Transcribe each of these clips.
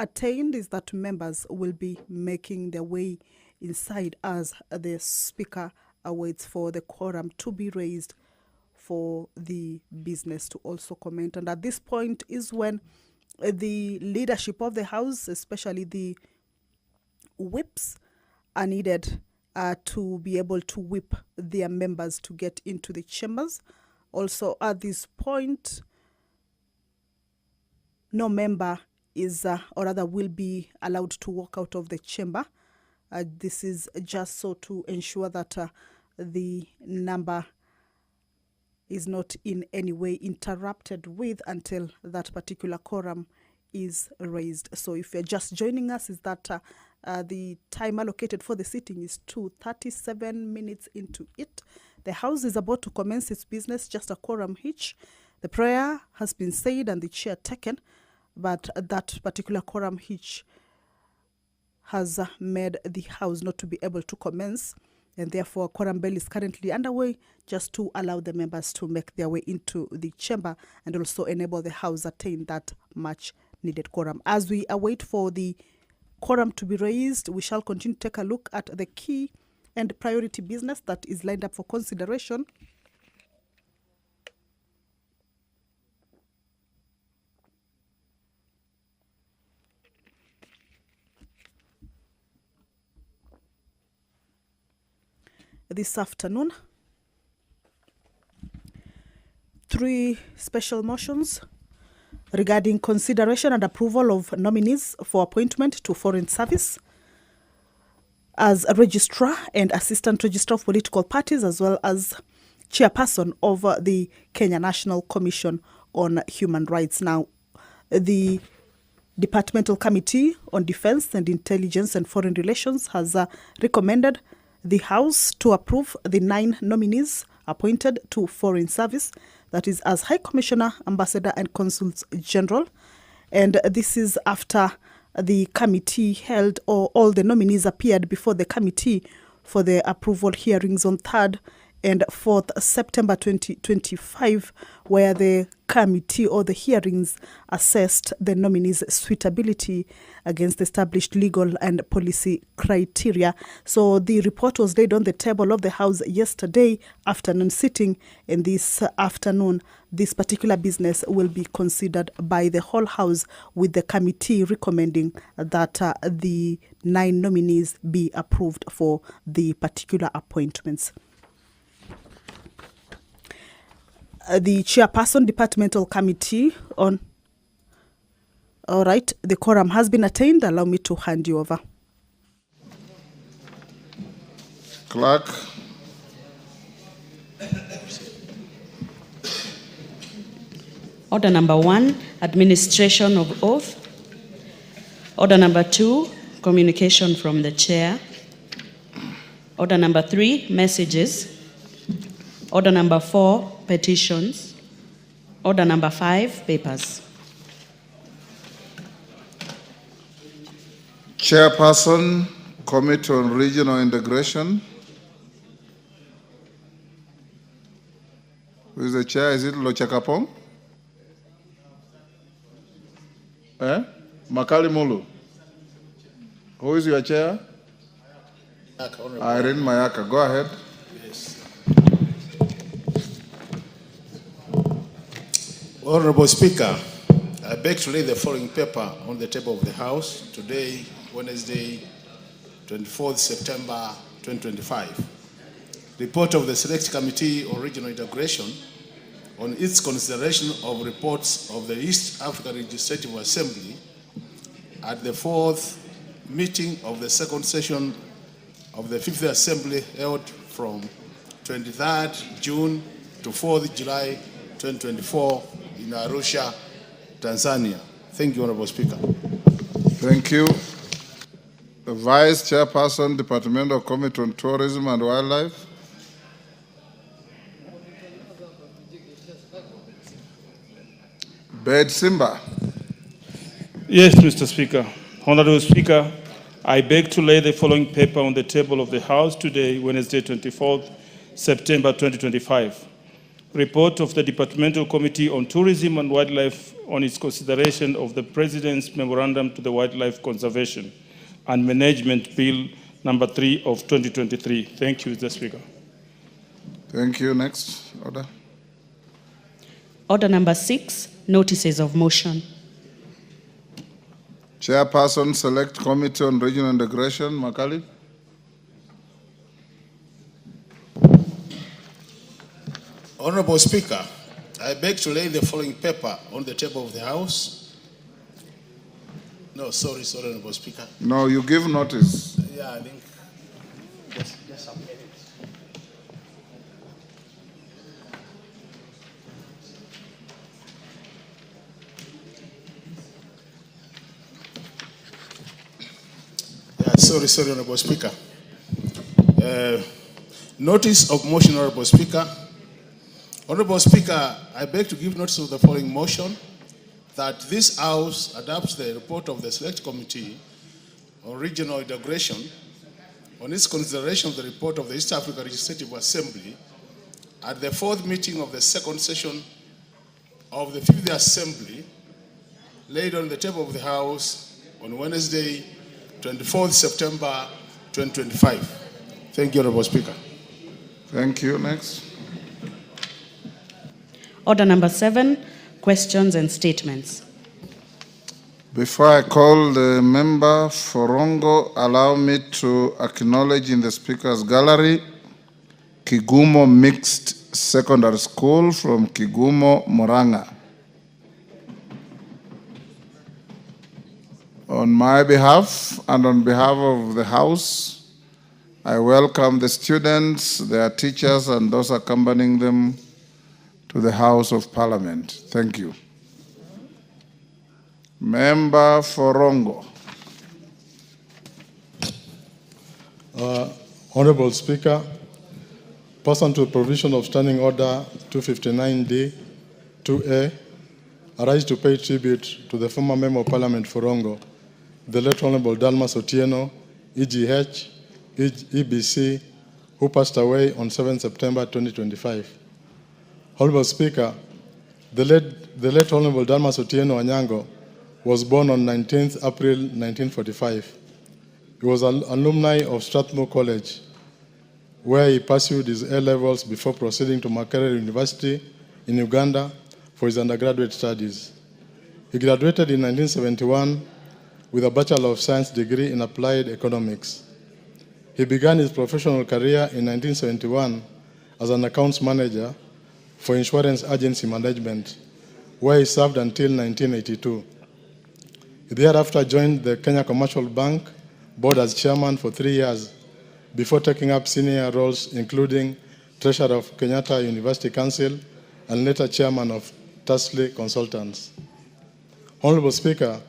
attained is that members will be making their way inside as the speaker awaits for the quorum to be raised for the business to also comment. And at this point is when the leadership of the House, especially the whips, are needed to be able to whip their members to get into the chambers. Also, at this point, no member is, or rather will be allowed to walk out of the chamber. This is just so to ensure that the number is not in any way interrupted with until that particular quorum is raised. So if you're just joining us, is that the time allocated for the sitting is 2:37 minutes into it. The House is about to commence its business, just a quorum each. The prayer has been said and the chair taken, but that particular quorum each has made the House not to be able to commence, and therefore quorum bell is currently underway just to allow the members to make their way into the chamber and also enable the House attain that much needed quorum. As we await for the quorum to be raised, we shall continue to take a look at the key and priority business that is lined up for consideration. This afternoon, 3 special motions regarding consideration and approval of nominees for appointment to foreign service as a registrar and assistant registrar of political parties, as well as chairperson of the Kenya National Commission on Human Rights. Now, the Departmental Committee on Defense and Intelligence and Foreign Relations has recommended the House to approve the 9 nominees appointed to foreign service, that is as High Commissioner, Ambassador and Consuls General. And this is after the committee held, or all the nominees appeared before the committee for the approval hearings on 3rd and 4th September 2025, where the committee or the hearings assessed the nominees' suitability against established legal and policy criteria. So the report was laid on the table of the House yesterday afternoon sitting, and this afternoon this particular business will be considered by the whole House, with the committee recommending that the 9 nominees be approved for the particular appointments. The chairperson, Departmental Committee on... All right, the quorum has been attained. Allow me to hand you over. Clerk. Order number 1, administration of oath. Order number 2, communication from the chair. Order number 3, messages. Order number 4, petitions. Order number 5, papers. Chairperson, Committee on Regional Integration. Who is the chair? Is it Lochakapong? Makali Mulu. Who is your chair? Irene Mayaka. Go ahead. Yes. Honorable Speaker, I beg to lay the following paper on the table of the House today, Wednesday, 24th September 2025. Report of the Select Committee on Regional Integration on its consideration of reports of the East African Legislative Assembly at the 4th meeting of the second session of the 5th Assembly held from 23rd June to 4th July 2024 in Arusha, Tanzania. Thank you, Honorable Speaker. Thank you. The Vice Chairperson, Departmental Committee on Tourism and Wildlife. Bed Simba. Yes, Mr. Speaker. Honorable Speaker, I beg to lay the following paper on the table of the House today, Wednesday, 24th September 2025. report of the Departmental Committee on Tourism and Wildlife on its consideration of the President's Memorandum to the Wildlife Conservation and Management Bill number 3 of 2023. Thank you, Mr. Speaker. Thank you. Next order. Order number 6, notices of motion. Chairperson, Select Committee on Regional Integration, Makali. Honorable Speaker, I beg to lay the following paper on the table of the House. No, sorry, Honorable Speaker. No, you give notice. Yeah, I think. Just some edits. Yeah, sorry, Honorable Speaker. Notice of motion, Honorable Speaker. Honorable Speaker, I beg to give notice of the following motion, that this House adopts the report of the Select Committee on Regional Integration on its consideration of the report of the East Africa Legislative Assembly at the 4th meeting of the 2nd session of the 5th Assembly, laid on the table of the House on Wednesday, 24th September 2025. Thank you, Honorable Speaker. Thank you. Next. Order number 7, questions and statements. Before I call the member for Rongo, allow me to acknowledge in the Speaker's gallery Kigumo Mixed Secondary School from Kigumo, Murang'a. On my behalf and on behalf of the House, I welcome the students, their teachers, and those accompanying them to the House of Parliament. Thank you. Member for Rongo. Honorable Speaker, pursuant to the provision of Standing Order 259D 2A, I rise to pay tribute to the former Member of Parliament for Rongo, the late Honorable Dalmas Otieno, EGH, EBC, who passed away on 7 September 2025. Honorable Speaker, the late Honorable Dalmas Otieno Anyango was born on 19th April 1945. He was an alumni of Strathmore College, where he pursued his A-levels before proceeding to Makerere University in Uganda for his undergraduate studies. He graduated in 1971 with a Bachelor of Science degree in Applied Economics. He began his professional career in 1971 as an accounts manager for insurance agency management, where he served until 1982. He thereafter joined the Kenya Commercial Bank board as chairman for 3 years before taking up senior roles including treasurer of Kenyatta University Council and later chairman of Tasley Consultants. Honorable Speaker,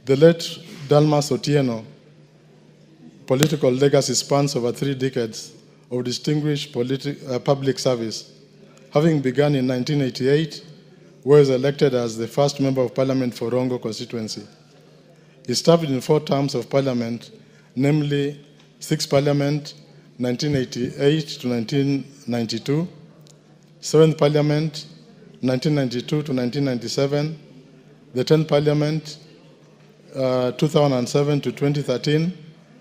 the late Dalmas Otieno political legacy spans over 3 decades of distinguished public service, having begun in 1988, where he was elected as the first Member of Parliament for Rongo constituency. He served in 4 terms of Parliament, namely 6th Parliament, 1988 to 1992, 7th Parliament, 1992 to 1997, the 10th Parliament, 2007 to 2013,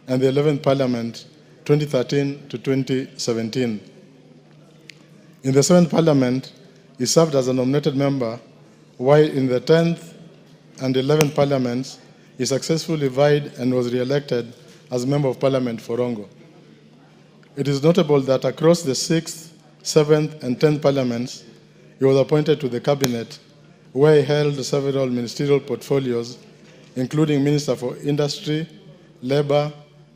and the 11th Parliament, 2013 to 2017. In the 7th Parliament, he served as a nominated member, while in the 10th and 11th Parliaments, he successfully vied and was re-elected as Member of Parliament for Rongo. It is notable that across the 6th, 7th, and 10th Parliaments, he was appointed to the Cabinet, where he held several ministerial portfolios, including Minister for Industry, Labour,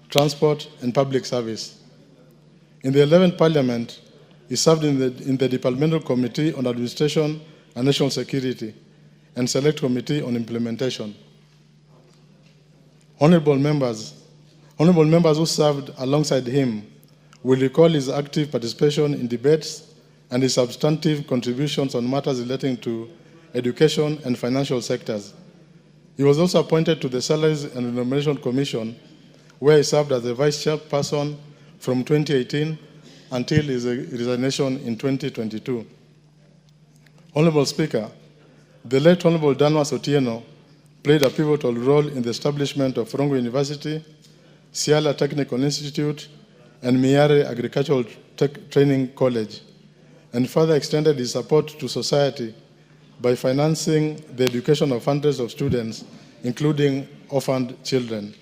Transport, and Public Service. In the 11th Parliament, he served in the Departmental Committee on Administration and National Security and Select Committee on Implementation. Honorable members who served alongside him will recall his active participation in debates and his substantive contributions on matters relating to education and financial sectors. He was also appointed to the Salaries and Remuneration Commission, where he served as the vice chairperson from 2018 until his resignation in 2022. Honorable Speaker, the late Honorable Dalmas Otieno played a pivotal role in the establishment of Rongo University, Siala Technical Institute, and Miare Agricultural Training College, and further extended his support to society by financing the education of hundreds of students, including orphaned children.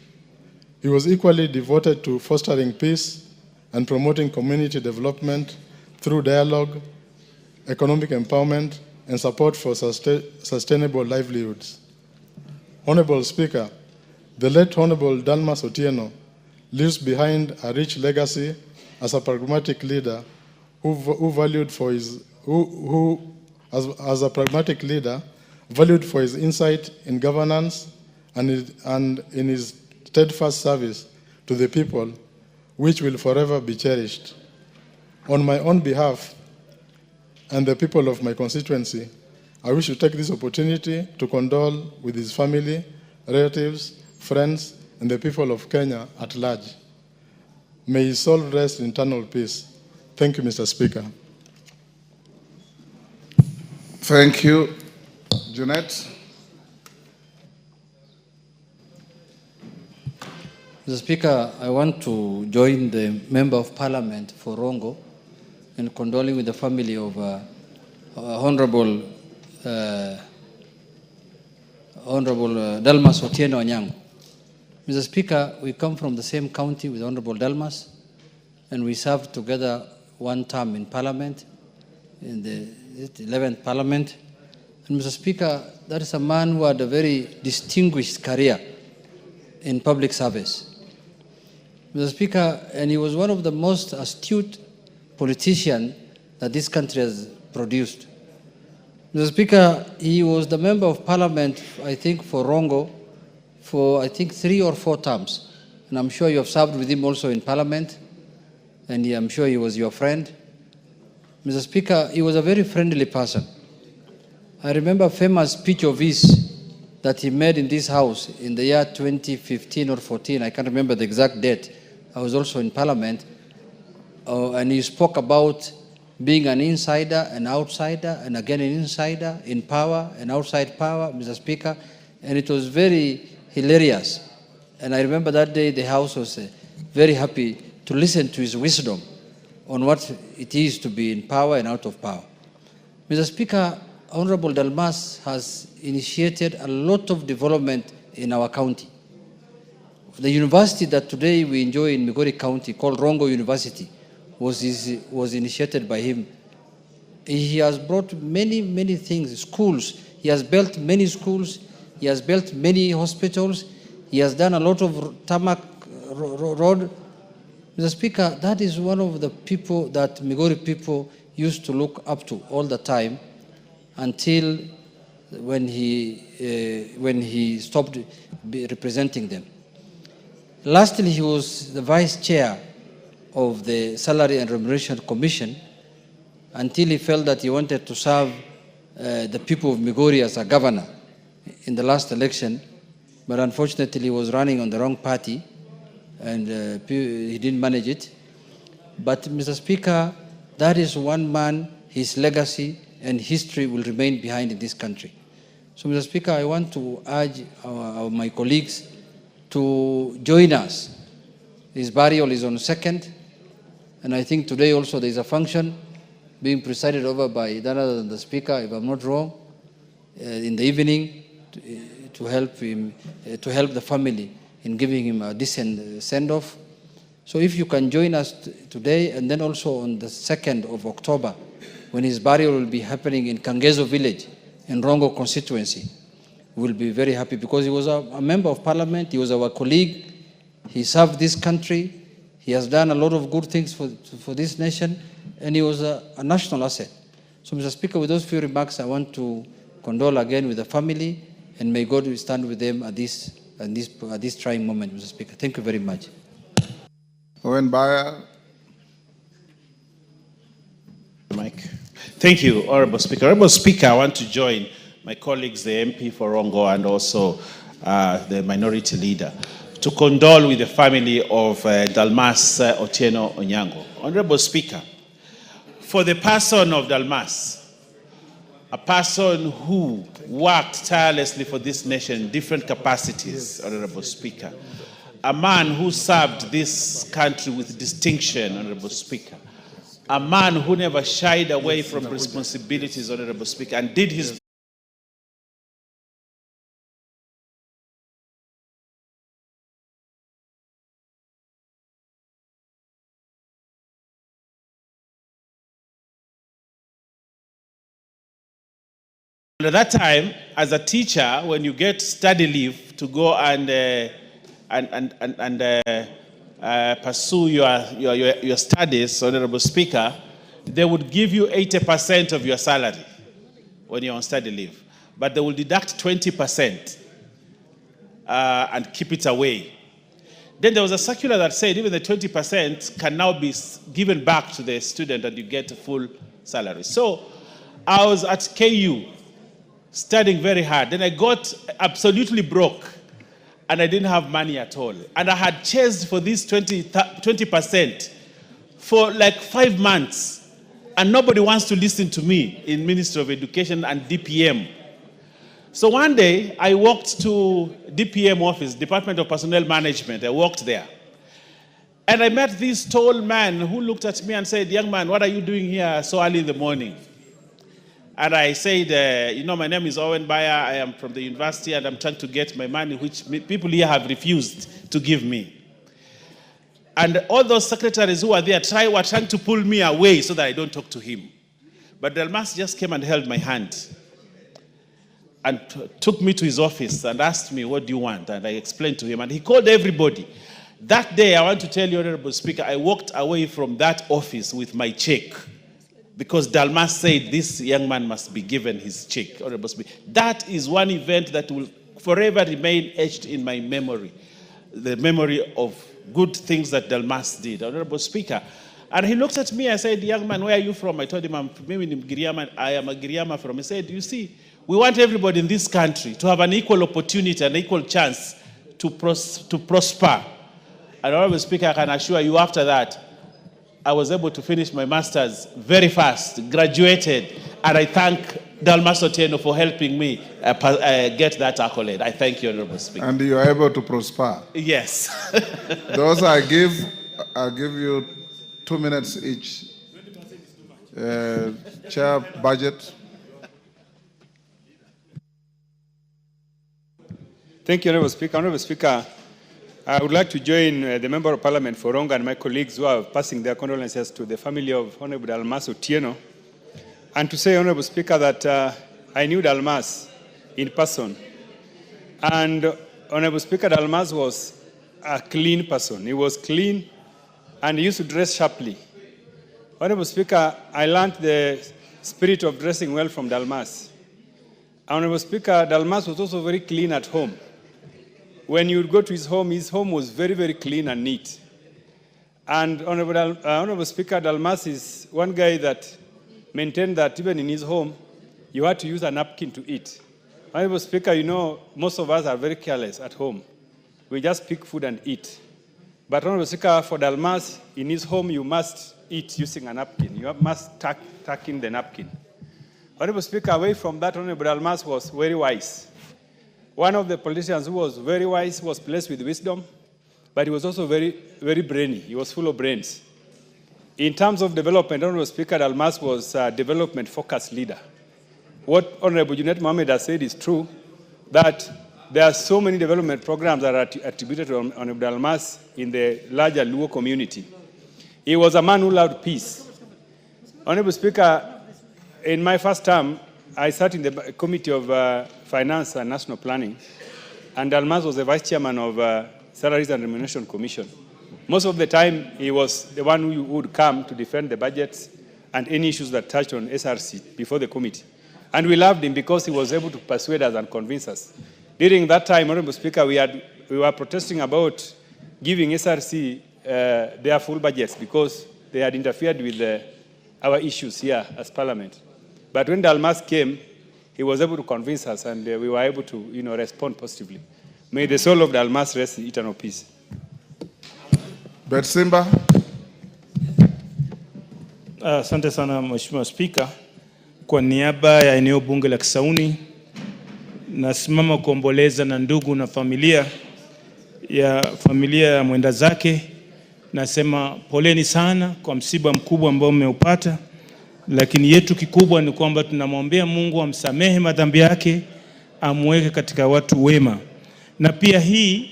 He was equally devoted to fostering peace and promoting community development through dialogue, economic empowerment, and support for sustainable livelihoods. Honorable Speaker, the late Honorable Dalmas Otieno leaves behind a rich legacy as a pragmatic leader valued for his insight in governance and in his steadfast service to the people, which will forever be cherished. On my own behalf and the people of my constituency, I wish to take this opportunity to condole with his family, relatives, friends, and the people of Kenya at large. May his soul rest in eternal peace. Thank you, Mr. Speaker. Thank you. Jeanette. Mr. Speaker, I want to join the Member of Parliament for Rongo in condoling with the family of Honorable Dalmas Otieno Onyango. Mr. Speaker, we come from the same county with Honorable Dalmas, and we served together one term in Parliament, in the 11th Parliament. And Mr. Speaker, that is a man who had a very distinguished career in public service. Mr. Speaker, and he was one of the most astute politicians that this country has produced. Mr. Speaker, he was the Member of Parliament, I think, for Rongo for, 3 or 4 terms. And I'm sure you have served with him also in Parliament, and I'm sure he was your friend. Mr. Speaker, he was a very friendly person. I remember a famous speech of his that he made in this house in the year 2015 or 14. I can't remember the exact date. I was also in Parliament. And he spoke about being an insider, an outsider, and again an insider, in power and outside power, Mr. Speaker. And it was very hilarious. And I remember that day the House was very happy to listen to his wisdom on what it is to be in power and out of power. Mr. Speaker, Honorable Dalmas has initiated a lot of development in our county. The university that today we enjoy in Migori County, called Rongo University, was initiated by him. He has brought many things, schools. He has built many schools. He has built many hospitals. He has done a lot of tarmac road. Mr. Speaker, that is one of the people that Migori people used to look up to all the time until when he stopped representing them. Lastly, he was the vice chair of the Salary and Remuneration Commission until he felt that he wanted to serve the people of Migori as a governor in the last election, but unfortunately he was running on the wrong party and he didn't manage it. But Mr. Speaker, that is one man, his legacy and history will remain behind in this country. So Mr. Speaker, I want to urge my colleagues to join us. His burial is on 2nd, and I think today also there is a function being presided over by none other than the Speaker, if I'm not wrong, in the evening to help him, to help the family in giving him a decent send-off. So if you can join us today, and then also on the 2nd of October, when his burial will be happening in Kangezo village in Rongo constituency, we'll be very happy because he was a member of Parliament, he was our colleague, he served this country, he has done a lot of good things for this nation, and he was a national asset. So Mr. Speaker, with those few remarks, I want to condole again with the family, and may God stand with them at this trying moment, Mr. Speaker. Thank you very much. Owen Baya. Mike. Thank you, Honorable Speaker. Honorable Speaker, I want to join my colleagues, the MP for Rongo and also the minority leader, to condole with the family of Dalmas Otieno Onyango. Honorable Speaker, for the person of Dalmas, a person who worked tirelessly for this nation in different capacities, Honorable Speaker. A man who served this country with distinction, Honorable Speaker. A man who never shied away from responsibilities, Honorable Speaker, and did his At that time, as a teacher, when you get study leave to go and pursue your studies, Honorable Speaker, they would give you 80% of your salary when you're on study leave. But they will deduct 20% and keep it away. Then there was a circular that said even the 20% can now be given back to the student and you get a full salary. So I was at KU studying very hard. Then I got absolutely broke and I didn't have money at all. And I had chased for this 20% for like 5 months. And nobody wants to listen to me in Ministry of Education and DPM. So one day I walked to DPM office, Department of Personnel Management. I walked there. And I met this tall man who looked at me and said, "Young man, what are you doing here so early in the morning?" And I said, my name is Owen Bayer. I am from the university and I'm trying to get my money, which people here have refused to give me. And all those secretaries who were there were trying to pull me away so that I don't talk to him. But Dalmas just came and held my hand and took me to his office and asked me, "What do you want?" And I explained to him. And he called everybody. That day, I want to tell you, Honorable Speaker, I walked away from that office with my check. Because Dalmas said this young man must be given his check. Honorable Speaker. That is one event that will forever remain etched in my memory. The memory of good things that Dalmas did. Honorable Speaker. And he looked at me and said, "Young man, where are you from?" I told him, I am a Giriama from. He said, "You see, we want everybody in this country to have an equal opportunity, an equal chance to prosper." And Honorable Speaker, I can assure you after that, I was able to finish my master's very fast, graduated, and I thank Dalmas Otieno for helping me get that accolade. I thank you, Honorable Speaker. And you are able to prosper? Yes. Those I'll give you 2 minutes each. Chair, budget. Thank you, Honorable Speaker. Honorable Speaker, I would like to join the Member of Parliament for Rongo and my colleagues who are passing their condolences to the family of Honorable Dalmas Otieno, and to say, Honorable Speaker, that I knew Dalmas in person. And Honorable Speaker, Dalmas was a clean person. He was clean and he used to dress sharply. Honorable Speaker, I learned the spirit of dressing well from Dalmas. Honorable Speaker, Dalmas was also very clean at home. When you would go to his home was very, very clean and neat. And Honorable Speaker, Dalmas is one guy that maintained that even in his home, you had to use a napkin to eat. Honorable Speaker, most of us are very careless at home. We just pick food and eat. But Honorable Speaker, for Dalmas, in his home, you must eat using a napkin. You must tuck in the napkin. Honorable Speaker, away from that, Honorable Dalmas was very wise. One of the politicians who was very wise was blessed with wisdom, but he was also very, very brainy. He was full of brains. In terms of development, Honorable Speaker, Dalmas was a development-focused leader. What Honorable Junet Mohamed has said is true, that there are so many development programs that are attributed to Honorable Dalmas in the larger Luo community. He was a man who loved peace. Honorable Speaker, in my first term, I sat in the Committee of Finance and National Planning, and Dalmas was the Vice Chairman of Salaries and Remuneration Commission. Most of the time, he was the one who would come to defend the budgets and any issues that touched on SRC before the committee. And we loved him because he was able to persuade us and convince us. During that time, Honorable Speaker, we were protesting about giving SRC their full budgets because they had interfered with our issues here as Parliament. But when Dalmas came, he was able to convince us, and we were able to, respond positively. May the soul of Dalmas rest in eternal peace. Betsimba. Asante sana Mheshimiwa Spika. Kwa niaba ya eneo bunge la Kisauni, nasimama kuomboleza na ndugu na familia ya mwenda zake. Nasema poleni sana kwa msiba mkubwa ambao mmeupata, lakini yetu kikubwa ni kwamba tunamwombea Mungu amsamehe madhambi yake, amweke katika watu wema. Na pia hii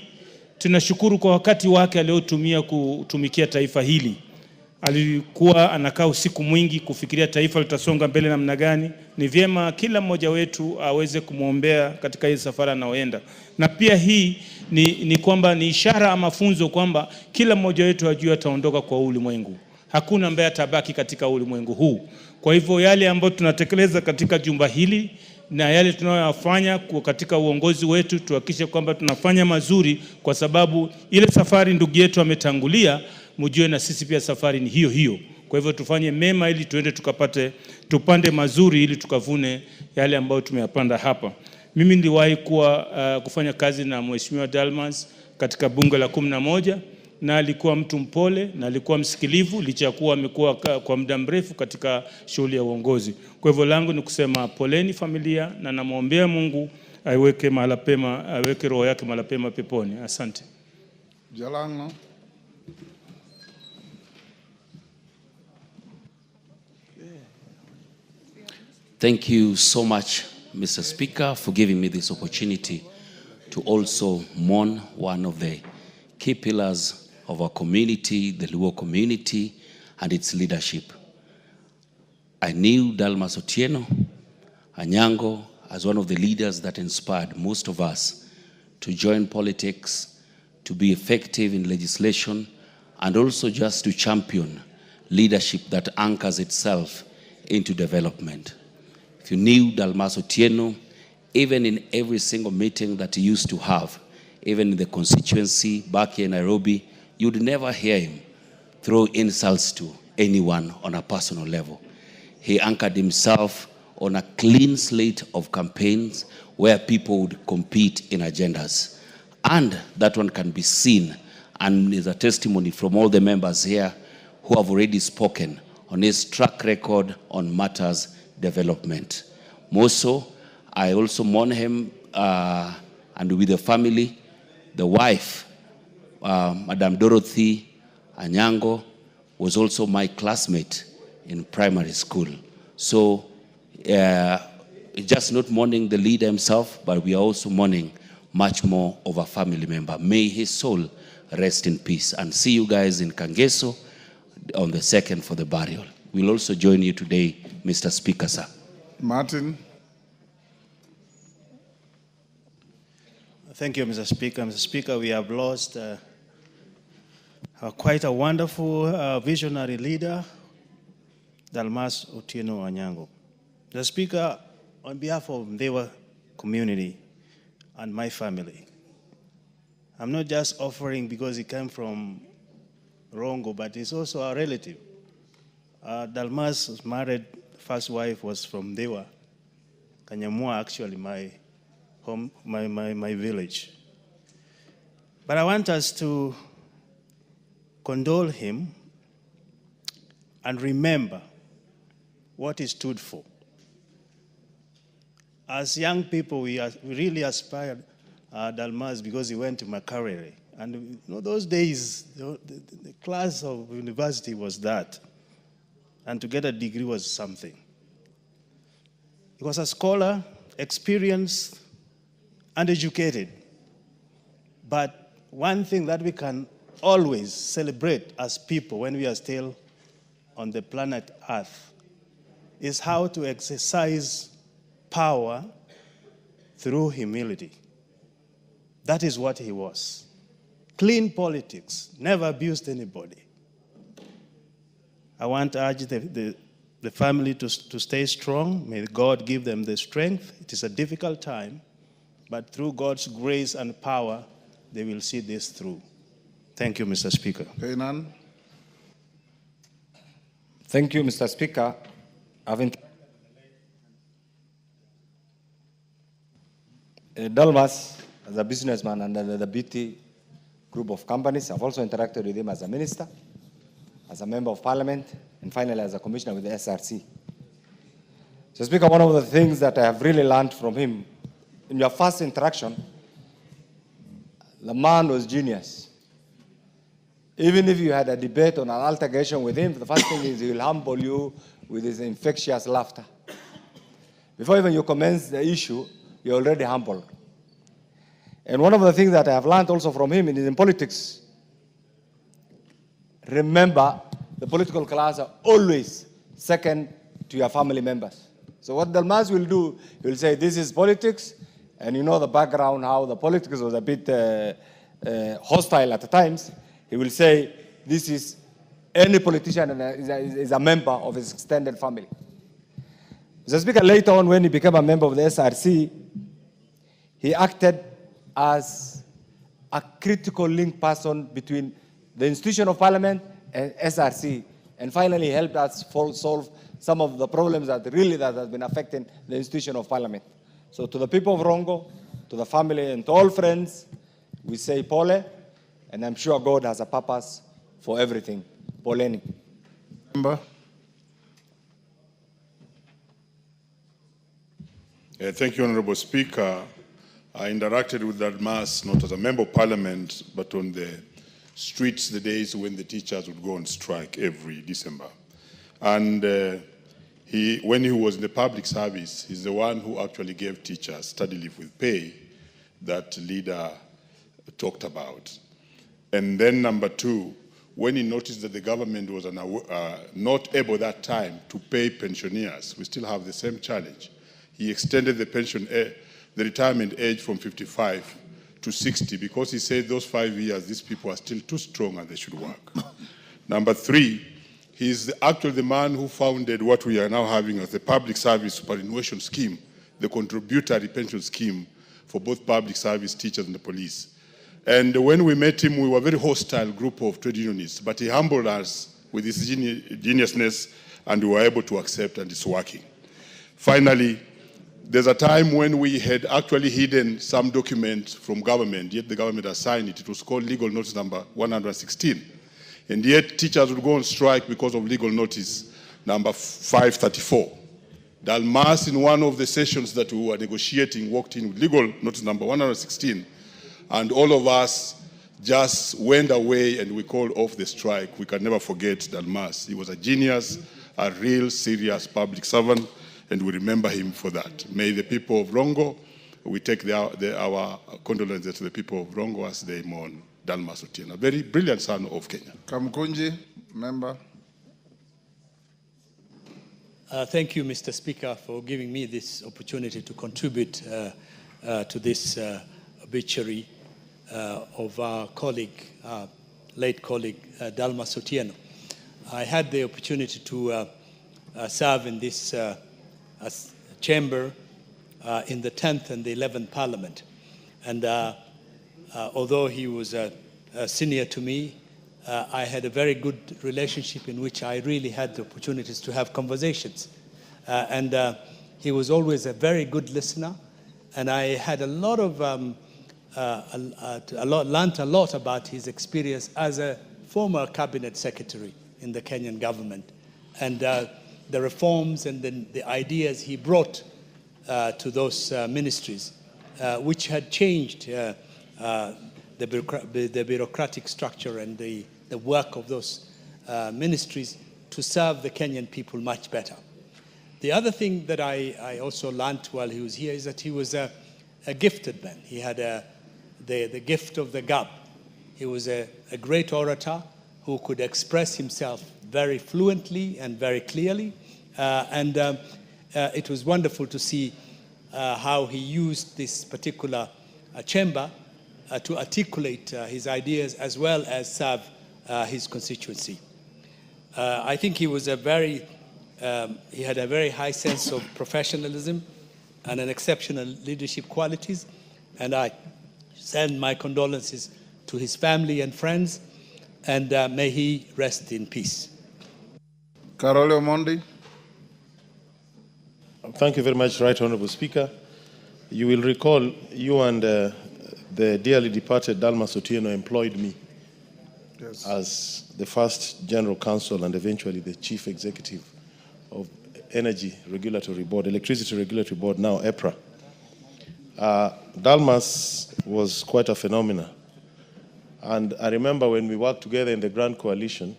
tunashukuru kwa wakati wake aliotumia kutumikia taifa hili. Alikuwa anakaa usiku mwingi kufikiria taifa litasonga mbele namna gani. Ni vyema kila mmoja wetu aweze kumwombea katika hii safari anaoenda. Na pia hii ni kwamba ni ishara ama funzo kwamba kila mmoja wetu ajue ataondoka kwa ulimwengu. Hakuna ambaye atabaki katika ulimwengu huu. Kwa hivyo yale ambayo tunatekeleza katika jumba hili na yale tunayoyafanya katika uongozi wetu, tuhakikishe kwamba tunafanya mazuri, kwa sababu ile safari ndugu yetu ametangulia, mjue na sisi pia safari ni hiyo hiyo. Kwa hivyo tufanye mema ili tuende tupande mazuri ili tukavune yale ambayo tumeyapanda hapa. Mimi niliwahi kufanya kazi na Mheshimiwa Dalmas katika bunge la 11, na alikuwa mtu mpole na alikuwa msikilivu, licha ya kuwa amekuwa kwa muda mrefu katika shughuli ya uongozi. Kwa hivyo langu ni kusema poleni familia, na namwombea Mungu aweke roho yake mahali pema peponi. Asante. Jalango. Thank you so much, Mr. Speaker, for giving me this opportunity to also mourn one of the key pillars of our community, the Luo community, and its leadership. I knew Dalmas Otieno Anyango as one of the leaders that inspired most of us to join politics, to be effective in legislation, and also just to champion leadership that anchors itself into development. If you knew Dalmas Otieno, even in every single meeting that he used to have, even in the constituency back here in Nairobi, you'd never hear him throw insults to anyone on a personal level. He anchored himself on a clean slate of campaigns where people would compete in agendas. And that one can be seen and is a testimony from all the members here who have already spoken on his track record on matters development. More so, I also mourn him and with the family, the wife, Madam Dorothy Anyango, was also my classmate in primary school. So just not mourning the leader himself, but we are also mourning much more of a family member. May his soul rest in peace. And see you guys in Kangeso on the 2nd for the burial. We'll also join you today, Mr. Speaker, sir. Martin. Thank you, Mr. Speaker. Mr. Speaker, we have lost quite a wonderful visionary leader, Dalmas Otieno Anyango. Mr. Speaker, on behalf of Mdewa community and my family, I'm not just offering because he came from Rongo, but he's also a relative. Dalmas was married, first wife was from Dewa, Kanyamwa, actually my home, my village. But I want us to condole him and remember what he stood for. As young people, we really aspired Dalmas because he went to Makarere. And you know, those days, the class of university was that. And to get a degree was something. He was a scholar, experienced, and educated. But one thing that we can always celebrate as people when we are still on the planet Earth is how to exercise power through humility. That is what he was. Clean politics, never abused anybody. I want to urge the family to stay strong. May God give them the strength. It is a difficult time, but through God's grace and power, they will see this through. Thank you, Mr. Speaker. Kainan. Thank you, Mr. Speaker. Dalmas, as a businessman under the beauty group of companies, I've also interacted with him as a minister, as a member of parliament, and finally as a commissioner with the SRC. So, Speaker, one of the things that I have really learned from him, in your first interaction, the man was genius. Even if you had a debate or an altercation with him, the first thing is he will humble you with his infectious laughter. Before even you commence the issue, you're already humbled. And one of the things that I have learned also from him in politics, remember, the political class are always second to your family members. So what Dalmas will do, he will say, this is politics, and you know the background, how the politics was a bit hostile at the times. He will say, this is any politician is a member of his extended family. Mr. Speaker, later on when he became a member of the SRC, he acted as a critical link person between the institution of parliament and SRC, and finally helped us solve some of the problems that has been affecting the institution of parliament. So to the people of Rongo, to the family, and to all friends, we say pole, and I'm sure God has a purpose for everything. Poleni. Member. Thank you, Honorable Speaker. I interacted with Dalmas not as a member of parliament, but on the streets the days when the teachers would go on strike every December. And when he was in the public service, he's the one who actually gave teachers study leave with pay that leader talked about. And then number two, when he noticed that the government was not able that time to pay pensioners, we still have the same challenge. He extended the retirement age from 55 to 60 because he said those 5 years, these people are still too strong and they should work. Number three, he's actually the man who founded what we are now having as the public service superannuation scheme, the contributory pension scheme for both public service teachers and the police. And when we met him, we were a very hostile group of trade unionists, but he humbled us with his geniusness, and we were able to accept, and it's working. Finally, there's a time when we had actually hidden some document from government, yet the government assigned it. It was called legal notice number 116. And yet teachers would go on strike because of legal notice number 534. Dalmas, in one of the sessions that we were negotiating, walked in with legal notice number 116, and all of us just went away and we called off the strike. We can never forget Dalmas. He was a genius, a real serious public servant, and we remember him for that. May the people of Rongo, we take our condolences to the people of Rongo as they mourn Dalmas Otieno, a very brilliant son of Kenya. Kamkunji, member. Thank you, Mr. Speaker, for giving me this opportunity to contribute to this obituary of our colleague, late colleague, Dalmas Otieno. I had the opportunity to serve in this chamber in the 10th and the 11th Parliament. And although he was senior to me, I had a very good relationship in which I really had the opportunities to have conversations. And he was always a very good listener. And I had a lot of, learned a lot about his experience as a former cabinet secretary in the Kenyan government. And the reforms and the ideas he brought to those ministries, which had changed the bureaucratic structure and the work of those ministries to serve the Kenyan people much better. The other thing that I also learned while he was here is that he was a gifted man. He had the gift of the gab. He was a great orator who could express himself very fluently and very clearly. And it was wonderful to see how he used this particular chamber to articulate his ideas as well as serve his constituency. I think he was he had a very high sense of professionalism and an exceptional leadership qualities. And I send my condolences to his family and friends, and may he rest in peace. Carole Omondi. Thank you very much, Right Honorable Speaker. You will recall you and the dearly departed Dalmas Otieno employed me as the first general counsel and eventually the chief executive of Energy Regulatory Board, Electricity Regulatory Board, now EPRA. Dalmas was quite a phenomenon. And I remember when we worked together in the Grand Coalition,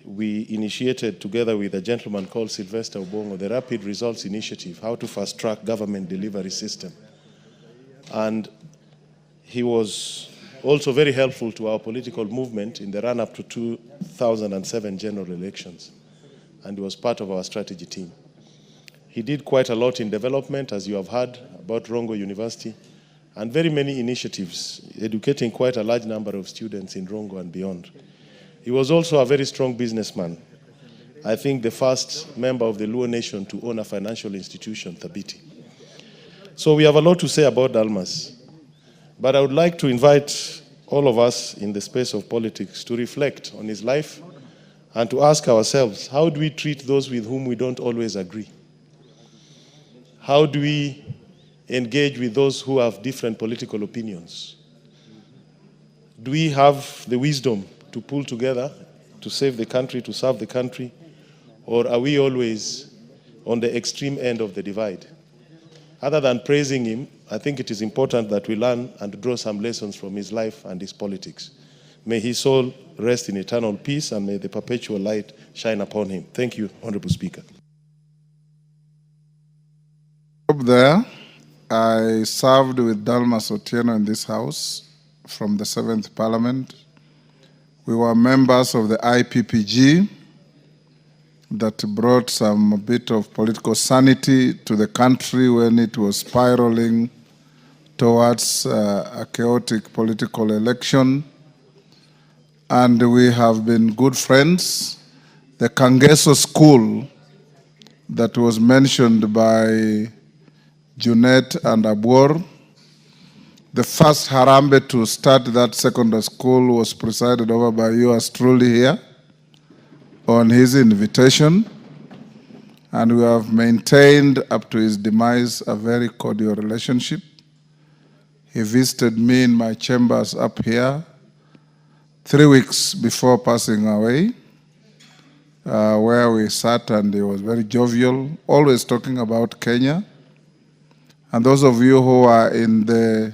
we initiated together with a gentleman called Sylvester Obongo the Rapid Results Initiative, how to fast-track government delivery system. And he was also very helpful to our political movement in the run-up to 2007 general elections. And he was part of our strategy team. He did quite a lot in development, as you have heard, about Rongo University, and very many initiatives, educating quite a large number of students in Rongo and beyond. He was also a very strong businessman. I think the first member of the Luo Nation to own a financial institution, Thabiti. So we have a lot to say about Dalmas. But I would like to invite all of us in the space of politics to reflect on his life and to ask ourselves, how do we treat those with whom we don't always agree? How do we engage with those who have different political opinions? Do we have the wisdom to pull together, to save the country, to serve the country? Or are we always on the extreme end of the divide? Other than praising him, I think it is important that we learn and draw some lessons from his life and his politics. May his soul rest in eternal peace, and may the perpetual light shine upon him. Thank you, Honorable Speaker. Up there, I served with Dalmas Otieno in this house from the 7th Parliament. We were members of the IPPG that brought some bit of political sanity to the country when it was spiraling towards a chaotic political election. And we have been good friends. The Kangeso School that was mentioned by Junet and Abor, the first Harambe to start that secondary school was presided over by yours truly here on his invitation. And we have maintained up to his demise a very cordial relationship. He visited me in my chambers up here 3 weeks before passing away, where we sat, and he was very jovial, always talking about Kenya. And those of you who are in the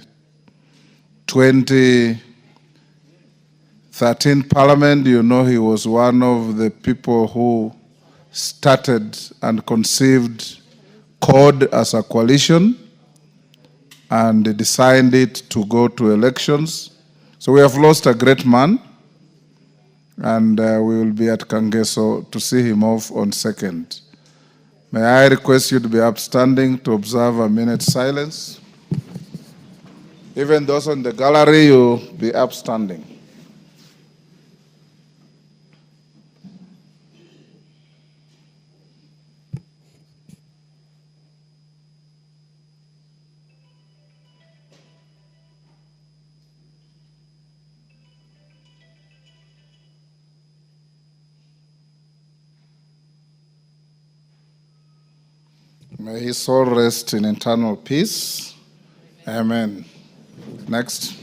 2013 Parliament, you know he was one of the people who started and conceived CORD as a coalition and designed it to go to elections. So we have lost a great man, and we will be at Kangeso to see him off on 2nd. May I request you to be upstanding to observe a minute's silence? Even those in the gallery, you be upstanding. May his soul rest in eternal peace. Amen. Next.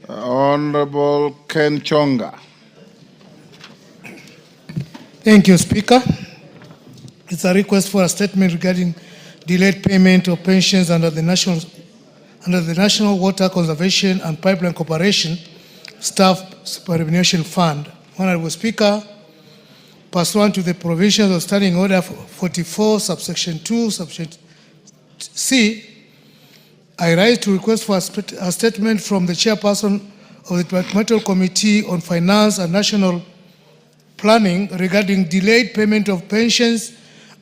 Honorable Ken Chonga. Thank you, Speaker. It's a request for a statement regarding delayed payment of pensions under the National Water Conservation and Pipeline Corporation Staff Superannuation Fund. Honorable Speaker, pursuant to the provisions of Standing Order 44, subsection 2, subsection C, I rise to request for a statement from the chairperson of the Departmental Committee on Finance and National Planning regarding delayed payment of pensions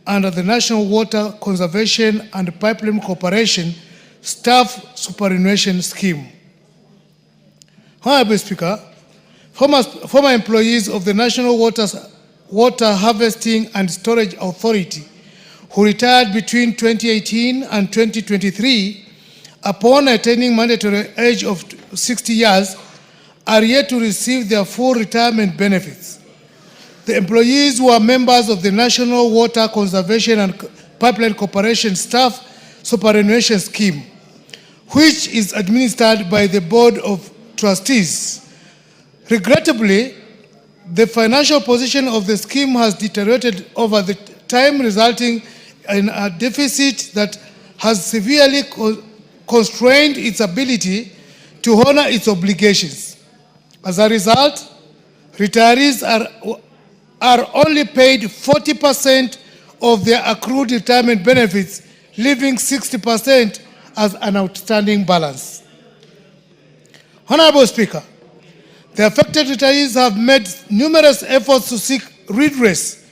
under the National Water Conservation and Pipeline Corporation Staff Superannuation Scheme. Honorable Speaker, former employees of the National Water Harvesting and Storage Authority who retired between 2018 and 2023 upon attaining mandatory age of 60 years are yet to receive their full retirement benefits. The employees were members of the National Water Conservation and Pipeline Corporation Staff Superannuation Scheme, which is administered by the Board of Trustees. Regrettably, the financial position of the scheme has deteriorated over the time, resulting in a deficit that has severely constrained its ability to honor its obligations. As a result, retirees are only paid 40% of their accrued retirement benefits, leaving 60% as an outstanding balance. Honorable Speaker, the affected retirees have made numerous efforts to seek redress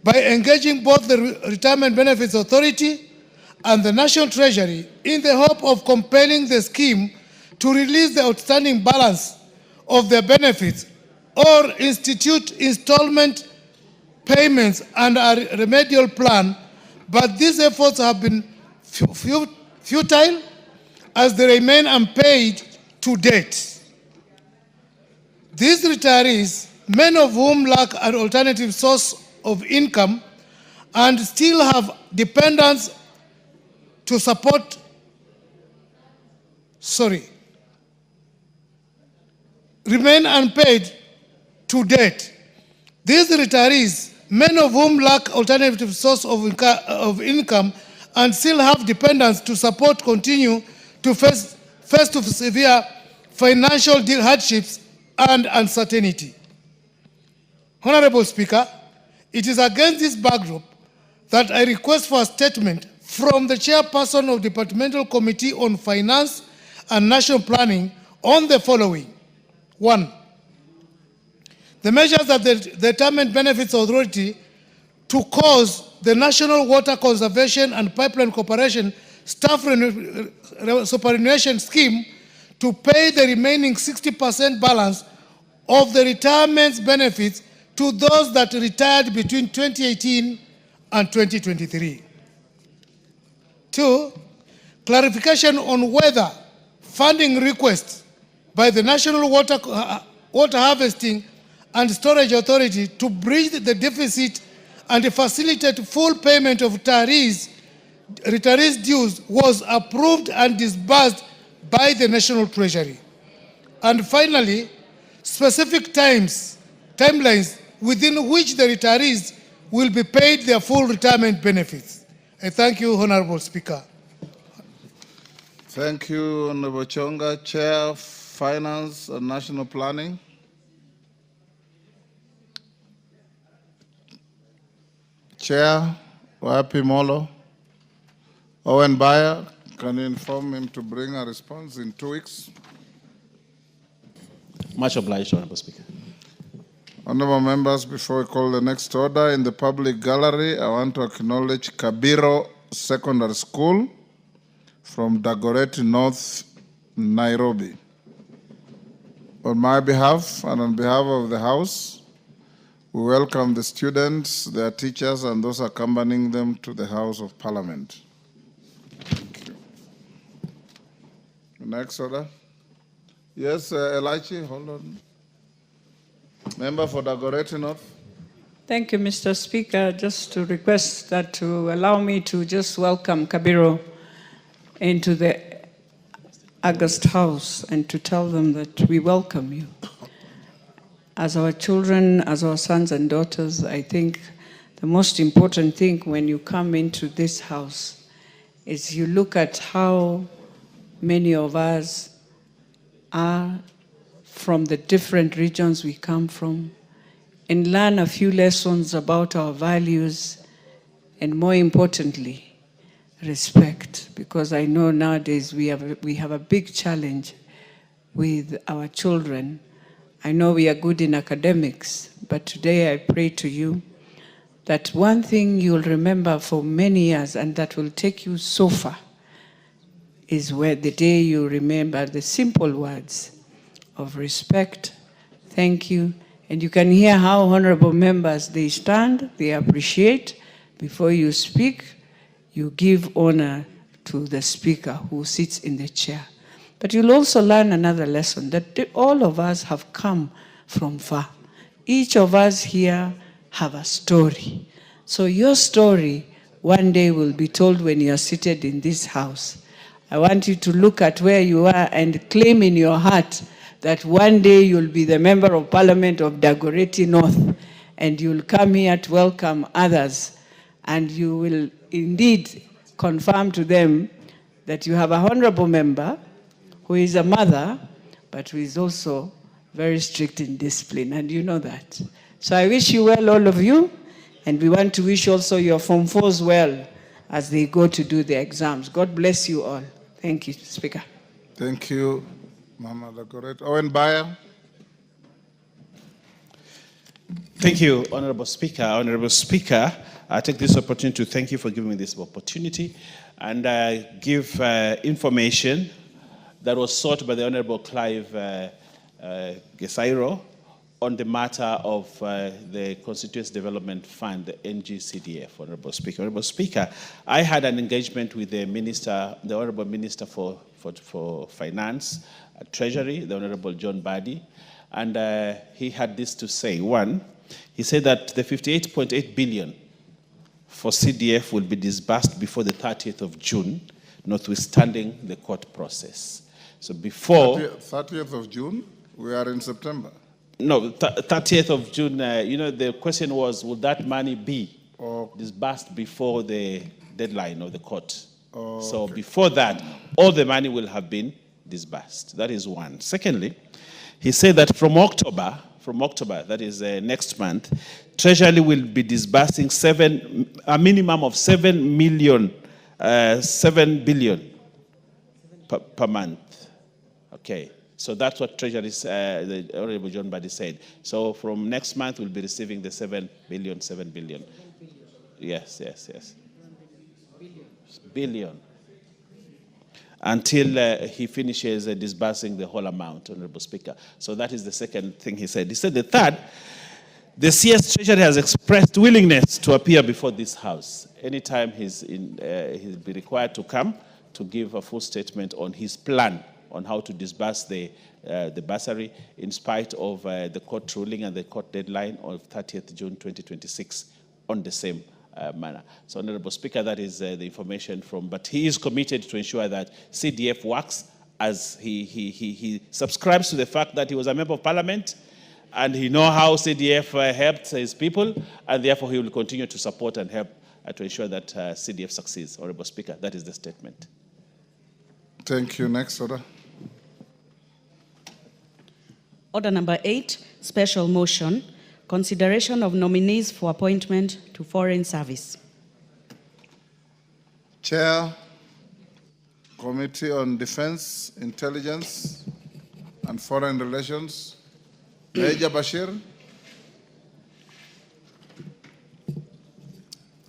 by engaging both the Retirement Benefits Authority and the National Treasury in the hope of compelling the scheme to release the outstanding balance of their benefits or institute installment payments and a remedial plan, but these efforts have been futile as they remain unpaid to date. These retirees, many of whom lack an alternative source of income and still have dependents to support, remain unpaid to date. These retirees, many of whom lack alternative source of income and still have dependents to support, continue to face severe financial hardships and uncertainty. Honorable Speaker, it is against this backdrop that I request for a statement from the chairperson of the Departmental Committee on Finance and National Planning on the following. 1. The measures that the Retirement Benefits Authority to cause the National Water Conservation and Pipeline Corporation Staff Superannuation Scheme to pay the remaining 60% balance of the retirement benefits to those that retired between 2018 and 2023. 2. Clarification on whether funding requests by the National Water Harvesting and Storage Authority to bridge the deficit and facilitate full payment of retirees' dues was approved and disbursed by the National Treasury. And finally, specific timelines within which the retirees will be paid their full retirement benefits. I thank you, Honorable Speaker. Thank you, Honorable Chonga, Chair of Finance and National Planning. Chair, Wapi Molo. Owen Bayer, can you inform him to bring a response in 2 weeks? Much obliged, Honorable Speaker. Honorable members, before we call the next order, in the public gallery, I want to acknowledge Kabiro Secondary School from Dagoretti North, Nairobi. On my behalf and on behalf of the House, we welcome the students, their teachers, and those accompanying them to the House of Parliament. Thank you. Next order. Yes, Elachi, hold on. Member for Dagoretti North. Thank you, Mr. Speaker. Just to request that to allow me to just welcome Kabiro into the August House and to tell them that we welcome you. As our children, as our sons and daughters, I think the most important thing when you come into this house is you look at how many of us are from the different regions we come from and learn a few lessons about our values and, more importantly, respect. Because I know nowadays we have a big challenge with our children. I know we are good in academics, but today I pray to you that one thing you'll remember for many years and that will take you so far is where the day you remember the simple words of respect, thank you, and you can hear how honorable members, they stand, they appreciate. Before you speak, you give honor to the speaker who sits in the chair. But you'll also learn another lesson, that all of us have come from far. Each of us here have a story. So your story one day will be told when you are seated in this house. I want you to look at where you are and claim in your heart that one day you'll be the member of parliament of Dagoretti North, and you'll come here to welcome others, and you will indeed confirm to them that you have a honorable member who is a mother, but who is also very strict in discipline, and you know that. So I wish you well, all of you, and we want to wish also your Form 4s well as they go to do their exams. God bless you all. Thank you, Speaker. Thank you, Mama Dagoretti. Owen Bayer. Thank you, Honorable Speaker. Honorable Speaker, I take this opportunity to thank you for giving me this opportunity and give information that was sought by the Honorable Clive Gesairo on the matter of the Constituency Development Fund, the NGCDF, Honorable Speaker. Honorable Speaker, I had an engagement with the Minister, the Honorable Minister for Finance, Treasury, the Honorable John Badi, and he had this to say. One, he said that the 58.8 billion for CDF will be disbursed before the 30th of June, notwithstanding the court process. So before... 30th of June? We are in September. No, 30th of June, the question was, would that money be disbursed before the deadline of the court? So okay. Before that, all the money will have been disbursed. That is one. Secondly, he said that from October, that is next month, Treasury will be disbursing a minimum of 7 billion per month. Okay. So that's what Treasury, the Honorable John Badi said. So from next month, we'll be receiving the 7 billion. Yes. Billion. Until he finishes disbursing the whole amount, Honorable Speaker. So that is the second thing he said. He said the third, the CS Treasury has expressed willingness to appear before this House. Anytime he'll be required to come to give a full statement on his plan on how to disburse the bursary in spite of the court ruling and the court deadline of 30th June 2026 on the same manner. So, Honorable Speaker, that is the information from, but he is committed to ensure that CDF works as he subscribes to the fact that he was a member of parliament and he knows how CDF helped his people, and therefore he will continue to support and help to ensure that CDF succeeds. Honorable Speaker, that is the statement. Thank you. Next order. Order number 8, special motion, consideration of nominees for appointment to foreign service. Chair, Committee on Defense, Intelligence, and Foreign Relations, Major Bashir.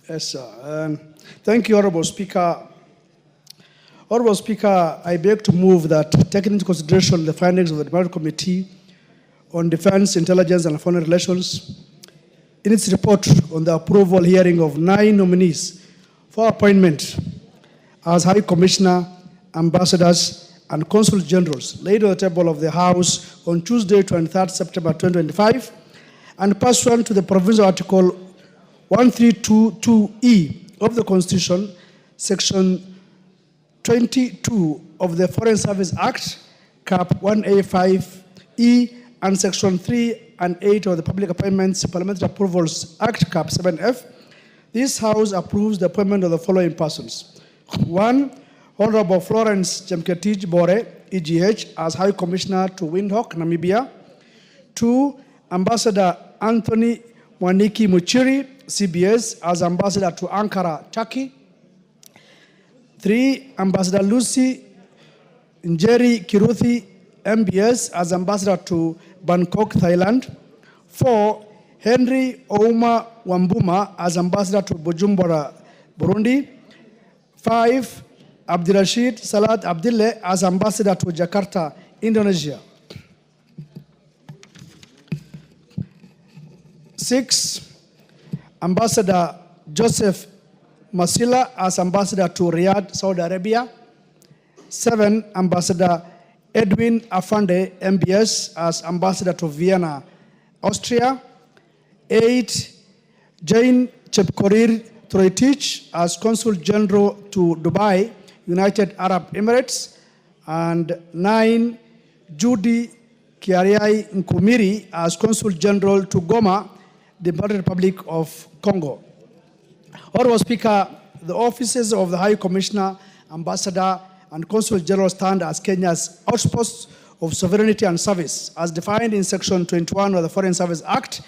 Yes, sir. Thank you, Honorable Speaker. Honorable Speaker, I beg to move that, taking into consideration the findings of the Department Committee on Defense, Intelligence, and Foreign Relations, in its report on the approval hearing of 9 nominees for appointment as High Commissioner, Ambassadors, and Consul Generals, laid on the table of the House on Tuesday, 23rd September 2025, and pursuant to the provisional Article 1322E of the Constitution, Section 22 of the Foreign Service Act, Cap 1A5E, and Section 3 and 8 of the Public Appointments Parliamentary Approvals Act, Cap 7F, this House approves the appointment of the following persons. 1, Honorable Florence Chemketich Bore, EGH, as High Commissioner to Windhoek, Namibia. 2, Ambassador Anthony Mwaniki Muchiri, CBS, as Ambassador to Ankara, Turkey. 3, Ambassador Lucy Njeri Kiruthi, MBS, as Ambassador to Bangkok, Thailand. 4, Henry Ouma Wambuma, as Ambassador to Bujumbura, Burundi. 5, Abdirashid Salat Abdille, as Ambassador to Jakarta, Indonesia. 6, Ambassador Joseph Masila, as Ambassador to Riyadh, Saudi Arabia. 7, Ambassador Edwin Afande, MBS, as Ambassador to Vienna, Austria. 8, Jane Chepkorir Troitich, as Consul General to Dubai, United Arab Emirates. And 9, Judy Kiariai Nkumiri as Consul General to Goma, Democratic Republic of Congo. Honorable Speaker, the offices of the High Commissioner, Ambassador, and Consul General stand as Kenya's outposts of sovereignty and service. As defined in Section 21 of the Foreign Service Act,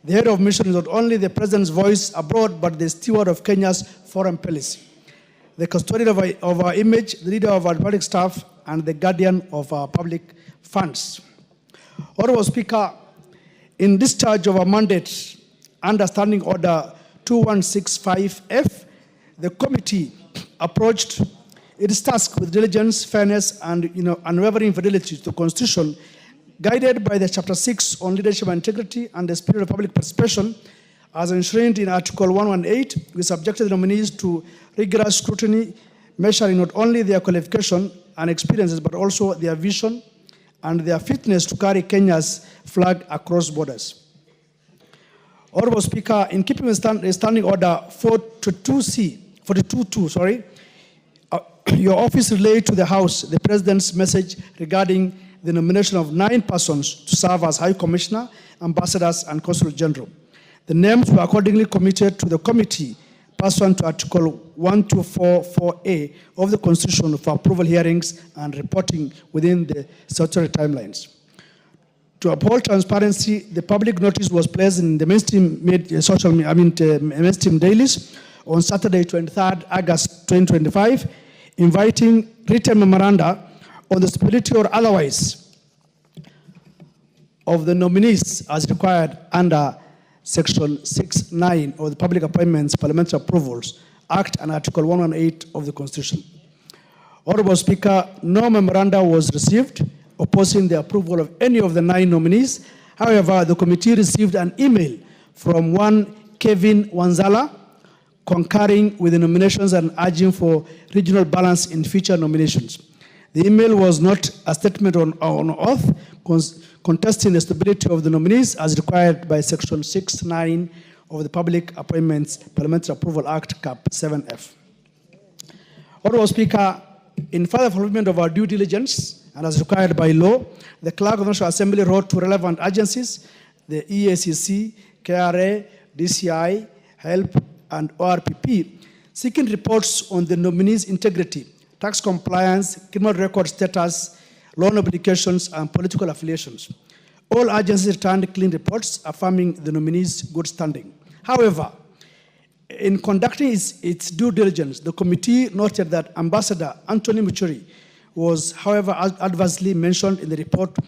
the head of mission is not only the President's voice abroad, but the steward of Kenya's foreign policy, the custodian of our image, the leader of our public staff, and the guardian of our public funds. Honorable Speaker, in discharge of our mandate under Standing Order 2165F, the committee approached its task with diligence, fairness, and unwavering fidelity to the Constitution, guided by the Chapter 6 on leadership and integrity and the spirit of public participation, as enshrined in Article 118. We subjected the nominees to rigorous scrutiny, measuring not only their qualification and experiences, but also their vision and their fitness to carry Kenya's flag across borders. Honorable Speaker, in keeping with Standing Order 42.2, your office relayed to the House the President's message regarding the nomination of 9 persons to serve as High Commissioner, Ambassadors, and Consul General. The names were accordingly committed to the committee pursuant to Article 1244A of the Constitution for approval hearings and reporting within the statutory timelines. To uphold transparency, the public notice was placed in the mainstream dailies on Saturday, 23rd August 2025, inviting written memoranda on the stability or otherwise of the nominees as required under Section 6(9) of the Public Appointments Parliamentary Approvals Act and Article 118 of the Constitution. Honorable Speaker, no memoranda was received opposing the approval of any of the 9 nominees. However, the committee received an email from one Kevin Wanzala concurring with the nominations and urging for regional balance in future nominations. The email was not a statement on oath contesting the stability of the nominees as required by Section 6(9) of the Public Appointments Parliamentary Approval Act, Cap 7F. Honorable Speaker, in further fulfillment of our due diligence and as required by law, the Clerk of the National Assembly wrote to relevant agencies, the EACC, KRA, DCI, HELP, and ORPP, seeking reports on the nominees' integrity, tax compliance, criminal record status, loan obligations, and political affiliations. All agencies returned clean reports affirming the nominees' good standing. However, in conducting its due diligence, the committee noted that Ambassador Anthony Muchuri was, however, adversely mentioned in the report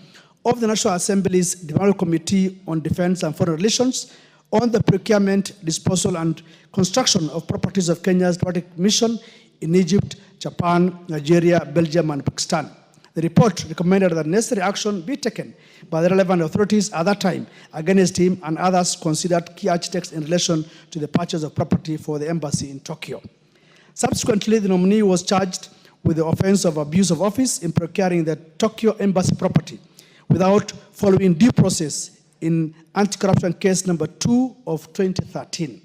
of the National Assembly's Diplomatic Committee on Defense and Foreign Relations on the procurement, disposal, and construction of properties of Kenya's diplomatic mission in Egypt, Japan, Nigeria, Belgium, and Pakistan. The report recommended that necessary action be taken by the relevant authorities at that time against him and others considered key architects in relation to the purchase of property for the embassy in Tokyo. Subsequently, the nominee was charged with the offense of abuse of office in procuring the Tokyo embassy property without following due process in anti-corruption case number 2 of 2013.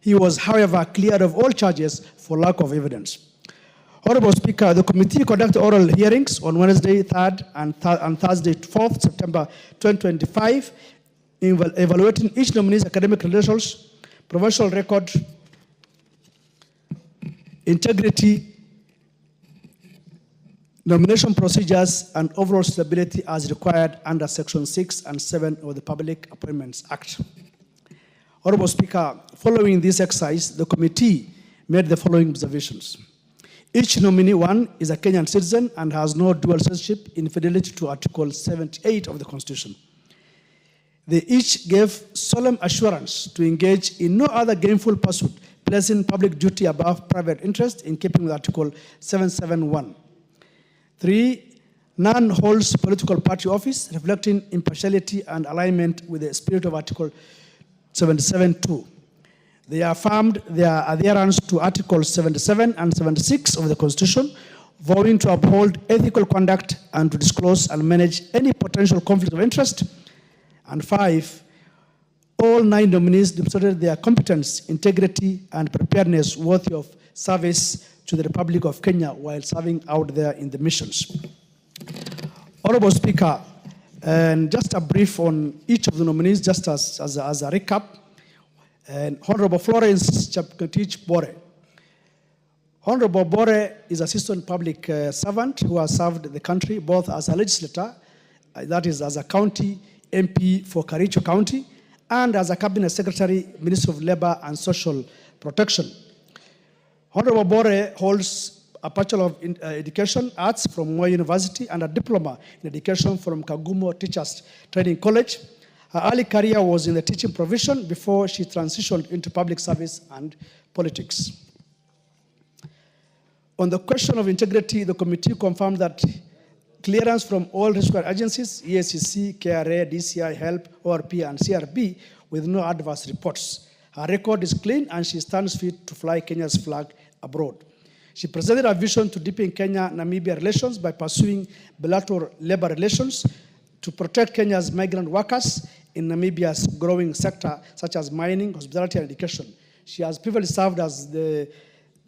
He was, however, cleared of all charges for lack of evidence. Honorable Speaker, the committee conducted oral hearings on Wednesday, 3rd and Thursday, 4th September 2025, evaluating each nominee's academic credentials, professional record, integrity, nomination procedures, and overall stability as required under Section 6 and 7 of the Public Appointments Act. Honorable Speaker, following this exercise, the committee made the following observations. Each nominee, 1, is a Kenyan citizen and has no dual citizenship in fidelity to Article 78 of the Constitution. They each gave solemn assurance to engage in no other gainful pursuit, placing public duty above private interest in keeping with Article 771. 3, none holds political party office, reflecting impartiality and alignment with the spirit of Article 77(2). They affirmed their adherence to Articles 77 and 76 of the Constitution, vowing to uphold ethical conduct and to disclose and manage any potential conflict of interest. And 5, all 9 nominees demonstrated their competence, integrity, and preparedness worthy of service to the Republic of Kenya while serving out there in the missions. Honorable Speaker, And just a brief on each of the nominees, just as a recap. And Honorable Florence Chapkatich Bore. Honorable Bore is assistant public servant who has served the country both as a legislator, that is as a county MP for Kericho County, and as a cabinet secretary, Minister of Labor and Social Protection. Honorable Bore holds a Bachelor of Education Arts from Moi University and a diploma in education from Kagumo Teachers Training College. Her early career was in the teaching profession before she transitioned into public service and politics. On the question of integrity, the committee confirmed that clearance from all required agencies, EACC, KRA, DCI, HELP, ORP, and CRB, with no adverse reports. Her record is clean and she stands fit to fly Kenya's flag abroad. She presented a vision to deepen Kenya-Namibia relations by pursuing bilateral labor relations to protect Kenya's migrant workers in Namibia's growing sector, such as mining, hospitality, and education. She has previously served as the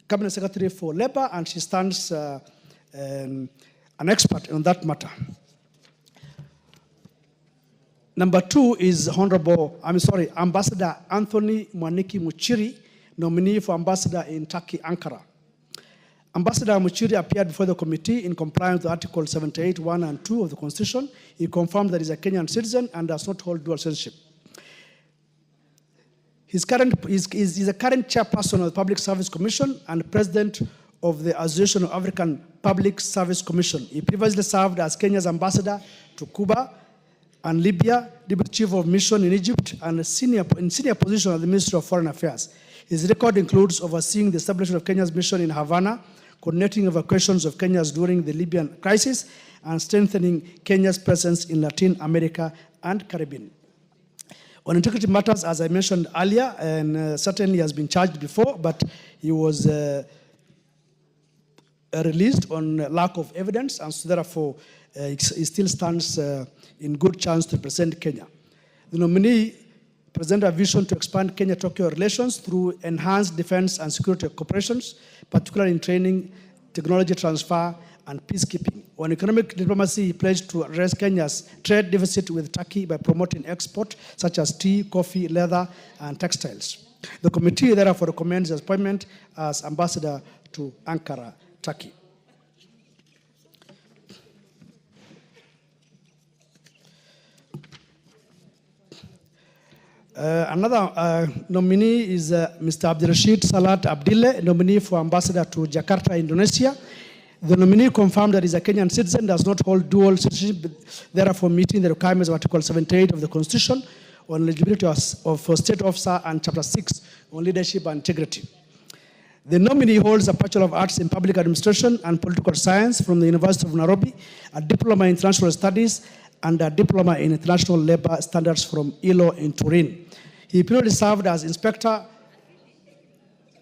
Cabinet Secretary for Labor, and she stands an expert on that matter. Number 2 is Ambassador Anthony Mwaniki Muchiri, nominee for Ambassador in Turkey, Ankara. Ambassador Muchiri appeared before the committee in compliance with Article 78, 1 and 2 of the Constitution. He confirmed that he is a Kenyan citizen and does not hold dual citizenship. He's a current chairperson of the Public Service Commission and president of the Association of African Public Service Commission. He previously served as Kenya's ambassador to Cuba and Libya, deputy chief of mission in Egypt, and in senior position at the Ministry of Foreign Affairs. His record includes overseeing the establishment of Kenya's mission in Havana, coordinating evacuations of Kenyans during the Libyan crisis, and strengthening Kenya's presence in Latin America and Caribbean. On integrity matters, as I mentioned earlier, and certainly has been charged before, but he was released on lack of evidence, and so therefore he still stands in good chance to represent Kenya. The nominee presented a vision to expand Kenya-Tokyo relations through enhanced defense and security cooperations, particularly in training, technology transfer, and peacekeeping. On economic diplomacy, he pledged to address Kenya's trade deficit with Turkey by promoting export such as tea, coffee, leather, and textiles. The committee therefore recommends his appointment as ambassador to Ankara, Turkey. Another nominee is Mr. Abdirashid Salat Abdille, nominee for ambassador to Jakarta, Indonesia. The nominee confirmed that he is a Kenyan citizen, does not hold dual citizenship, therefore meeting the requirements of Article 78 of the Constitution on eligibility of state officer and Chapter 6 on leadership and integrity. The nominee holds a Bachelor of Arts in Public Administration and Political Science from the University of Nairobi, a Diploma in International Studies, and a Diploma in International Labor Standards from ILO in Turin. He previously served as Inspector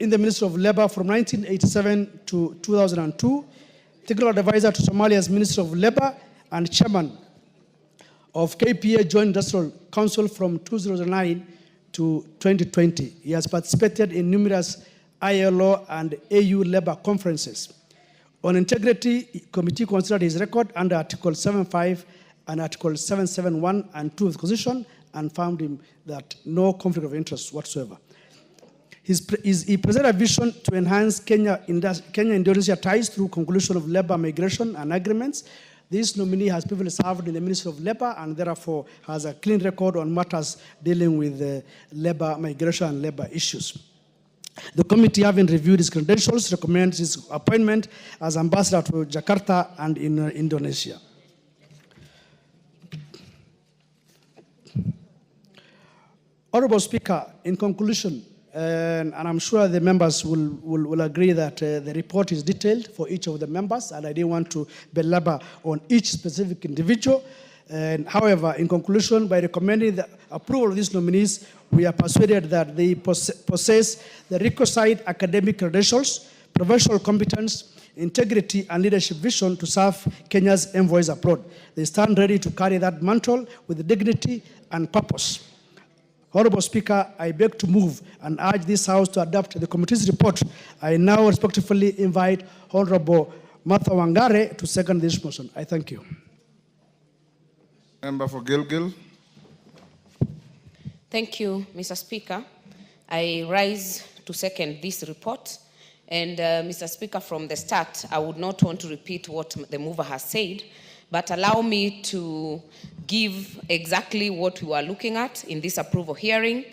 in the Ministry of Labor from 1987 to 2002, Technical Advisor to Somalia's Ministry of Labor, and Chairman of KPA Joint Industrial Council from 2009 to 2020. He has participated in numerous ILO and AU labor conferences. On integrity, the committee considered his record under Article 75 and Article 771 and 2 of the Constitution and found him that no conflict of interest whatsoever. He presented a vision to enhance Kenya-Indonesia ties through conclusion of labor migration and agreements. This nominee has previously served in the Ministry of Labor and therefore has a clean record on matters dealing with labor migration and labor issues. The committee, having reviewed his credentials, recommends his appointment as ambassador to Jakarta and in Indonesia. Honorable Speaker, in conclusion, and I'm sure the members will agree that the report is detailed for each of the members, and I didn't want to belabor on each specific individual. However, in conclusion, by recommending the approval of these nominees, we are persuaded that they possess the requisite academic credentials, professional competence, integrity, and leadership vision to serve Kenya's envoys abroad. They stand ready to carry that mantle with dignity and purpose. Honorable Speaker, I beg to move and urge this House to adopt the committee's report. I now respectfully invite Honorable Martha Wangare to second this motion. I thank you. Member for Gilgil. Thank you, Mr. Speaker. I rise to second this report. And Mr. Speaker, from the start, I would not want to repeat what the mover has said, but allow me to give exactly what we were looking at in this approval hearing.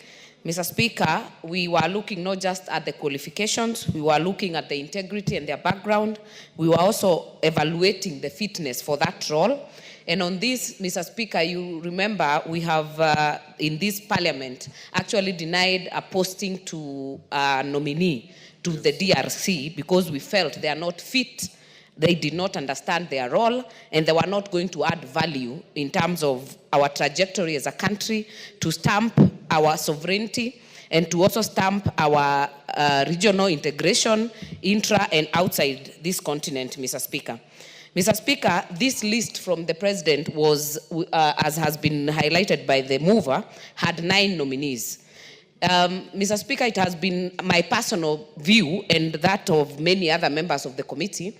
Mr. Speaker, we were looking not just at the qualifications, we were looking at the integrity and their background. We were also evaluating the fitness for that role. And on this, Mr. Speaker, you remember we have in this parliament actually denied a posting to a nominee to the DRC because we felt they are not fit, they did not understand their role, and they were not going to add value in terms of our trajectory as a country, to stamp our sovereignty, and to also stamp our regional integration, intra and outside this continent, Mr. Speaker. Mr. Speaker, this list from the President was, as has been highlighted by the mover, had 9 nominees. Mr. Speaker, it has been my personal view and that of many other members of the committee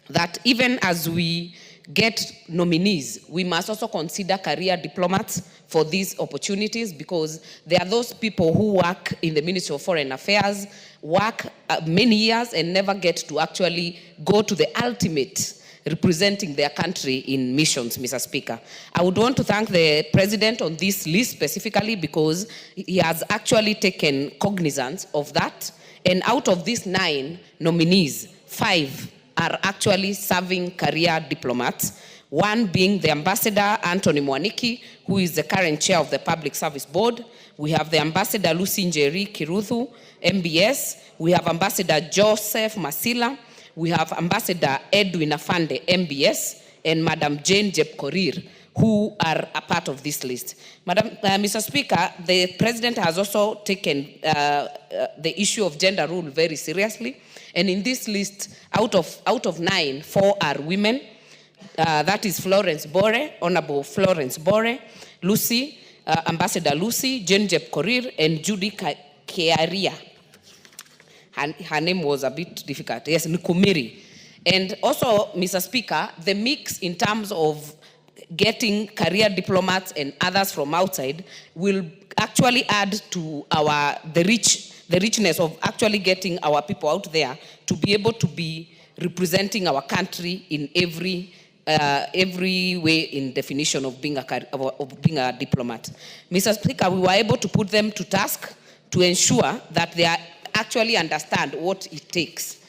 that even as we get nominees, we must also consider career diplomats for these opportunities, because there are those people who work in the Ministry of Foreign Affairs, work many years and never get to actually go to the ultimate representing their country in missions, Mr. Speaker. I would want to thank the President on this list specifically because he has actually taken cognizance of that. And out of these 9 nominees, 5 are actually serving career diplomats, one being the Ambassador Anthony Mwaniki, who is the current chair of the Public Service Board. We have the Ambassador Lucy Njeri Kiruthu, MBS. We have Ambassador Joseph Masila. We have Ambassador Edwin Afande, MBS, and Madam Jane Jepkorir, who are a part of this list. Mr. Speaker, the President has also taken the issue of gender role very seriously. And in this list, out of 9, 4 are women. That is Florence Bore, Honorable Florence Bore, Lucy, Ambassador Lucy, Jane Jepkorir, and Judy Kearia. Her name was a bit difficult. Yes, Nkumiri. And also, Mr. Speaker, the mix in terms of getting career diplomats and others from outside will actually add to the richness of actually getting our people out there to be able to be representing our country in every way in definition of being a diplomat. Mr. Speaker, we were able to put them to task to ensure that they actually understand what it takes.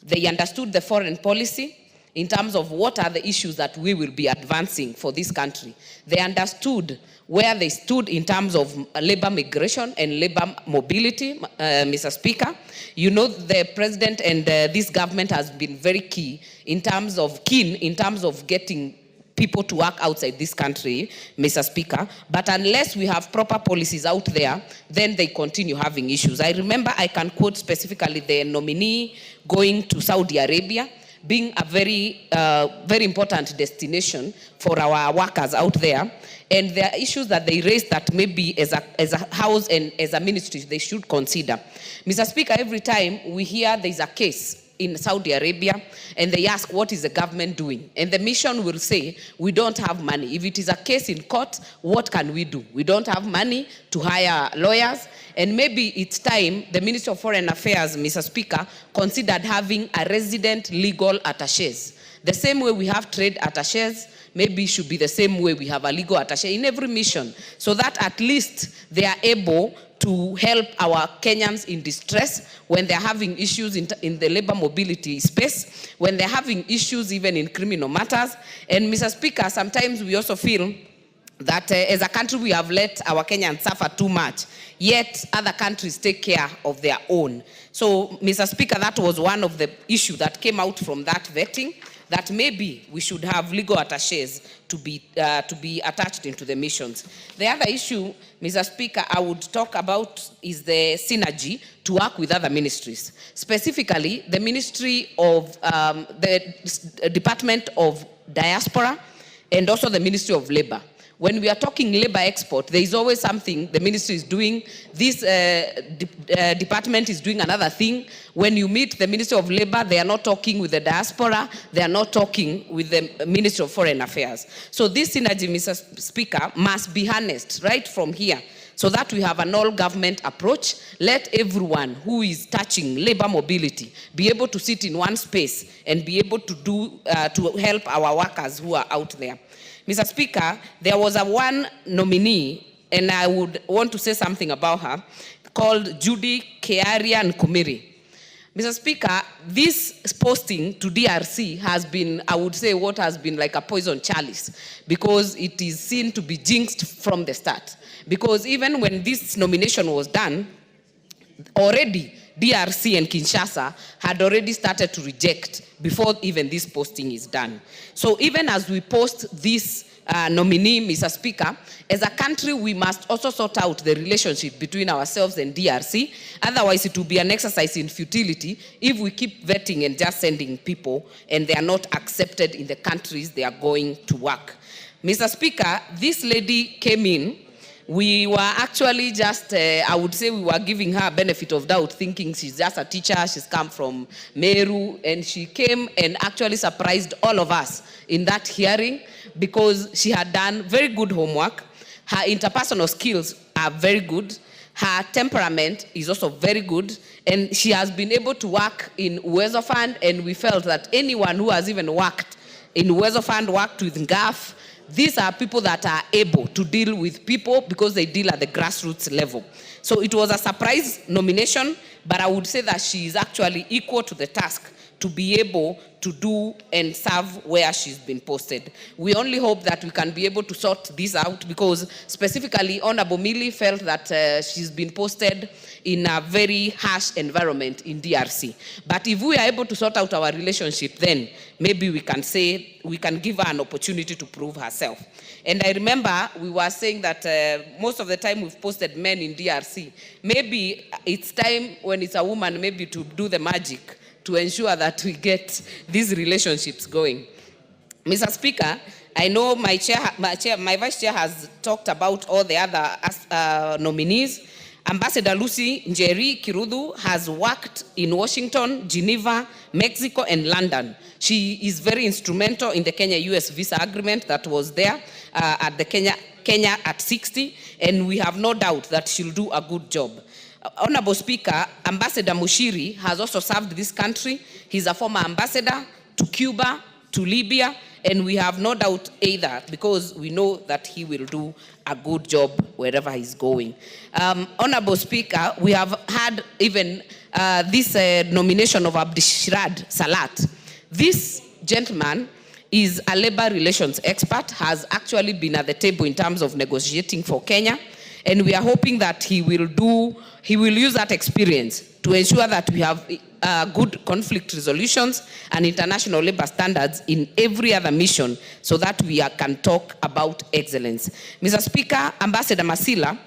They understood the foreign policy in terms of what are the issues that we will be advancing for this country. They understood where they stood in terms of labor migration and labor mobility, Mr. Speaker. You know, the President and this government has been very keen in terms of getting people to work outside this country, Mr. Speaker. But unless we have proper policies out there, then they continue having issues. I remember, I can quote specifically the nominee going to Saudi Arabia, being a very important destination for our workers out there. And there are issues that they raised that maybe as a house and as a ministry they should consider. Mr. Speaker, every time we hear there's a case in Saudi Arabia, and they ask, what is the government doing? And the mission will say, we don't have money. If it is a case in court, what can we do? We don't have money to hire lawyers, and maybe it's time the Ministry of Foreign Affairs, Mr. Speaker, considered having a resident legal attaché. The same way we have trade attachés, maybe it should be the same way we have a legal attaché in every mission, so that at least they are able to help our Kenyans in distress when they're having issues in the labor mobility space, when they're having issues even in criminal matters. And Mr. Speaker, sometimes we also feel that as a country we have let our Kenyans suffer too much, yet other countries take care of their own. So, Mr. Speaker, that was one of the issues that came out from that vetting, that maybe we should have legal attachés to be attached into the missions. The other issue, Mr. Speaker, I would talk about is the synergy to work with other ministries. Specifically, the Ministry of, the Department of Diaspora and also the Ministry of Labor. When we are talking labor export, there is always something the ministry is doing. This department is doing another thing. When you meet the Ministry of Labor, they are not talking with the diaspora. They are not talking with the Ministry of Foreign Affairs. So this synergy, Mr. Speaker, must be harnessed right from here, so that we have an all-government approach. Let everyone who is touching labor mobility be able to sit in one space and be able to to help our workers who are out there. Mr. Speaker, there was one nominee, and I would want to say something about her, called Judy Kearia Nkumiri. Mr. Speaker, this posting to DRC has been, I would say, what has been like a poison chalice, because it is seen to be jinxed from the start. Because even when this nomination was done, already DRC and Kinshasa had already started to reject before even this posting is done. So even as we post this nominee, Mr. Speaker, as a country, we must also sort out the relationship between ourselves and DRC. Otherwise, it will be an exercise in futility if we keep vetting and just sending people and they are not accepted in the countries they are going to work. Mr. Speaker, this lady came in. We were actually just, I would say we were giving her benefit of doubt, thinking she's just a teacher, she's come from Meru, and she came and actually surprised all of us in that hearing because she had done very good homework. Her interpersonal skills are very good. Her temperament is also very good, and she has been able to work in Uwezo Fund, and we felt that anyone who has even worked in Uwezo Fund, worked with NGAF, these are people that are able to deal with people because they deal at the grassroots level. So it was a surprise nomination, but I would say that she is actually equal to the task to be able to do and serve where she's been posted. We only hope that we can be able to sort this out, because specifically Honorable Millie felt that she's been posted in a very harsh environment in DRC. But if we are able to sort out our relationship, then maybe we can say, we can give her an opportunity to prove herself. And I remember we were saying that most of the time we've posted men in DRC. Maybe it's time when it's a woman maybe to do the magic to ensure that we get these relationships going. Mr. Speaker, I know my vice chair has talked about all the other nominees. Ambassador Lucy Njeri Kirudu has worked in Washington, Geneva, Mexico, and London. She is very instrumental in the Kenya-US visa agreement that was there at the Kenya at 60, and we have no doubt that she'll do a good job. Honorable Speaker, Ambassador Mushiri has also served this country. He's a former ambassador to Cuba, to Libya, and we have no doubt either, because we know that he will do a good job wherever he's going. Honorable Speaker, we have had even this nomination of Abdishirad Salat. This gentleman is a labor relations expert, has actually been at the table in terms of negotiating for Kenya, and we are hoping that he will use that experience to ensure that we have good conflict resolutions and international labor standards in every other mission, so that we can talk about excellence. Mr. Speaker, Ambassador Masila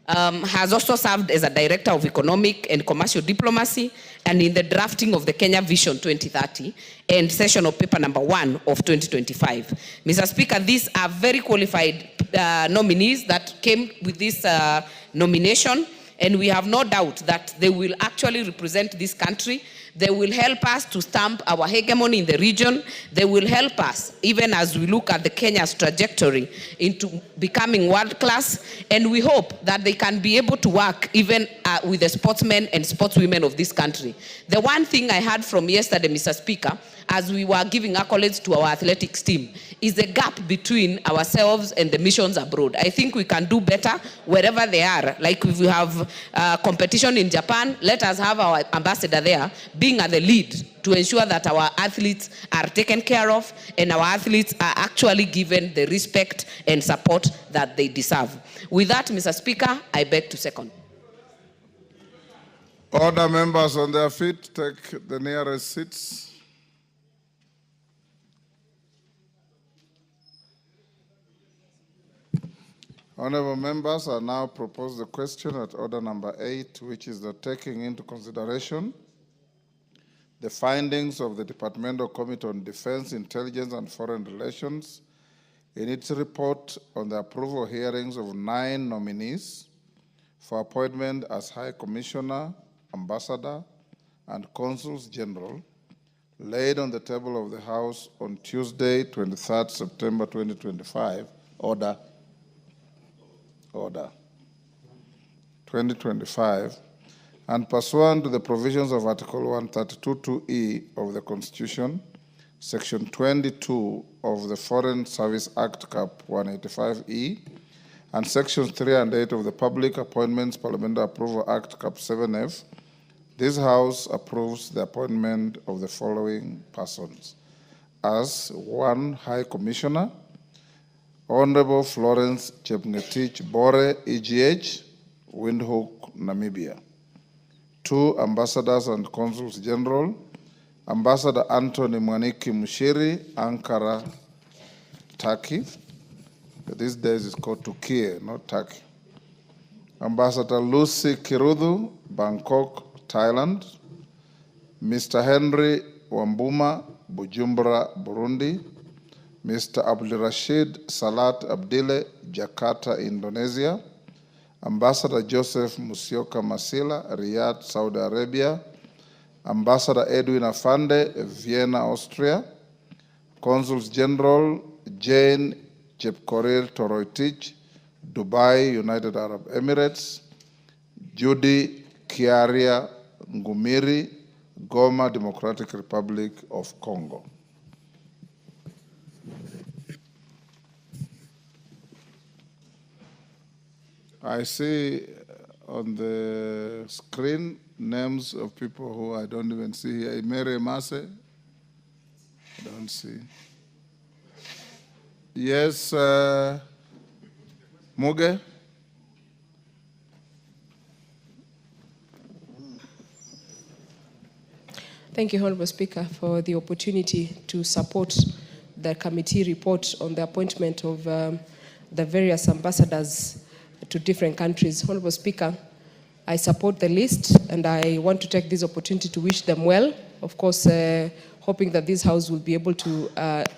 has also served as a Director of Economic and Commercial Diplomacy and in the drafting of the Kenya Vision 2030 and session of paper number 1 of 2025. Mr. Speaker, these are very qualified nominees that came with this nomination, and we have no doubt that they will actually represent this country. They will help us to stamp our hegemony in the region. They will help us, even as we look at the Kenya's trajectory into becoming world class. And we hope that they can be able to work even with the sportsmen and sportswomen of this country. The one thing I heard from yesterday, Mr. Speaker, as we were giving accolades to our athletics team, is the gap between ourselves and the missions abroad. I think we can do better wherever they are. Like if we have competition in Japan, let us have our ambassador there being at the lead to ensure that our athletes are taken care of and our athletes are actually given the respect and support that they deserve. With that, Mr. Speaker, I beg to second. Order, members on their feet, take the nearest seats. Honourable members, I now propose the question at order number 8, which is the taking into consideration the findings of the Departmental Committee on Defense, Intelligence and Foreign Relations in its report on the approval hearings of 9 nominees for appointment as High Commissioner, Ambassador, and Consuls General, laid on the table of the House on Tuesday, 23rd September 2025, Order 2025, and pursuant to the provisions of Article 132(2)E of the Constitution, Section 22 of the Foreign Service Act Cap 185E, and Sections 3 and 8 of the Public Appointments Parliamentary Approval Act Cap 7F, this House approves the appointment of the following persons as 1 High Commissioner, Honorable Florence Chepngetich Bore, EGH, Windhoek, Namibia. 2 Ambassadors and Consuls General, Ambassador Anthony Mwaniki Mushiri, Ankara, Turkey. These days it's called Turkey, not Turkey. Ambassador Lucy Kirudhu, Bangkok, Thailand. Mr. Henry Wambuma, Bujumbura, Burundi. Mr. Abdulrashid Salat Abdile, Jakarta, Indonesia. Ambassador Joseph Musyoka Masila, Riyadh, Saudi Arabia. Ambassador Edwin Afande, Vienna, Austria. Consuls General Jane Chepkorir Toroitich, Dubai, United Arab Emirates. Judy Kiaria Ngumiri, Goma, Democratic Republic of Congo. I see on the screen names of people who I don't even see here. Mary Mase, I don't see. Yes, Muge. Thank you, Honorable Speaker, for the opportunity to support the committee report on the appointment of the various ambassadors to different countries. Honorable Speaker, I support the list and I want to take this opportunity to wish them well. Of course, hoping that this House will be able to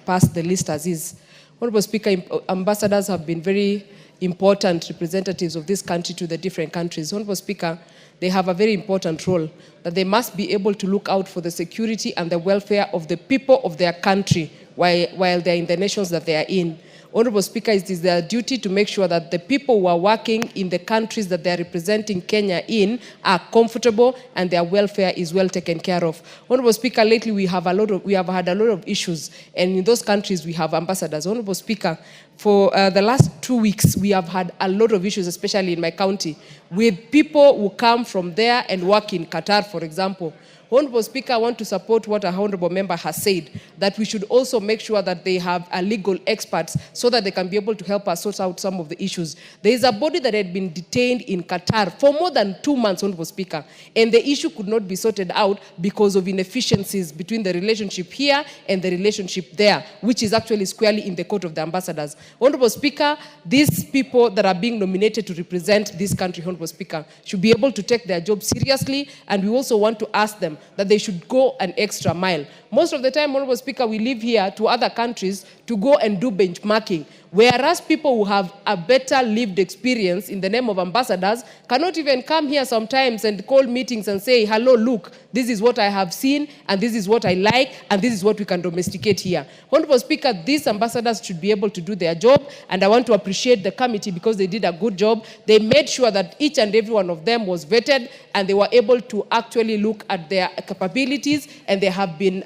pass the list as is. Honorable Speaker, ambassadors have been very important representatives of this country to the different countries. Honorable Speaker, they have a very important role, that they must be able to look out for the security and the welfare of the people of their country while they're in the nations that they are in. Honorable Speaker, it is their duty to make sure that the people who are working in the countries that they are representing Kenya in are comfortable and their welfare is well taken care of. Honorable Speaker, lately we have had a lot of issues, and in those countries we have ambassadors. Honorable Speaker, for the last 2 weeks we have had a lot of issues, especially in my county, with people who come from there and work in Qatar, for example. Honorable Speaker, I want to support what a honorable member has said, that we should also make sure that they have legal experts so that they can be able to help us sort out some of the issues. There is a body that had been detained in Qatar for more than 2 months, Honorable Speaker, and the issue could not be sorted out because of inefficiencies between the relationship here and the relationship there, which is actually squarely in the court of the ambassadors. Honorable Speaker, these people that are being nominated to represent this country, Honorable Speaker, should be able to take their job seriously, and we also want to ask them that they should go an extra mile. Most of the time, Honorable Speaker, we live here to other countries to go and do benchmarking, whereas people who have a better lived experience in the name of ambassadors cannot even come here sometimes and call meetings and say, hello, look, this is what I have seen, and this is what I like, and this is what we can domesticate here. Honorable Speaker, these ambassadors should be able to do their job, and I want to appreciate the committee because they did a good job. They made sure that each and every one of them was vetted, and they were able to actually look at their capabilities, and they have been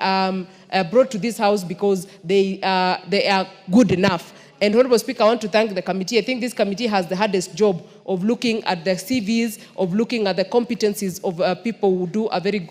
brought to this House because they are good enough. And Honorable Speaker, I want to thank the committee. I think this committee has the hardest job of looking at the CVs, of looking at the competencies of people who do a very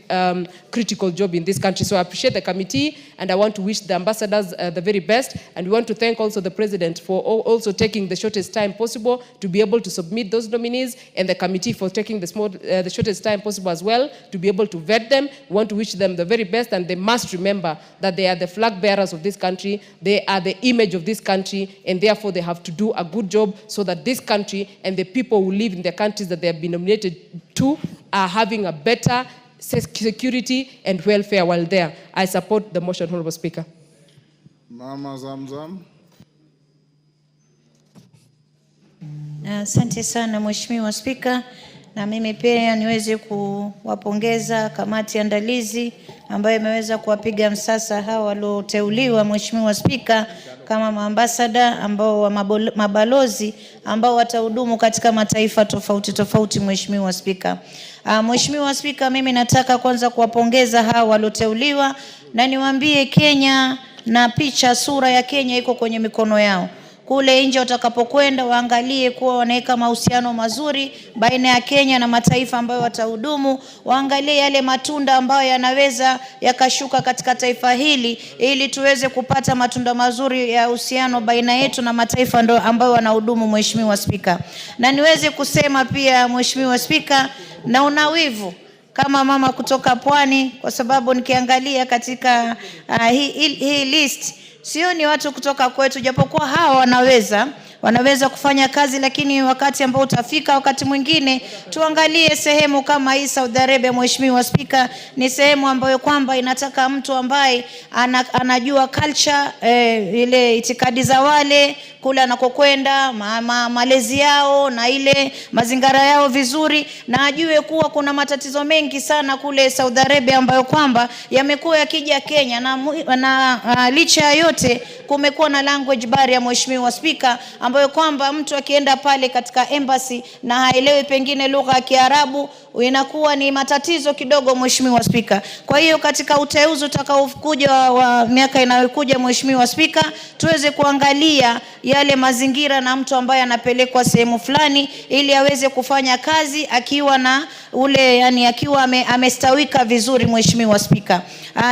critical job in this country. So I appreciate the committee, and I want to wish the ambassadors the very best. And we want to thank also the President for also taking the shortest time possible to be able to submit those nominees, and the committee for taking the shortest time possible as well to be able to vet them. We want to wish them the very best, and they must remember that they are the flag bearers of this country. They are the image of this country, and therefore they have to do a good job so that this country and the people who live in the countries that they have been nominated to are having a better security and welfare while there. I support the motion, Honorable Speaker. Mama Zamzam. Asante sana Mheshimiwa Spika, na mimi pia niweze kuwapongeza kamati andalizi ambayo imeweza kuwapiga msasa hawa walioteuliwa Mheshimiwa Spika kama maambasada ambao wa mabalozi ambao watahudumu katika mataifa tofauti tofauti. Mheshimiwa Spika, Mheshimiwa Spika, mimi nataka kwanza kuwapongeza hawa walioteuliwa na niwaambie Kenya na picha sura ya Kenya iko kwenye mikono yao. Kule nje watakapokwenda waangalie kuwa wanaweka mahusiano mazuri baina ya Kenya na mataifa ambayo watahudumu, waangalie yale matunda ambayo yanaweza yakashuka katika taifa hili ili tuweze kupata matunda mazuri ya uhusiano baina yetu na mataifa ambayo wanahudumu. Mheshimiwa Spika, na niweze kusema pia Mheshimiwa Spika, na unawivu kama mama kutoka Pwani, kwa sababu nikiangalia katika hii list sio ni watu kutoka kwetu, japokuwa hawa wanaweza kufanya kazi, lakini wakati ambao utafika wakati mwingine tuangalie sehemu kama hii Saudi Arabia. Mheshimiwa Spika, ni sehemu ambayo kwamba inataka mtu ambaye anajua culture, ile itikadi za wale kule anakokwenda, malezi yao na ile mazingara yao vizuri, na ajue kuwa kuna matatizo mengi sana kule Saudi Arabia ambayo kwamba yamekuwa yakija Kenya, na licha ya yote kumekuwa na language barrier Mheshimiwa Spika, ambayo kwamba mtu akienda pale katika embassy na haelewi pengine lugha ya Kiarabu inakuwa ni matatizo kidogo Mheshimiwa Spika. Kwa hiyo katika uteuzi utakaokuja wa miaka inayokuja Mheshimiwa Spika, tuweze kuangalia yale mazingira na mtu ambaye anapelekwa sehemu fulani ili aweze kufanya kazi akiwa na ule, yani akiwa amestawika vizuri Mheshimiwa Spika.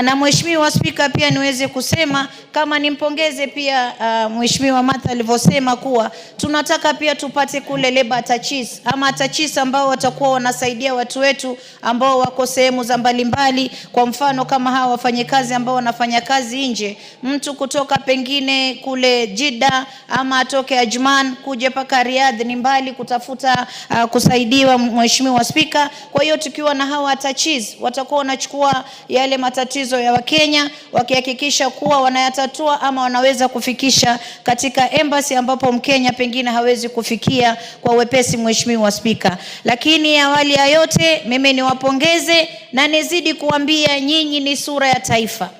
Na Mheshimiwa Spika, pia niweze kusema kama nimpongeze pia Mheshimiwa Martha alivyosema kuwa tunataka pia tupate kule labor attaches ama attaches ambao watakuwa wanasaidia watu wetu ambao wako sehemu za mbalimbali. Kwa mfano kama hawa wafanyakazi ambao wanafanya kazi nje, mtu kutoka pengine kule Jeddah ama atoke Ajman kuja paka Riyadh ni mbali kutafuta kusaidiwa Mheshimiwa Spika. Kwa hiyo tukiwa na hawa attaches watakuwa wanachukua yale matatizo ya Wakenya wakihakikisha kuwa wanayatatua ama wanaweza kufikisha katika embassy ambapo Mkenya pengine hawezi kufikia kwa wepesi Mheshimiwa Spika. Lakini awali ya yote mimi niwapongeze na nizidi kuambia nyinyi ni sura ya taifa.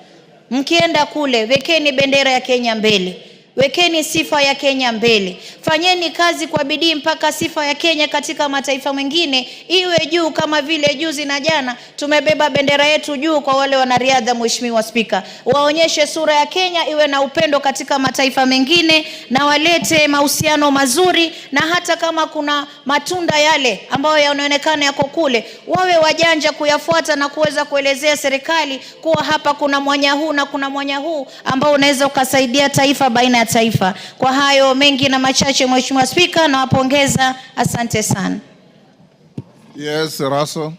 Mkienda kule wekeni bendera ya Kenya mbele, wekeni sifa ya Kenya mbele, fanyeni kazi kwa bidii mpaka sifa ya Kenya katika mataifa mengine iwe juu, kama vile juzi na jana tumebeba bendera yetu juu kwa wale wanariadha. Mheshimiwa Spika, waonyeshe sura ya Kenya iwe na upendo katika mataifa mengine na walete mahusiano mazuri, na hata kama kuna matunda yale ambayo yanaonekana yako kule wawe wajanja kuyafuata na kuweza kuelezea serikali kuwa hapa kuna mwanya huu na kuna mwanya huu ambao unaweza ukasaidia taifa baina ya taifa. Kwa hayo mengi na machache Mheshimiwa Spika, na wapongeza, asante sana. Yes, Russell.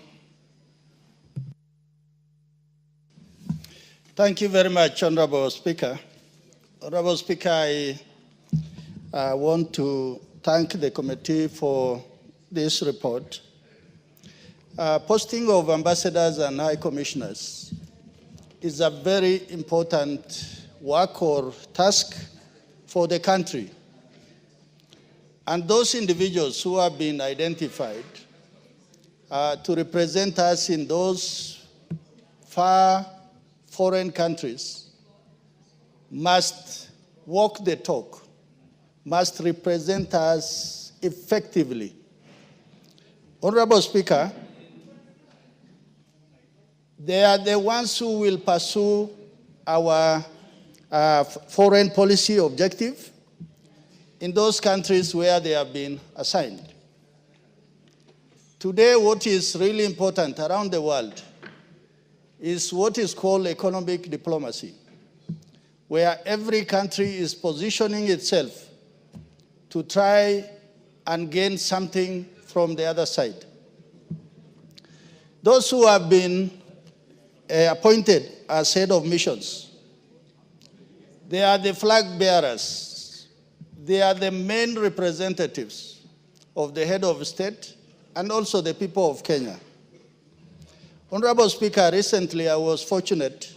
Thank you very much, Honorable Speaker. Honorable Speaker, I want to thank the committee for this report. Posting of ambassadors and high commissioners is a very important work or task for the country. And those individuals who have been identified to represent us in those far foreign countries must walk the talk, must represent us effectively. Honorable Speaker, they are the ones who will pursue our foreign policy objective in those countries where they have been assigned. Today, what is really important around the world is what is called economic diplomacy, where every country is positioning itself to try and gain something from the other side. Those who have been appointed as head of missions, they are the flag bearers. They are the main representatives of the head of state and also the people of Kenya. Honorable Speaker, recently I was fortunate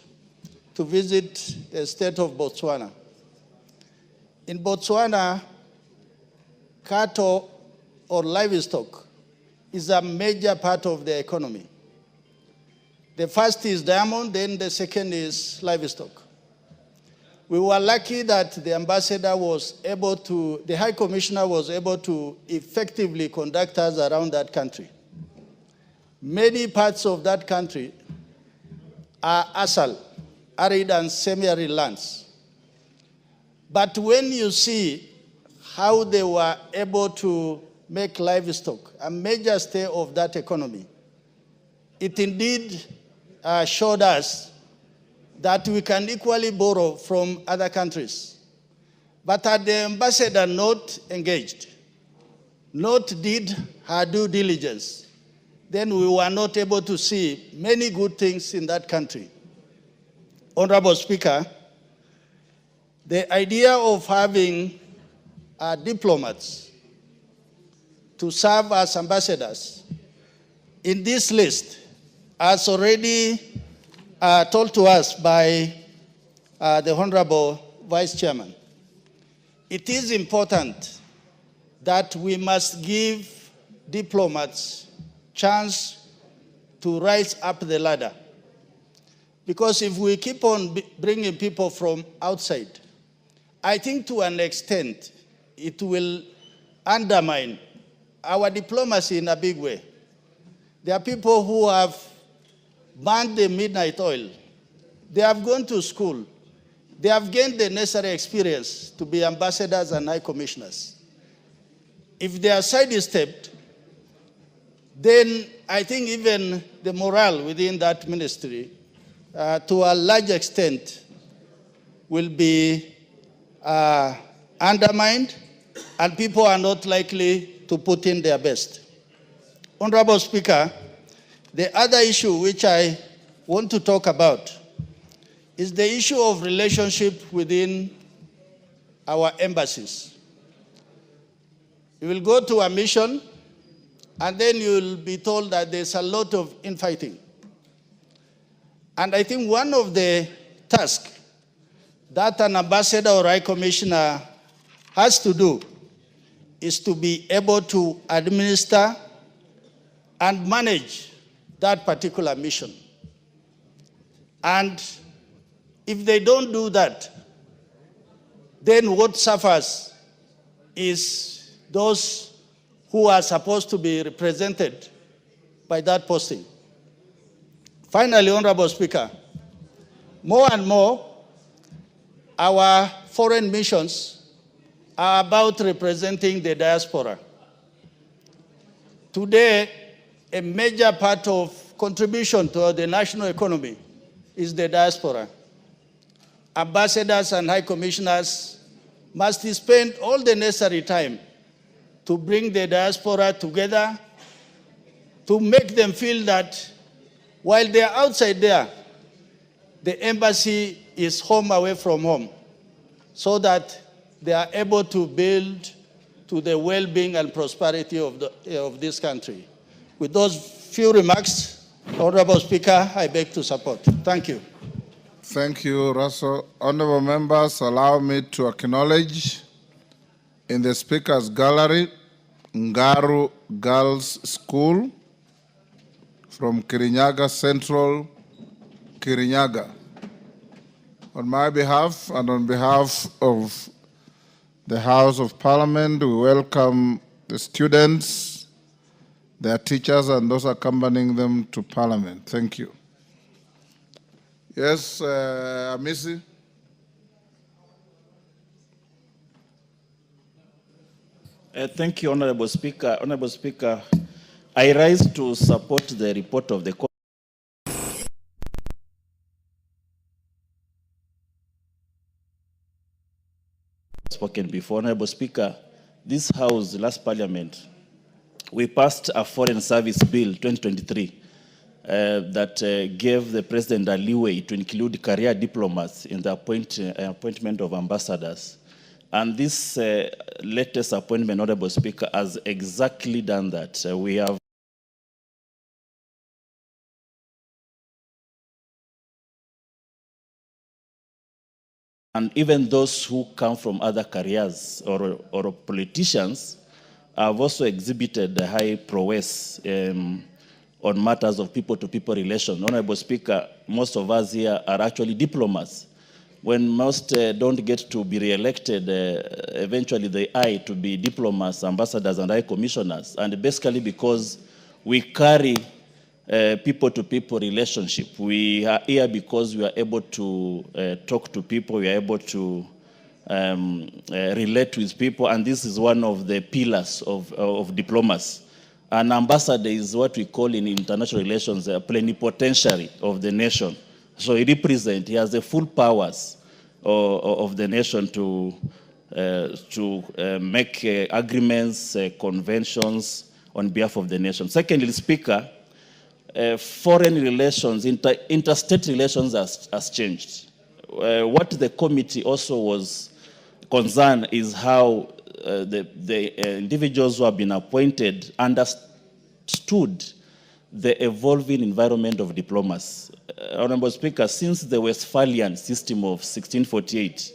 to visit the state of Botswana. In Botswana, cattle or livestock is a major part of the economy. The first is diamond, then the second is livestock. We were lucky that the ambassador was able to, the High Commissioner was able to effectively conduct us around that country. Many parts of that country are ASAL, arid and semi-arid lands. But when you see how they were able to make livestock a major stay of that economy, it indeed showed us that we can equally borrow from other countries. But had the ambassador not engaged, not did her due diligence, then we were not able to see many good things in that country. Honorable Speaker, the idea of having diplomats to serve as ambassadors in this list, as already told to us by the Honorable Vice Chairman, it is important that we must give diplomats chance to rise up the ladder. Because if we keep on bringing people from outside, I think to an extent it will undermine our diplomacy in a big way. There are people who have burned the midnight oil. They have gone to school. They have gained the necessary experience to be ambassadors and high commissioners. If they are sidestepped, then I think even the morale within that ministry, to a large extent, will be undermined, and people are not likely to put in their best. Honorable Speaker, the other issue which I want to talk about is the issue of relationship within our embassies. You will go to a mission, and then you will be told that there's a lot of infighting. And I think one of the tasks that an ambassador or high commissioner has to do is to be able to administer and manage that particular mission. And if they don't do that, then what suffers is those who are supposed to be represented by that posting. Finally, Honorable Speaker, more and more, our foreign missions are about representing the diaspora. Today, a major part of contribution to the national economy is the diaspora. Ambassadors and high commissioners must spend all the necessary time to bring the diaspora together, to make them feel that while they are outside there, the embassy is home away from home, so that they are able to build to the well-being and prosperity of this country. With those few remarks, Honorable Speaker, I beg to support. Thank you. Thank you, Russell. Honorable members, allow me to acknowledge in the Speaker's Gallery, Ngaru Girls School from Kirinyaga Central, Kirinyaga. On my behalf and on behalf of the House of Parliament, we welcome the students, their teachers, and those accompanying them to Parliament. Thank you. Yes, Amisi. Thank you, Honorable Speaker. Honorable Speaker, I rise to support the report of the court. Spoken before. Honorable Speaker, this House, last Parliament, we passed a Foreign Service Bill 2023 that gave the President a leeway to include career diplomats in the appointment of ambassadors. And this latest appointment, Honorable Speaker, has exactly done that. We have and even those who come from other careers or politicians have also exhibited a high prowess on matters of people-to-people relations. Honorable Speaker, most of us here are actually diplomats. When most don't get to be re-elected, eventually they eye to be diplomats, ambassadors, and high commissioners. And basically because we carry people-to-people relationship. We are here because we are able to talk to people, we are able to relate with people, and this is one of the pillars of diplomacy. An ambassador is what we call in international relations a plenipotentiary of the nation. So he has the full powers of the nation to make agreements, conventions on behalf of the nation. Secondly, Speaker, foreign relations, interstate relations has changed. What the committee also was concerned is how the individuals who have been appointed understood the evolving environment of diplomacy. Honorable Speaker, since the Westphalian system of 1648,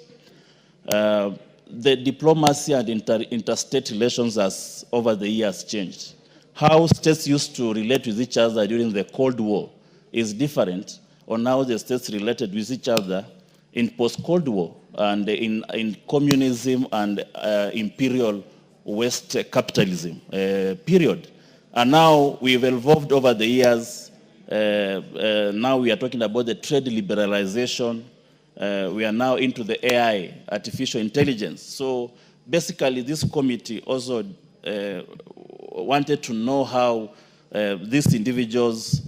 the diplomacy and interstate relations has, over the years, changed. How states used to relate with each other during the Cold War is different on how the states related with each other in post-Cold War and in communism and imperial West capitalism period. And now we've evolved over the years. Now we are talking about the trade liberalization. We are now into the AI, artificial intelligence. So basically this committee also wanted to know how these individuals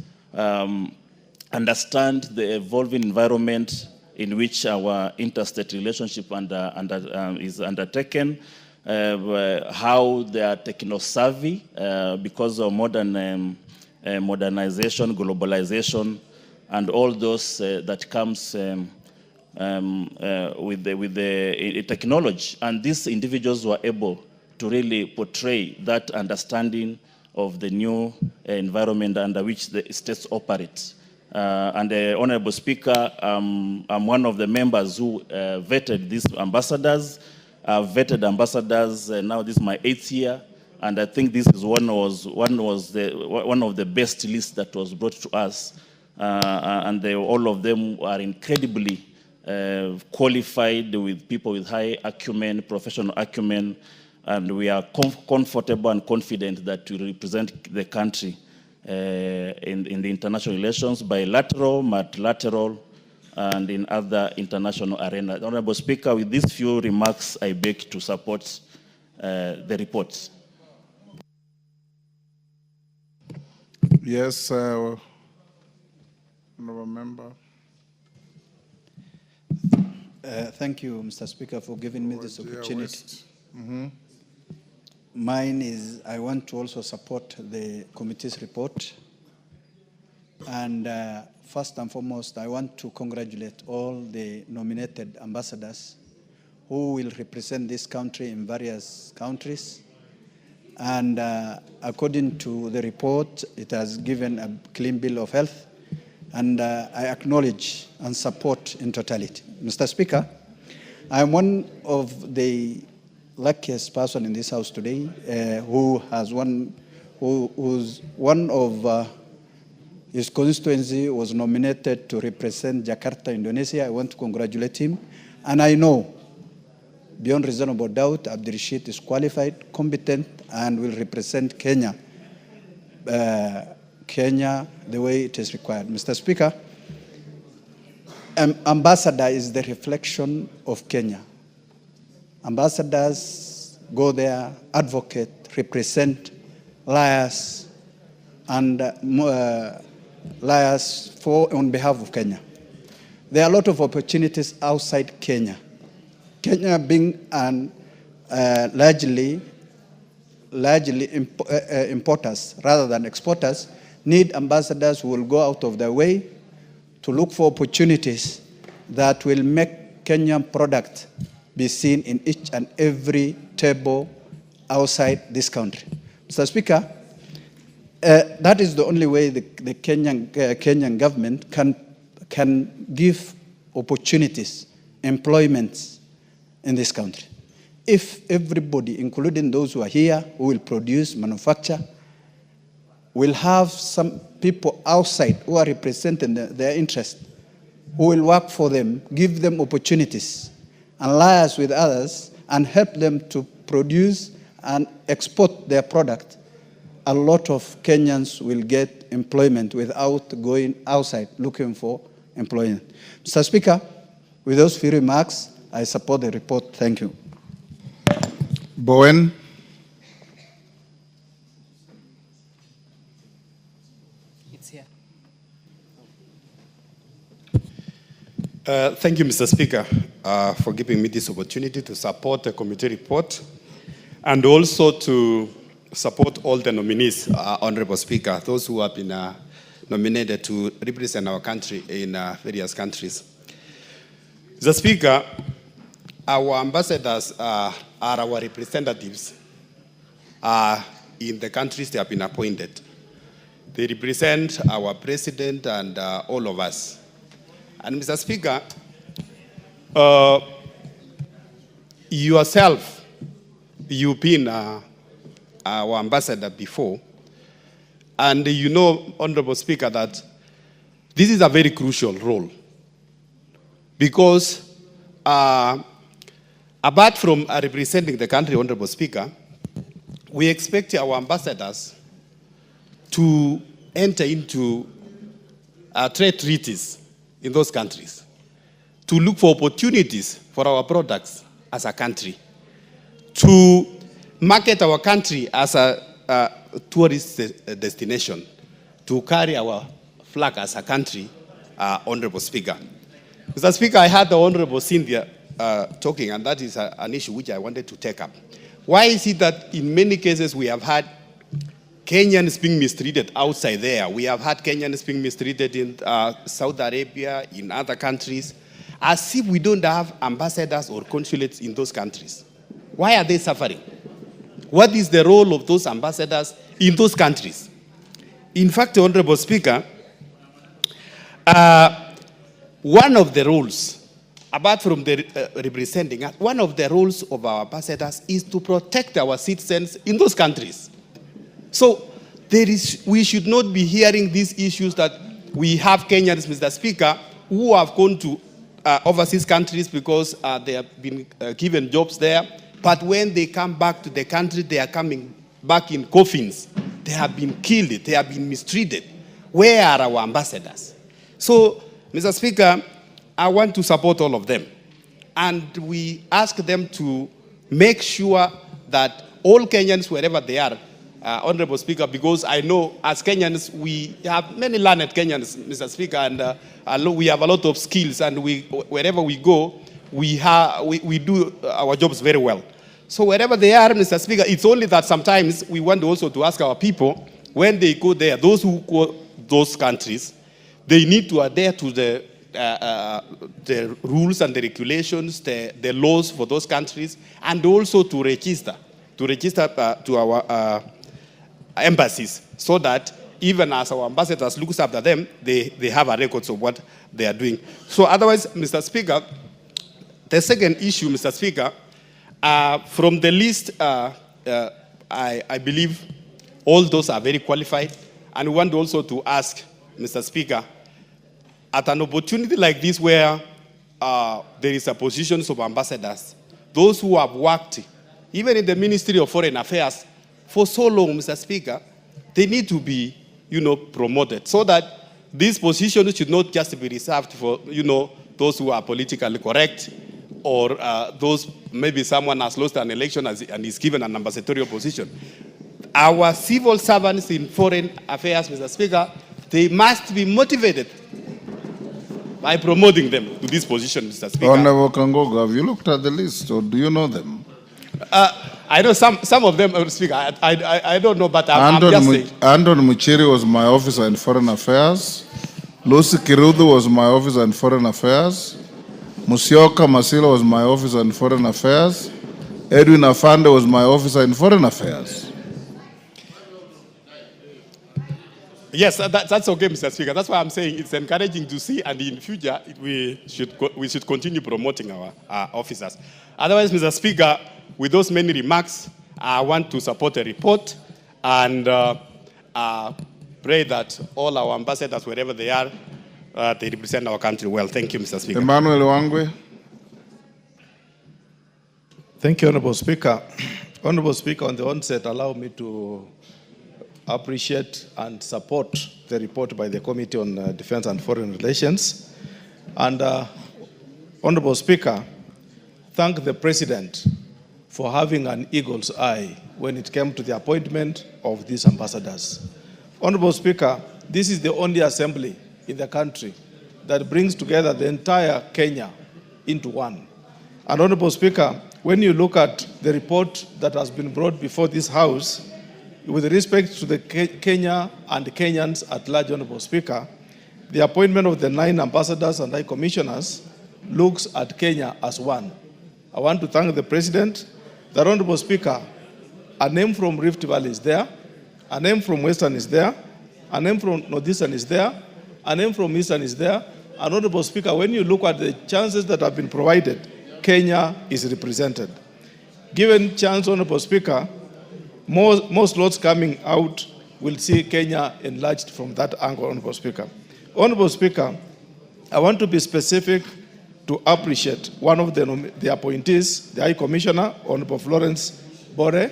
understand the evolving environment in which our interstate relationship is undertaken, how they are techno-savvy because of modern modernization, globalization, and all those that comes with the technology. And these individuals were able to really portray that understanding of the new environment under which the states operate. And the Honorable Speaker, I'm one of the members who vetted these ambassadors. I've vetted ambassadors, now this is my 8th year, and I think this is one of the best lists that was brought to us. And all of them are incredibly qualified, with people with high acumen, professional acumen, and we are comfortable and confident that we represent the country in the international relations, bilateral, multilateral, and in other international arenas. Honorable Speaker, with these few remarks, I beg to support the report. Yes, Honorable Member. Thank you, Mr. Speaker, for giving me this opportunity. Mine is, I want to also support the committee's report. And first and foremost, I want to congratulate all the nominated ambassadors who will represent this country in various countries. And according to the report, it has given a clean bill of health. And I acknowledge and support in totality. Mr. Speaker, I am one of the luckiest person in this house today who's one of his constituency was nominated to represent Jakarta, Indonesia. I want to congratulate him. And I know, beyond reasonable doubt, Abdul Rashid is qualified, competent, and will represent Kenya. Kenya the way it is required. Mr. Speaker, ambassador is the reflection of Kenya. Ambassadors go there, advocate, represent liars, and liars on behalf of Kenya. There are a lot of opportunities outside Kenya. Kenya being an largely importers rather than exporters, need ambassadors who will go out of their way to look for opportunities that will make Kenyan product be seen in each and every table outside this country. Mr. Speaker, that is the only way the Kenyan government can give opportunities, employments in this country. if everybody, including those who are here, who will produce, manufacture, will have some people outside who are representing their interest, who will work for them, give them opportunities, and liaise with others, and help them to produce and export their product, a lot of Kenyans will get employment without going outside looking for employment. Mr. Speaker, with those few remarks, I support the report. Thank you. Bowen. It's here. Thank you, Mr. Speaker, for giving me this opportunity to support the committee report and also to support all the nominees, Honorable Speaker, those who have been nominated to represent our country in various countries. Mr. Speaker, our ambassadors are our representatives in the countries they have been appointed. They represent our president and all of us. And Mr. Speaker, yourself, you've been our ambassador before, and you know, Honorable Speaker, that this is a very crucial role because apart from representing the country, Honorable Speaker, we expect our ambassadors to enter into trade treaties in those countries, to look for opportunities for our products as a country, to market our country as a tourist destination, to carry our flag as a country, Honorable Speaker. Mr. Speaker, I heard the Honorable Cynthia talking, and that is an issue which I wanted to take up. Why is it that in many cases we have had Kenyans being mistreated outside there? We have had Kenyans being mistreated in Saudi Arabia, in other countries, as if we don't have ambassadors or consulates in those countries. Why are they suffering? What is the role of those ambassadors in those countries? In fact, Honorable Speaker, one of the roles, apart from the representing, one of the roles of our ambassadors is to protect our citizens in those countries. So we should not be hearing these issues that we have Kenyans, Mr. Speaker, who have gone to overseas countries because they have been given jobs there. But when they come back to the country, they are coming back in coffins. They have been killed. They have been mistreated. Where are our ambassadors? So, Mr. Speaker, I want to support all of them. And we ask them to make sure that all Kenyans, wherever they are, Honorable Speaker, because I know as Kenyans, we have many learned Kenyans, Mr. Speaker, and we have a lot of skills, and wherever we go, we do our jobs very well. So wherever they are, Mr. Speaker, it's only that sometimes we want also to ask our people, when they go there, those who go those countries, they need to adhere to the rules and the regulations, the laws for those countries, and also to register to our embassies, so that even as our ambassadors look after them, they have a record of what they are doing. So otherwise, Mr. Speaker, the second issue, Mr. Speaker, from the list, I believe all those are very qualified. And we want also to ask, Mr. Speaker, at an opportunity like this where there is a position of ambassadors, those who have worked, even in the Ministry of Foreign Affairs, for so long, Mr. Speaker, they need to be, promoted, so that these positions should not just be reserved for, those who are politically correct, or those, maybe someone has lost an election and is given an ambassadorial position. Our civil servants in foreign affairs, Mr. Speaker, they must be motivated by promoting them to this position, Mr. Speaker. Honorable Kangogo, have you looked at the list, or do you know them? I know some of them, Mr. Speaker. I don't know, but I'm just saying. Anton Muchiri was my officer in foreign affairs. Lucy Kirudu was my officer in foreign affairs. Musyoka Masila was my officer in foreign affairs. Edwin Afande was my officer in foreign affairs. Yes, that's okay, Mr. Speaker. That's why I'm saying it's encouraging to see, and in future we should continue promoting our officers. Otherwise, Mr. Speaker, with those many remarks, I want to support the report and pray that all our ambassadors, wherever they are, they represent our country well. Thank you, Mr. Speaker. Emmanuel Wangwe. Thank you, Honorable Speaker. Honorable Speaker, on the onset, allow me to appreciate and support the report by the Committee on Defense and Foreign Relations. And Honorable Speaker, thank the President for having an eagle's eye when it came to the appointment of these ambassadors. Honorable Speaker, this is the only assembly in the country that brings together the entire Kenya into one. And Honorable Speaker, when you look at the report that has been brought before this House, with respect to the Kenya and Kenyans at large, Honorable Speaker, the appointment of the 9 ambassadors and high commissioners looks at Kenya as one. I want to thank the President. The Honorable Speaker, a name from Rift Valley is there, a name from Western is there, a name from Northeastern is there, a name from Eastern is there. And Honorable Speaker, when you look at the chances that have been provided, Kenya is represented. Given chance, Honorable Speaker, more slots coming out will see Kenya enlarged from that angle, Honorable Speaker. Honorable Speaker, I want to be specific to appreciate one of the appointees, the High Commissioner, Honorable Florence Bore,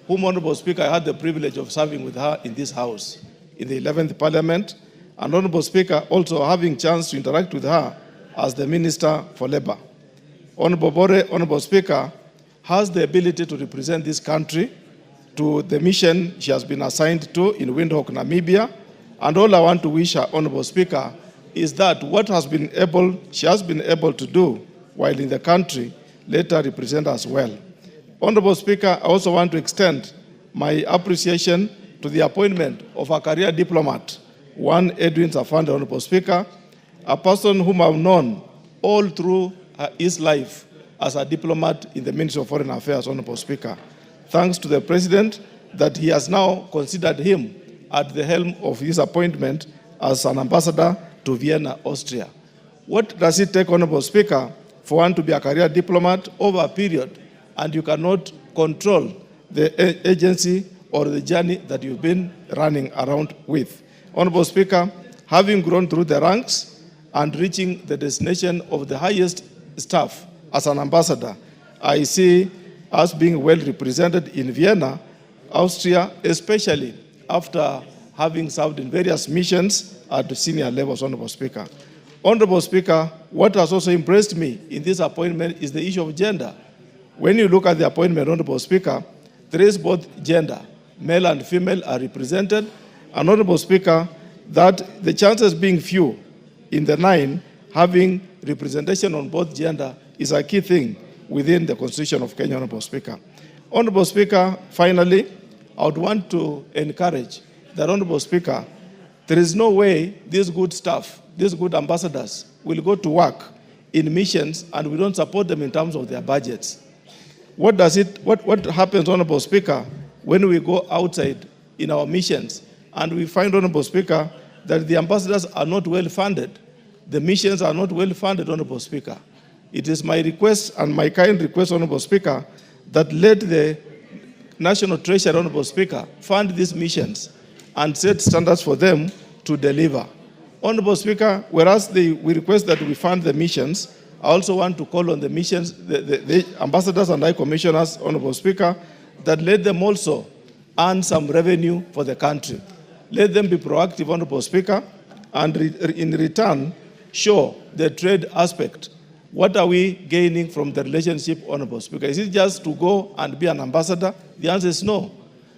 whom, Honorable Speaker, I had the privilege of serving with her in this House in the 11th Parliament, and Honorable Speaker, also having chance to interact with her as the Minister for Labour. Honorable Bore, Honorable Speaker, has the ability to represent this country to the mission she has been assigned to in Windhoek, Namibia. And all I want to wish her, Honorable Speaker, is that what she has been able to do while in the country, let her represent us well. Honorable Speaker, I also want to extend my appreciation to the appointment of a career diplomat, one Edwin Safande, Honorable Speaker, a person whom I've known all through his life as a diplomat in the Ministry of Foreign Affairs, Honorable Speaker. Thanks to the President that he has now considered him at the helm of his appointment as an ambassador to Vienna, Austria. What does it take, Honorable Speaker, for one to be a career diplomat over a period and you cannot control the agency or the journey that you've been running around with? Honorable Speaker, having grown through the ranks and reaching the destination of the highest staff as an ambassador, I see us being well represented in Vienna, Austria, especially after having served in various missions at the senior levels, Honorable Speaker. Honorable Speaker, what has also impressed me in this appointment is the issue of gender. When you look at the appointment, Honorable Speaker, there is both gender, male and female are represented, and Honorable Speaker, that the chances being few in the 9 having representation on both gender is a key thing within the Constitution of Kenya, Honorable Speaker. Honorable Speaker, finally, I would want to encourage that, Honorable Speaker, there is no way this good staff, these good ambassadors will go to work in missions and we don't support them in terms of their budgets. What happens, Honorable Speaker, when we go outside in our missions and we find, Honorable Speaker, that the ambassadors are not well funded, the missions are not well funded, Honorable Speaker. It is my request and my kind request, Honorable Speaker, that let the National Treasury, Honorable Speaker, fund these missions and set standards for them to deliver. Honorable Speaker, whereas we request that we fund the missions, I also want to call on the missions, the ambassadors and high commissioners, Honorable Speaker, that let them also earn some revenue for the country. Let them be proactive, Honorable Speaker, and in return, show the trade aspect. What are we gaining from the relationship, Honorable Speaker? Is it just to go and be an ambassador? The answer is no.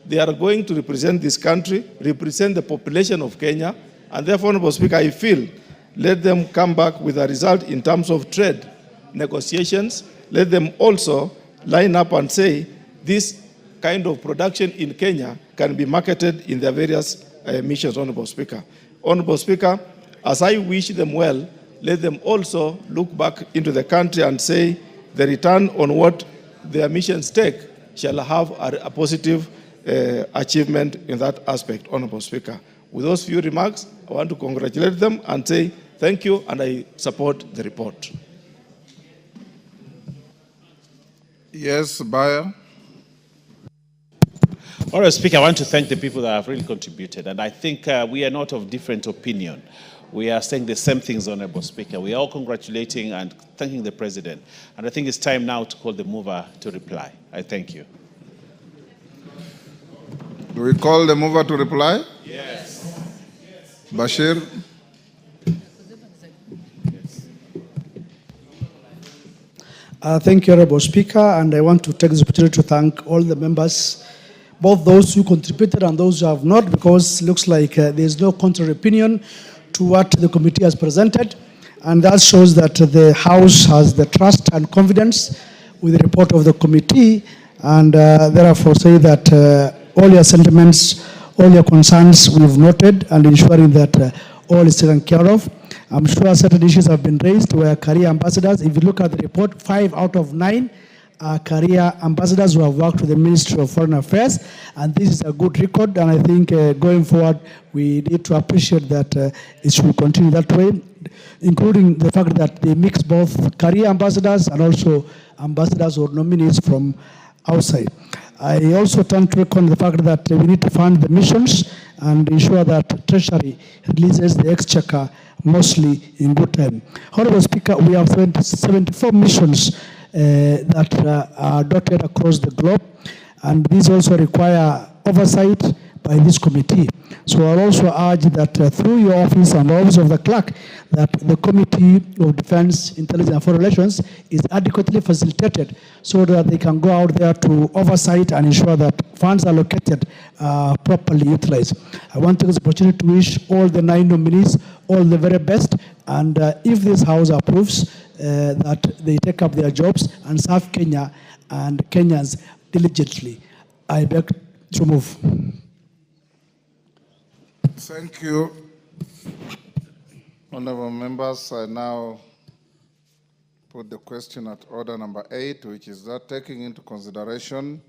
They are going to represent this country, represent the population of Kenya, and therefore, Honorable Speaker, I feel let them come back with a result in terms of trade negotiations. Let them also line up and say this kind of production in Kenya can be marketed in their various missions, Honorable Speaker. Honorable Speaker, as I wish them well, let them also look back into the country and say the return on what their missions take shall have a positive achievement in that aspect, Honorable Speaker. With those few remarks, I want to congratulate them and say thank you, and I support the report. Yes, Bayer. All right, Speaker, I want to thank the people that have really contributed. And I think we are not of different opinion. We are saying the same things, Honorable Speaker. We are all congratulating and thanking the President. And I think it's time now to call the mover to reply. I thank you. Do we call the mover to reply? Yes. Bashir? Thank you, Honorable Speaker, and I want to take this opportunity to thank all the members, both those who contributed and those who have not, because it looks like there is no contrary opinion to what the committee has presented, and that shows that the House has the trust and confidence with the report of the committee, and therefore say that all your sentiments, all your concerns we've noted, and ensuring that all is taken care of. I'm sure certain issues have been raised where career ambassadors, if you look at the report, 5 out of 9 are career ambassadors who have worked with the Ministry of Foreign Affairs, and this is a good record, and I think going forward we need to appreciate that it should continue that way, including the fact that they mix both career ambassadors and also ambassadors or nominees from outside. I also turn to reckon the fact that we need to fund the missions and ensure that Treasury releases the exchequer mostly in good time. Honorable Speaker, we have 74 missions that are dotted across the globe, and these also require oversight by this committee. So I'll also urge that through your office and the office of the clerk, that the Committee of Defense, Intelligence and Foreign Relations is adequately facilitated so that they can go out there to oversight and ensure that funds allocated are properly utilized. I want to take this opportunity to wish all the 9 nominees all the very best, and if this House approves that they take up their jobs and serve Kenya and Kenyans diligently. I beg to move. Thank you. Honorable members, I now put the question at order number 8, which is that taking into consideration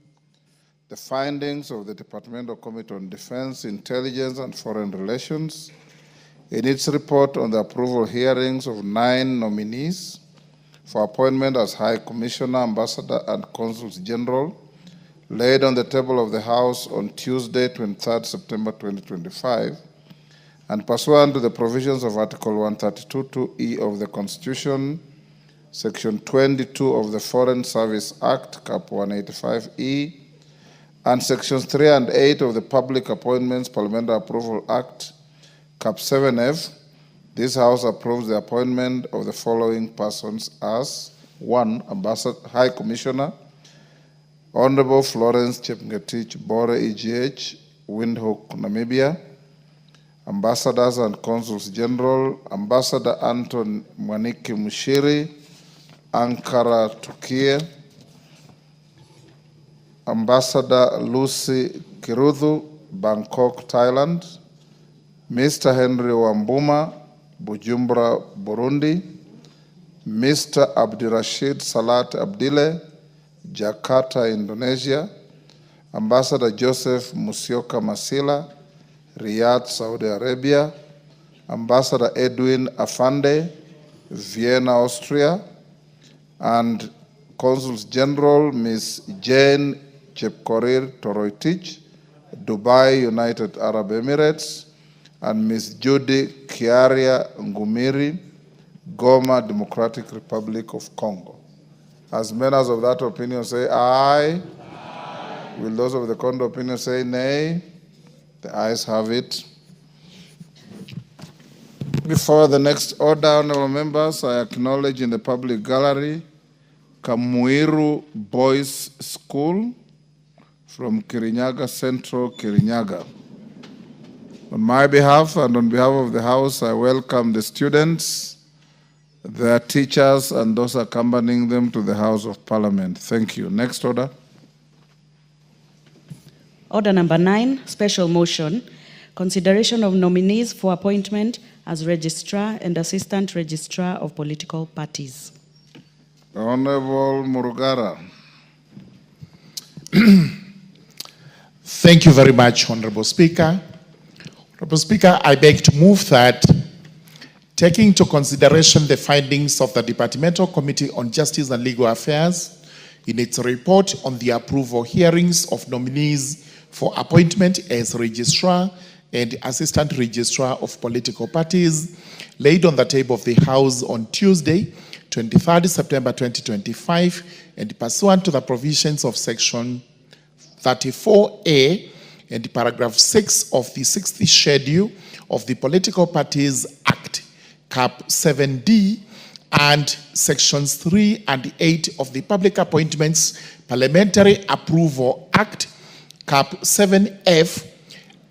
the findings of the Departmental Committee on Defense, Intelligence and Foreign Relations in its report on the approval hearings of 9 nominees for appointment as High Commissioner, Ambassador and Consuls General, laid on the table of the House on Tuesday, 23rd September 2025, and pursuant to the provisions of Article 132(2)(e) of the Constitution, Section 22 of the Foreign Service Act, Cap 185(e), and Sections 3 and 8 of the Public Appointments Parliamentary Approval Act, Cap 7F, this House approves the appointment of the following persons as 1. High Commissioner, Honorable Florence Chepngetich Bore, EGH, Windhoek, Namibia. Ambassadors and Consuls General, Ambassador Anton Mwaniki Mushiri, Ankara, Turkey. Ambassador Lucy Kiruthu, Bangkok, Thailand. Mr. Henry Wambuma, Bujumbura, Burundi. Mr. Abdirashid Salat Abdile, Jakarta, Indonesia. Ambassador Joseph Musyoka Masila, Riyadh, Saudi Arabia. Ambassador Edwin Afande, Vienna, Austria. And Consuls General Ms. Jane Chepkorir Toroitich, Dubai, United Arab Emirates. And Ms. Judy Kiaria Ngumiri, Goma, Democratic Republic of Congo. As members of that opinion say aye. Aye. Will those of the contrary opinion say nay? The ayes have it. Before the next order, honorable members, I acknowledge in the public gallery Kamuiru Boys School from Kirinyaga Central, Kirinyaga. On my behalf and on behalf of the House, I welcome the students, their teachers, and those accompanying them to the House of Parliament. Thank you. Next order. Order number 9, special motion, consideration of nominees for appointment as Registrar and Assistant Registrar of Political Parties. Honorable Murugara. Thank you very much, Honorable Speaker. Honorable Speaker, I beg to move that, taking into consideration the findings of the Departmental Committee on Justice and Legal Affairs in its report on the approval hearings of nominees for appointment as registrar and assistant registrar of political parties, laid on the table of the House on Tuesday, 23rd September 2025, and pursuant to the provisions of Section 34A and paragraph 6 of the 6th schedule of the Political Parties Act, Cap 7D, and sections 3 and 8 of the Public Appointments Parliamentary Approval Act, Cap 7F,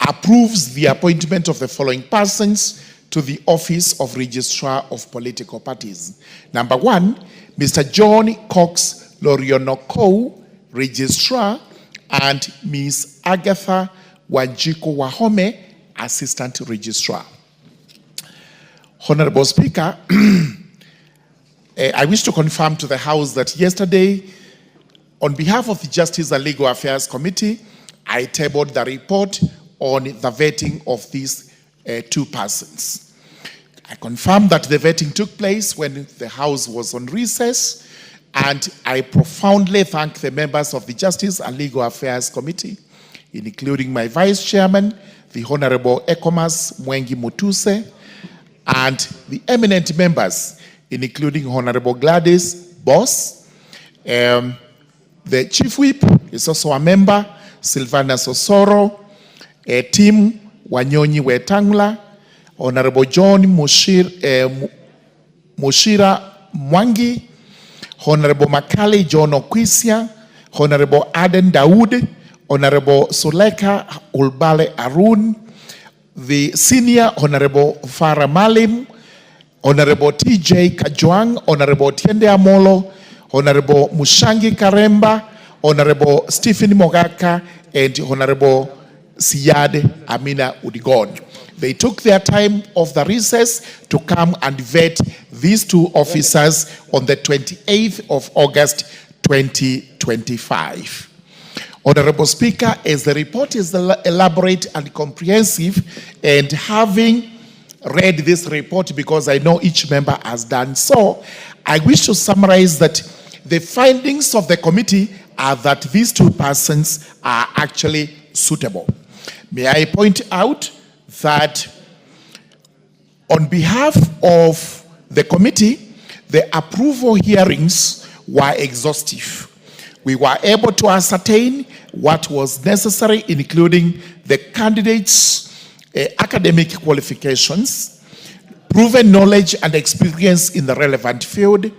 approves the appointment of the following persons to the office of Registrar of Political Parties. Number 1, Mr. John Cox Lorionokou, Registrar, and Ms. Agatha Wanjiku Wahome, Assistant Registrar. Honorable Speaker, I wish to confirm to the House that yesterday, on behalf of the Justice and Legal Affairs Committee, I tabled the report on the vetting of these two persons. I confirm that the vetting took place when the House was on recess, and I profoundly thank the members of the Justice and Legal Affairs Committee, including my Vice Chairman, the Honorable Ekomas Mwengi Mutuse, and the eminent members, including Honorable Gladys Boss. The Chief Whip is also a member, Silvana Sosoro, Tim Wanyonyi Wetangula, Honorable John Mushira Mwangi, Honorable Makali John Okwisia, Honorable Aden Daoud, Honorable Suleka Ulbale Arun, the Senior Honorable Farah Malim, Honorable TJ Kajwang, Honorable Tiende Amolo, Honorable Mushangi Karemba, Honorable Stephen Mogaka, and Honorable Siyad Amina Udigon. They took their time of the recess to come and vet these two officers on the 28th of August 2025. Honorable Speaker, as the report is elaborate and comprehensive, and having read this report, because I know each member has done so, I wish to summarize that the findings of the committee are that these two persons are actually suitable. May I point out that on behalf of the committee, the approval hearings were exhaustive. We were able to ascertain what was necessary, including the candidates' academic qualifications, proven knowledge and experience in the relevant field,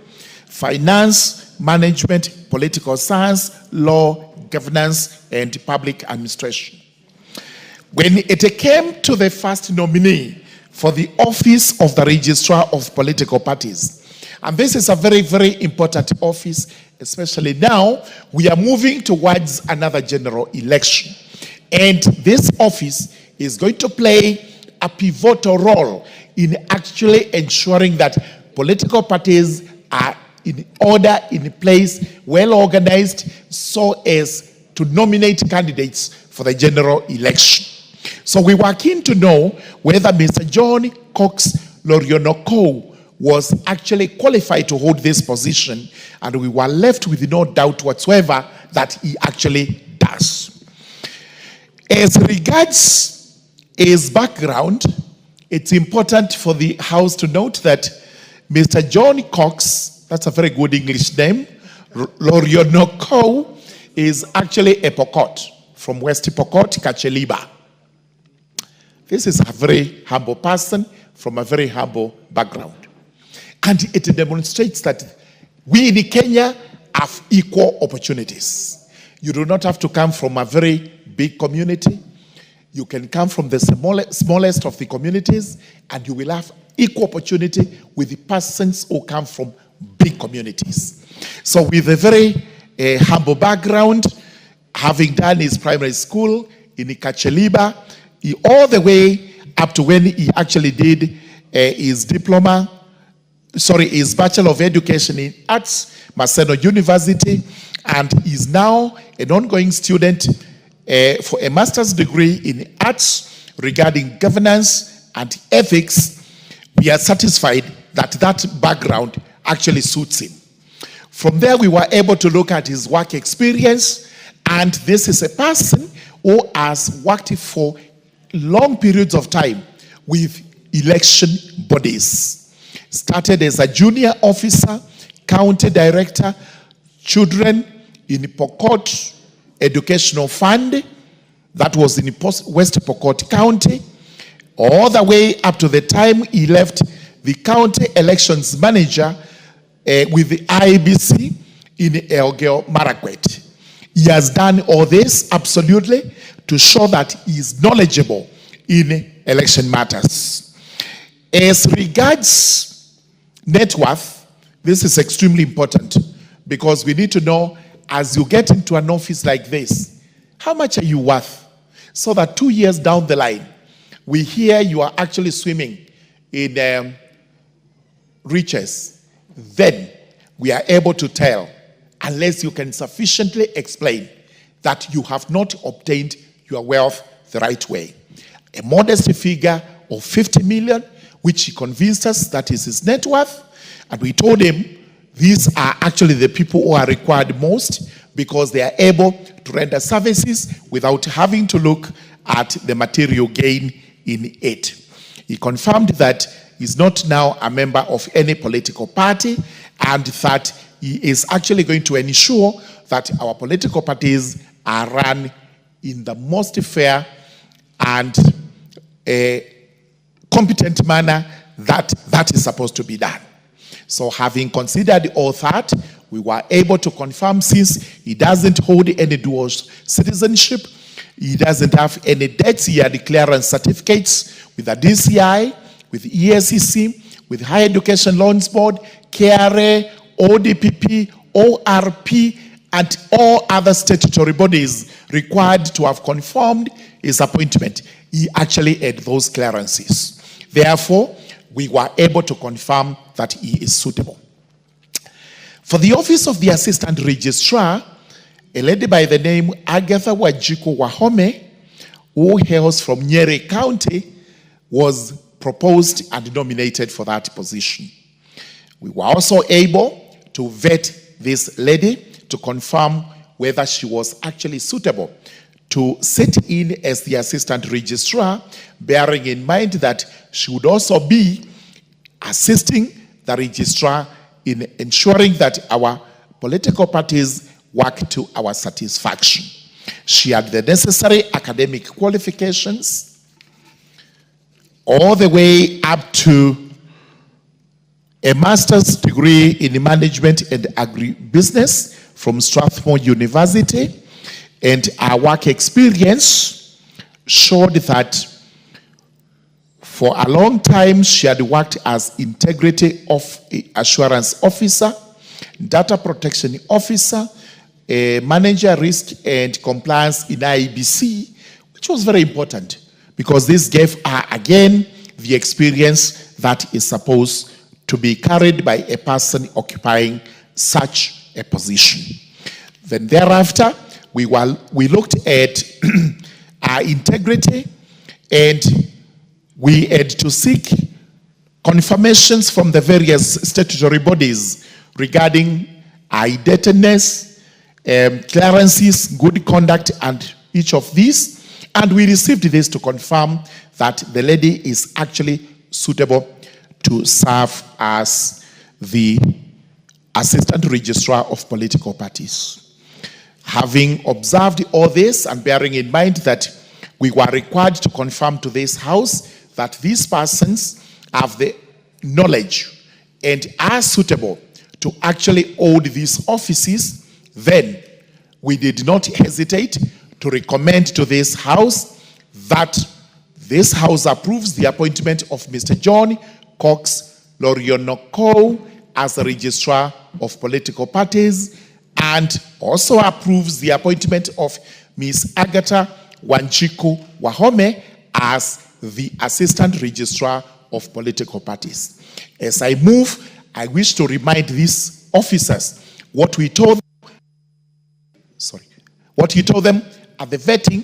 finance, management, political science, law, governance, and public administration. When it came to the first nominee for the office of the Registrar of Political Parties, and this is a very, very important office, especially now, we are moving towards another general election. And this office is going to play a pivotal role in actually ensuring that political parties are in order, in place, well organized, so as to nominate candidates for the general election. So we were keen to know whether Mr. John Cox Lorionokou was actually qualified to hold this position, and we were left with no doubt whatsoever that he actually does. As regards his background, it's important for the House to note that Mr. John Cox, that's a very good English name, Lorionokou, is actually a Pokot from West Pokot, Kacheliba. This is a very humble person from a very humble background. And it demonstrates that we in Kenya have equal opportunities. You do not have to come from a very big community. You can come from the smallest of the communities, and you will have equal opportunity with the persons who come from big communities. So with a very humble background, having done his primary school in Kacheliba, all the way up to when he actually did his Bachelor of Education in Arts, Maseno University, and is now an ongoing student for a master's degree in arts regarding governance and ethics. We are satisfied that that background actually suits him. From there, we were able to look at his work experience, and this is a person who has worked for long periods of time with election bodies. Started as a junior officer, county director, children in Pokot Educational Fund, that was in West Pokot County, all the way up to the time he left the county elections manager with the IBC in Elgeyo Marakwet. He has done all this absolutely to show that he is knowledgeable in election matters. As regards net worth, this is extremely important because we need to know, as you get into an office like this, how much are you worth? So that 2 years down the line, we hear you are actually swimming in riches. Then we are able to tell, unless you can sufficiently explain that you have not obtained your wealth the right way. A modest figure of 50 million, which he convinced us that is his net worth. And we told him these are actually the people who are required most because they are able to render services without having to look at the material gain in it. He confirmed that he's not now a member of any political party and that he is actually going to ensure that our political parties are run in the most fair and competent manner that is supposed to be done. So having considered all that, we were able to confirm, since he doesn't hold any dual citizenship, he doesn't have any debts, he had clearance certificates with the DCI, with ESCC, with Higher Education Loans Board, KRA, ODPP, ORP, and all other statutory bodies required to have confirmed his appointment. He actually had those clearances. Therefore, we were able to confirm that he is suitable. For the office of the Assistant Registrar, a lady by the name Agatha Wanjiku Wahome, who hails from Nyeri County, was proposed and nominated for that position. We were also able to vet this lady to confirm whether she was actually suitable to sit in as the Assistant Registrar, bearing in mind that she would also be assisting the Registrar in ensuring that our political parties work to our satisfaction. She had the necessary academic qualifications, all the way up to a master's degree in management and agribusiness from Strathmore University, and our work experience showed that for a long time she had worked as integrity assurance officer, data protection officer, a manager risk and compliance in IBC, which was very important because this gave her again the experience that is supposed to be carried by a person occupying such a position. Then thereafter, we looked at our integrity, and we had to seek confirmations from the various statutory bodies regarding our indebtedness, clearances, good conduct, and each of these. And we received this to confirm that the lady is actually suitable to serve as the Assistant Registrar of Political Parties. Having observed all this and bearing in mind that we were required to confirm to this House that these persons have the knowledge and are suitable to actually hold these offices, then we did not hesitate to recommend to this House that this House approves the appointment of Mr. John Cox Lorionoko as the Registrar of Political Parties, and also approves the appointment of Ms. Agatha Wanjiku Wahome as the Assistant Registrar of Political Parties. As I move, I wish to remind these officers what we told them at the vetting,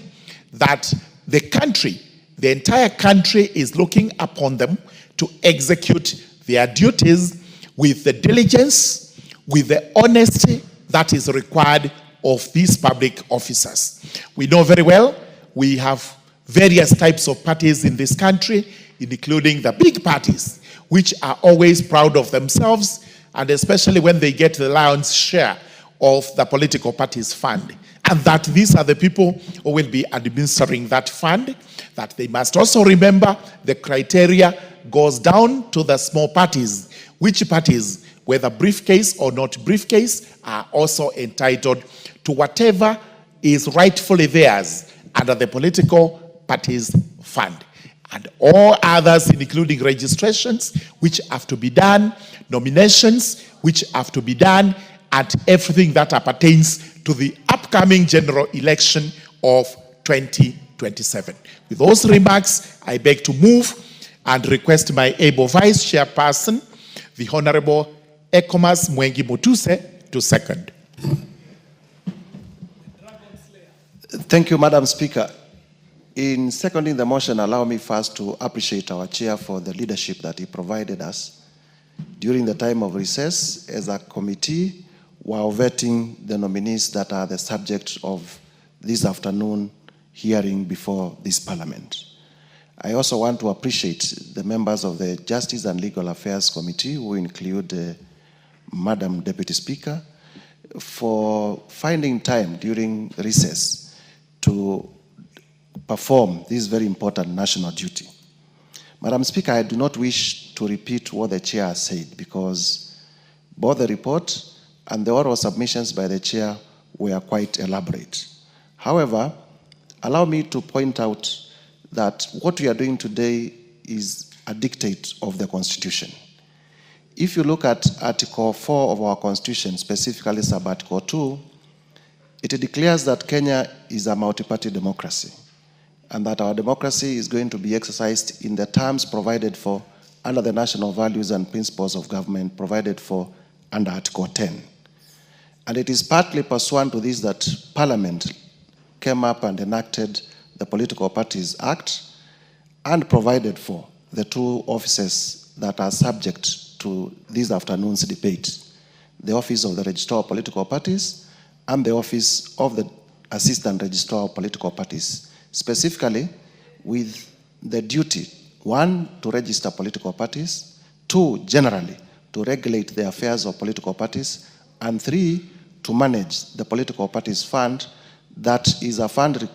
that the country, the entire country is looking upon them to execute their duties with the diligence, with the honesty that is required of these public officers. We know very well we have various types of parties in this country, including the big parties, which are always proud of themselves, and especially when they get the lion's share of the political party's fund. And that these are the people who will be administering that fund, that they must also remember the criteria goes down to the small parties, which parties, whether briefcase or not briefcase, are also entitled to whatever is rightfully theirs under the political party's fund. And all others, including registrations, which have to be done, nominations, which have to be done, and everything that appertains to the upcoming general election of 2027. With those remarks, I beg to move and request my able vice chairperson, the Honorable Ekomas Mwengi Mutuse, to second. Thank you, Madam Speaker. In seconding the motion, allow me first to appreciate our chair for the leadership that he provided us during the time of recess as a committee while vetting the nominees that are the subject of this afternoon hearing before this Parliament. I also want to appreciate the members of the Justice and Legal Affairs Committee, who include Madam Deputy Speaker, for finding time during recess to perform this very important national duty. Madam Speaker, I do not wish to repeat what the chair has said because both the report and the oral submissions by the chair were quite elaborate. However, allow me to point out that what we are doing today is a dictate of the Constitution. If you look at Article 4 of our Constitution, specifically sub-Article 2, it declares that Kenya is a multi-party democracy and that our democracy is going to be exercised in the terms provided for under the national values and principles of government provided for under Article 10. And it is partly pursuant to this that Parliament came up and enacted the Political Parties Act and provided for the two offices that are subject to this afternoon's debate, the Office of the Registrar of Political Parties and the Office of the Assistant Registrar of Political Parties, specifically with the duty, one, to register political parties, two, generally, to regulate the affairs of political parties, and three, to manage the political parties fund that is a fund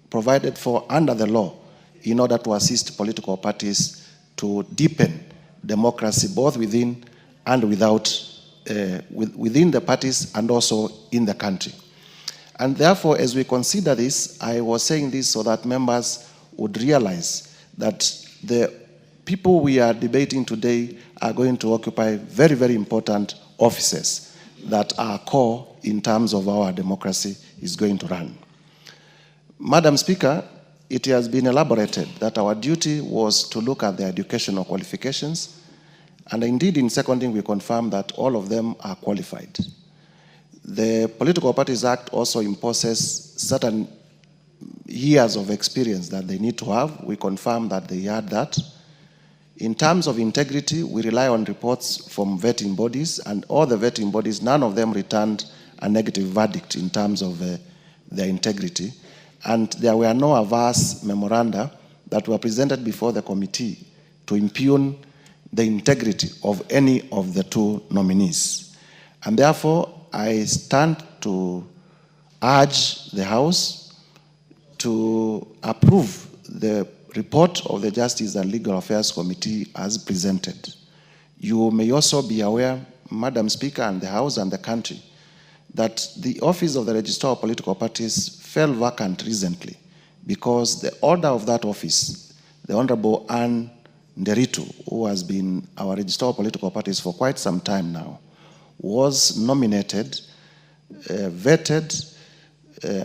provided for under the law in order to assist political parties to deepen democracy both within and without, within the parties and also in the country. And therefore, as we consider this, I was saying this so that members would realize that the people we are debating today are going to occupy very, very important offices that are core in terms of our democracy is going to run. Madam Speaker, it has been elaborated that our duty was to look at the educational qualifications, and indeed in seconding we confirm that all of them are qualified. The Political Parties Act also imposes certain years of experience that they need to have. We confirm that they had that. In terms of integrity, we rely on reports from vetting bodies, and all the vetting bodies, none of them returned a negative verdict in terms of their integrity. And there were no adverse memoranda that were presented before the committee to impugn the integrity of any of the two nominees. And therefore, I stand to urge the House to approve the report of the Justice and Legal Affairs Committee as presented. You may also be aware, Madam Speaker, and the House and the country, that the Office of the Registrar of Political Parties fell vacant recently because the order of that office, the Honorable Anne Nderitu, who has been our Registrar of Political Parties for quite some time now, was nominated, vetted,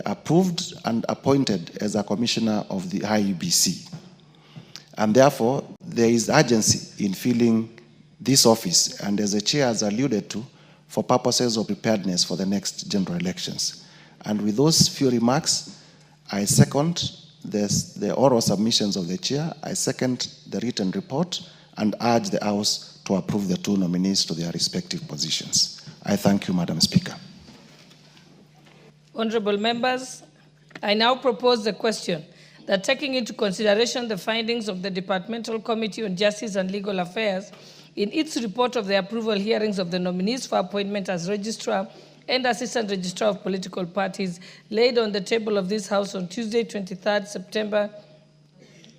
approved, and appointed as a commissioner of the IEBC. And therefore, there is urgency in filling this office, and as the chair has alluded to, for purposes of preparedness for the next general elections. And with those few remarks, I second the oral submissions of the chair, I second the written report, and urge the House to approve the two nominees to their respective positions. I thank you, Madam Speaker. Honorable members, I now propose the question that taking into consideration the findings of the Departmental Committee on Justice and Legal Affairs in its report of the approval hearings of the nominees for appointment as Registrar and Assistant Registrar of Political Parties laid on the table of this House on Tuesday, 23rd September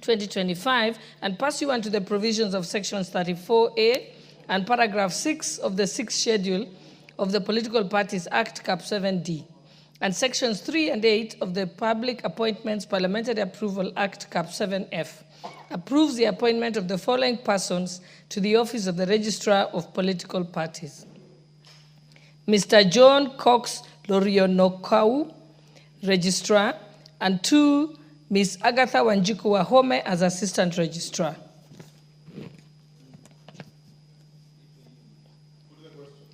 2025, and pursuant to the provisions of sections 34A and paragraph 6 of the 6th schedule of the Political Parties Act, Cap 7D, and sections 3 and 8 of the Public Appointments Parliamentary Approval Act, Cap 7F, approves the appointment of the following persons to the office of the Registrar of Political Parties. Mr. John Cox Lorionokau, Registrar, and 2, Ms. Agatha Wanjiku Wahome as Assistant Registrar.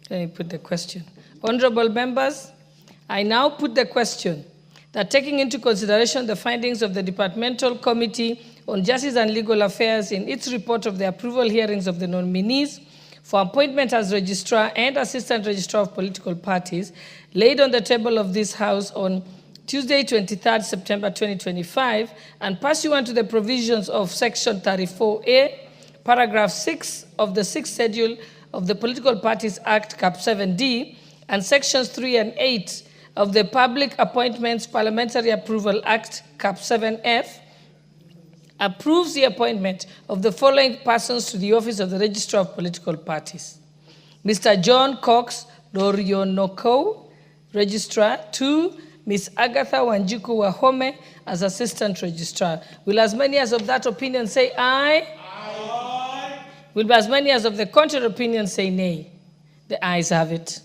Let me put the question. Honorable members, I now put the question that taking into consideration the findings of the Departmental Committee on Justice and Legal Affairs in its report of the approval hearings of the nominees for appointment as Registrar and Assistant Registrar of Political Parties laid on the table of this House on Tuesday, 23rd September 2025, and pursuant to the provisions of Section 34A, Paragraph 6 of the 6th Schedule of the Political Parties Act, Cap 7D, and Sections 3 and 8 of the Public Appointments Parliamentary Approval Act, Cap 7F, approves the appointment of the following persons to the office of the Registrar of Political Parties. Mr. John Cox Lorionoko, Registrar. 2, Ms. Agatha Wanjiku Wahome as Assistant Registrar. Will as many as of that opinion say aye? Aye. Will as many as of the contrary opinion say nay? The ayes have it.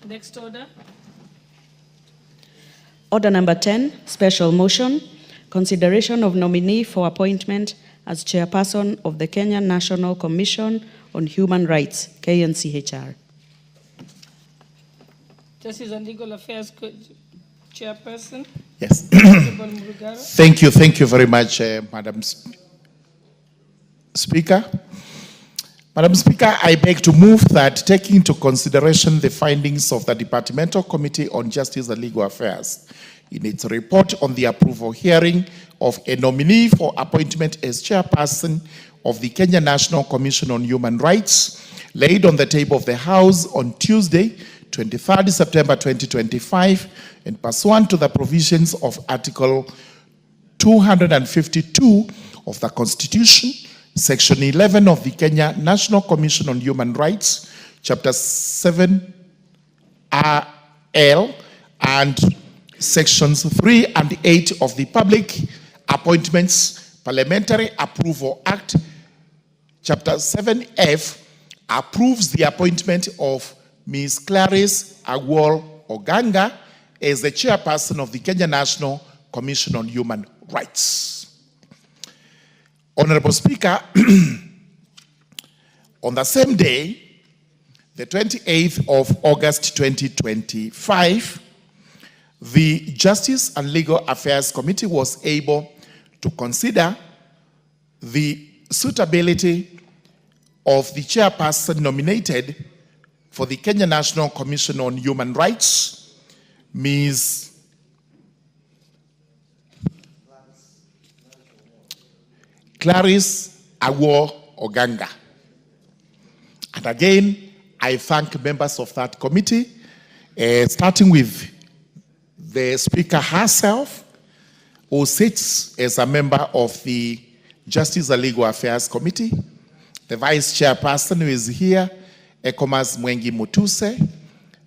Next order. Order number 10, special motion, consideration of nominee for appointment as chairperson of the Kenya National Commission on Human Rights, KNCHR. Justice and Legal Affairs Chairperson. Yes. Thank you very much, Madam Speaker. Madam Speaker, I beg to move that taking into consideration the findings of the Departmental Committee on Justice and Legal Affairs in its report on the approval hearing of a nominee for appointment as chairperson of the Kenya National Commission on Human Rights laid on the table of the House on Tuesday, 23rd September 2025, and pursuant to the provisions of Article 252 of the Constitution, Section 11 of the Kenya National Commission on Human Rights, Chapter 7 RL, and Sections 3 and 8 of the Public Appointments Parliamentary Approval Act, Chapter 7F, approves the appointment of Ms. Clarice Agwol Oganga as the chairperson of the Kenya National Commission on Human Rights. Honorable Speaker, on the same day, the 28th of August 2025, the Justice and Legal Affairs Committee was able to consider the suitability of the chairperson nominated for the Kenya National Commission on Human Rights, Ms. Clarice Agwol Oganga. And again, I thank members of that committee, starting with the Speaker herself, who sits as a member of the Justice and Legal Affairs Committee, the Vice Chairperson who is here, Ekomas Mwengi Mutuse,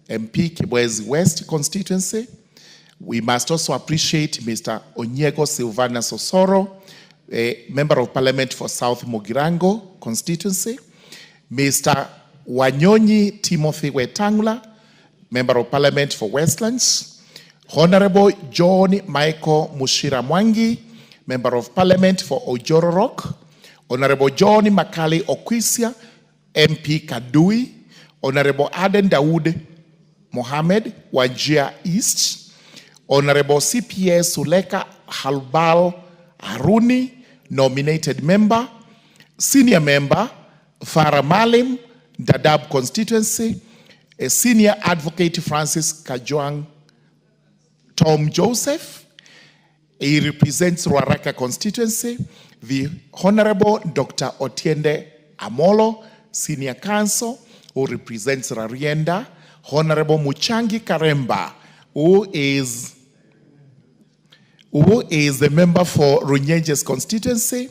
MP Kibwezi West constituency. We must also appreciate Mr. Onyego Silvana Sosoro, a Member of Parliament for South Mugirango constituency. Mr. Wanyonyi Timothy Wetangula, Member of Parliament for Westlands. Honorable John Michael Mushira Mwangi, Member of Parliament for Ojoro Rock. Honorable John Makali Okwisia, MP Kadui. Honorable Aden Dawood Mohammed, Wajir East. Honorable CPS Suleka Halbal Haruni, nominated member. Senior member, Farah Malim, Dadaab constituency. a senior advocate Francis Kajwang Tom Joseph. He represents Ruaraka constituency. The Honorable Dr. Otiende Amolo, senior counsel, who represents Rarienda. Honorable Muchangi Karemba, who is the member for Runyenjes constituency.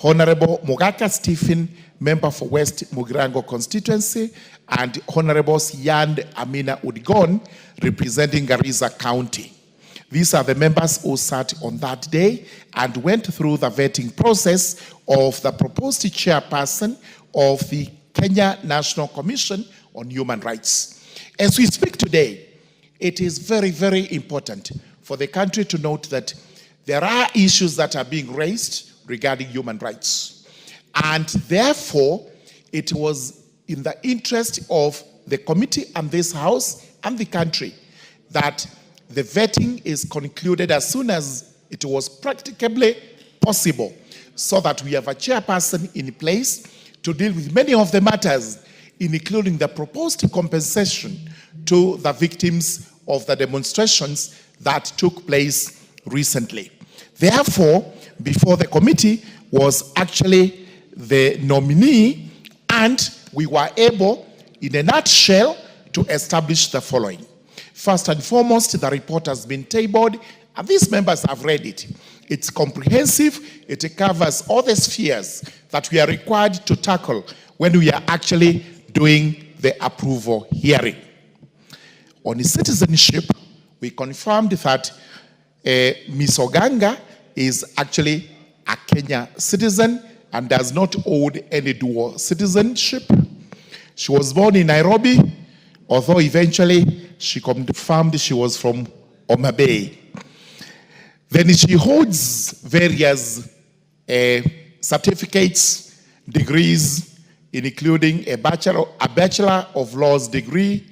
Honorable Mugaka Stephen, member for West Mugirango constituency, and Honorable Siyand Amina Udgon, representing Garissa County. These are the members who sat on that day and went through the vetting process of the proposed chairperson of the Kenya National Commission on Human Rights. As we speak today, it is very, very important for the country to note that there are issues that are being raised regarding human rights. And therefore, it was in the interest of the committee and this House and the country that the vetting is concluded as soon as it was practicably possible, so that we have a chairperson in place to deal with many of the matters, including the proposed compensation to the victims of the demonstrations that took place recently. Therefore, before the committee was actually the nominee, and we were able, in a nutshell, to establish the following. First and foremost, the report has been tabled, and these members have read it. It's comprehensive. It covers all the spheres that we are required to tackle when we are actually doing the approval hearing. On citizenship, we confirmed that Ms. Oganga is actually a Kenya citizen and does not hold any dual citizenship. She was born in Nairobi, although eventually she confirmed she was from Homa Bay. Then she holds various certificates, degrees, including a Bachelor of Laws degree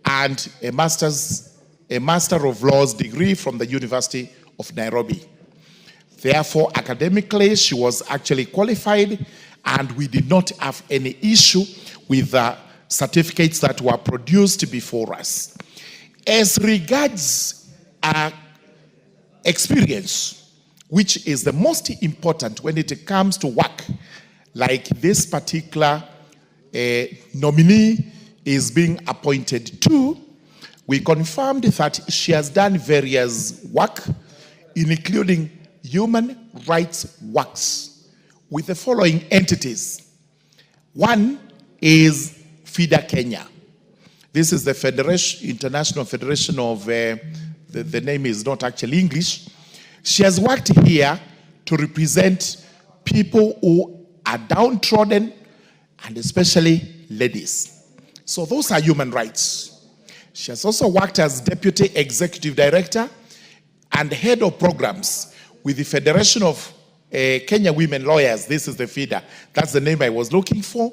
and a Master of Laws degree from the University of Nairobi. Therefore, academically, she was actually qualified, and we did not have any issue with the certificates that were produced before us. As regards our experience, which is the most important when it comes to work, like this particular nominee is being appointed to, we confirmed that she has done various work, including human rights works, with the following entities. One is FIDA Kenya. This is the Federation, International Federation of, the name is not actually English. She has worked here to represent people who are downtrodden, and especially ladies. So those are human rights. She has also worked as Deputy Executive Director and Head of Programs with the Federation of Kenya Women Lawyers. This is the FIDA. That's the name I was looking for.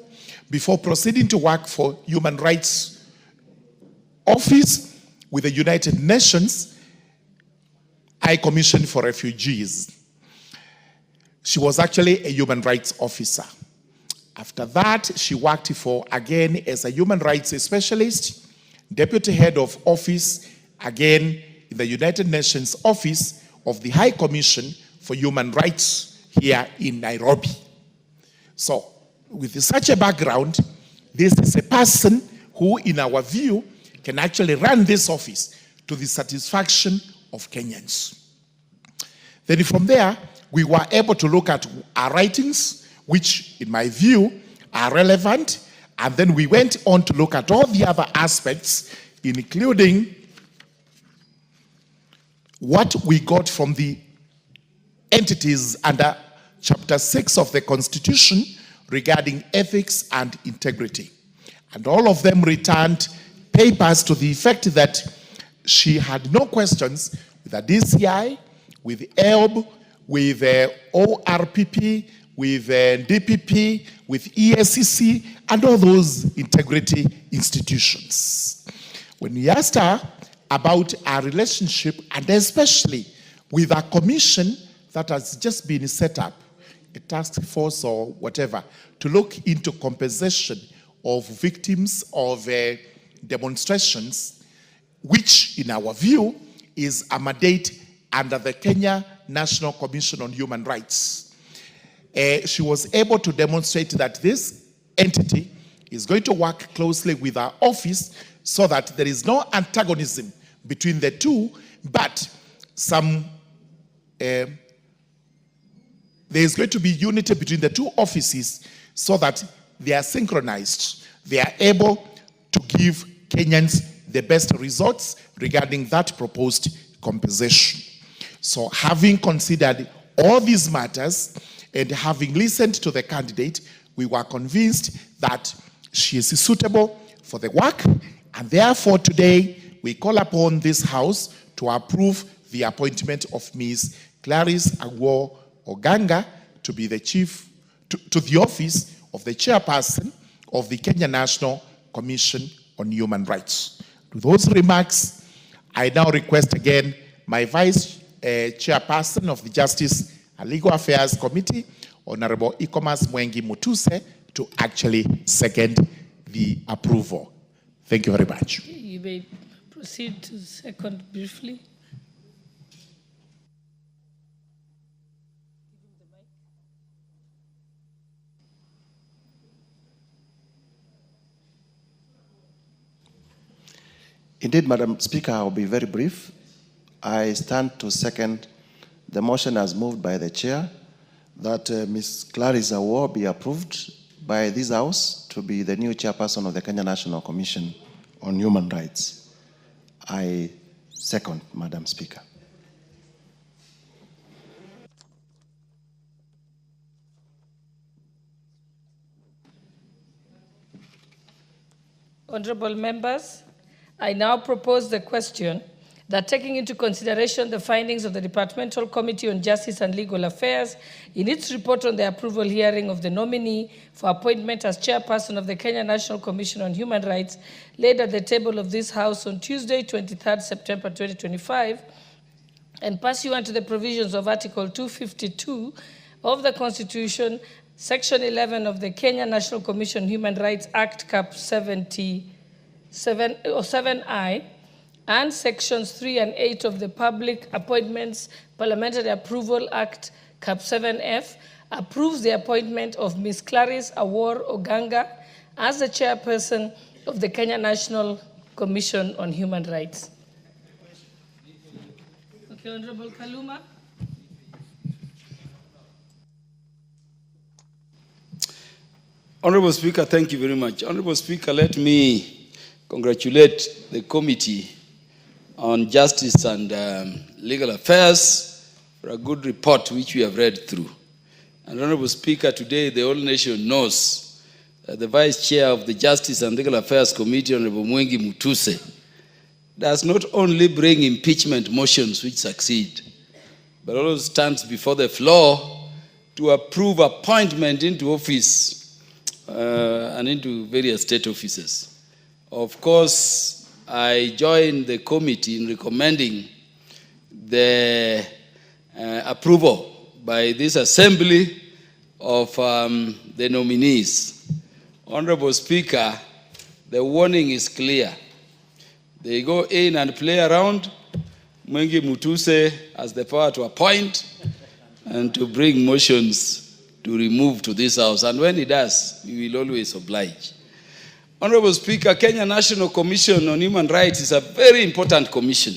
Before proceeding to work for Human Rights Office with the United Nations High Commission for Refugees. She was actually a human rights officer. After that, she worked for, again, as a human rights specialist, deputy head of office, again, in the United Nations Office of the High Commission for Human Rights here in Nairobi. So, with such a background, this is a person who, in our view, can actually run this office to the satisfaction of Kenyans. Then from there, we were able to look at our writings, which, in my view, are relevant, and then we went on to look at all the other aspects, including what we got from the entities under Chapter 6 of the Constitution regarding ethics and integrity. And all of them returned papers to the effect that she had no questions with the DCI, with ELB, with ORPP, with DPP, with ESCC, and all those integrity institutions. When we asked her about our relationship, and especially with a commission that has just been set up, a task force or whatever, to look into compensation of victims of demonstrations, which in our view is a mandate under the Kenya National Commission on Human Rights. She was able to demonstrate that this entity is going to work closely with our office so that there is no antagonism between the two, but there is going to be unity between the two offices so that they are synchronized. They are able to give Kenyans the best results regarding that proposed compensation. So having considered all these matters and having listened to the candidate, we were convinced that she is suitable for the work, and therefore today we call upon this House to approve the appointment of Ms. Clarice Agwo Oganga to be the to the office of the chairperson of the Kenya National Commission on Human Rights. To those remarks, I now request again my vice chairperson of the Justice and Legal Affairs Committee, Honorable Ikomas Mwengi Mutuse, to actually second the approval. Thank you very much. You may proceed to second briefly. Indeed, Madam Speaker, I'll be very brief. I stand to second the motion as moved by the chair that Ms. Clarice Agwo be approved by this House to be the new chairperson of the Kenya National Commission on Human Rights. I second, Madam Speaker. Honorable members, I now propose the question that taking into consideration the findings of the Departmental Committee on Justice and Legal Affairs in its report on the approval hearing of the nominee for appointment as chairperson of the Kenya National Commission on Human Rights laid at the table of this House on Tuesday, 23rd September 2025, and pursuant to the provisions of Article 252 of the Constitution, Section 11 of the Kenya National Commission on Human Rights Act, Cap 7I, and Sections 3 and 8 of the Public Appointments Parliamentary Approval Act, Cap 7F, approves the appointment of Ms. Clarice Agwo Oganga as the chairperson of the Kenya National Commission on Human Rights. Okay, Honorable Kaluma. Honorable Speaker, thank you very much. Honorable Speaker, let me congratulate the Committee on Justice and Legal Affairs for a good report which we have read through. And Honorable Speaker, today the whole nation knows that the Vice Chair of the Justice and Legal Affairs Committee, Honorable Mwengi Mutuse, does not only bring impeachment motions which succeed, but also stands before the floor to approve appointment into office and into various state offices. Of course, I join the committee in recommending the approval by this assembly of the nominees. Honorable Speaker, the warning is clear. They go in and play around. Mwengi Mutuse has the power to appoint and to bring motions to remove to this House. And when he does, we will always oblige. Honorable Speaker, Kenya National Commission on Human Rights is a very important commission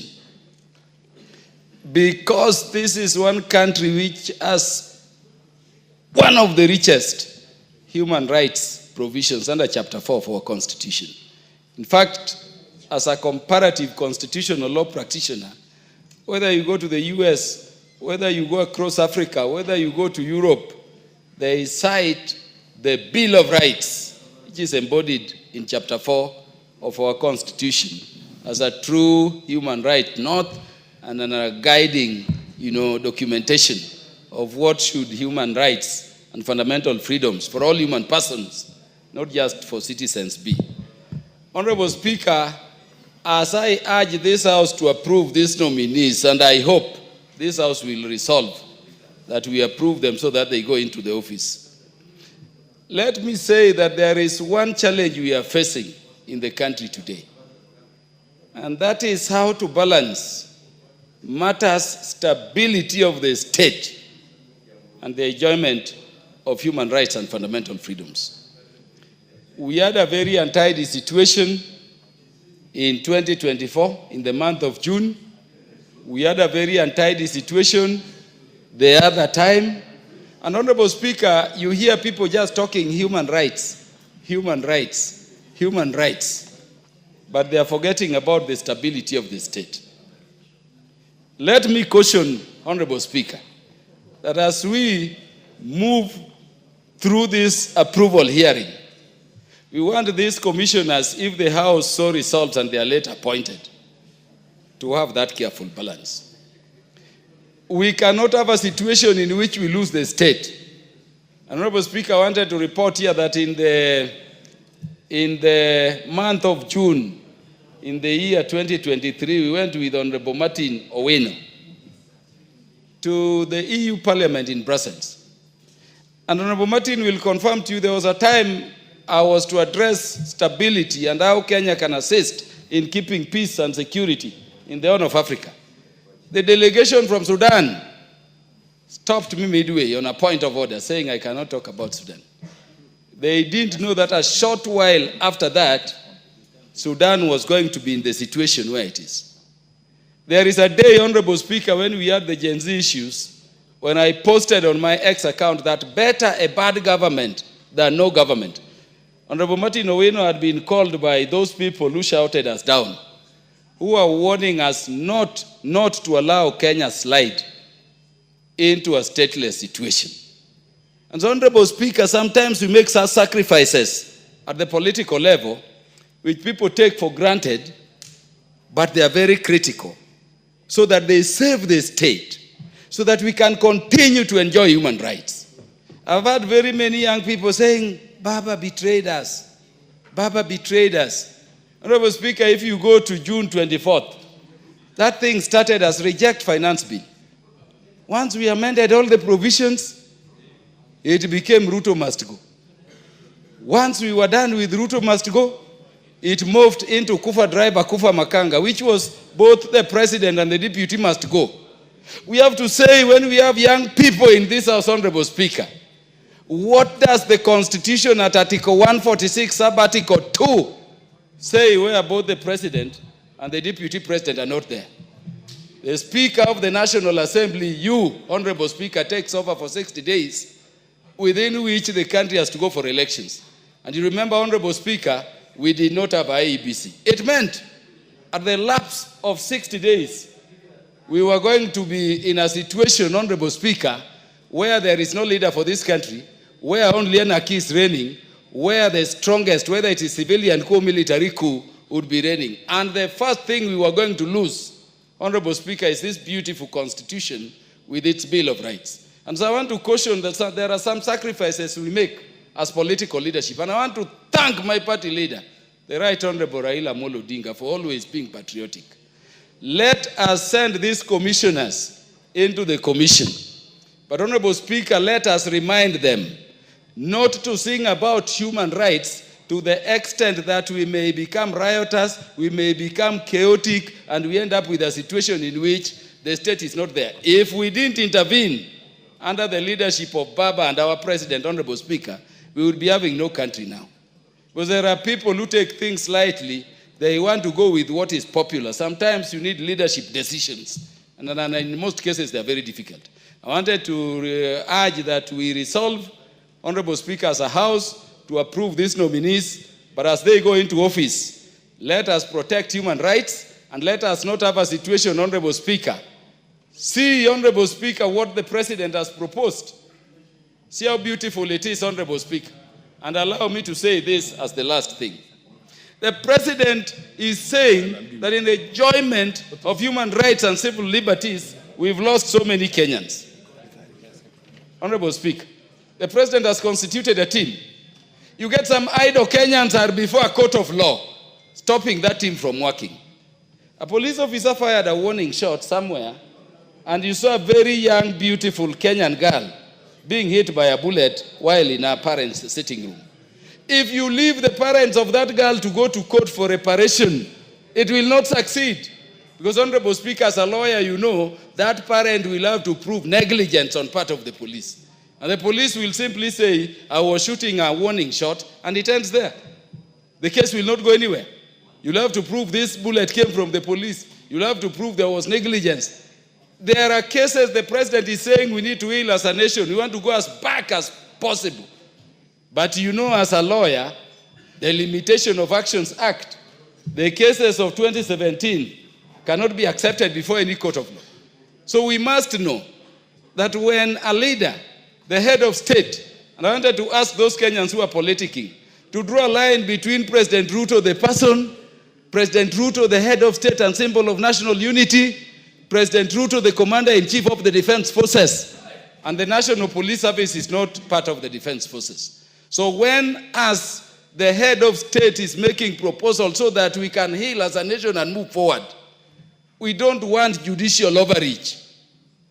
because this is one country which has one of the richest human rights provisions under Chapter 4 of our Constitution. In fact, as a comparative constitutional law practitioner, whether you go to the US, whether you go across Africa, whether you go to Europe, they cite the Bill of Rights, which is embodied in Chapter 4 of our Constitution as a true human right, not and a guiding, documentation of what should human rights and fundamental freedoms for all human persons, not just for citizens, be. Honorable Speaker, as I urge this House to approve these nominees, and I hope this House will resolve that we approve them so that they go into the office. Let me say that there is one challenge we are facing in the country today. And that is how to balance matters stability of the state and the enjoyment of human rights and fundamental freedoms. We had a very untidy situation in 2024, in the month of June. We had a very untidy situation the other time. And Honorable Speaker, you hear people just talking human rights, human rights, human rights, but they are forgetting about the stability of the state. Let me caution, Honorable Speaker, that as we move through this approval hearing, we want these commissioners, if the House so resolves and they are later appointed, to have that careful balance. We cannot have a situation in which we lose the state. Honorable Speaker, I wanted to report here that in the month of June, in the year 2023, we went with Honorable Martin Owino to the EU Parliament in Brussels. And Honorable Martin will confirm to you there was a time I was to address stability and how Kenya can assist in keeping peace and security in the Horn of Africa. The delegation from Sudan stopped me midway on a point of order, saying I cannot talk about Sudan. They didn't know that a short while after that, Sudan was going to be in the situation where it is. There is a day, Honorable Speaker, when we had the Gen Z issues, when I posted on my X account that better a bad government than no government. Honorable Martin Owino had been called by those people who shouted us down, who are warning us not to allow Kenya slide into a stateless situation. And so, Honorable Speaker, sometimes we make such sacrifices at the political level, which people take for granted, but they are very critical, so that they save the state, so that we can continue to enjoy human rights. I've had very many young people saying, Baba betrayed us. Baba betrayed us. Honorable Speaker, if you go to June 24th, that thing started as reject finance bill. Once we amended all the provisions, it became Ruto must go. Once we were done with Ruto must go, it moved into Kufa driver, Kufa Makanga, which was both the president and the deputy must go. We have to say, when we have young people in this House, Honorable Speaker, what does the Constitution at Article 146, sub-Article 2, say where both the president and the deputy president are not there? The Speaker of the National Assembly, you, Honorable Speaker, takes over for 60 days, within which the country has to go for elections. And you remember, Honorable Speaker, we did not have IEBC. It meant at the lapse of 60 days, we were going to be in a situation, Honorable Speaker, where there is no leader for this country, where only anarchy is reigning, where the strongest, whether it is civilian coup, military coup, would be reigning. And the first thing we were going to lose, Honorable Speaker, is this beautiful constitution with its Bill of Rights. And so I want to caution that there are some sacrifices we make as political leadership. And I want to thank my party leader, the Right Honorable Raila Odinga, for always being patriotic. Let us send these commissioners into the commission. But Honorable Speaker, let us remind them not to sing about human rights to the extent that we may become riotous, we may become chaotic, and we end up with a situation in which the state is not there. If we didn't intervene under the leadership of Baba and our president, Honorable Speaker, we would be having no country now. Because there are people who take things lightly. They want to go with what is popular. Sometimes you need leadership decisions. And in most cases, they are very difficult. I wanted to urge that we resolve, Honorable Speaker, as a House, to approve these nominees. But as they go into office, let us protect human rights and let us not have a situation, Honorable Speaker. See, Honorable Speaker, what the President has proposed. See how beautiful it is, Honorable Speaker. And allow me to say this as the last thing. The President is saying that in the enjoyment of human rights and civil liberties, we've lost so many Kenyans. Honorable Speaker, the President has constituted a team. You get some idle Kenyans are before a court of law, stopping that team from working. A police officer fired a warning shot somewhere, and you saw a very young, beautiful Kenyan girl being hit by a bullet while in her parents' sitting room. If you leave the parents of that girl to go to court for reparation it will not succeed. Because, Honorable Speaker, as a lawyer, you know that parent will have to prove negligence on part of the police. And the police will simply say, I was shooting a warning shot, and it ends there. The case will not go anywhere. You'll have to prove this bullet came from the police. You'll have to prove there was negligence. There are cases the president is saying we need to heal as a nation. We want to go as back as possible. But you know, as a lawyer, the Limitation of Actions Act, the cases of 2017 cannot be accepted before any court of law. So we must know that when a leader, the head of state, and I wanted to ask those Kenyans who are politicking, to draw a line between President Ruto, the person, President Ruto, the head of state and symbol of national unity, President Ruto, the commander-in-chief of the defense forces, and the National Police Service is not part of the defense forces. So when, as the head of state is making proposals so that we can heal as a nation and move forward, we don't want judicial overreach,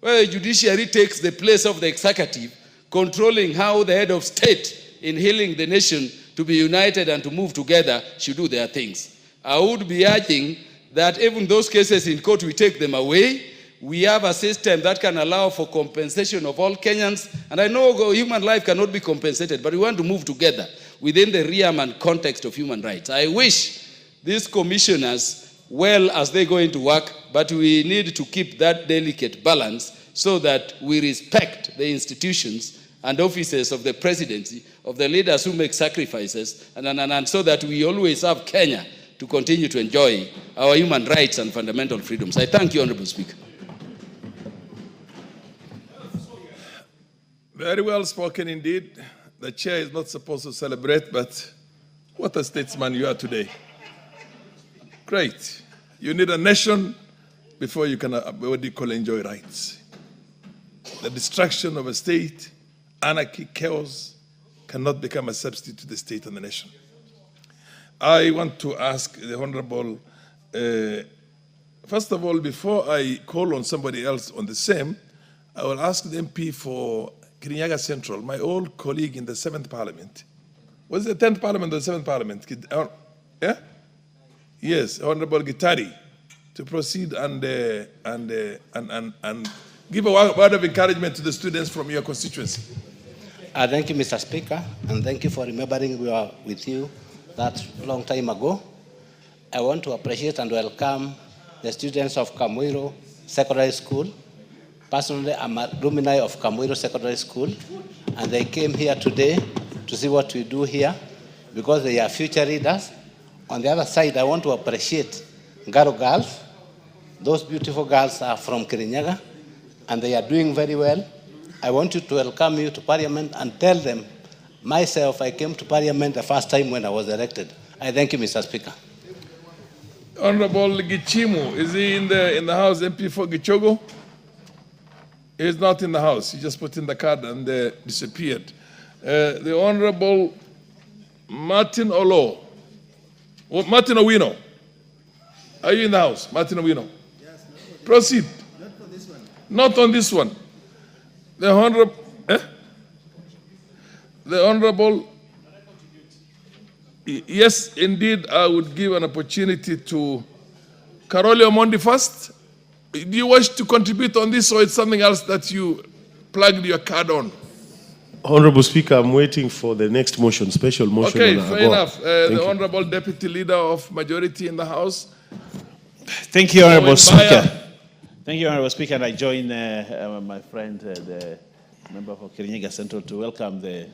where the judiciary takes the place of the executive, controlling how the head of state in healing the nation to be united and to move together should do their things. I would be urging that even those cases in court, we take them away. We have a system that can allow for compensation of all Kenyans. And I know human life cannot be compensated, but we want to move together within the realm and context of human rights. I wish these commissioners, well as they go into work, but we need to keep that delicate balance so that we respect the institutions and offices of the presidency, of the leaders who make sacrifices, and so that we always have Kenya to continue to enjoy our human rights and fundamental freedoms. I thank you, Honorable Speaker. Very well spoken indeed. The chair is not supposed to celebrate, but what a statesman you are today. Great. You need a nation before you can enjoy rights. The destruction of a state, anarchy, chaos, cannot become a substitute to the state and the nation. I want to ask the Honorable, first of all, before I call on somebody else on the same, I will ask the MP for Kirinyaga Central, my old colleague in the 7th Parliament. Was it the 10th Parliament or the 7th Parliament? Yeah? Yes, Honorable Gitari, to proceed and give a word of encouragement to the students from your constituency. Thank you, Mr. Speaker, and thank you for remembering we were with you that long time ago. I want to appreciate and welcome the students of Kamwiro Secondary School. Personally, I'm a alumni of Kamwiro Secondary School, and they came here today to see what we do here because they are future leaders. On the other side, I want to appreciate Ngaro girls. Those beautiful girls are from Kirinyaga, and they are doing very well. I want you to welcome you to Parliament and tell them, myself, I came to Parliament the first time when I was elected. I thank you, Mr. Speaker. Honorable Gichimu, is he in the House, MP for Gichogo? He is not in the House. He just put in the card and disappeared. The Honorable Martin Olo. Martin Owino. Are you in the House? Martin Owino. Yes. Proceed. Not for this one. Not on this one. The Honorable... The Honorable, yes, indeed, I would give an opportunity to Karoli Omondi first. Do you wish to contribute on this, or it's something else that you plugged your card on? Honorable Speaker, I'm waiting for the next motion, special motion. Okay, fair enough. The Honorable Deputy Leader of Majority in the House. Thank you, Honorable Speaker. Thank you, Honorable Speaker. And I join my friend, the member for Kirinyaga Central, to welcome the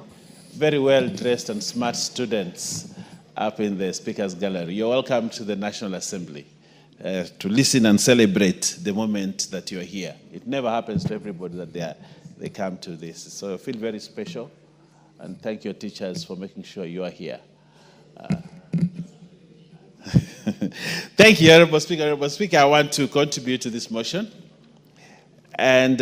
very well-dressed and smart students up in the Speaker's Gallery. You're welcome to the National Assembly to listen and celebrate the moment that you're here. It never happens to everybody that they come to this. So I feel very special, and thank your teachers for making sure you are here. Thank you, Honorable Speaker. Honorable Speaker, I want to contribute to this motion. And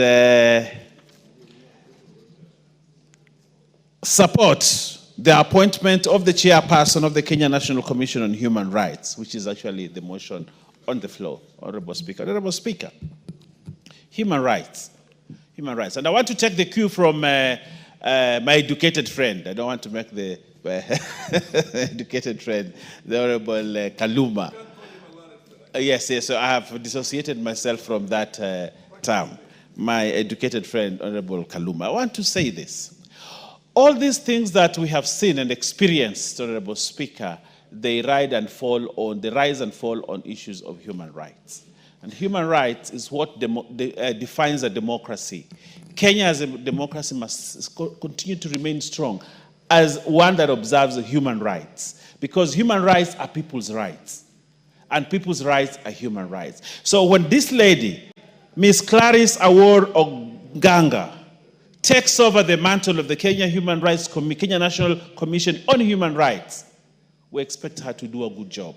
support the appointment of the chairperson of the Kenya National Commission on Human Rights, which is actually the motion on the floor. Honorable Speaker. Honorable Speaker, human rights. Human rights. And I want to take the cue from my educated friend. I don't want to make the educated friend, the Honorable Kaluma. Yes, so I have dissociated myself from that term. My educated friend, Honorable Kaluma. I want to say this. All these things that we have seen and experienced, Honorable Speaker, they rise and fall on issues of human rights. And human rights is what defines a democracy. Kenya as a democracy must continue to remain strong as one that observes human rights. Because human rights are people's rights. And people's rights are human rights. So when this lady, Miss Clarice Award Oganga, takes over the mantle of the Kenya National Commission on Human Rights, we expect her to do a good job.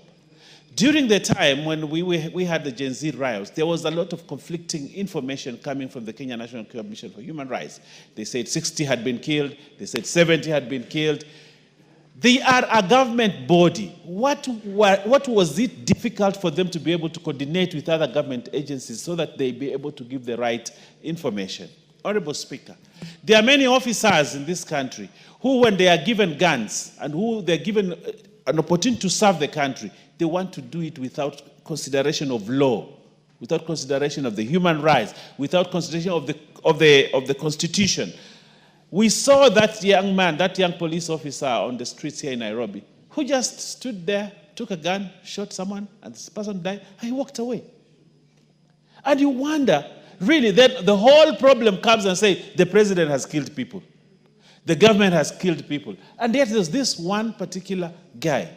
During the time when we had the Gen Z riots, there was a lot of conflicting information coming from the Kenya National Commission for Human Rights. They said 60 had been killed. They said 70 had been killed. They are a government body. What was it difficult for them to be able to coordinate with other government agencies so that they be able to give the right information? Honorable Speaker, there are many officers in this country who, when they are given guns and who they're given an opportunity to serve the country, they want to do it without consideration of law, without consideration of the human rights, without consideration of the Constitution. We saw that young man, that young police officer on the streets here in Nairobi, who just stood there, took a gun, shot someone, and this person died, and he walked away. And you wonder, really, that the whole problem comes and say, the president has killed people. The government has killed people. And yet there's this one particular guy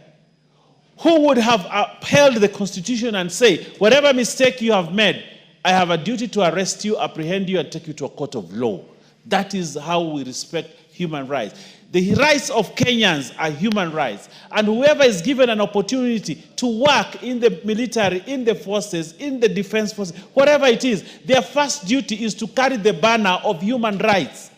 who would have upheld the Constitution and say, whatever mistake you have made, I have a duty to arrest you, apprehend you, and take you to a court of law. That is how we respect human rights. The rights of Kenyans are human rights. And whoever is given an opportunity to work in the military, in the forces, in the defense forces, whatever it is, their first duty is to carry the banner of human rights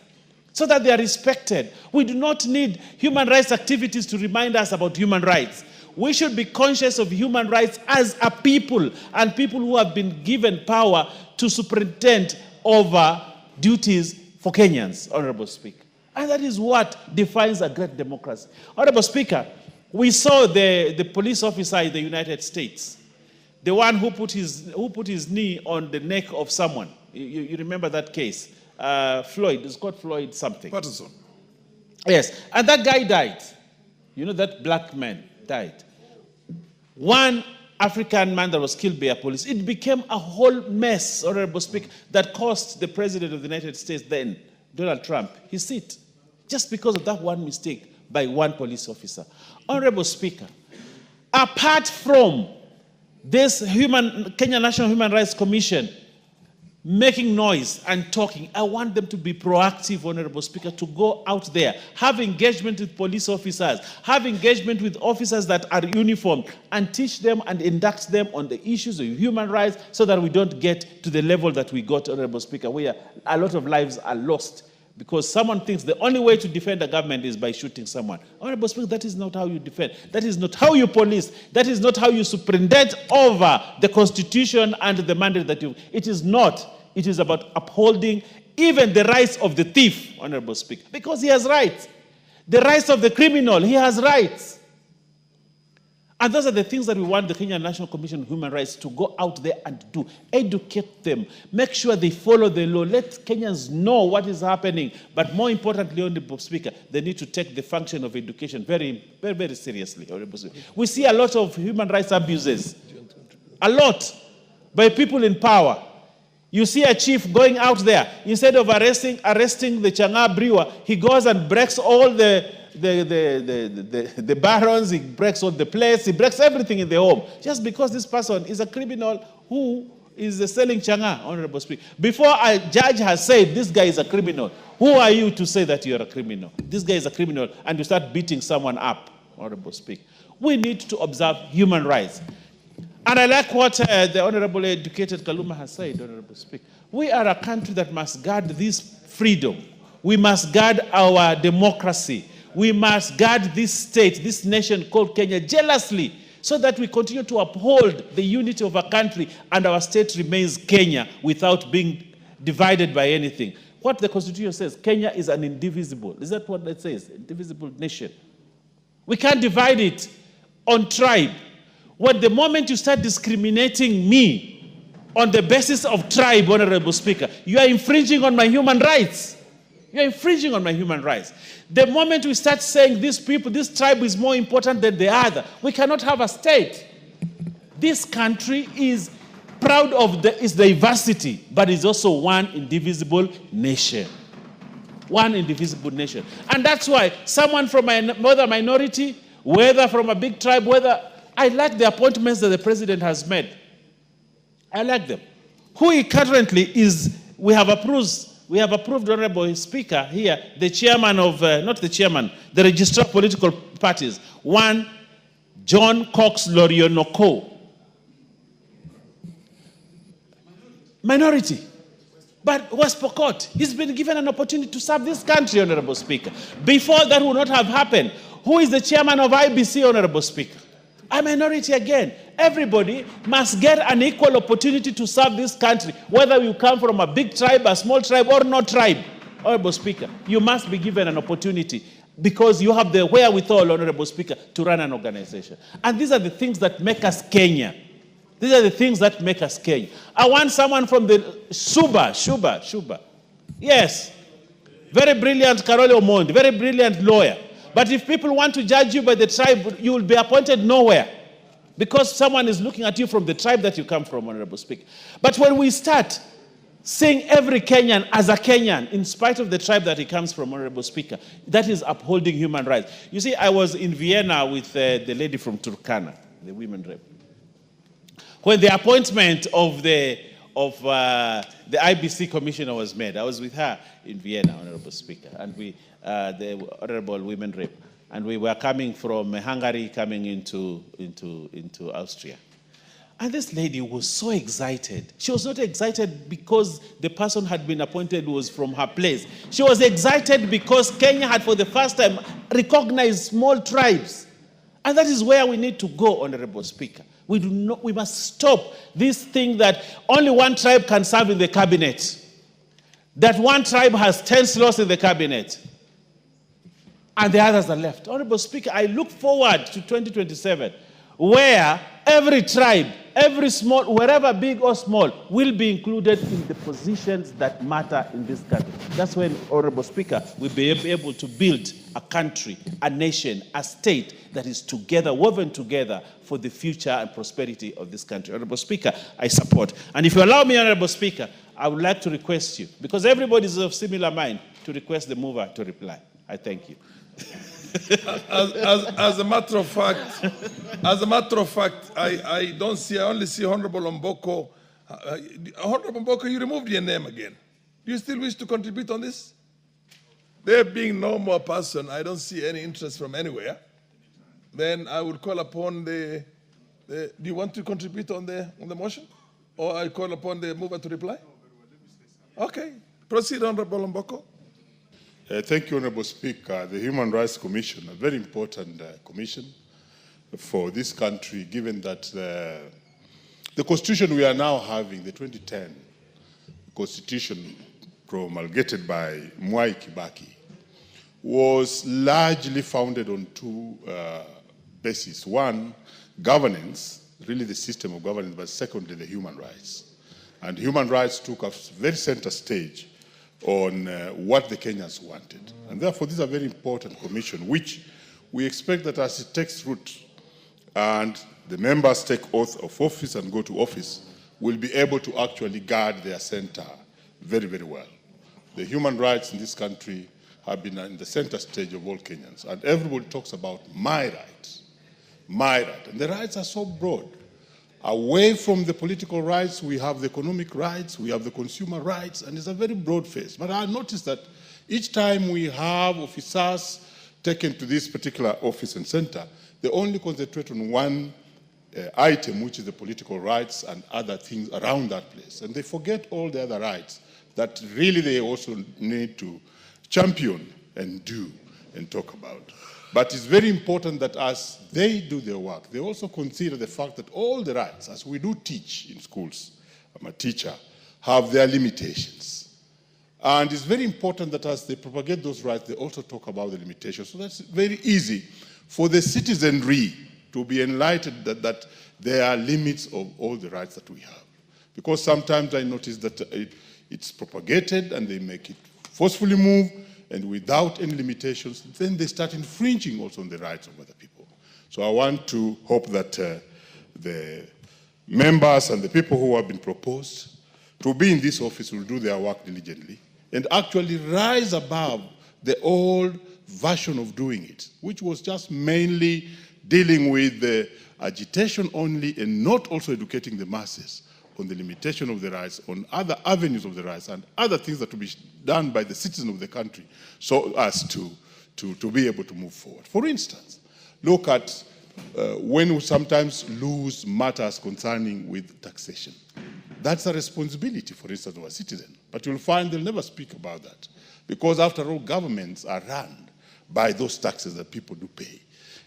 so that they are respected. We do not need human rights activities to remind us about human rights. We should be conscious of human rights as a people, and people who have been given power to superintend over duties for Kenyans, Honorable Speaker. And that is what defines a great democracy. Honorable Speaker, we saw the police officer in the United States, the one who put his knee on the neck of someone. You remember that case? Floyd, it's called Floyd something. Patterson. Yes, and that guy died. You know, that black man died. One African man that was killed by a police. It became a whole mess, Honorable Speaker, that cost the President of the United States then, Donald Trump, his seat, just because of that one mistake by one police officer. Honorable Speaker, apart from this Kenya National Human Rights Commission making noise and talking, I want them to be proactive, Honorable Speaker, to go out there, have engagement with police officers, have engagement with officers that are uniformed, and teach them and induct them on the issues of human rights so that we don't get to the level that we got, Honorable Speaker, where a lot of lives are lost because someone thinks the only way to defend the government is by shooting someone. Honorable Speaker, that is not how you defend. That is not how you police. That is not how you superintend over the Constitution and the mandate that you... It is not. It is about upholding even the rights of the thief, Honorable Speaker, because he has rights. The rights of the criminal, he has rights. And those are the things that we want the Kenya National Commission on Human Rights to go out there and do. Educate them. Make sure they follow the law. Let Kenyans know what is happening. But more importantly, Honorable Speaker, they need to take the function of education very, very, very seriously, Honorable Speaker. We see a lot of human rights abuses. A lot. By people in power. You see a chief going out there, instead of arresting the Chang'aa brewer, he goes and breaks all the barons, he breaks all the plates, he breaks everything in the home, just because this person is a criminal who is selling Chang'aa, Honorable Speaker. Before a judge has said this guy is a criminal, who are you to say that you're a criminal? This guy is a criminal, and you start beating someone up, Honorable Speaker. We need to observe human rights. And I like what the Honorable Educated Kaluma has said, Honorable Speaker. We are a country that must guard this freedom. We must guard our democracy. We must guard this state, this nation called Kenya, jealously, so that we continue to uphold the unity of our country and our state remains Kenya without being divided by anything. What the Constitution says, Kenya is an indivisible. Is that what it says? Indivisible nation. We can't divide it on tribe. What the moment you start discriminating me on the basis of tribe, Honorable Speaker, you are infringing on my human rights. You are infringing on my human rights. The moment we start saying these people, this tribe is more important than the other, we cannot have a state. This country is proud of its diversity, but is also one indivisible nation. One indivisible nation. And that's why someone from another minority, whether from a big tribe, whether, I like the appointments that the president has made. I like them. Who he currently is, we have approved, Honorable Speaker, here, the chairman of, not the chairman, the registrar of political parties. One, John Cox Lorionoko. Minority. But West Pokot, he's been given an opportunity to serve this country, Honorable Speaker. Before that would not have happened. Who is the chairman of IBC, Honorable Speaker? A minority again. Everybody must get an equal opportunity to serve this country, whether you come from a big tribe, a small tribe, or no tribe. Honorable Speaker, you must be given an opportunity because you have the wherewithal, Honorable Speaker, to run an organization. And these are the things that make us Kenya. These are the things that make us Kenya. I want someone from the Shuba. Yes. Very brilliant Karole Omondi, very brilliant lawyer. But if people want to judge you by the tribe, you will be appointed nowhere. Because someone is looking at you from the tribe that you come from, Honorable Speaker. But when we start seeing every Kenyan as a Kenyan, in spite of the tribe that he comes from, Honorable Speaker, that is upholding human rights. You see, I was in Vienna with the lady from Turkana, the women rep. When the appointment of the IBC commissioner was made, I was with her in Vienna, Honorable Speaker, and the Honorable Women Rep, and we were coming from Hungary, coming into Austria. And this lady was so excited. She was not excited because the person had been appointed was from her place. She was excited because Kenya had for the first time recognized small tribes. And that is where we need to go, Honorable Speaker. We must stop this thing that only one tribe can serve in the cabinet. That one tribe has 10 slots in the cabinet. And the others are left. Honorable Speaker, I look forward to 2027, where every tribe, every small, wherever big or small, will be included in the positions that matter in this country. That's when, Honorable Speaker, we'll be able to build a country, a nation, a state that is together, woven together for the future and prosperity of this country. Honorable Speaker, I support. And if you allow me, Honorable Speaker, I would like to request you, because everybody is of similar mind, to request the mover to reply. I thank you. As a matter of fact, I don't see. I only see Honorable Mboko. Honorable Mboko, you removed your name again. Do you still wish to contribute on this? There being no more person, I don't see any interest from anywhere. Then I would call upon do you want to contribute on the motion, or I call upon the mover to reply? Okay, proceed, Honorable Mboko. Thank you, Honorable Speaker. The Human Rights Commission, a very important commission for this country, given that the constitution we are now having, the 2010 constitution promulgated by Mwai Kibaki, was largely founded on two bases. One, governance, really the system of governance, but secondly, the human rights. And human rights took a very center stage on what the Kenyans wanted. And therefore, this is a very important commission, which we expect that as it takes root and the members take oath of office and go to office, will be able to actually guard their center very, very well. The human rights in this country have been in the center stage of all Kenyans. And everybody talks about my rights, my right. And the rights are so broad. Away from the political rights, we have the economic rights, we have the consumer rights, and it's a very broad face. But I noticed that each time we have officers taken to this particular office and center, they only concentrate on one item, which is the political rights and other things around that place. And they forget all the other rights that really they also need to champion and do and talk about. But it's very important that as they do their work, they also consider the fact that all the rights, as we do teach in schools, I'm a teacher, have their limitations. And it's very important that as they propagate those rights, they also talk about the limitations. So that's very easy for the citizenry to be enlightened that there are limits of all the rights that we have. Because sometimes I notice that it's propagated and they make it forcefully move, and without any limitations, then they start infringing also on the rights of other people. So I want to hope that the members and the people who have been proposed to be in this office will do their work diligently and actually rise above the old version of doing it, which was just mainly dealing with the agitation only and not also educating the masses on the limitation of the rights, on other avenues of the rights, and other things that to be done by the citizens of the country so as to be able to move forward. For instance, look at when we sometimes lose matters concerning with taxation. That's a responsibility, for instance, of a citizen. But you'll find they'll never speak about that. Because after all, governments are run by those taxes that people do pay.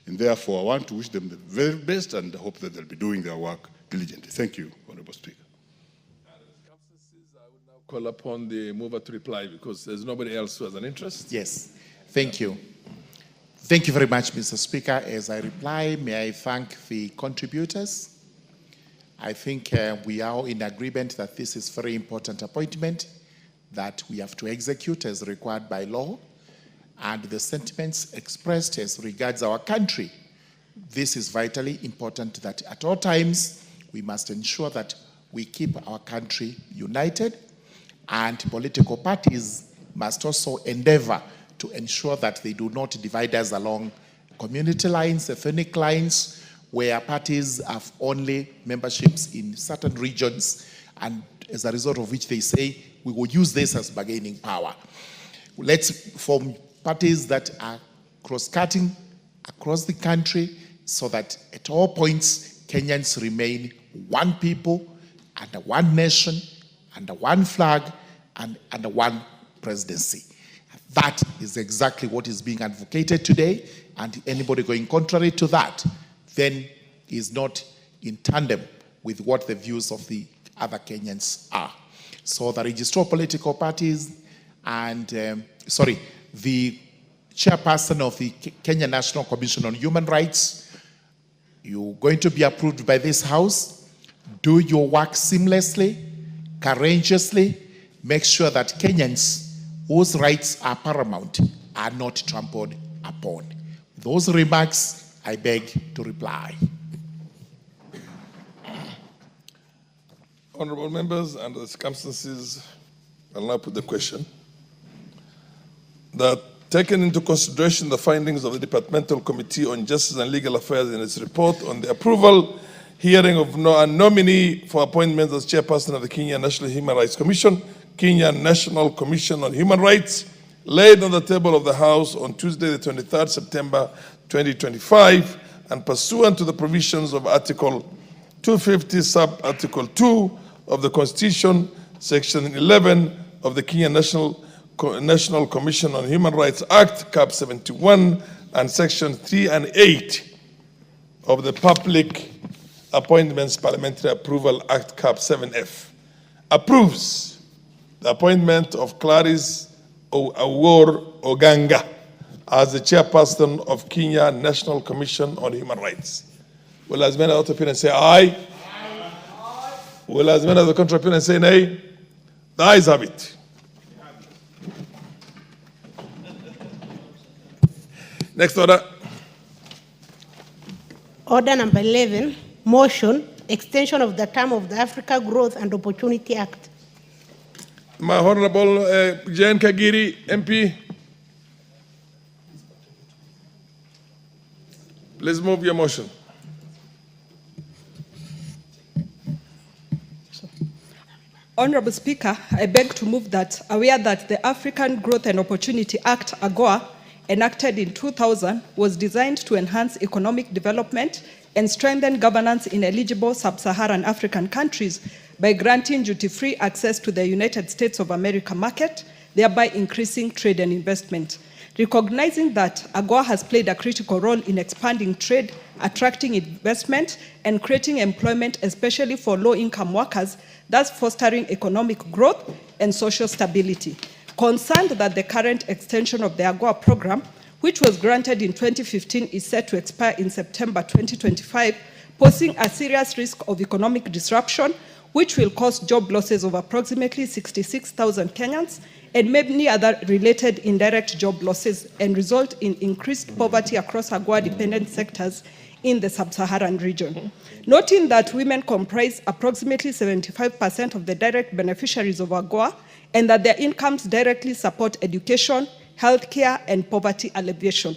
And therefore, I want to wish them the very best and hope that they'll be doing their work diligently. Thank you, Honorable Speaker. Call upon the mover to reply because there's nobody else who has an interest. Yes, thank you. Thank you very much, Mr. Speaker. As I reply, may I thank the contributors. I think we are in agreement that this is a very important appointment that we have to execute as required by law, and the sentiments expressed as regards our country. This is vitally important that at all times we must ensure that we keep our country united, and political parties must also endeavor to ensure that they do not divide us along community lines, ethnic lines, where parties have only memberships in certain regions, and as a result of which they say, we will use this as bargaining power. Let's form parties that are cross-cutting across the country so that at all points, Kenyans remain one people, under one nation, under one flag, and under one presidency. That is exactly what is being advocated today, and anybody going contrary to that then is not in tandem with what the views of the other Kenyans are. So the registrar of political parties and, the chairperson of the Kenya National Commission on Human Rights, you're going to be approved by this House. Do your work seamlessly, courageously. Make sure that Kenyans whose rights are paramount are not trampled upon. Those remarks, I beg to reply. Honorable members, under the circumstances, I'll now put the question that taken into consideration the findings of the Departmental Committee on Justice and Legal Affairs in its report on the approval hearing of a nominee for appointment as chairperson of the Kenya National Human Rights Commission, Kenya National Commission on Human Rights, laid on the table of the House on Tuesday, the 23rd September 2025, and pursuant to the provisions of Article 250, Sub-Article 2 of the Constitution, Section 11 of the Kenya National Commission on Human Rights Act, Cap 71, and Section 3 and 8 of the Public Appointments Parliamentary Approval Act, Cap 7F, approves the appointment of Clarice Awor Oganga as the chairperson of Kenya National Commission on Human Rights. Will as many of the opinion say aye? Aye. Will as many of the contrary opinion say nay? The ayes have it. Next order. Order number 11, motion, extension of the term of the Africa Growth and Opportunity Act. My Honorable Jane Kagiri, MP. Please move your motion. Honorable Speaker, I beg to move that, aware that the African Growth and Opportunity Act, AGOA, enacted in 2000, was designed to enhance economic development and strengthen governance in eligible sub-Saharan African countries by granting duty-free access to the United States of America market, thereby increasing trade and investment. Recognizing that AGOA has played a critical role in expanding trade, attracting investment, and creating employment, especially for low-income workers, thus fostering economic growth and social stability. Concerned that the current extension of the AGOA program which was granted in 2015, is set to expire in September 2025, posing a serious risk of economic disruption, which will cause job losses of approximately 66,000 Kenyans and many other related indirect job losses, and result in increased poverty across AGOA-dependent sectors in the sub-Saharan region. Noting that women comprise approximately 75% of the direct beneficiaries of AGOA, and that their incomes directly support education, healthcare, and poverty alleviation.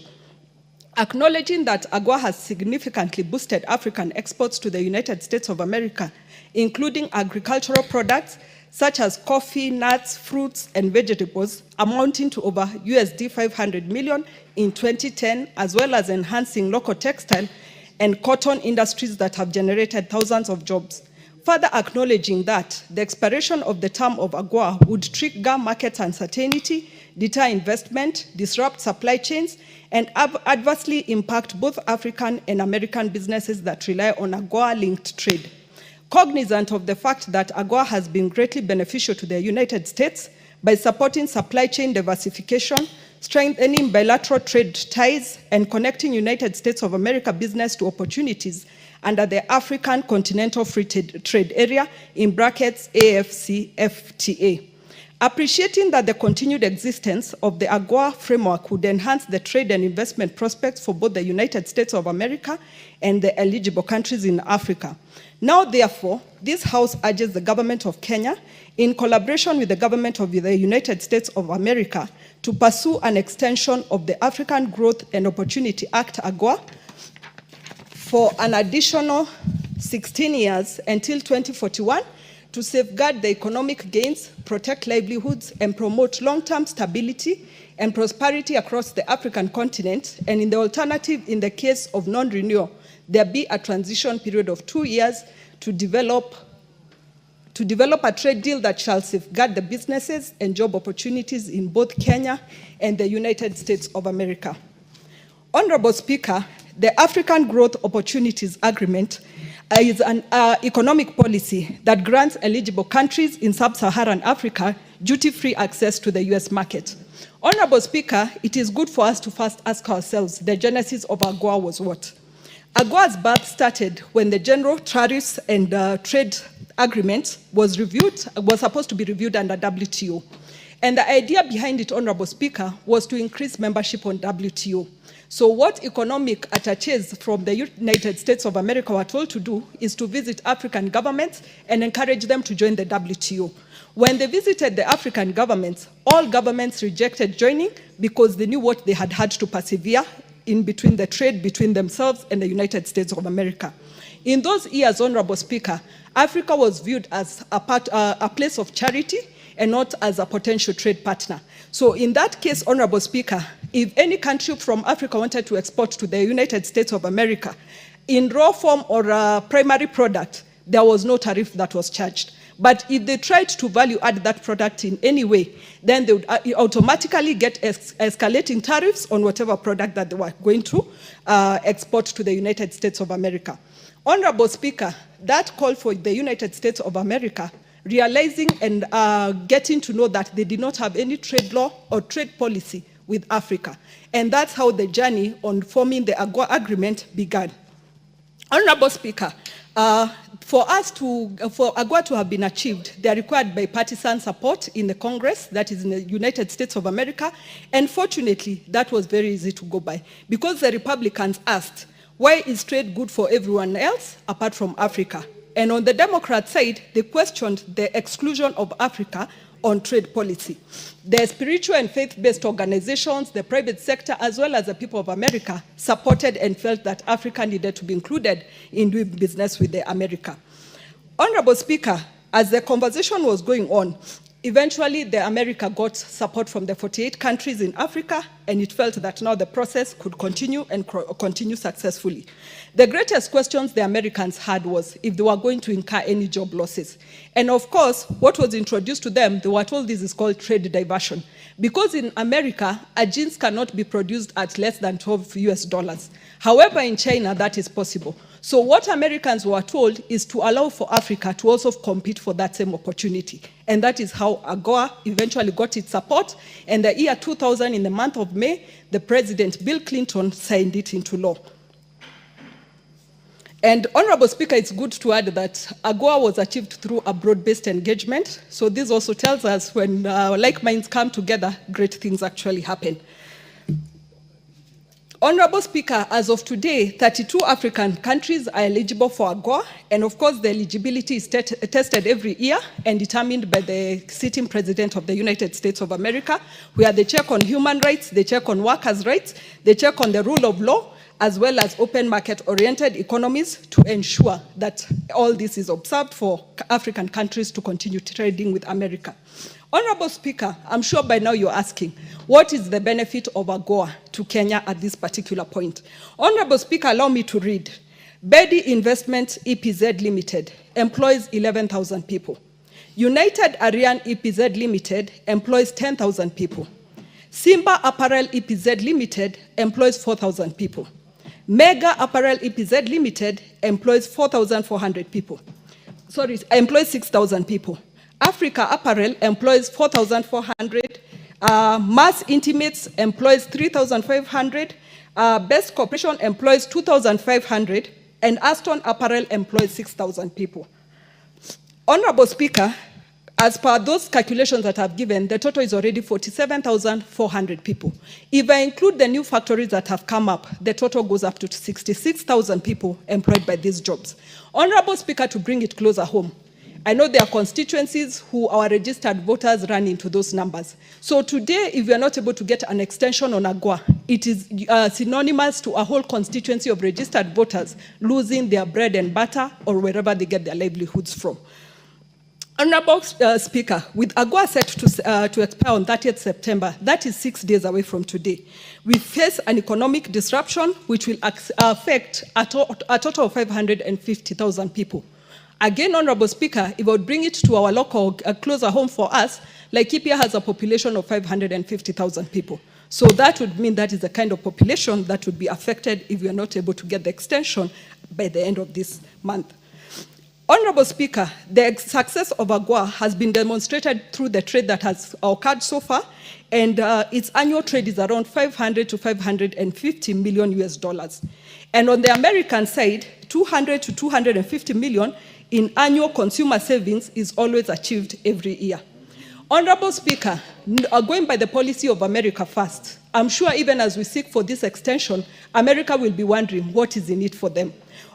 Acknowledging that AGOA has significantly boosted African exports to the United States of America, including agricultural products such as coffee, nuts, fruits, and vegetables, amounting to over USD 500 million in 2010, as well as enhancing local textile and cotton industries that have generated thousands of jobs. Further acknowledging that the expiration of the term of AGOA would trigger market uncertainty, deter investment, disrupt supply chains, and adversely impact both African and American businesses that rely on AGOA-linked trade. Cognizant of the fact that AGOA has been greatly beneficial to the United States by supporting supply chain diversification, strengthening bilateral trade ties, and connecting United States of America business to opportunities under the African Continental Free Trade Area, in brackets AFCFTA. Appreciating that the continued existence of the AGOA framework would enhance the trade and investment prospects for both the United States of America and the eligible countries in Africa. Now, therefore, this House urges the government of Kenya, in collaboration with the government of the United States of America, to pursue an extension of the African Growth and Opportunity Act, AGOA, for an additional 16 years until 2041, to safeguard the economic gains, protect livelihoods, and promote long-term stability and prosperity across the African continent, and in the alternative, in the case of non-renewal, there be a transition period of 2 years to develop a trade deal that shall safeguard the businesses and job opportunities in both Kenya and the United States of America. Honorable Speaker, the African Growth Opportunities Agreement is an economic policy that grants eligible countries in sub-Saharan Africa duty-free access to the US market. Honorable Speaker, it is good for us to first ask ourselves the genesis of AGOA was what? AGOA's birth started when the General Tariffs and Trade Agreement was supposed to be reviewed under WTO. And the idea behind it, Honorable Speaker, was to increase membership on WTO. So what economic attaches from the United States of America were told to do is to visit African governments and encourage them to join the WTO. When they visited the African governments, all governments rejected joining because they knew what they had to persevere in between the trade between themselves and the United States of America. In those years, Honorable Speaker, Africa was viewed as a place of charity and not as a potential trade partner. So in that case, Honorable Speaker, if any country from Africa wanted to export to the United States of America in raw form or a primary product, there was no tariff that was charged. But if they tried to value add that product in any way, then they would automatically get escalating tariffs on whatever product that they were going to export to the United States of America. Honorable Speaker, that call for the United States of America, realizing and getting to know that they did not have any trade law or trade policy with Africa. And that's how the journey on forming the AGOA agreement began. Honorable Speaker, for AGOA to have been achieved, they are required bipartisan support in the Congress, that is in the United States of America, and fortunately, that was very easy to go by, because the Republicans asked, why is trade good for everyone else apart from Africa? And on the Democrat side, they questioned the exclusion of Africa on trade policy. The spiritual and faith-based organizations, the private sector, as well as the people of America, supported and felt that Africa needed to be included in doing business with America. Honorable Speaker, as the conversation was going on, eventually the America got support from the 48 countries in Africa, and it felt that now the process could continue and continue successfully. The greatest questions the Americans had was if they were going to incur any job losses. And of course, what was introduced to them, they were told this is called trade diversion. Because in America, a jeans cannot be produced at less than $12 US. However, in China, that is possible. So what Americans were told is to allow for Africa to also compete for that same opportunity. And that is how AGOA eventually got its support. And the year 2000, in the month of May, the President, Bill Clinton, signed it into law. And Honorable Speaker, it's good to add that AGOA was achieved through a broad-based engagement. So this also tells us when like minds come together, great things actually happen. Honorable Speaker, as of today, 32 African countries are eligible for AGOA, and of course the eligibility is tested every year and determined by the sitting President of the United States of America, where they check on human rights, they check on workers' rights, they check on the rule of law, as well as open market-oriented economies to ensure that all this is observed for African countries to continue trading with America. Honorable Speaker, I'm sure by now you're asking, what is the benefit of AGOA to Kenya at this particular point? Honorable Speaker, allow me to read. Bedi Investment EPZ Limited employs 11,000 people. United Aryan EPZ Limited employs 10,000 people. Simba Apparel EPZ Limited employs 4,000 people. Mega Apparel EPZ Limited employs 4,400 people. Sorry, employs 6,000 people. Africa Apparel employs 4,400. Mass Intimates employs 3,500. Best Corporation employs 2,500. And Aston Apparel employs 6,000 people. Honorable Speaker, as per those calculations that I've given, the total is already 47,400 people. If I include the new factories that have come up, the total goes up to 66,000 people employed by these jobs. Honorable Speaker, to bring it closer home, I know there are constituencies who our registered voters run into those numbers. So today, if we are not able to get an extension on AGOA, it is synonymous to a whole constituency of registered voters losing their bread and butter or wherever they get their livelihoods from. Honorable Speaker, with AGOA set to expire on 30th September, that is 6 days away from today, we face an economic disruption which will affect a total of 550,000 people. Again, Honorable Speaker, if I would bring it to our local, closer home for us, Laikipia has a population of 550,000 people. So that would mean that is the kind of population that would be affected if we are not able to get the extension by the end of this month. Honorable Speaker, the success of AGOA has been demonstrated through the trade that has occurred so far, and its annual trade is around 500 to 550 million US dollars. And on the American side, 200 to 250 million in annual consumer savings is always achieved every year. Honorable Speaker, going by the policy of America first, I'm sure even as we seek for this extension, America will be wondering what is in it for them.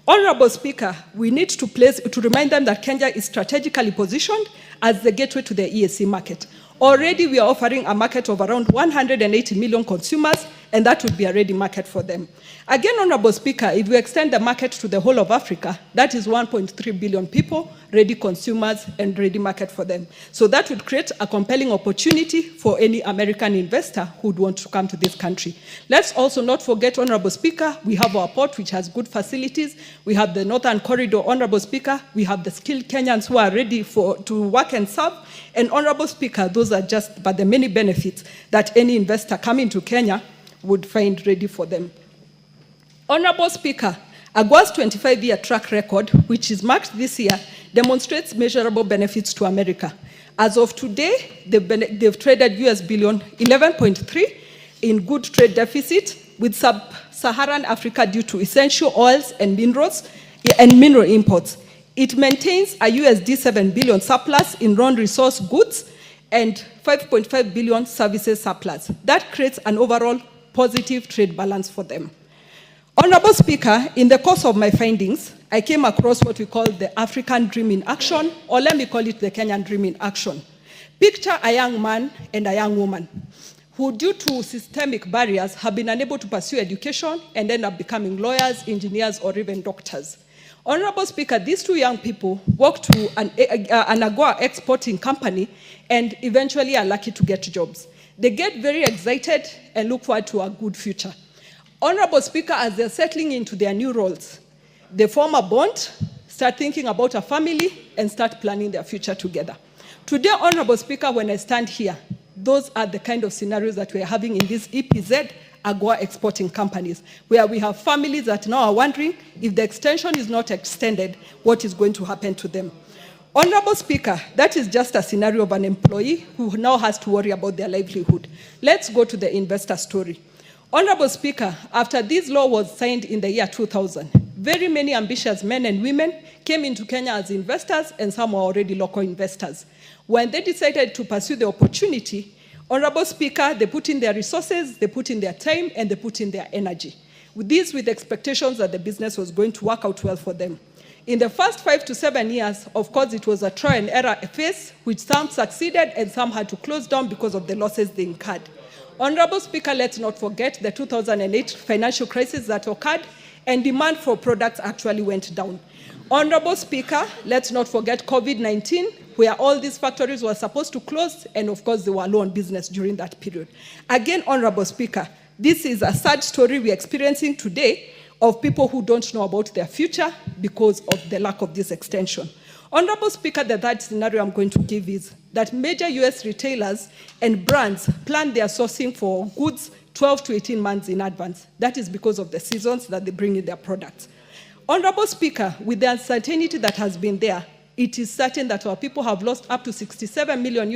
Honorable Speaker, we need to remind them that Kenya is strategically positioned as the gateway to the EAC market. Already we are offering a market of around 180 million consumers, and that would be a ready market for them. Again, Honorable Speaker, if we extend the market to the whole of Africa, that is 1.3 billion people, ready consumers, and ready market for them. So that would create a compelling opportunity for any American investor who would want to come to this country. Let's also not forget, Honorable Speaker, we have our port, which has good facilities. We have the Northern Corridor, Honorable Speaker. We have the skilled Kenyans who are ready to work and serve. And Honorable Speaker, those are just but the many benefits that any investor coming to Kenya would find ready for them. Honorable Speaker, AGOA's 25-year track record, which is marked this year, demonstrates measurable benefits to America. As of today, they've traded US billion 11.3 in good trade deficit with sub-Saharan Africa due to essential oils and minerals and mineral imports. It maintains a USD 7 billion surplus in non-resource goods and 5.5 billion services surplus. That creates an overall positive trade balance for them. Honorable Speaker, in the course of my findings, I came across what we call the African Dream in Action, or let me call it the Kenyan Dream in Action. Picture a young man and a young woman who, due to systemic barriers, have been unable to pursue education and end up becoming lawyers, engineers, or even doctors. Honorable Speaker, these two young people work to an AGOA exporting company and eventually are lucky to get jobs. They get very excited and look forward to a good future. Honorable Speaker, as they're settling into their new roles, they form a bond, start thinking about a family, and start planning their future together. Today, Honorable Speaker, when I stand here, those are the kind of scenarios that we're having in this EPZ AGOA exporting companies, where we have families that now are wondering if the extension is not extended, what is going to happen to them. Honorable Speaker, that is just a scenario of an employee who now has to worry about their livelihood. Let's go to the investor story. Honorable Speaker, after this law was signed in the year 2000, very many ambitious men and women came into Kenya as investors, and some were already local investors. When they decided to pursue the opportunity, Honorable Speaker, they put in their resources, they put in their time, and they put in their energy. With expectations that the business was going to work out well for them. In the first 5 to 7 years, of course, it was a trial and error phase, which some succeeded and some had to close down because of the losses they incurred. Honorable Speaker, let's not forget the 2008 financial crisis that occurred, and demand for products actually went down. Honorable Speaker, let's not forget COVID-19, where all these factories were supposed to close, and of course, they were low on business during that period. Again, Honorable Speaker, this is a sad story we're experiencing today, of people who don't know about their future because of the lack of this extension. Honorable Speaker, the third scenario I'm going to give is that major US retailers and brands plan their sourcing for goods 12 to 18 months in advance. That is because of the seasons that they bring in their products. Honorable Speaker, with the uncertainty that has been there, it is certain that our people have lost up to $67 million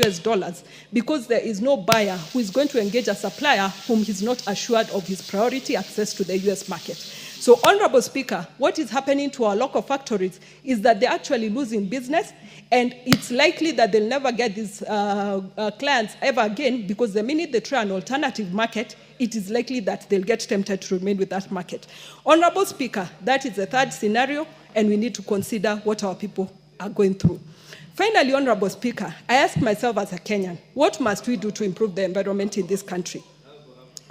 because there is no buyer who is going to engage a supplier whom he's not assured of his priority access to the US market. So, Honorable Speaker, what is happening to our local factories is that they're actually losing business, and it's likely that they'll never get these clients ever again, because the minute they try an alternative market, it is likely that they'll get tempted to remain with that market. Honorable Speaker, that is the third scenario, and we need to consider what our people are going through. Finally, Honorable Speaker, I ask myself as a Kenyan, what must we do to improve the environment in this country?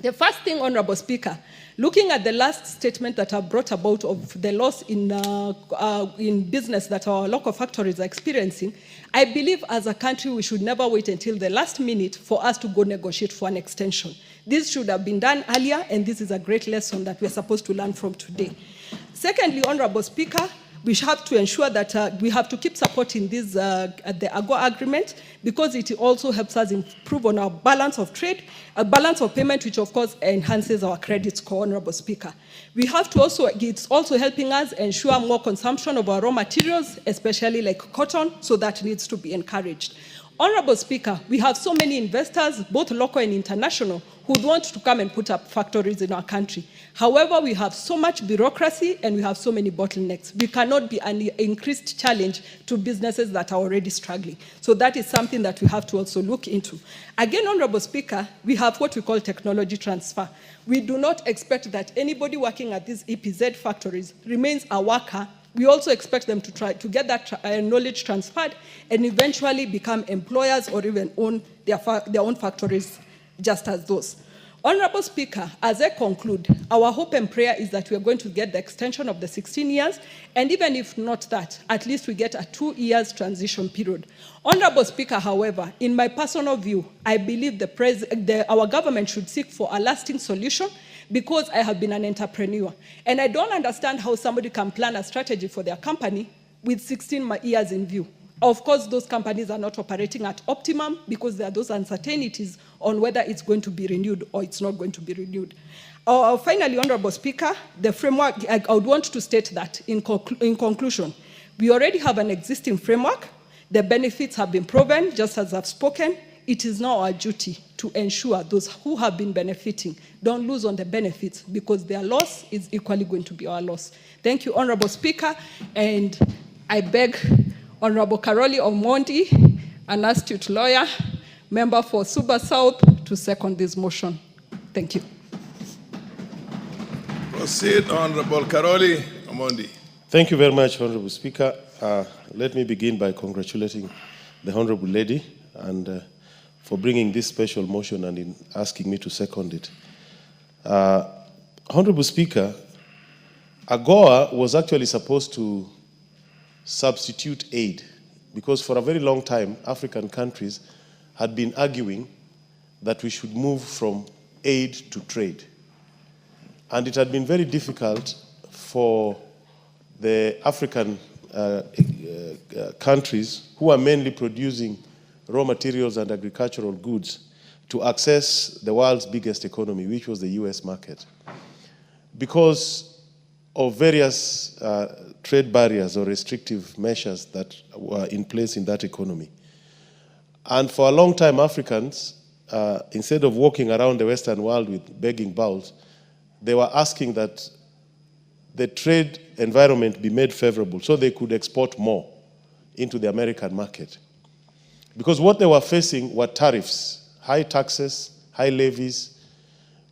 The first thing, Honorable Speaker, looking at the last statement that I've brought about of the loss in business that our local factories are experiencing, I believe as a country we should never wait until the last minute for us to go negotiate for an extension. This should have been done earlier, and this is a great lesson that we're supposed to learn from today. Secondly, Honorable Speaker, we have to ensure that we have to keep supporting this, the AGOA agreement, because it also helps us improve on our balance of trade, a balance of payment, which of course enhances our credit score, Honorable Speaker. We have to also, it's also helping us ensure more consumption of our raw materials, especially like cotton, so that needs to be encouraged. Honorable Speaker, we have so many investors, both local and international, who want to come and put up factories in our country. However, we have so much bureaucracy and we have so many bottlenecks. We cannot be an increased challenge to businesses that are already struggling. So that is something that we have to also look into. Again, Honorable Speaker, we have what we call technology transfer. We do not expect that anybody working at these EPZ factories remains a worker. We also expect them to try to get that knowledge transferred and eventually become employers or even own their own factories just as those. Honorable Speaker, as I conclude, our hope and prayer is that we are going to get the extension of the 16 years, and even if not that, at least we get a 2 years transition period. Honorable Speaker, however, in my personal view, I believe our government should seek for a lasting solution, because I have been an entrepreneur. And I don't understand how somebody can plan a strategy for their company with 16 years in view. Of course, those companies are not operating at optimum because there are those uncertainties on whether it's going to be renewed or it's not going to be renewed. Finally, Honorable Speaker, the framework, I would want to state that in conclusion, we already have an existing framework. The benefits have been proven, just as I've spoken. It is now our duty to ensure those who have been benefiting don't lose on the benefits, because their loss is equally going to be our loss. Thank you, Honorable Speaker, and I beg Honorable Karoli Omondi, an astute lawyer, member for Suba South, to second this motion. Thank you. Proceed, Honorable Karoli Omondi. Thank you very much, Honorable Speaker. Let me begin by congratulating the Honorable Lady and for bringing this special motion and in asking me to second it. Honorable Speaker, AGOA was actually supposed to substitute aid, because for a very long time, African countries had been arguing that we should move from aid to trade. And it had been very difficult for the African countries who are mainly producing raw materials and agricultural goods to access the world's biggest economy, which was the US market, because of various trade barriers or restrictive measures that were in place in that economy. And for a long time, Africans, instead of walking around the Western world with begging bowls, they were asking that the trade environment be made favorable so they could export more into the American market. Because what they were facing were tariffs, high taxes, high levies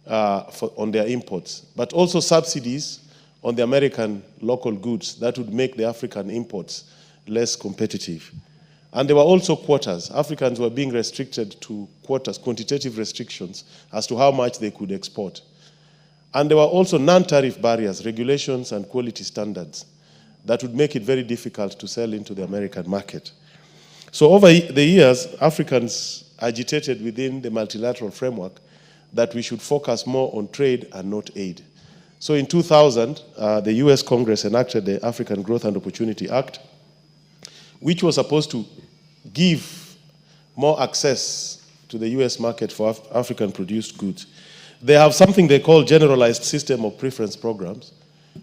on their imports, but also subsidies on the American local goods that would make the African imports less competitive. And there were also quotas. Africans were being restricted to quotas, quantitative restrictions as to how much they could export. And there were also non-tariff barriers, regulations and quality standards that would make it very difficult to sell into the American market. So over the years, Africans agitated within the multilateral framework that we should focus more on trade and not aid. So in 2000, the US Congress enacted the African Growth and Opportunity Act, which was supposed to give more access to the US market for African-produced goods. They have something they call Generalized System of Preference Programs,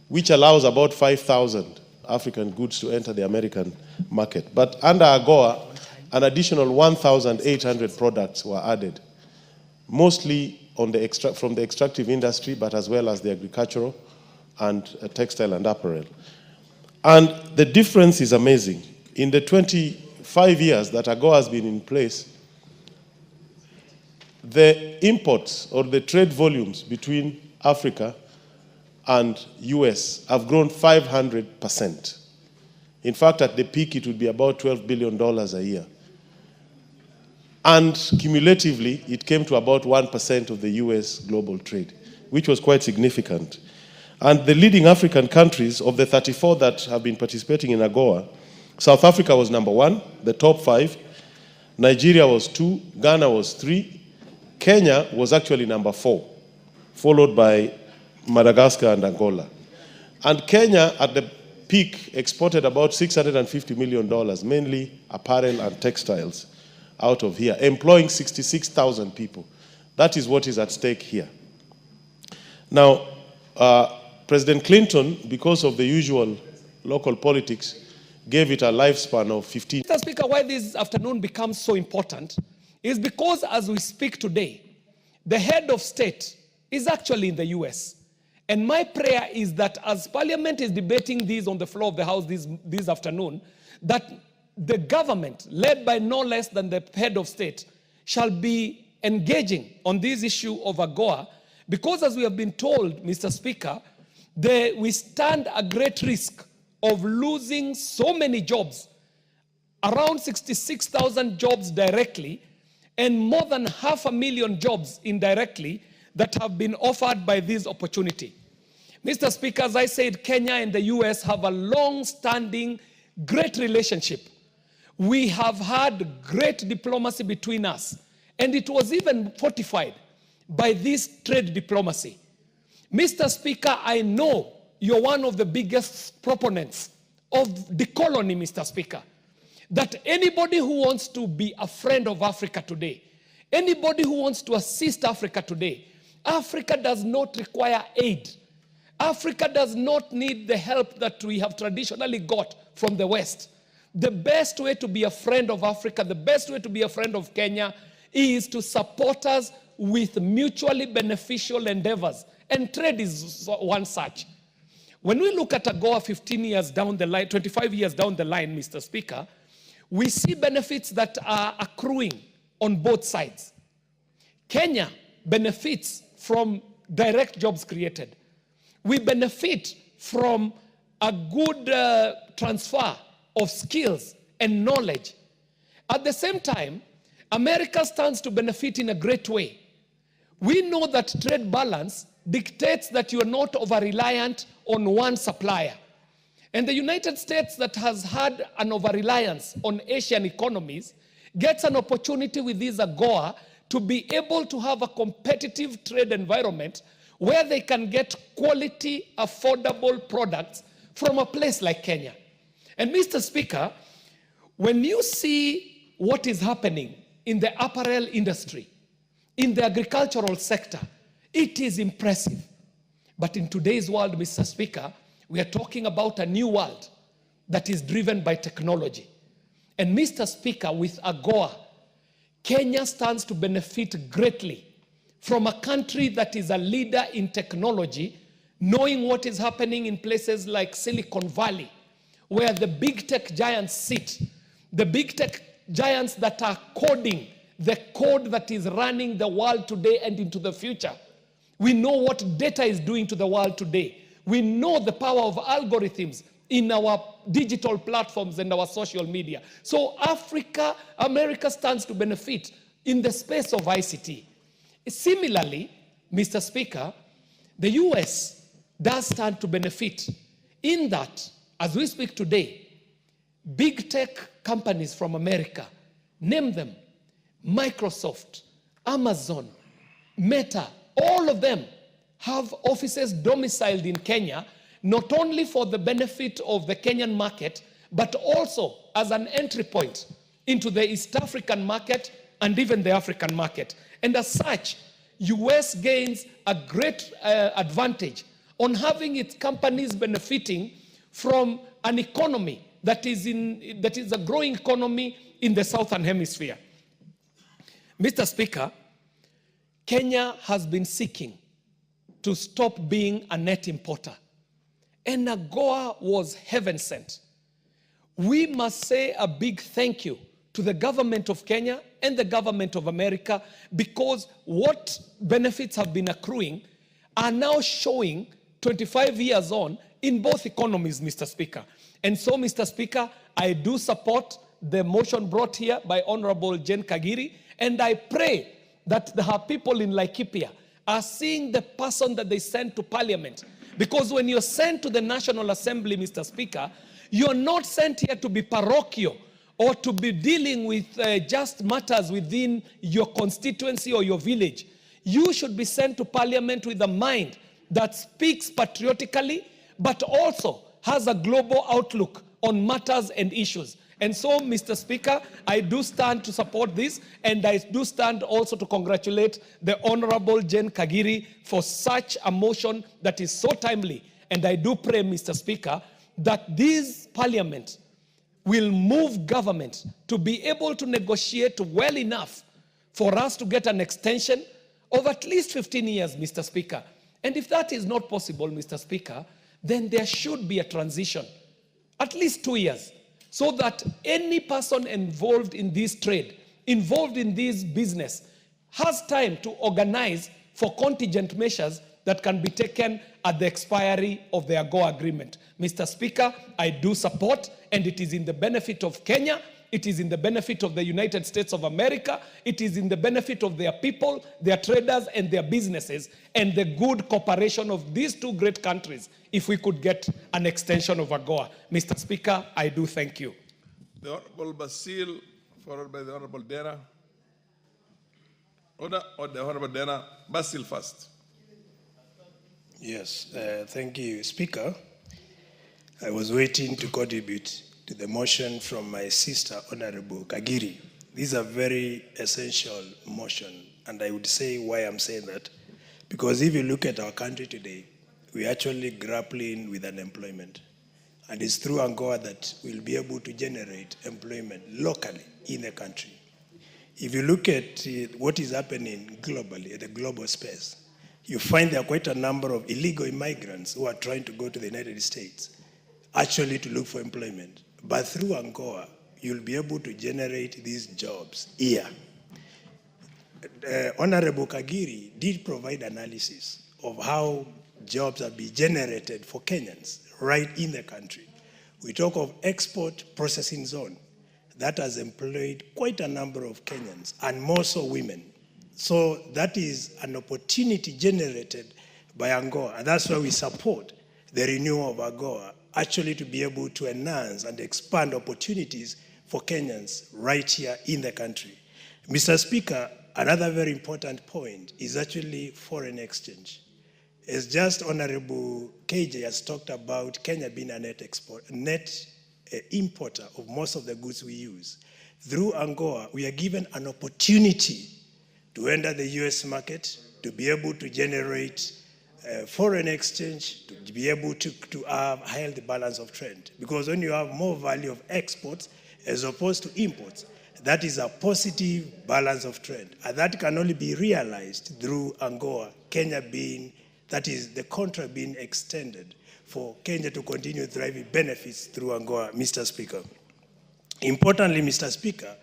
which allows about 5,000 African goods to enter the American market. But under AGOA, an additional 1,800 products were added, mostly on the from the extractive industry, but as well as the agricultural and textile and apparel. And the difference is amazing. In the 25 years that AGOA has been in place, the imports or the trade volumes between Africa and US have grown 500%. In fact, at the peak, it would be about $12 billion a year. And cumulatively, it came to about 1% of the US global trade, which was quite significant. And the leading African countries, of the 34 that have been participating in AGOA, South Africa was number 1, the top 5. Nigeria was 2, Ghana was 3, Kenya was actually number 4, followed by Madagascar and Angola. And Kenya, at the peak, exported about $650 million, mainly apparel and textiles, out of here, employing 66,000 people. That is what is at stake here. Now, President Clinton, because of the usual local politics, gave it a lifespan of 15. Mr. Speaker, why this afternoon becomes so important is because as we speak today, the head of state is actually in the US. And my prayer is that as Parliament is debating these on the floor of the House this afternoon, that the government, led by no less than the head of state, shall be engaging on this issue of AGOA, because as we have been told, Mr. Speaker, we stand a great risk of losing so many jobs, around 66,000 jobs directly, and more than 500,000 jobs indirectly that have been offered by this opportunity. Mr. Speaker, as I said, Kenya and the US have a long-standing, great relationship. We have had great diplomacy between us, and it was even fortified by this trade diplomacy. Mr. Speaker, I know you're one of the biggest proponents of decolony, Mr. Speaker. That anybody who wants to be a friend of Africa today, anybody who wants to assist Africa today, Africa does not require aid. Africa does not need the help that we have traditionally got from the West. The best way to be a friend of Africa, the best way to be a friend of Kenya is to support us with mutually beneficial endeavors. And trade is one such. When we look at AGOA 15 years down the line, 25 years down the line, Mr. Speaker, we see benefits that are accruing on both sides. Kenya benefits from direct jobs created. We benefit from a good transfer of skills and knowledge. At the same time, America stands to benefit in a great way. We know that trade balance dictates that you are not over-reliant on one supplier. And the United States, that has had an over-reliance on Asian economies, gets an opportunity with this AGOA to be able to have a competitive trade environment where they can get quality, affordable products from a place like Kenya. And Mr. Speaker, when you see what is happening in the apparel industry, in the agricultural sector. It is impressive. But in today's world, Mr. Speaker, we are talking about a new world that is driven by technology. And Mr. Speaker, with AGOA, Kenya stands to benefit greatly from a country that is a leader in technology, knowing what is happening in places like Silicon Valley, where the big tech giants sit, the big tech giants that are coding the code that is running the world today and into the future. We know what data is doing to the world today. We know the power of algorithms in our digital platforms and our social media. So America stands to benefit in the space of ICT. Similarly, Mr. Speaker, the US does stand to benefit in that, as we speak today, big tech companies from America, name them, Microsoft, Amazon, Meta, all of them have offices domiciled in Kenya, not only for the benefit of the Kenyan market, but also as an entry point into the East African market and even the African market. And as such, US gains a great advantage on having its companies benefiting from an economy that is a growing economy in the Southern Hemisphere. Mr. Speaker, Kenya has been seeking to stop being a net importer. And AGOA was heaven sent. We must say a big thank you to the government of Kenya and the government of America, because what benefits have been accruing are now showing 25 years on in both economies, Mr. Speaker. And so, Mr. Speaker, I do support the motion brought here by Honorable Jen Kagiri, and I pray that her people in Laikipia are seeing the person that they send to Parliament. Because when you're sent to the National Assembly, Mr. Speaker, you're not sent here to be parochial or to be dealing with just matters within your constituency or your village. You should be sent to Parliament with a mind that speaks patriotically, but also has a global outlook on matters and issues. And so, Mr. Speaker, I do stand to support this, and I do stand also to congratulate the Honorable Jen Kagiri for such a motion that is so timely. And I do pray, Mr. Speaker, that this Parliament will move government to be able to negotiate well enough for us to get an extension of at least 15 years, Mr. Speaker. And if that is not possible, Mr. Speaker, then there should be a transition, at least 2 years, so that any person involved in this trade, involved in this business, has time to organize for contingent measures that can be taken at the expiry of the AGOA agreement. Mr. Speaker, I do support, and it is in the benefit of Kenya, it is in the benefit of the United States of America, it is in the benefit of their people, their traders, and their businesses, and the good cooperation of these two great countries if we could get an extension of AGOA. Mr. Speaker, I do thank you. The Honorable Basil, followed by the Honorable Dena. Order, or the Honorable Dena. Basil first. Yes, thank you, Speaker. I was waiting to contribute to the motion from my sister, Honorable Kagiri. This is a very essential motion, and I would say why I'm saying that. Because if you look at our country today, we're actually grappling with unemployment. And it's through AGOA that we'll be able to generate employment locally in the country. If you look at what is happening globally, at the global space, you find there are quite a number of illegal immigrants who are trying to go to the United States, actually to look for employment. But through AGOA, you'll be able to generate these jobs here. Honorable Kagiri did provide analysis of how jobs are being generated for Kenyans right in the country. We talk of export processing zone that has employed quite a number of Kenyans, and more so women. So that is an opportunity generated by AGOA, and that's why we support the renewal of AGOA, actually to be able to enhance and expand opportunities for Kenyans right here in the country. Mr. Speaker, another very important point is actually foreign exchange. As just Honorable KJ has talked about Kenya being a net importer of most of the goods we use. Through AGOA, we are given an opportunity to enter the US market, to be able to generate foreign exchange, to be able to have a healthy balance of trade. Because when you have more value of exports as opposed to imports, that is a positive balance of trade. And that can only be realized through AGOA, Kenya being, that is the contract being extended for Kenya to continue driving benefits through AGOA, Mr. Speaker. Importantly, Mr. Speaker,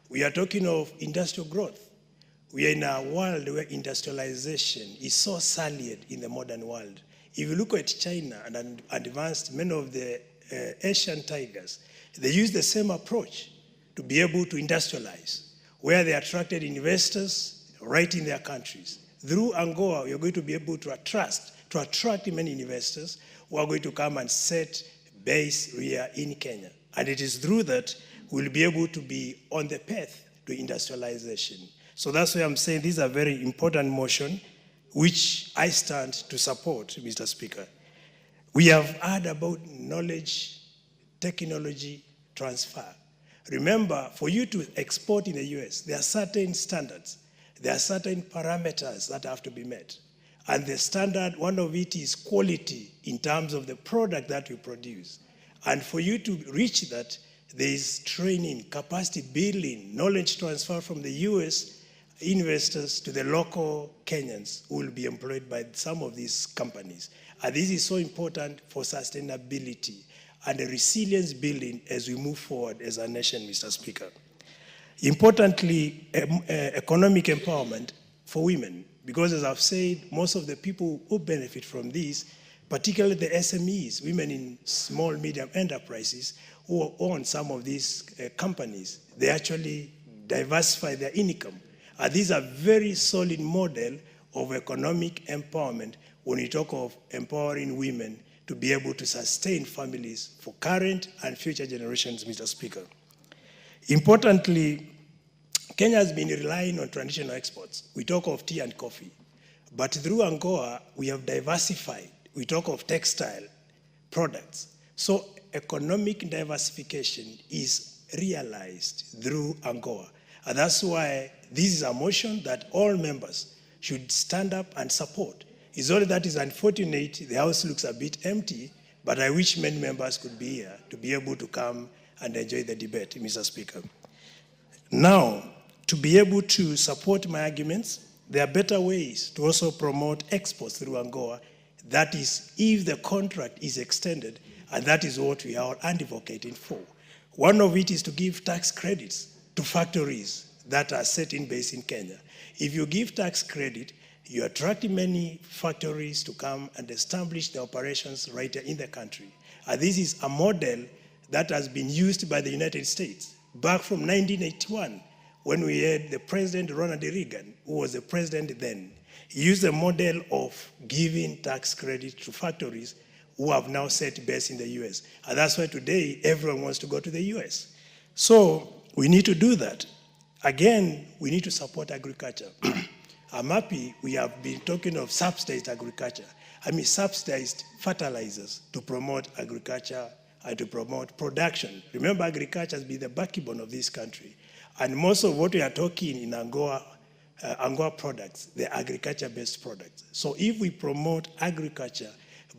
we are talking of industrial growth. We are in a world where industrialization is so salient in the modern world. If you look at China and advanced, many of the Asian tigers, they use the same approach to be able to industrialize, where they attracted investors right in their countries. Through AGOA, we are going to be able to attract many investors who are going to come and set base here in Kenya. And it is through that we'll be able to be on the path to industrialization. So that's why I'm saying these are very important motion, which I stand to support, Mr. Speaker. We have heard about knowledge, technology transfer. Remember, for you to export in the US, there are certain standards, there are certain parameters that have to be met. And the standard, one of it is quality in terms of the product that we produce. And for you to reach that, there is training, capacity building, knowledge transfer from the US investors to the local Kenyans who will be employed by some of these companies. And this is so important for sustainability and the resilience building as we move forward as a nation, Mr. Speaker. Importantly, economic empowerment for women, because as I've said, most of the people who benefit from this, particularly the SMEs, women in small, medium enterprises who own some of these companies, they actually diversify their income. And these are very solid model of economic empowerment when we talk of empowering women to be able to sustain families for current and future generations, Mr. Speaker. Importantly, Kenya has been relying on traditional exports. We talk of tea and coffee. But through AGOA, we have diversified. We talk of textile products. So economic diversification is realized through AGOA. And that's why this is a motion that all members should stand up and support. It's only that is unfortunate, the House looks a bit empty, but I wish many members could be here to be able to come and enjoy the debate, Mr. Speaker. Now, to be able to support my arguments, there are better ways to also promote exports through AGOA. That is, if the contract is extended, and that is what we are advocating for. One of it is to give tax credits to factories that are set in base in Kenya. If you give tax credit, you attract many factories to come and establish their operations right in the country. And this is a model that has been used by the United States back from 1981, when we had the President Ronald Reagan, who was the president then. He used a model of giving tax credit to factories who have now set base in the US. And that's why today everyone wants to go to the US. So we need to do that. Again, we need to support agriculture. I'm happy we have been talking of subsidized agriculture. I mean subsidized fertilizers to promote agriculture and to promote production. Remember, agriculture has been the backbone of this country. And most of what we are talking in AGOA products, they're agriculture-based products. So if we promote agriculture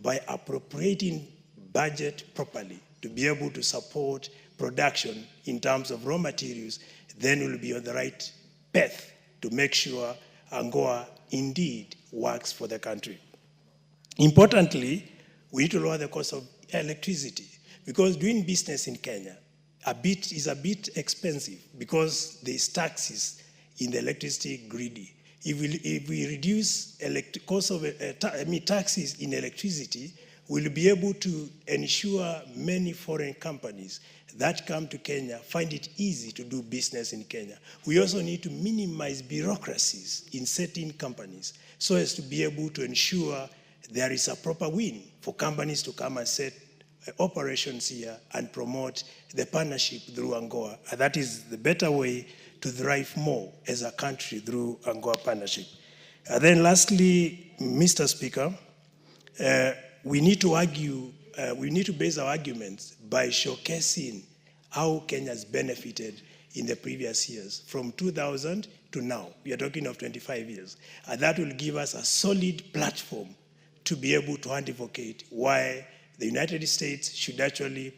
by appropriating budget properly to be able to support production in terms of raw materials, then we'll be on the right path to make sure AGOA indeed works for the country. Importantly, we need to lower the cost of electricity, because doing business in Kenya is a bit expensive because there's taxes in the electricity grid. If we reduce cost of taxes in electricity, we'll be able to ensure many foreign companies that come to Kenya find it easy to do business in Kenya. We also need to minimize bureaucracies in certain companies so as to be able to ensure there is a proper win for companies to come and set operations here and promote the partnership through AGOA. And that is the better way to thrive more as a country through AGOA partnership. And then lastly, Mr. Speaker, we need to base our arguments by showcasing how Kenya has benefited in the previous years, from 2000 to now. We are talking of 25 years. And that will give us a solid platform to be able to advocate why the United States should actually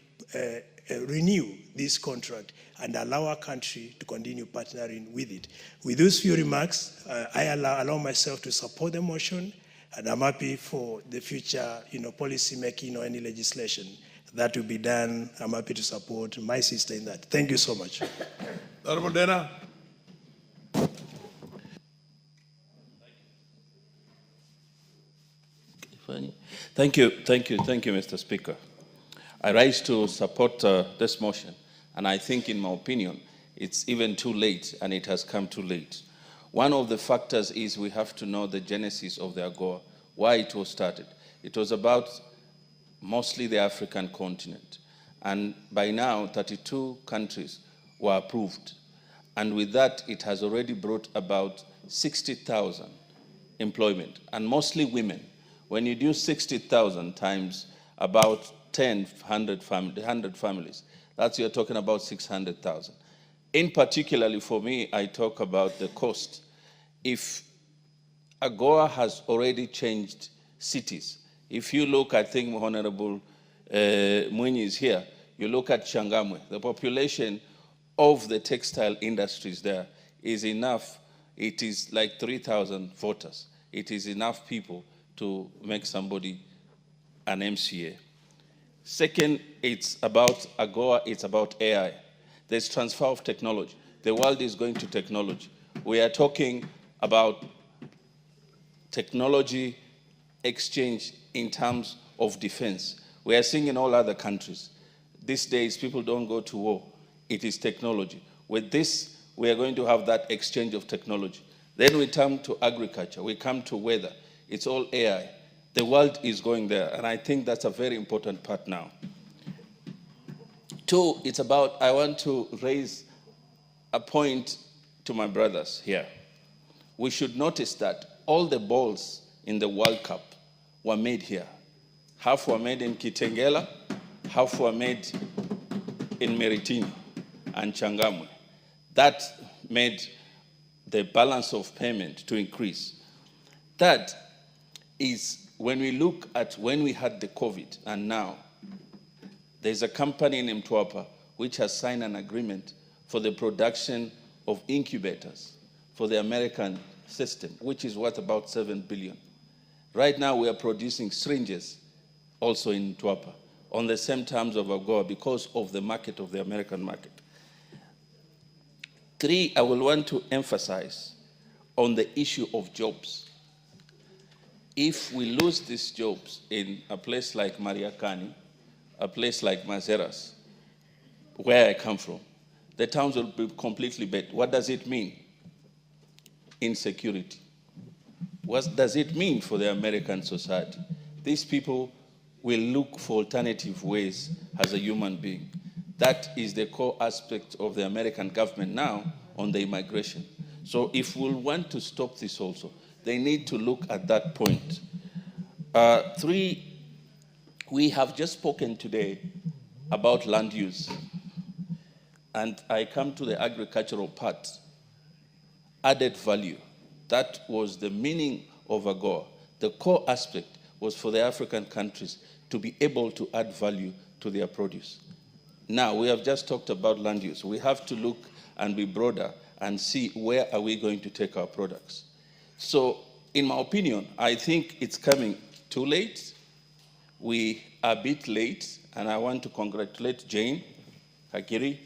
renew this contract and allow our country to continue partnering with it. With those few remarks, I allow myself to support the motion, and I'm happy for the future policy making or any legislation that will be done. I'm happy to support my sister in that. Thank you so much. Honorable Dana. Thank you, Mr. Speaker. I rise to support this motion, and I think, in my opinion, it's even too late, and it has come too late. One of the factors is we have to know the genesis of the AGOA, why it was started. It was about mostly the African continent, and by now 32 countries were approved, and with that it has already brought about 60,000 employment, and mostly women. When you do 60,000 times about 100 families, that's you're talking about 600,000. In particularly for me, I talk about the cost. If AGOA has already changed cities, if you look, I think Honorable Manyora is here, you look at Changamwe, the population of the textile industries there is enough. It is like 3,000 voters. It is enough people to make somebody an MCA. Second, it's about AGOA, it's about AI. There's transfer of technology. The world is going to technology. We are talking about technology exchange in terms of defense. We are seeing in all other countries. These days, people don't go to war. It is technology. With this, we are going to have that exchange of technology. Then we come to agriculture. We come to weather. It's all AI. The world is going there, and I think that's a very important part now. Two, it's about, I want to raise a point to my brothers here. We should notice that all the balls in the World Cup were made here. Half were made in Kitengela, half were made in Meritini and Changamwe. That made the balance of payment to increase. Third is when we look at when we had the COVID and now, there's a company in Mtwapa which has signed an agreement for the production of incubators for the American system, which is worth about 7 billion. Right now, we are producing syringes also in Mtwapa on the same terms of AGOA because of the market of the American market. Three, I will want to emphasize on the issue of jobs. If we lose these jobs in a place like Mariakani, a place like Mazeras, where I come from, the towns will be completely bad. What does it mean? Insecurity. What does it mean for the American society? These people will look for alternative ways as a human being. That is the core aspect of the American government now on the immigration. So if we want to stop this also, they need to look at that point. Three, we have just spoken today about land use. And I come to the agricultural part. Added value. That was the meaning of AGOA. The core aspect was for the African countries to be able to add value to their produce. Now, we have just talked about land use. We have to look and be broader and see where are we going to take our products. So, in my opinion, I think it's coming too late. We are a bit late, and I want to congratulate Jane Hakiri,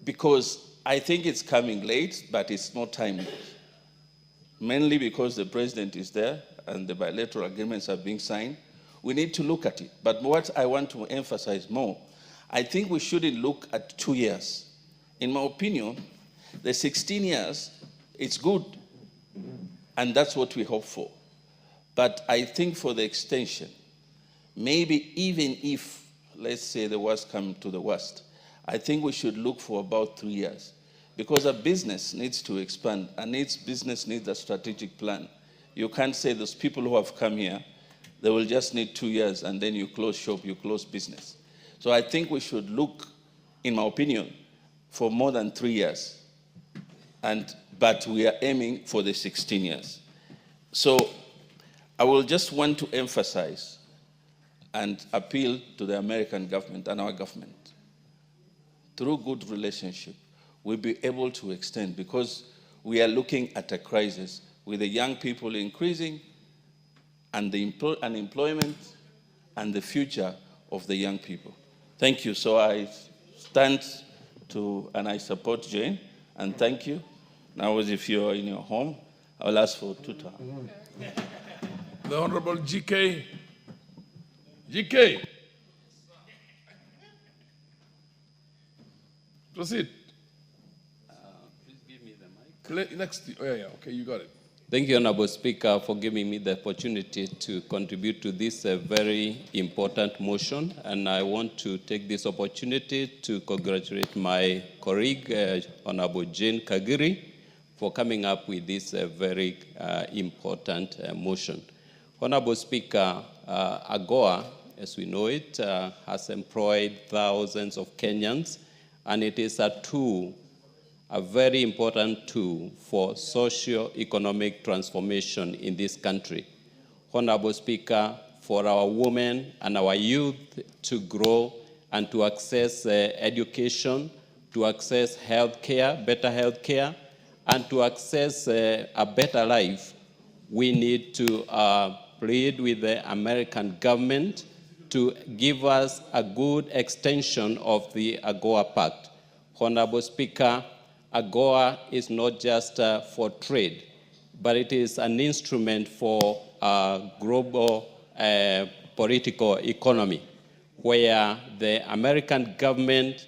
because I think it's coming late, but it's not timely. Mainly because the president is there and the bilateral agreements are being signed. We need to look at it. But what I want to emphasize more, I think we shouldn't look at 2 years. In my opinion, the 16 years, it's good. And that's what we hope for. But I think for the extension, maybe even if, let's say, the worst comes to the worst, I think we should look for about 3 years. Because a business needs to expand, and business needs a strategic plan. You can't say those people who have come here, they will just need 2 years, and then you close shop, you close business. So I think we should look, in my opinion, for more than 3 years. but we are aiming for the 16 years. So I will just want to emphasize and appeal to the American government and our government. Through good relationship, we'll be able to extend, because we are looking at a crisis with the young people increasing and the unemployment and the future of the young people. Thank you. So I stand to, and I support Jane, and thank you. Now, as if you're in your home, I'll ask for tutor. The Honorable GK. GK. Proceed. Please give me the mic. Next, oh yeah, okay, you got it. Thank you, Honorable Speaker, for giving me the opportunity to contribute to this very important motion. And I want to take this opportunity to congratulate my colleague, Honorable Jane Kagiri, for coming up with this very important motion. Honorable Speaker, AGOA, as we know it, has employed thousands of Kenyans, and it is a tool, a very important tool for socio-economic transformation in this country. Honorable Speaker, for our women and our youth to grow and to access education, to access health care, better health care, and to access a better life, we need to plead with the American government to give us a good extension of the AGOA Pact. Honorable Speaker, AGOA is not just for trade, but it is an instrument for global political economy, where the American government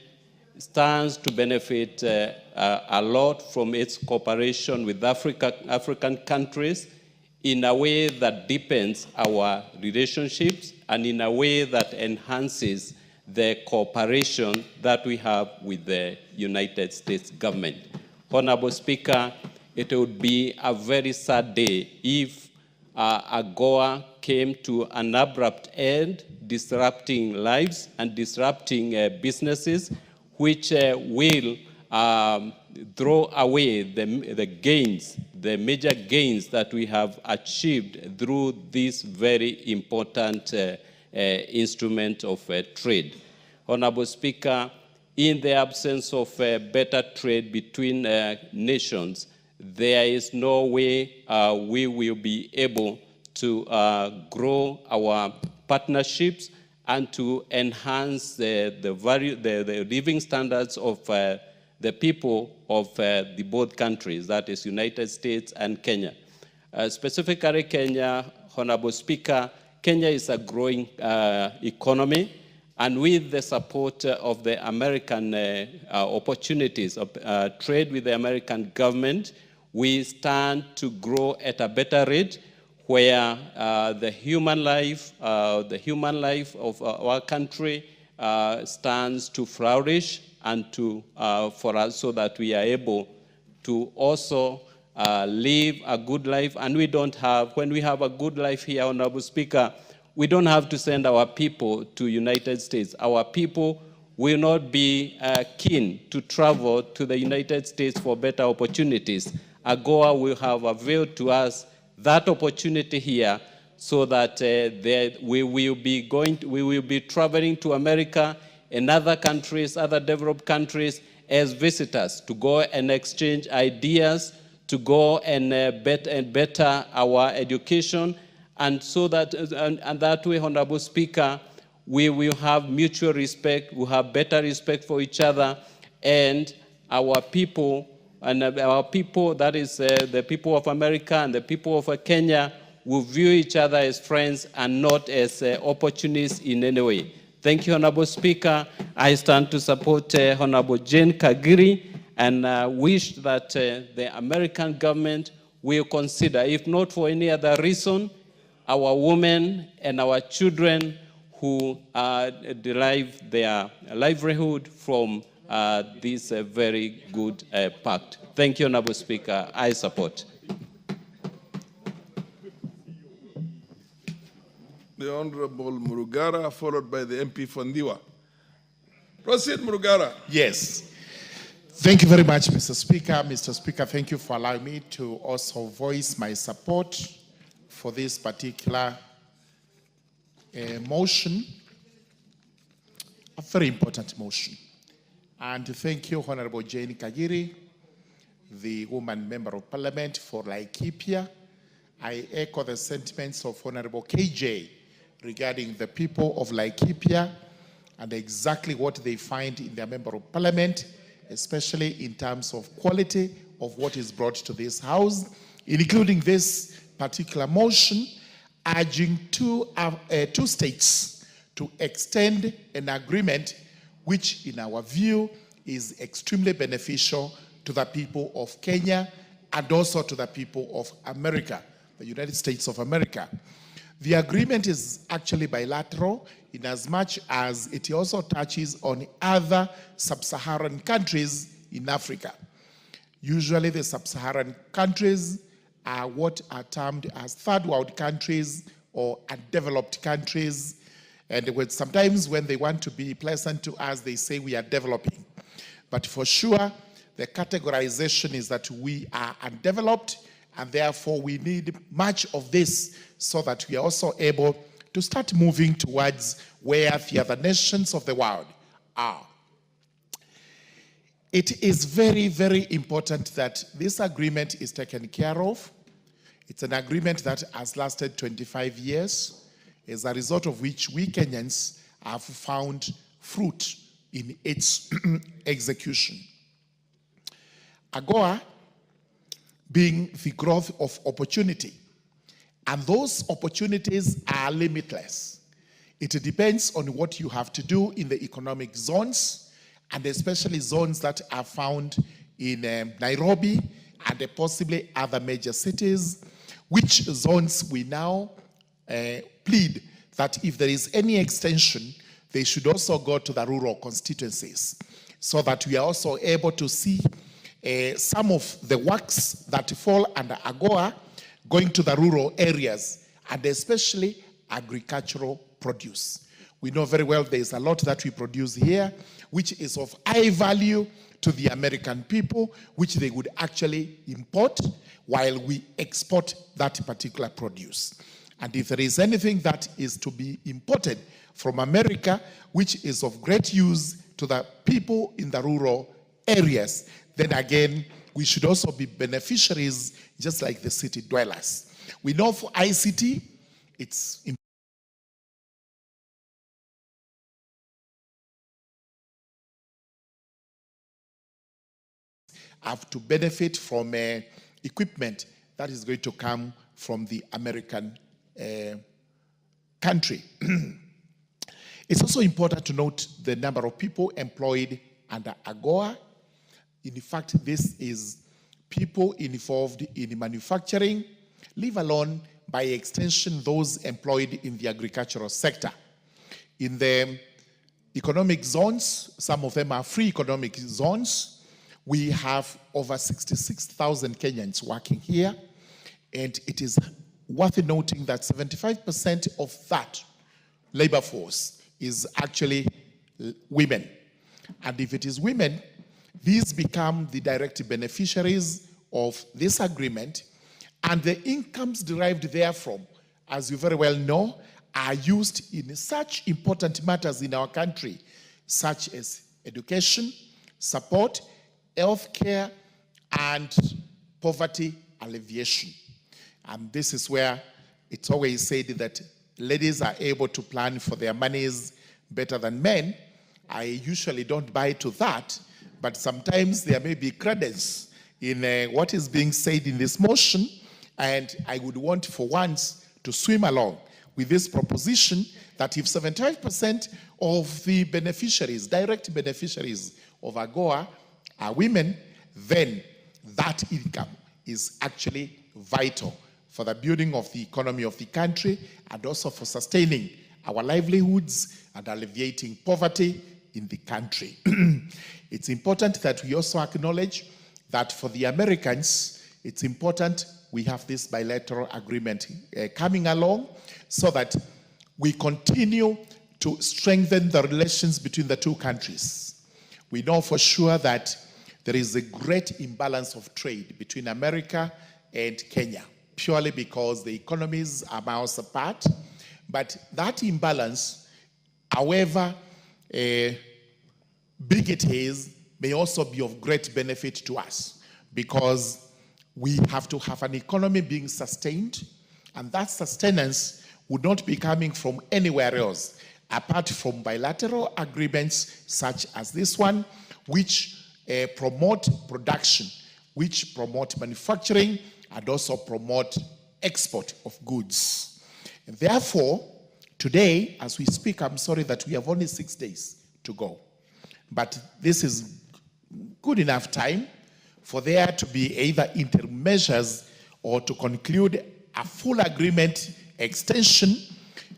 stands to benefit a lot from its cooperation with African countries in a way that deepens our relationships and in a way that enhances the cooperation that we have with the United States government. Honorable Speaker, it would be a very sad day if AGOA came to an abrupt end, disrupting lives and disrupting businesses, which will throw away the gains, the major gains that we have achieved through this very important instrument of trade. Honorable Speaker, in the absence of better trade between nations, there is no way we will be able to grow our partnerships and to enhance the living standards of the people of the both countries, that is United States and Kenya. Specifically Kenya, Honorable Speaker, Kenya is a growing economy, and with the support of the American opportunities of trade with the American government, we stand to grow at a better rate, where the human life of our country stands to flourish and to for us, so that we are able to also live a good life. And we don't have, when we have a good life here, Honorable Speaker, we don't have to send our people to United States. Our people will not be keen to travel to the United States for better opportunities. AGOA will have availed to us that opportunity here, so that we will be traveling to America and other countries, other developed countries, as visitors, to go and exchange ideas, to go and better our education, and so that and that way, Honorable Speaker, we will have mutual respect, we have better respect for each other, and our people, that is the people of America and the people of Kenya, will view each other as friends and not as opportunists in any way. Thank you, Honorable Speaker. I stand to support Honorable Jane Kagiri, and wish that the American government will consider, if not for any other reason, our women and our children who derive their livelihood from this very good pact. Thank you, Honorable Speaker. I support. The Honorable Murugara, followed by the MP for Ndiwa. Proceed, Murugara. Yes. Thank you very much, Mr. Speaker. Mr. Speaker, thank you for allowing me to also voice my support for this particular motion, a very important motion. And thank you, Honorable Jane Kagiri, the woman member of parliament for Laikipia. I echo the sentiments of Honorable KJ regarding the people of Laikipia and exactly what they find in their member of parliament, especially in terms of quality of what is brought to this house, including this particular motion, urging two states to extend an agreement which, in our view, is extremely beneficial to the people of Kenya and also to the people of America, the United States of America. The agreement is actually bilateral in as much as it also touches on other sub-Saharan countries in Africa. Usually the sub-Saharan countries are what are termed as third world countries or undeveloped countries. And sometimes when they want to be pleasant to us, they say we are developing. But for sure, the categorization is that we are undeveloped, and therefore we need much of this so that we are also able to start moving towards where the other nations of the world are. It is very, very important that this agreement is taken care of. It's an agreement that has lasted 25 years, as a result of which we Kenyans have found fruit in its execution. AGOA being the growth of opportunity, and those opportunities are limitless. It depends on what you have to do in the economic zones, and especially zones that are found in Nairobi and possibly other major cities, which zones we now plead that if there is any extension, they should also go to the rural constituencies, so that we are also able to see some of the works that fall under AGOA going to the rural areas, and especially agricultural produce. We know very well there is a lot that we produce here, which is of high value to the American people, which they would actually import while we export that particular produce. And if there is anything that is to be imported from America, which is of great use to the people in the rural areas, then again, we should also be beneficiaries just like the city dwellers. We know for ICT, it's important. Have to benefit from equipment that is going to come from the American country. It's also important to note the number of people employed under AGOA. In fact, this is people involved in manufacturing, leave alone, by extension, those employed in the agricultural sector. In the economic zones, some of them are free economic zones, we have over 66,000 Kenyans working here, and it is worth noting that 75% of that labor force is actually women. And if it is women, these become the direct beneficiaries of this agreement, and the incomes derived therefrom, as you very well know, are used in such important matters in our country, such as education, support, healthcare, and poverty alleviation. And this is where it's always said that ladies are able to plan for their monies better than men. I usually don't buy to that, but sometimes there may be credence in what is being said in this motion, and I would want for once to swim along with this proposition that if 75% of the beneficiaries, direct beneficiaries of AGOA are women, then that income is actually vital for the building of the economy of the country and also for sustaining our livelihoods and alleviating poverty in the country. It's important that we also acknowledge that for the Americans, it's important we have this bilateral agreement coming along so that we continue to strengthen the relations between the two countries. We know for sure that there is a great imbalance of trade between America and Kenya, purely because the economies are miles apart. But that imbalance, however big it is, may also be of great benefit to us, because we have to have an economy being sustained, and that sustenance would not be coming from anywhere else apart from bilateral agreements such as this one, which promote production, which promote manufacturing, and also promote export of goods. And therefore, today, as we speak, I'm sorry that we have only 6 days to go. But this is good enough time for there to be either interim measures or to conclude a full agreement extension.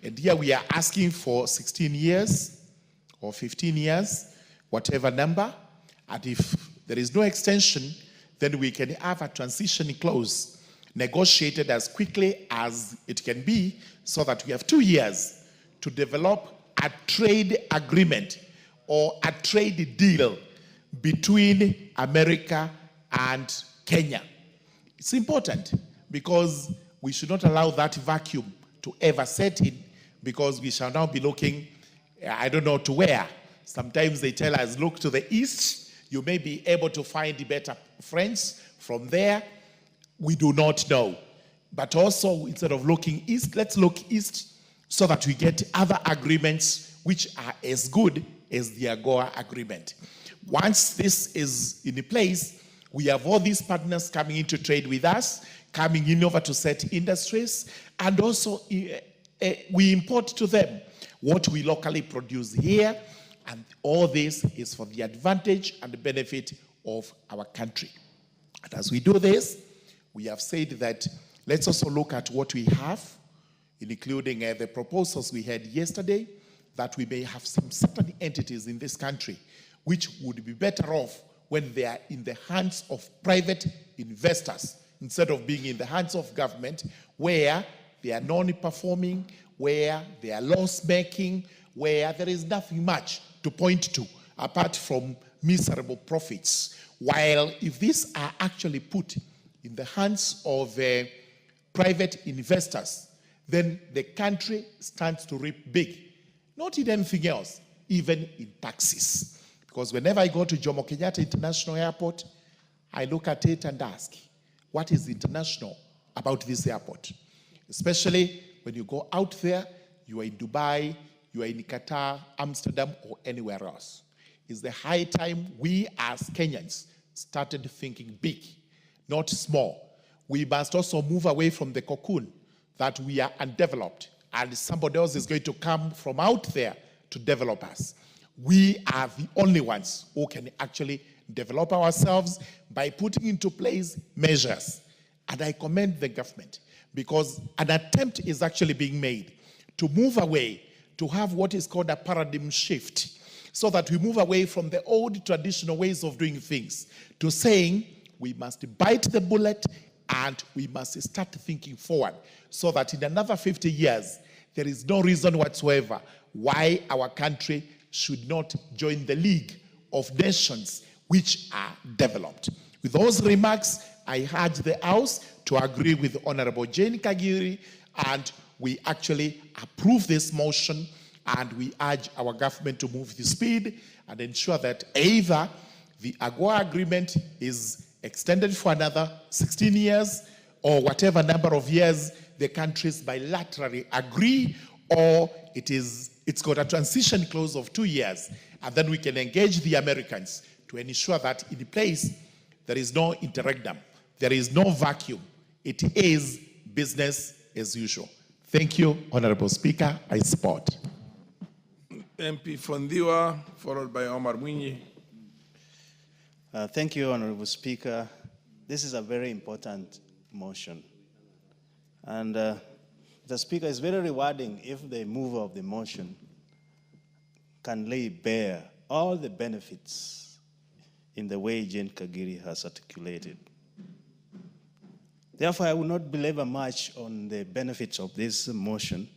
And here we are asking for 16 years or 15 years, whatever number. And if there is no extension, then we can have a transition clause negotiated as quickly as it can be, so that we have 2 years to develop a trade agreement or a trade deal between America and Kenya. It's important because we should not allow that vacuum to ever set in, because we shall now be looking, I don't know to where. Sometimes they tell us, look to the east, you may be able to find better friends from there. We do not know. But also, instead of looking east, let's look east so that we get other agreements which are as good as the AGOA agreement. Once this is in place, we have all these partners coming into trade with us, coming in over to set industries, and also we import to them what we locally produce here, and all this is for the advantage and the benefit of our country. And as we do this, we have said that let's also look at what we have, including the proposals we had yesterday, that we may have some certain entities in this country which would be better off when they are in the hands of private investors instead of being in the hands of government, where they are non-performing, where they are loss-making, where there is nothing much to point to apart from miserable profits. While if these are actually put in the hands of private investors, then the country stands to reap big. Not in anything else, even in taxes. Because whenever I go to Jomo Kenyatta International Airport, I look at it and ask, what is international about this airport? Especially when you go out there, you are in Dubai, you are in Qatar, Amsterdam, or anywhere else. It's the high time we as Kenyans started thinking big, not small. We must also move away from the cocoon that we are undeveloped and somebody else is going to come from out there to develop us. We are the only ones who can actually develop ourselves by putting into place measures. And I commend the government because an attempt is actually being made to move away, to have what is called a paradigm shift, so that we move away from the old traditional ways of doing things to saying we must bite the bullet and we must start thinking forward, so that in another 50 years, there is no reason whatsoever why our country should not join the league of nations which are developed. With those remarks, I urge the House to agree with Honorable Jane Kagiri, and we actually approve this motion, and we urge our government to move with speed and ensure that either the AGOA agreement is extended for another 16 years or whatever number of years the countries bilaterally agree, or it's got a transition clause of 2 years, and then we can engage the Americans to ensure that in place there is no interregnum, there is no vacuum. It is business as usual. Thank you, Honorable Speaker. I support. MP Fondiwa, followed by Omar Mwinyi. Thank you, Honorable Speaker. This is a very important motion. And the Speaker, is very rewarding if the mover of the motion can lay bare all the benefits in the way Jane Kagiri has articulated. Therefore, I will not belabor much on the benefits of this motion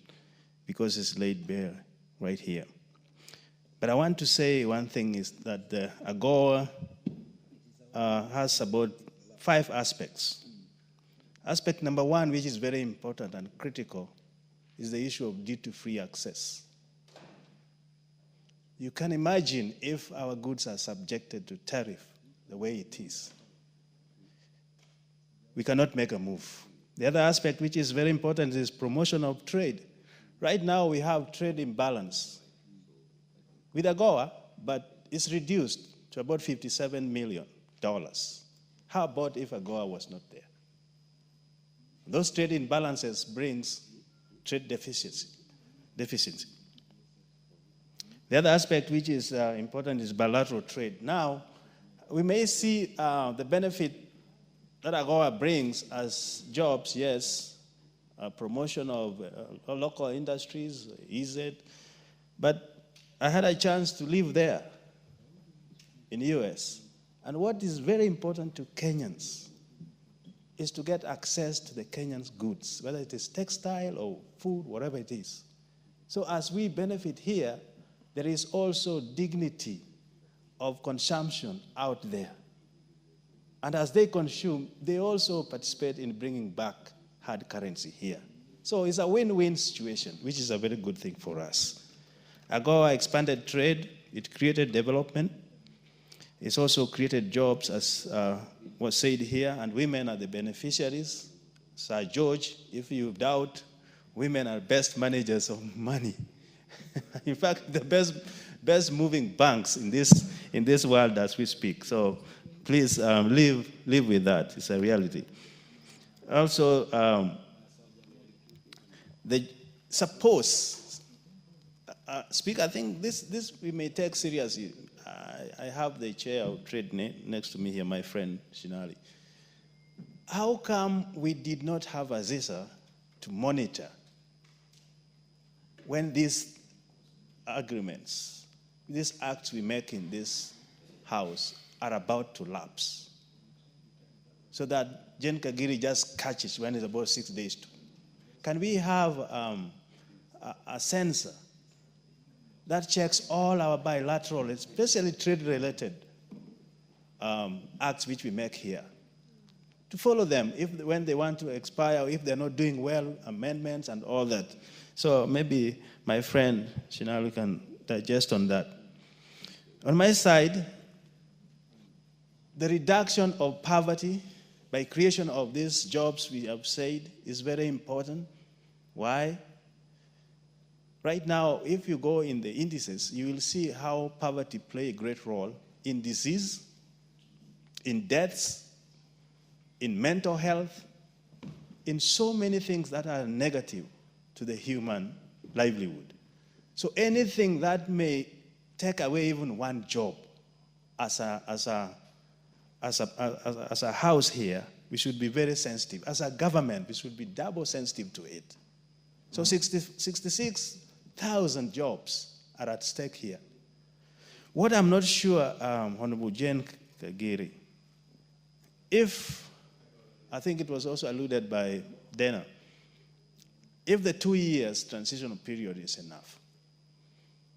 because it's laid bare right here. But I want to say one thing is that the AGOA has about 5 aspects. Aspect number 1, which is very important and critical, is the issue of duty-free access. You can imagine if our goods are subjected to tariff the way it is, we cannot make a move. The other aspect, which is very important, is promotion of trade. Right now, we have trade imbalance with AGOA, but it's reduced to about $57 million. How about if AGOA was not there? Those trade imbalances brings trade deficiency. The other aspect which is important is bilateral trade. Now, we may see the benefit that AGOA brings as jobs, yes, promotion of local industries, EZ, but I had a chance to live there in the US. And what is very important to Kenyans is to get access to the Kenyans' goods, whether it is textile or food, whatever it is. So as we benefit here, there is also dignity of consumption out there. And as they consume, they also participate in bringing back hard currency here. So it's a win-win situation, which is a very good thing for us. AGOA expanded trade, it created development. It's also created jobs, as was said here, and women are the beneficiaries. Sir George, if you doubt, women are best managers of money. In fact, the best moving banks in this world as we speak. So please live with that. It's a reality. Also, Speaker, I think this we may take seriously. I have the chair of trade next to me here, my friend Shinali. How come we did not have a ZISA to monitor when these agreements, these acts we make in this house are about to lapse? So that Jen Kagiri just catches when it's about 6 days to. Can we have a sensor that checks all our bilateral, especially trade-related acts which we make here, to follow them when they want to expire, if they're not doing well, amendments and all that. So maybe my friend Shinalu can digest on that. On my side, the reduction of poverty by creation of these jobs we have said is very important. Why? Right now, if you go in the indices, you will see how poverty plays a great role in disease, in deaths, in mental health, in so many things that are negative to the human livelihood. So anything that may take away even one job as a house here, we should be very sensitive. As a government, we should be double sensitive to it. So 66,000 jobs are at stake here. What I'm not sure, Honorable Jane Kagiri, I think it was also alluded by Dana, if the 2 years transitional period is enough.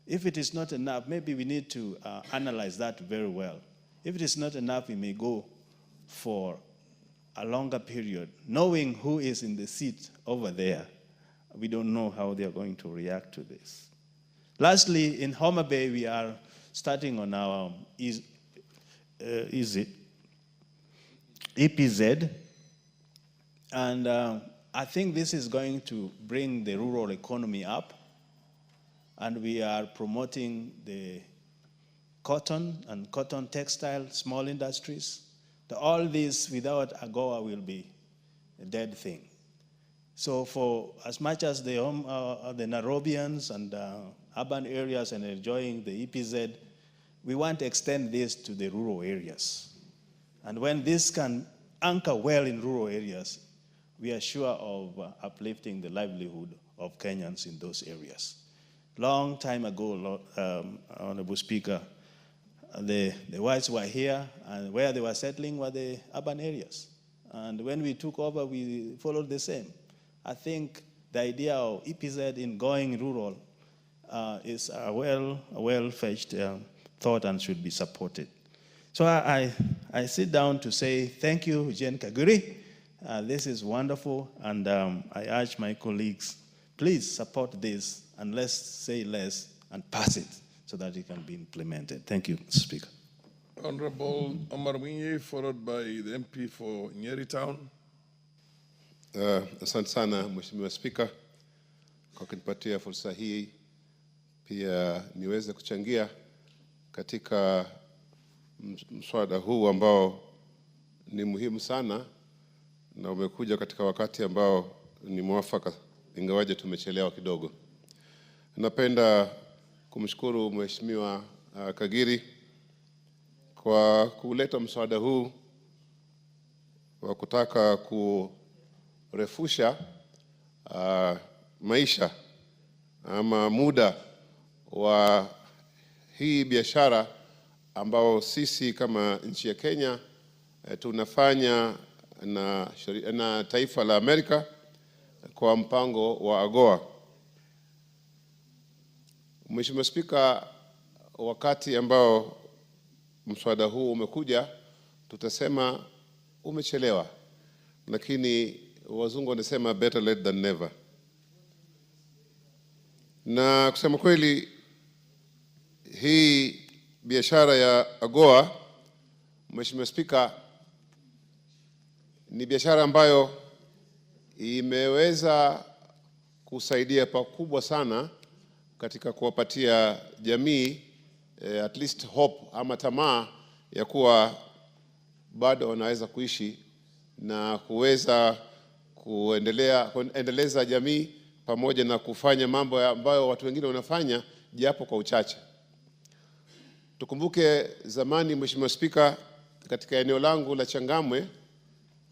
If it is not enough, maybe we need to analyze that very well. If it is not enough, we may go for a longer period, knowing who is in the seat over there. We don't know how they are going to react to this. Lastly, in Homa Bay, we are starting on our EPZ, and I think this is going to bring the rural economy up, and we are promoting the cotton and cotton textile, small industries. All this without AGOA will be a dead thing. So for as much as the Nairobians and urban areas are enjoying the EPZ, we want to extend this to the rural areas. And when this can anchor well in rural areas, we are sure of uplifting the livelihood of Kenyans in those areas. Long time ago, Honorable Speaker, the whites were here, and where they were settling were the urban areas. And when we took over, we followed the same. I think the idea of EPZ in going rural is a well-fetched thought and should be supported. So I sit down to say thank you, Jen Kaguri. This is wonderful, and I urge my colleagues, please support this, and let's say less and pass it so that it can be implemented. Thank you, Mr. Speaker. Honorable Omar Mwinyi, followed by the MP for Nyeri Town. Asante sana Mheshimiwa Spika kwa kunipatia fursa hii pia niweze kuchangia katika mswada huu ambao ni muhimu sana na umekuja katika wakati ambao ni mwafaka, ingawaje tumechelewa kidogo. Napenda kumshukuru Mheshimiwa Kagiri kwa kuleta mswada huu wa kutaka kurefusha maisha ama muda wa hii biashara ambao sisi kama nchi ya Kenya tunafanya na taifa la Amerika kwa mpango wa AGOA. Mheshimiwa Spika, wakati ambao mswada huu umekuja, tutasema umechelewa, lakini wazungu wanasema better late than never. Na kusema kweli, hii biashara ya AGOA, Mheshimiwa Spika, ni biashara ambayo imeweza kusaidia pakubwa sana katika kuwapatia jamii at least hope ama tamaa ya kuwa bado wanaweza kuishi na kuweza kuendeleza jamii pamoja na kufanya mambo ambayo watu wengine wanafanya japo kwa uchache. Tukumbuke zamani, Mheshimiwa Spika, katika eneo langu la Changamwe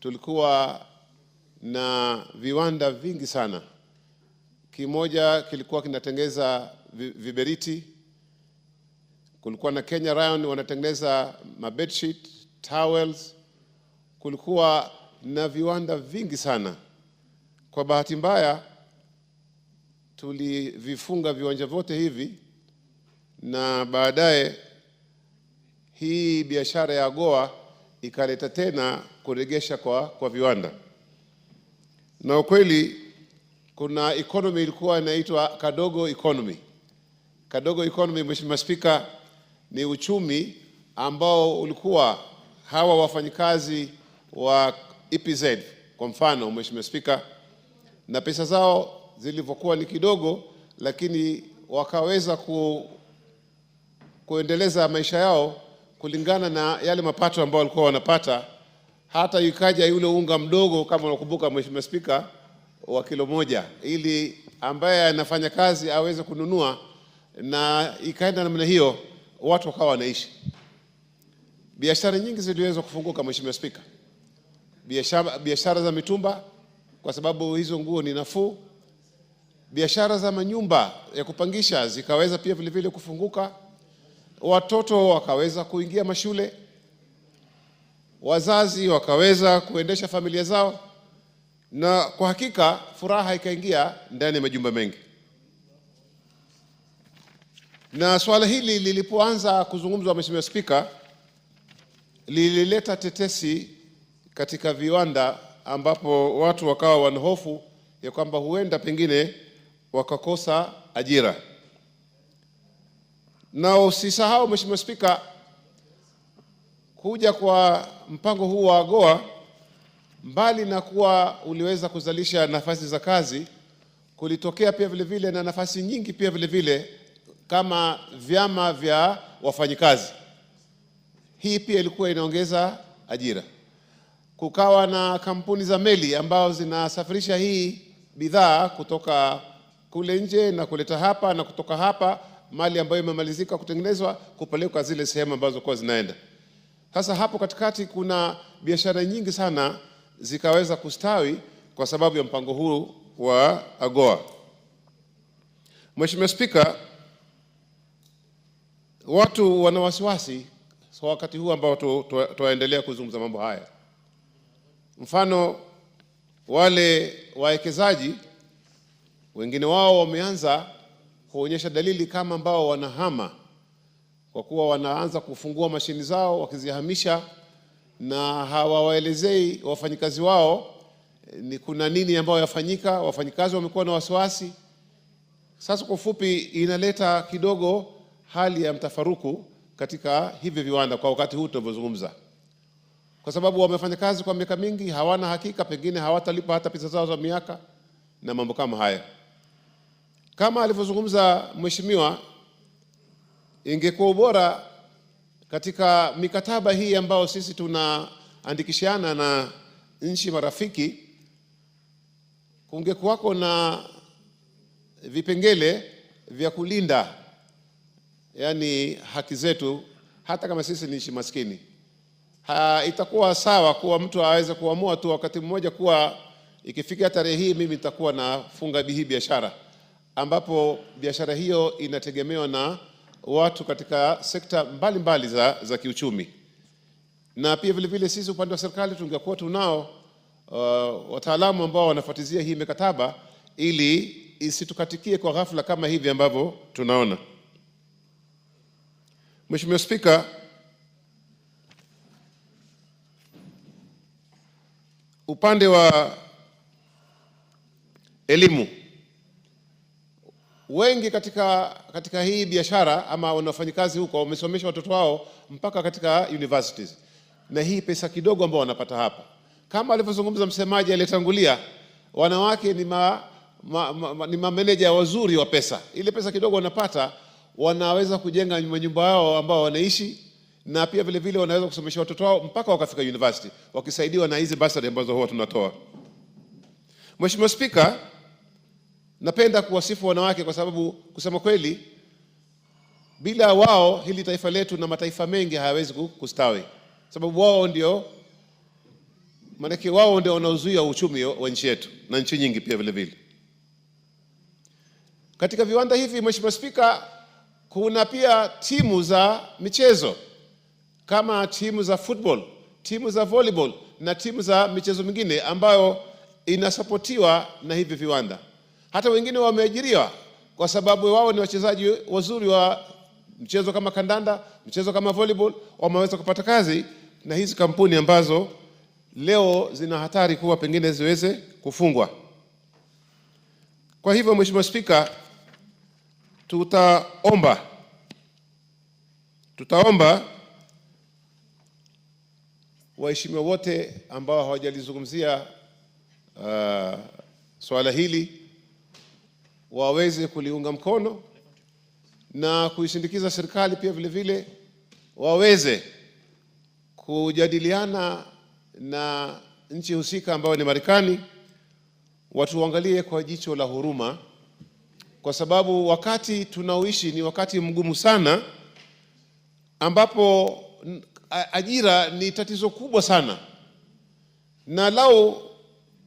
tulikuwa na viwanda vingi sana. Kimoja kilikuwa kinatengeza viberiti, kulikuwa na Kenya Rayon wanatengeneza bedsheet, towels, kulikuwa na viwanda vingi sana. Kwa bahati mbaya tulivifunga viwanja vyote hivi, na baadaye hii biashara ya AGOA ikaleta tena kuregesha kwa viwanda. Na ukweli kuna economy ilikuwa inaitwa kadogo economy. Kadogo economy, Mheshimiwa Spika, ni uchumi ambao ulikuwa hawa wafanyikazi wa EPZ kwa mfano, Mheshimiwa Spika, na pesa zao zilivyokuwa ni kidogo, lakini wakaweza kuendeleza maisha yao kulingana na yale mapato ambao walikuwa wanapata. Hata ikaja yule unga mdogo, kama unakumbuka Mheshimiwa Spika, wa kilo moja, ili ambaye anafanya kazi aweze kununua, na ikaenda namna hiyo, watu wakawa wanaishi. Biashara nyingi ziliweza kufunguka, Mheshimiwa Spika. Biashara za mitumba, kwa sababu hizo nguo ni nafuu. Biashara za manyumba ya kupangisha zikaweza pia vile vile kufunguka. Watoto wakaweza kuingia mashule, wazazi wakaweza kuendesha familia zao, na kwa hakika furaha ikaingia ndani ya majumba mengi. Na swala hili lilipoanza kuzungumzwa, Mheshimiwa Spika, lilileta tetesi katika viwanda, ambapo watu wakawa wanahofu ya kwamba huenda pengine wakakosa ajira. Na usisahau Mheshimiwa Spika, kuja kwa mpango huu wa AGOA, mbali na kuwa uliweza kuzalisha nafasi za kazi, kulitokea pia vile vile na nafasi nyingi pia vile vile kama vyama vya wafanyikazi. Hii pia ilikuwa inaongeza ajira. Kukawa na kampuni za meli ambao zinasafirisha hii bidhaa kutoka kule nje na kuleta hapa, na kutoka hapa mali ambayo imemalizika kutengenezwa kupelekwa zile sehemu ambazo kwa zinaenda. Sasa hapo katikati kuna biashara nyingi sana zikaweza kustawi kwa sababu ya mpango huu wa AGOA. Mheshimiwa Spika, watu wana wasiwasi kwa wakati huu ambao tuendelea kuzungumza mambo haya. Mfano, wale wawekezaji wengine wao wameanza kuonyesha dalili kama ambao wanahama kwa kuwa wanaanza kufungua mashini zao wakizihamisha, na hawawaelezei wafanyikazi wao ni kuna nini ambayo yafanyika. Wafanyikazi wamekuwa na wasiwasi. Sasa kwa ufupi, inaleta kidogo hali ya mtafaruku katika hivi viwanda kwa wakati huu tunavyozungumza, kwa sababu wamefanya kazi kwa miaka mingi, hawana hakika, pengine hawatalipa hata pesa zao za miaka na mambo kama haya. Kama alivyozungumza mheshimiwa, ingekuwa bora katika mikataba hii ambao sisi tunaandikishana na nchi marafiki, kungekuwako na vipengele vya kulinda yani haki zetu, hata kama sisi ni nchi maskini. Itakuwa sawa kuwa mtu aweze kuamua tu wakati mmoja kuwa ikifika tarehe hii mimi nitakuwa nafunga hii biashara, ambapo biashara hiyo inategemewa na watu katika sekta mbalimbali za kiuchumi. Na pia vile vile sisi upande wa serikali tungekuwa tunao wataalamu ambao wanafuatilia hii mikataba ili isitukatikie kwa ghafla kama hivi ambavyo tunaona. Mheshimiwa Spika, upande wa elimu, wengi katika hii biashara ama wanafanyikazi huko wamesomesha watoto wao mpaka katika universities, na hii pesa kidogo ambao wanapata hapa, kama alivyozungumza msemaji aliyetangulia, wanawake ni mameneja wazuri wa pesa. Ile pesa kidogo wanapata, wanaweza kujenga manyumba yao ambao wanaishi, na pia vile vile wanaweza kusomesha watoto wao mpaka wakafika university, wakisaidiwa na hizi bursary ambazo huwa tunatoa. Mheshimiwa Spika, napenda kuwasifu wanawake kwa sababu kusema kweli, bila wao hili taifa letu na mataifa mengi hayawezi kustawi, sababu wao ndio wanaozuia uchumi wa nchi yetu na nchi nyingi pia vile vile. Katika viwanda hivi, Mheshimiwa Spika, kuna pia timu za michezo kama timu za football, timu za volleyball na timu za michezo mingine ambayo inasapotiwa na hivi viwanda. Hata wengine wameajiriwa kwa sababu wao ni wachezaji wazuri wa mchezo kama kandanda, mchezo kama volleyball, wameweza kupata kazi na hizi kampuni ambazo leo zina hatari kuwa pengine ziweze kufungwa. Kwa hivyo Mheshimiwa Spika, tutaomba waheshimiwa wote ambao hawajalizungumzia swala hili waweze kuliunga mkono na kuishindikiza serikali pia vile vile waweze kujadiliana na nchi husika ambao ni Marekani, watuangalie kwa jicho la huruma, kwa sababu wakati tunaoishi ni wakati mgumu sana, ambapo ajira ni tatizo kubwa sana, na lau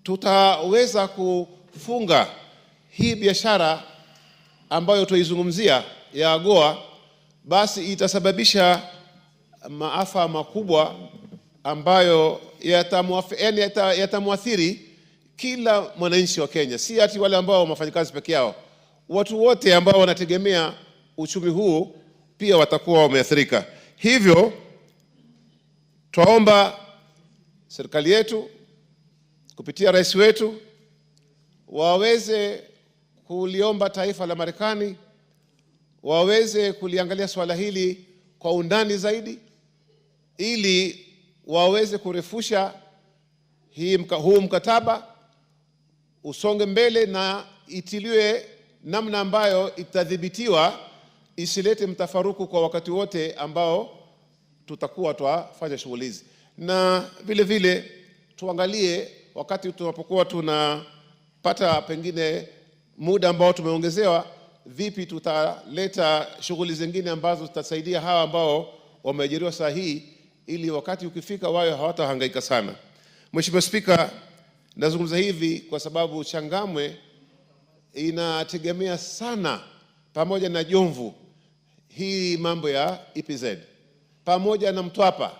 tutaweza kufunga hii biashara ambayo tuizungumzia ya AGOA, basi itasababisha maafa makubwa ambayo yatamwathiri kila mwananchi wa Kenya, si ati wale ambao wafanyakazi peke yao. Watu wote ambao wanategemea uchumi huu pia watakuwa wameathirika. Hivyo twaomba serikali yetu kupitia rais wetu waweze kuliomba taifa la Marekani waweze kuliangalia swala hili kwa undani zaidi, ili waweze kurefusha huu mkataba usonge mbele na itiliwe namna ambayo itadhibitiwa, isilete mtafaruku kwa wakati wote ambao tutakuwa twafanya shughuli hizi. Na vile vile tuangalie wakati tunapokuwa tunapata pengine muda ambao tumeongezewa, vipi tutaleta shughuli zingine ambazo zitasaidia hawa ambao wameajiriwa saa hii, ili wakati ukifika wao hawatahangaika sana. Mheshimiwa Spika, nazungumza hivi kwa sababu Changamwe inategemea sana, pamoja na Jomvu, hii mambo ya EPZ, pamoja na Mtwapa,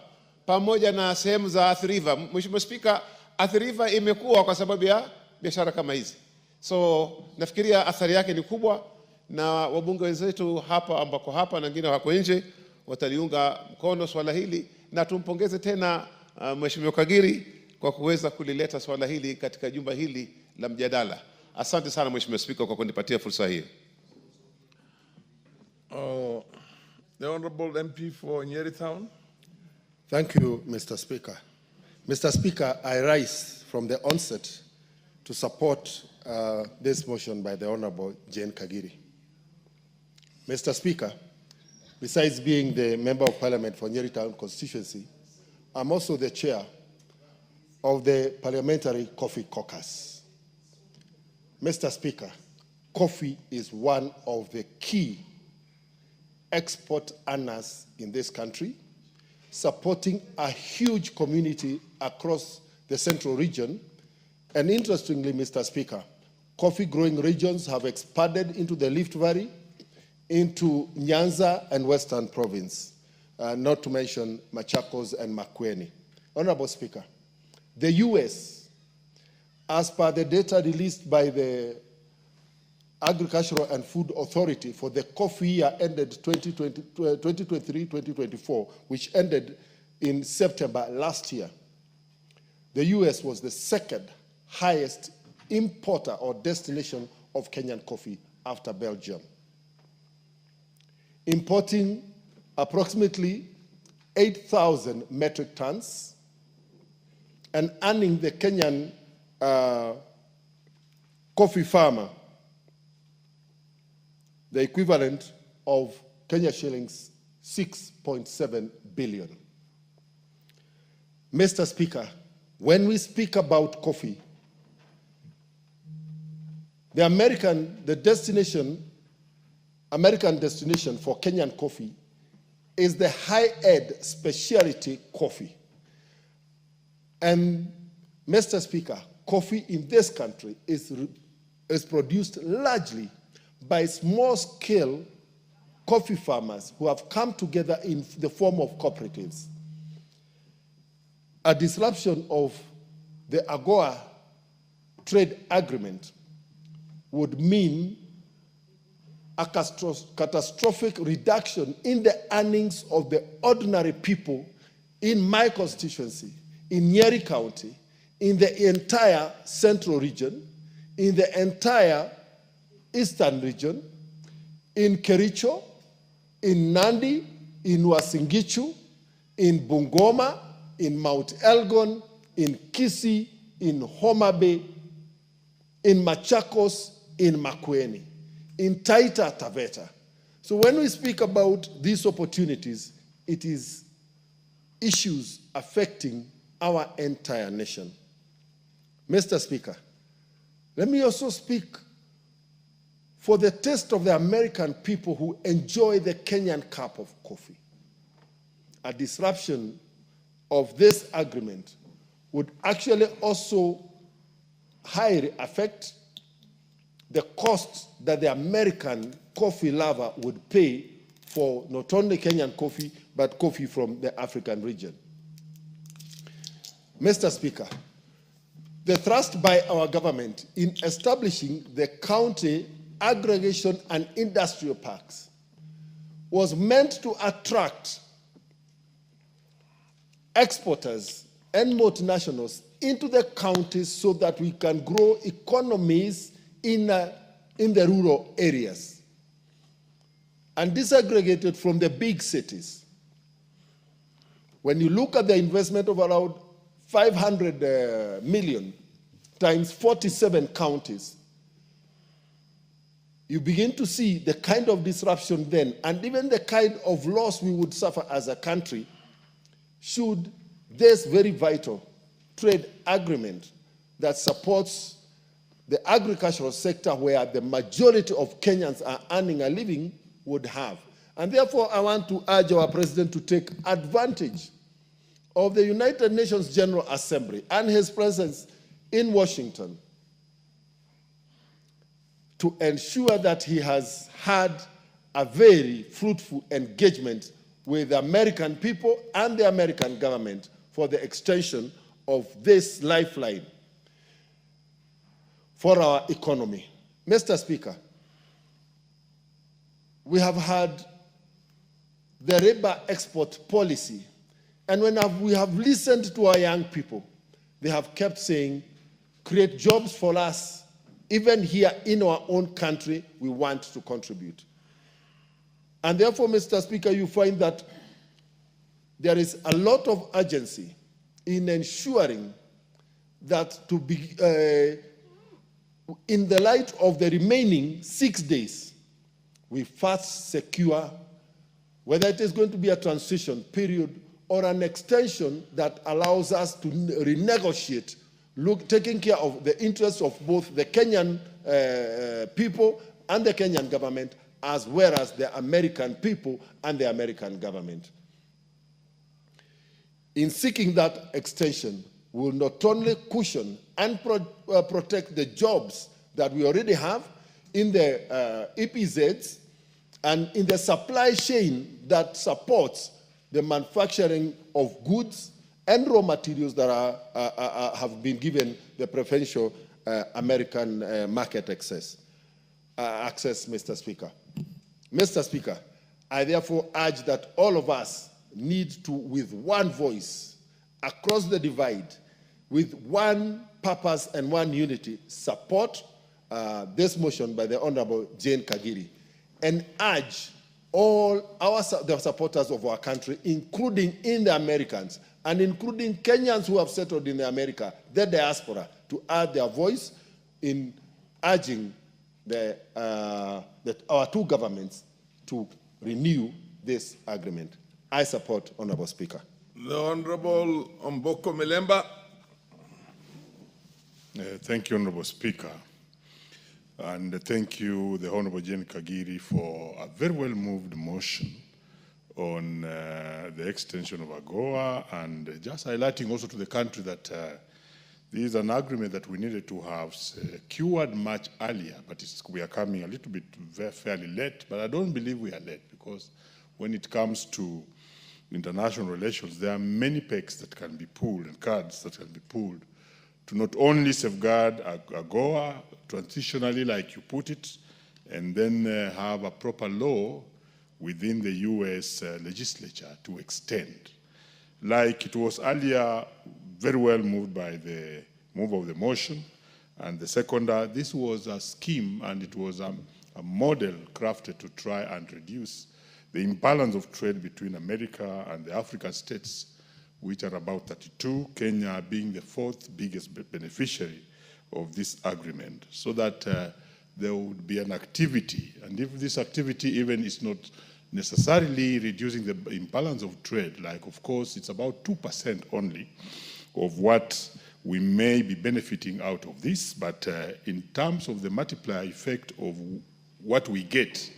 pamoja na sehemu za Athi River. Mheshimiwa Spika, Athi River imekuwa kwa sababu ya biashara kama hizi. So nafikiria athari yake ni kubwa, na wabunge wenzetu hapa ambako hapa na wengine wako nje wataliunga mkono swala hili, na tumpongeze tena Mheshimiwa Kagiri kwa kuweza kulileta swala hili katika jumba hili la mjadala. Asante sana Mheshimiwa Spika kwa kunipatia fursa hiyo. The Honorable MP for Nyeri Town. Thank you, Mr. Speaker. Mr. Speaker, I rise from the onset to support this motion by the Honorable Jane Kagiri. Mr. Speaker, besides being the Member of Parliament for Nyeri Town constituency, I'm also the chair of the Parliamentary Coffee Caucus. Mr. Speaker, coffee is one of the key export earners in this country, supporting a huge community across the central region. And interestingly, Mr. Speaker, coffee growing regions have expanded into the Rift Valley, into Nyanza and Western Province, not to mention Machakos and makwiny. Honorable Speaker, the US, as per the data released by the Agricultural and Food Authority for the coffee year ended 2023-2024, which ended in September last year, the US was the second highest importer or destination of Kenyan coffee after Belgium, importing approximately 8,000 metric tons and earning the Kenyan coffee farmer the equivalent of Kenya shillings 6.7 billion. Mr. Speaker, when we speak about coffee, the American destination for Kenyan coffee is the high-end specialty coffee. And Mr. Speaker, coffee in this country is produced largely by small-scale coffee farmers who have come together in the form of cooperatives. A disruption of the AGOA trade agreement would mean a catastrophic reduction in the earnings of the ordinary people in my constituency, in Nyeri County, in the entire central region, in the entire eastern region, in Kericho, in Nandi, in Uasin Gishu, in Bungoma, in Mount Elgon, in Kisii, in Homa Bay, in Machakos, in makwiny, in Taita Taveta. So when we speak about these opportunities, it is issues affecting our entire nation. Mr. Speaker, let me also speak for the taste of the American people who enjoy the Kenyan cup of coffee. A disruption of this agreement would actually also highly affect the cost that the American coffee lover would pay for not only Kenyan coffee, but coffee from the African region. Mr. Speaker, the thrust by our government in establishing the county aggregation and industrial parks was meant to attract exporters and multinationals into the counties so that we can grow economies in the rural areas and disaggregated from the big cities. When you look at the investment of around 500 million times 47 counties, you begin to see the kind of disruption then, and even the kind of loss we would suffer as a country should this very vital trade agreement that supports the agricultural sector where the majority of Kenyans are earning a living would have. And therefore, I want to urge our president to take advantage of the United Nations General Assembly and his presence in Washington to ensure that he has had a very fruitful engagement with the American people and the American government for the extension of this lifeline for our economy. Mr. Speaker, we have had the labor export policy. And when we have listened to our young people, they have kept saying, create jobs for us. Even here in our own country, we want to contribute. And therefore, Mr. Speaker, you find that there is a lot of urgency in ensuring that to be, in the light of the remaining 6 days, we first secure whether it is going to be a transition period or an extension that allows us to renegotiate, taking care of the interests of both the Kenyan people and the Kenyan government, as well as the American people and the American government. In seeking that extension, we will not only cushion and protect the jobs that we already have in the EPZs and in the supply chain that supports the manufacturing of goods and raw materials that have been given the preferential American market access, Mr. Speaker. Mr. Speaker, I therefore urge that all of us need to, with one voice, across the divide, with one purpose and one unity, support this motion by the Honorable Jane Kagiri, and urge all the supporters of our country, including in the Americans, and including Kenyans who have settled in America, the diaspora, to add their voice in urging our two governments to renew this agreement. I support, Honorable Speaker. The Honorable Omboko Milemba. Thank you, Honorable Speaker. And thank you, the Honorable Jane Kagiri, for a very well-moved motion on the extension of AGOA, and just highlighting also to the country that this is an agreement that we needed to have secured much earlier, but we are coming a little bit fairly late, but I don't believe we are late, because when it comes to international relations, there are many pegs that can be pulled and cards that can be pulled to not only safeguard AGOA transitionally, like you put it, and then have a proper law within the US legislature to extend. Like it was earlier very well moved by the move of the motion, and the seconder, this was a scheme and it was a model crafted to try and reduce the imbalance of trade between America and the African states, which are about 32, Kenya being the fourth biggest beneficiary of this agreement, so that there would be an activity. And if this activity even is not necessarily reducing the imbalance of trade, like of course it's about 2% only of what we may be benefiting out of this, but in terms of the multiplier effect of what we get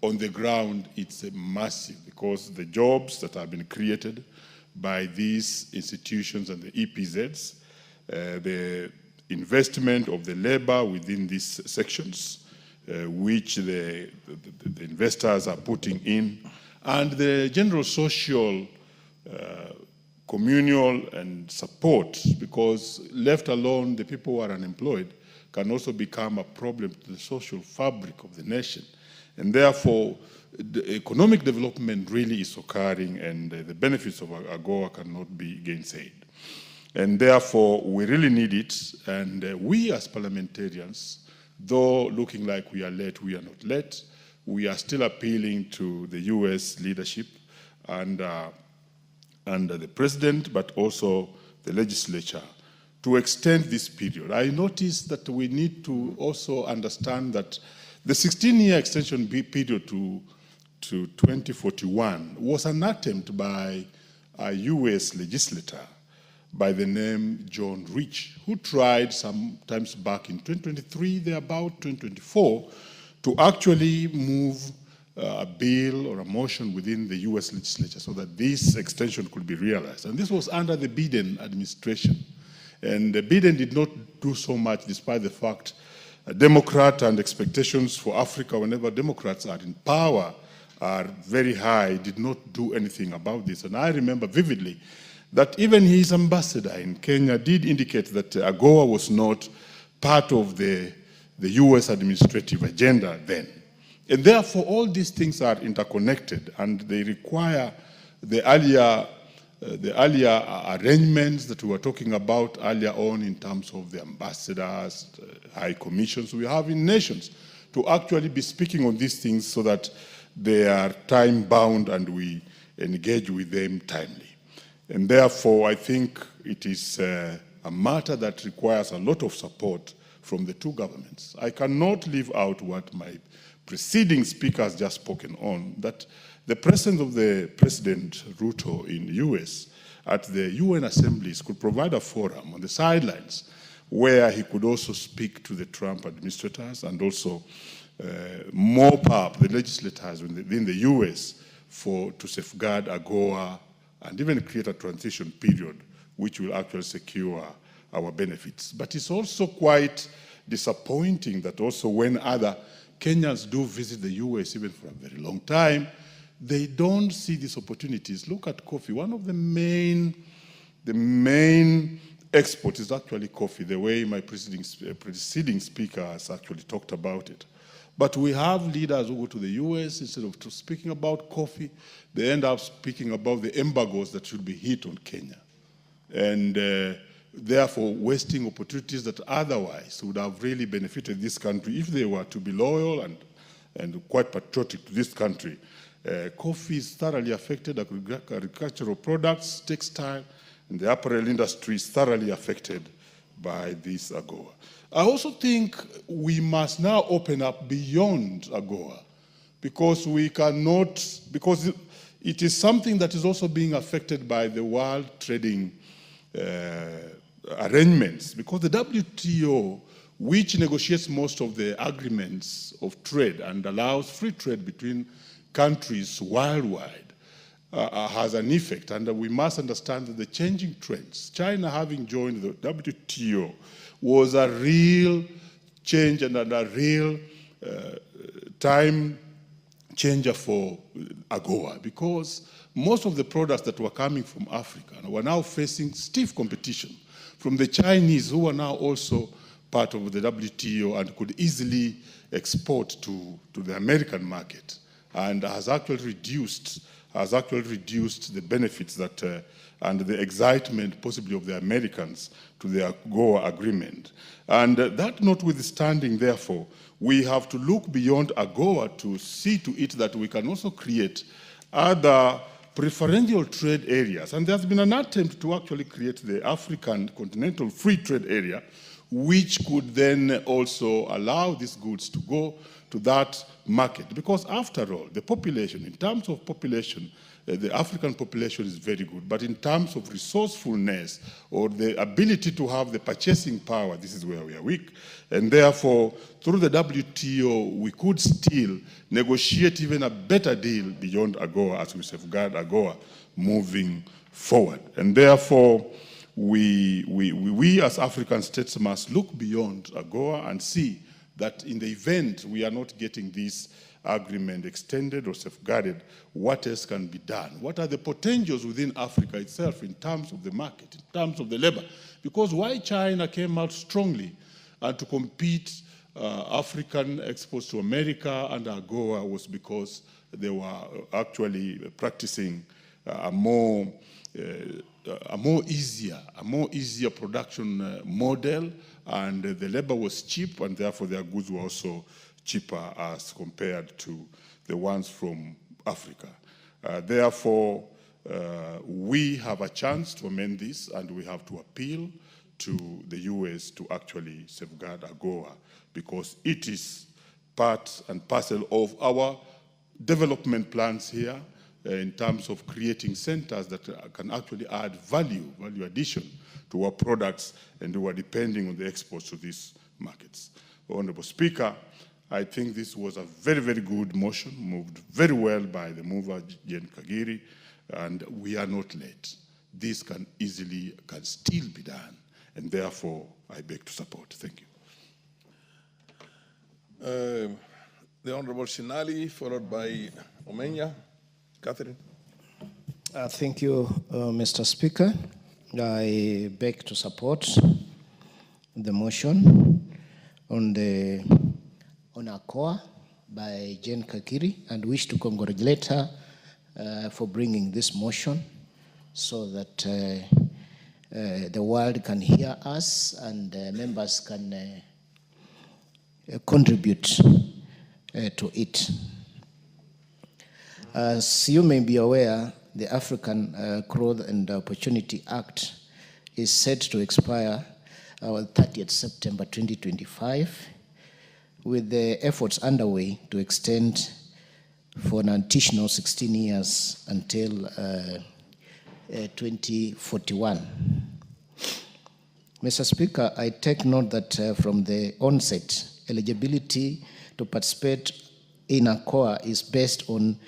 on the ground, it's massive, because the jobs that have been created by these institutions and the EPZs, the investment of the labor within these sections, which the investors are putting in, and the general social, communal and support, because left alone, the people who are unemployed can also become a problem to the social fabric of the nation. And therefore, the economic development really is occurring, and the benefits of AGOA cannot be gainsaid. And therefore, we really need it. And we as parliamentarians, though looking like we are late, we are not late. We are still appealing to the US leadership and the president, but also the legislature, to extend this period. I noticed that we need to also understand that the 16-year extension period to 2041 was an attempt by a US legislator by the name John Rich, who tried sometimes back in 2023, thereabout 2024, to actually move a bill or a motion within the US legislature so that this extension could be realized. And this was under the Biden administration. And Biden did not do so much, despite the fact a Democrat and expectations for Africa whenever Democrats are in power are very high, did not do anything about this. And I remember vividly that even his ambassador in Kenya did indicate that AGOA was not part of the US administrative agenda then. And therefore, all these things are interconnected, and they require the earlier arrangements that we were talking about earlier on in terms of the ambassadors, high commissions we have in nations, to actually be speaking on these things so that they are time-bound and we engage with them timely. And therefore, I think it is a matter that requires a lot of support from the two governments. I cannot leave out what my preceding speaker has just spoken on, that the presence of the President Ruto in the US at the UN assemblies could provide a forum on the sidelines where he could also speak to the Trump administrators and also mop up the legislators within the US to safeguard AGOA and even create a transition period which will actually secure our benefits. But it's also quite disappointing that also when other Kenyans do visit the US even for a very long time, they don't see these opportunities. Look at coffee. One of the main exports is actually coffee, the way my preceding speaker has actually talked about it. But we have leaders who go to the US, instead of speaking about coffee, they end up speaking about the embargoes that should be hit on Kenya. And therefore wasting opportunities that otherwise would have really benefited this country if they were to be loyal and quite patriotic to this country. Coffee is thoroughly affected, agricultural products, textile, and the apparel industry is thoroughly affected by this AGOA. I also think we must now open up beyond AGOA because it is something that is also being affected by the world trading arrangements, because the WTO, which negotiates most of the agreements of trade and allows free trade between countries worldwide, has an effect, and we must understand that the changing trends, China having joined the WTO, was a real change and a real time changer for AGOA, because most of the products that were coming from Africa were now facing stiff competition from the Chinese, who are now also part of the WTO and could easily export to the American market, and has actually reduced the benefits that and the excitement possibly of the Americans to the AGOA agreement. And that notwithstanding, therefore, we have to look beyond AGOA to see to it that we can also create other preferential trade areas. And there's been an attempt to actually create the African Continental Free Trade Area, which could then also allow these goods to go to that market. Because after all, the population, in terms of population, the African population is very good, but in terms of resourcefulness or the ability to have the purchasing power, this is where we are weak. And therefore, through the WTO, we could still negotiate even a better deal beyond AGOA as we safeguard AGOA moving forward. And therefore, we as African states must look beyond AGOA and see that in the event we are not getting this agreement extended or safeguarded, what else can be done? What are the potentials within Africa itself in terms of the market, in terms of the labor? Because why China came out strongly to compete African exports to America and AGOA was because they were actually practicing a more easier production model, and the labor was cheap, and therefore their goods were also cheaper as compared to the ones from Africa. Therefore, we have a chance to amend this, and we have to appeal to the US to actually safeguard AGOA, because it is part and parcel of our development plans here in terms of creating centers that can actually add value addition to our products, and who are depending on the exports to these markets. Honorable Speaker, I think this was a very, very good motion, moved very well by the mover, Jen Kagiri, and we are not late. This can still be done, and therefore I beg to support. Thank you. The Honorable Shinali, followed by Omenya. Catherine. Thank you, Mr. Speaker. I beg to support the motion on AGOA, by Jane Kakiri and wish to congratulate her for bringing this motion so that the world can hear us and members can contribute to it. As you may be aware, the African Growth and Opportunity Act is set to expire on 30th September 2025, with the efforts underway to extend for an additional 16 years until 2041. Mr. Speaker, I take note that from the onset, eligibility to participate in ACOA is based on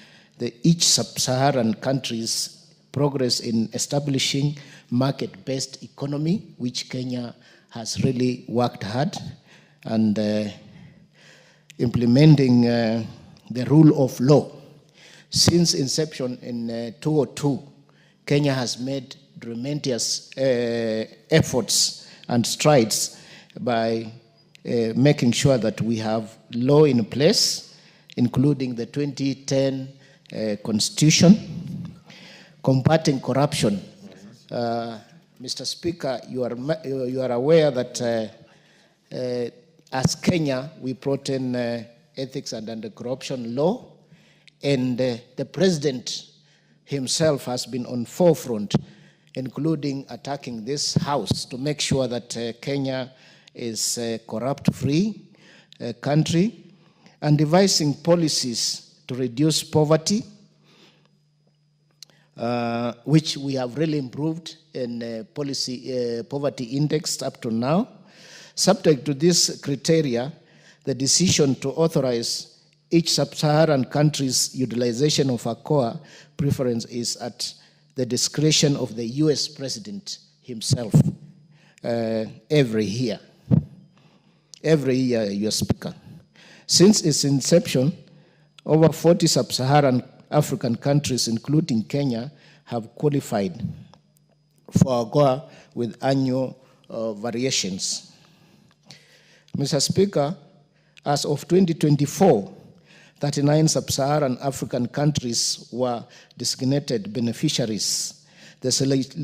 each sub-Saharan country's progress in establishing market-based economy, which Kenya has really worked hard, and implementing the rule of law. Since inception in 2002, Kenya has made tremendous efforts and strides by making sure that we have law in place, including the 2010 Constitution, combating corruption. Mr. Speaker, you are aware that as Kenya, we brought in ethics and anti-corruption law, and the president himself has been on forefront, including attacking this house to make sure that Kenya is a corrupt-free country, and devising policies to reduce poverty, which we have really improved in poverty index up to now. Subject to this criteria, the decision to authorize each sub-Saharan country's utilization of ACOA preference is at the discretion of the US President himself every year, Your Speaker. Since its inception, over 40 sub-Saharan African countries, including Kenya, have qualified for ACOA with annual variations. Mr. Speaker, as of 2024, 39 sub-Saharan African countries were designated beneficiaries. The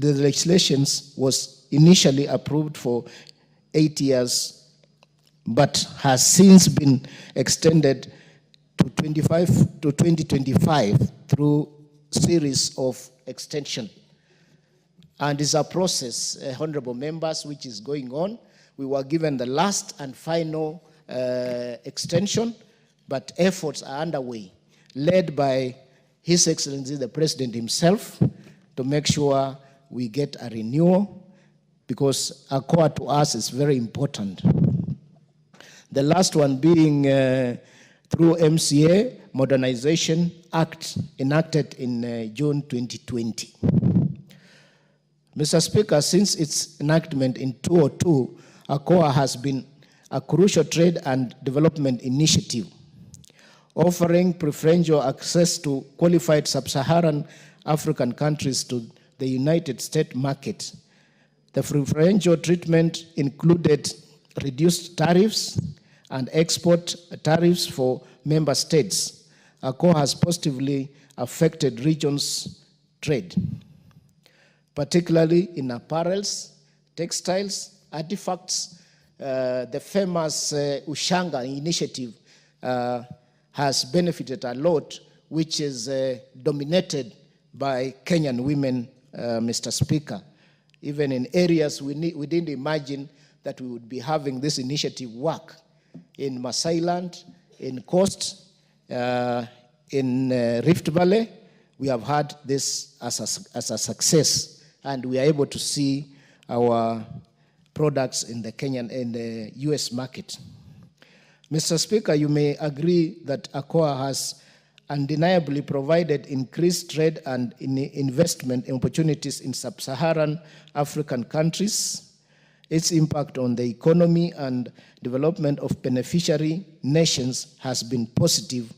legislation was initially approved for 8 years, but has since been extended to 2025 through series of extension. And it's a process, honorable members, which is going on. We were given the last and final extension, but efforts are underway, led by His Excellency the President himself, to make sure we get a renewal, because ACOA to us is very important. The last one being through MCA Modernization Act enacted in June 2020. Mr. Speaker, since its enactment in 2002, ACOA has been a crucial trade and development initiative, offering preferential access to qualified sub-Saharan African countries to the United States market. The preferential treatment included reduced tariffs and export tariffs for member states. ACOA has positively affected regions' trade, particularly in apparels, textiles, artifacts. The famous Ushanga initiative has benefited a lot, which is dominated by Kenyan women, Mr. Speaker. Even in areas we didn't imagine that we would be having this initiative work. In Masai Land, in Coast, in Rift Valley, we have had this as a success, and we are able to see our products in the US market. Mr. Speaker, you may agree that ACOA has undeniably provided increased trade and investment opportunities in sub-Saharan African countries. Its impact on the economy and development of beneficiary nations has been positive,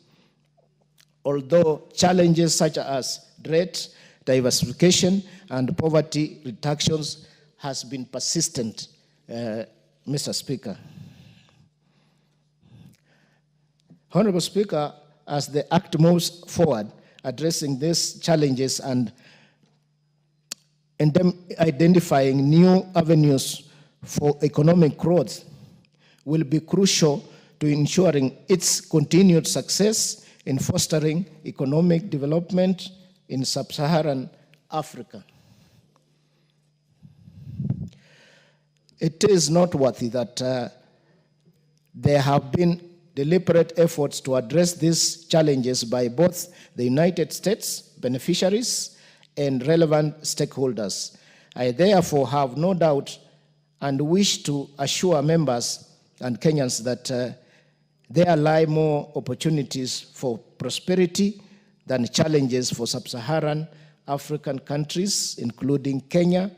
although challenges such as trade, diversification, and poverty reductions has been persistent, Mr. Speaker. Honorable Speaker, as the Act moves forward, addressing these challenges and identifying new avenues for economic growth will be crucial to ensuring its continued success in fostering economic development in sub-Saharan Africa. It is noteworthy that there have been deliberate efforts to address these challenges by both the United States beneficiaries and relevant stakeholders. I therefore have no doubt and wish to assure members and Kenyans that there lie more opportunities for prosperity than challenges for sub-Saharan African countries, including Kenya,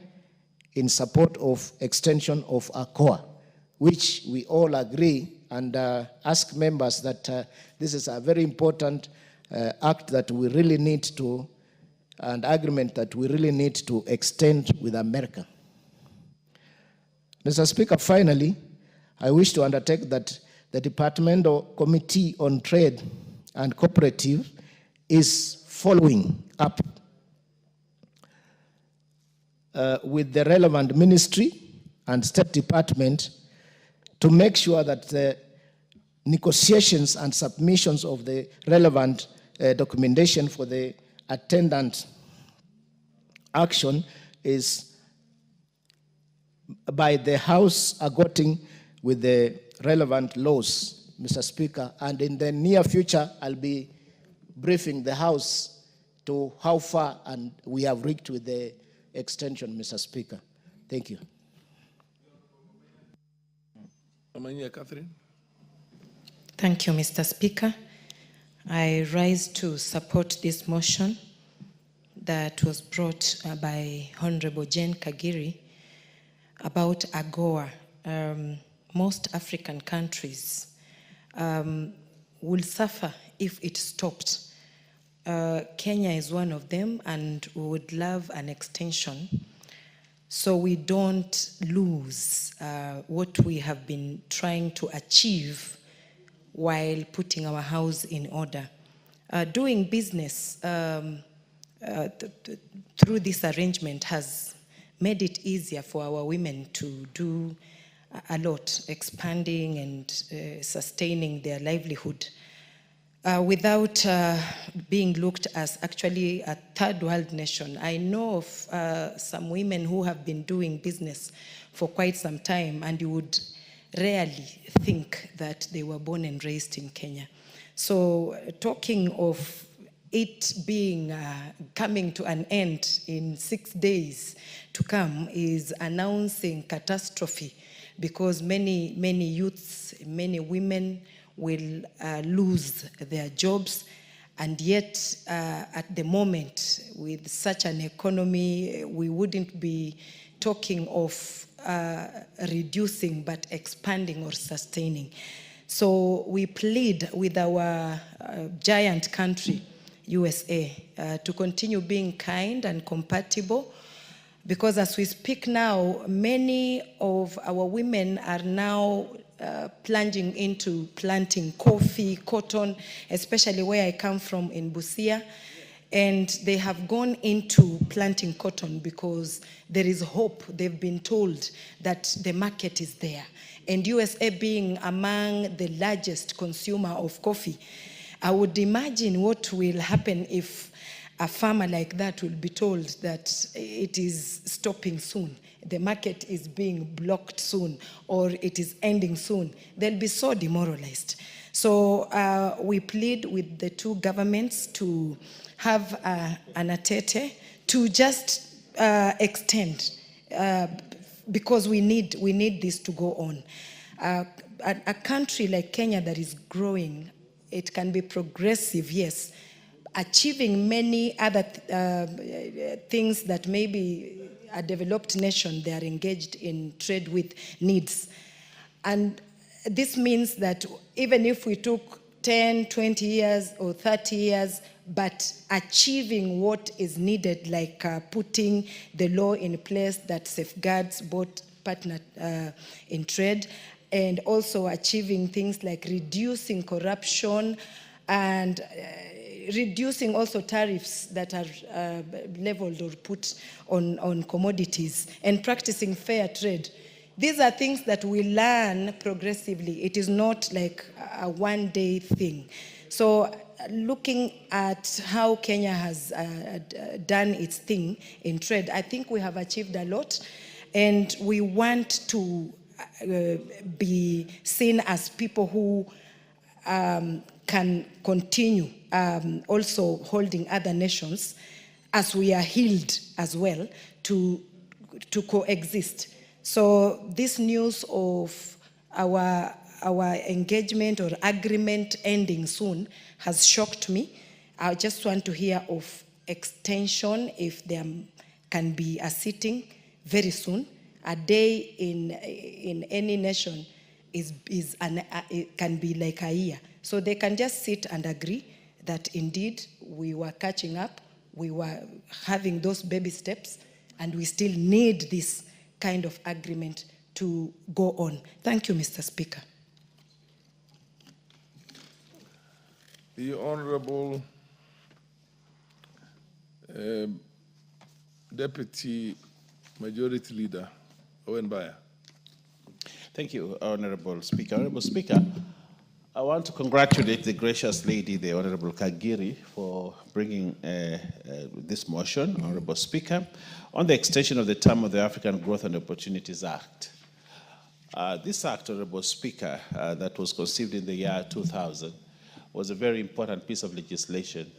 in support of extension of ACOA, which we all agree and ask members that this is a very important act that we really need to, and agreement that we really need to extend with America. Mr. Speaker, finally, I wish to undertake that the Departmental Committee on Trade and Cooperative is following up with the relevant ministry and State Department to make sure that the negotiations and submissions of the relevant documentation for the attendant action is by the House according with the relevant laws, Mr. Speaker. And in the near future, I'll be briefing the House to how far and we have reached with the extension, Mr. Speaker. Thank you. Catherine. Thank you, Mr. Speaker. I rise to support this motion that was brought by Honorable Jane Kagiri about AGOA. Most African countries will suffer if it stopped. Kenya is one of them, and we would love an extension so we don't lose what we have been trying to achieve while putting our house in order. Doing business through this arrangement has made it easier for our women to do a lot, expanding and sustaining their livelihood without being looked as actually a third world nation. I know of some women who have been doing business for quite some time, and you would rarely think that they were born and raised in Kenya. So talking of it being coming to an end in 6 days to come is announcing catastrophe, because many youths, many women will lose their jobs. And yet, at the moment, with such an economy, we wouldn't be talking of reducing, but expanding or sustaining. So we plead with our giant country, USA, to continue being kind and compatible, because as we speak now, many of our women are now plunging into planting coffee, cotton, especially where I come from in Busia. And they have gone into planting cotton because there is hope. They've been told that the market is there. And USA being among the largest consumer of coffee, I would imagine what will happen if a farmer like that will be told that it is stopping soon, the market is being blocked soon, or it is ending soon. They'll be so demoralized. So we plead with the two governments to have an atete to just extend, because we need this to go on. A country like Kenya that is growing, it can be progressive, yes, achieving many other things that maybe a developed nation they are engaged in trade with needs. And this means that even if we took 10, 20 years or 30 years, but achieving what is needed, like putting the law in place that safeguards both partners in trade, and also achieving things like reducing corruption and reducing also tariffs that are leveled or put on commodities and practicing fair trade. These are things that we learn progressively. It is not like a one-day thing. So looking at how Kenya has done its thing in trade, I think we have achieved a lot, and we want to be seen as people who can continue also holding other nations as we are healed as well to coexist. So this news of our engagement or agreement ending soon has shocked me. I just want to hear of extension, if there can be a sitting very soon. A day in any nation it can be like a year. So they can just sit and agree that indeed we were catching up, we were having those baby steps, and we still need this kind of agreement to go on. Thank you, Mr. Speaker. The Honorable Deputy Majority Leader, Owen Baya. Thank you, Honorable Speaker. Honorable Speaker, I want to congratulate the gracious lady, the Honorable Kagiri, for bringing this motion, Honorable Speaker, on the extension of the term of the African Growth and Opportunities Act. This act, Honorable Speaker, that was conceived in the year 2000, was a very important piece of legislation,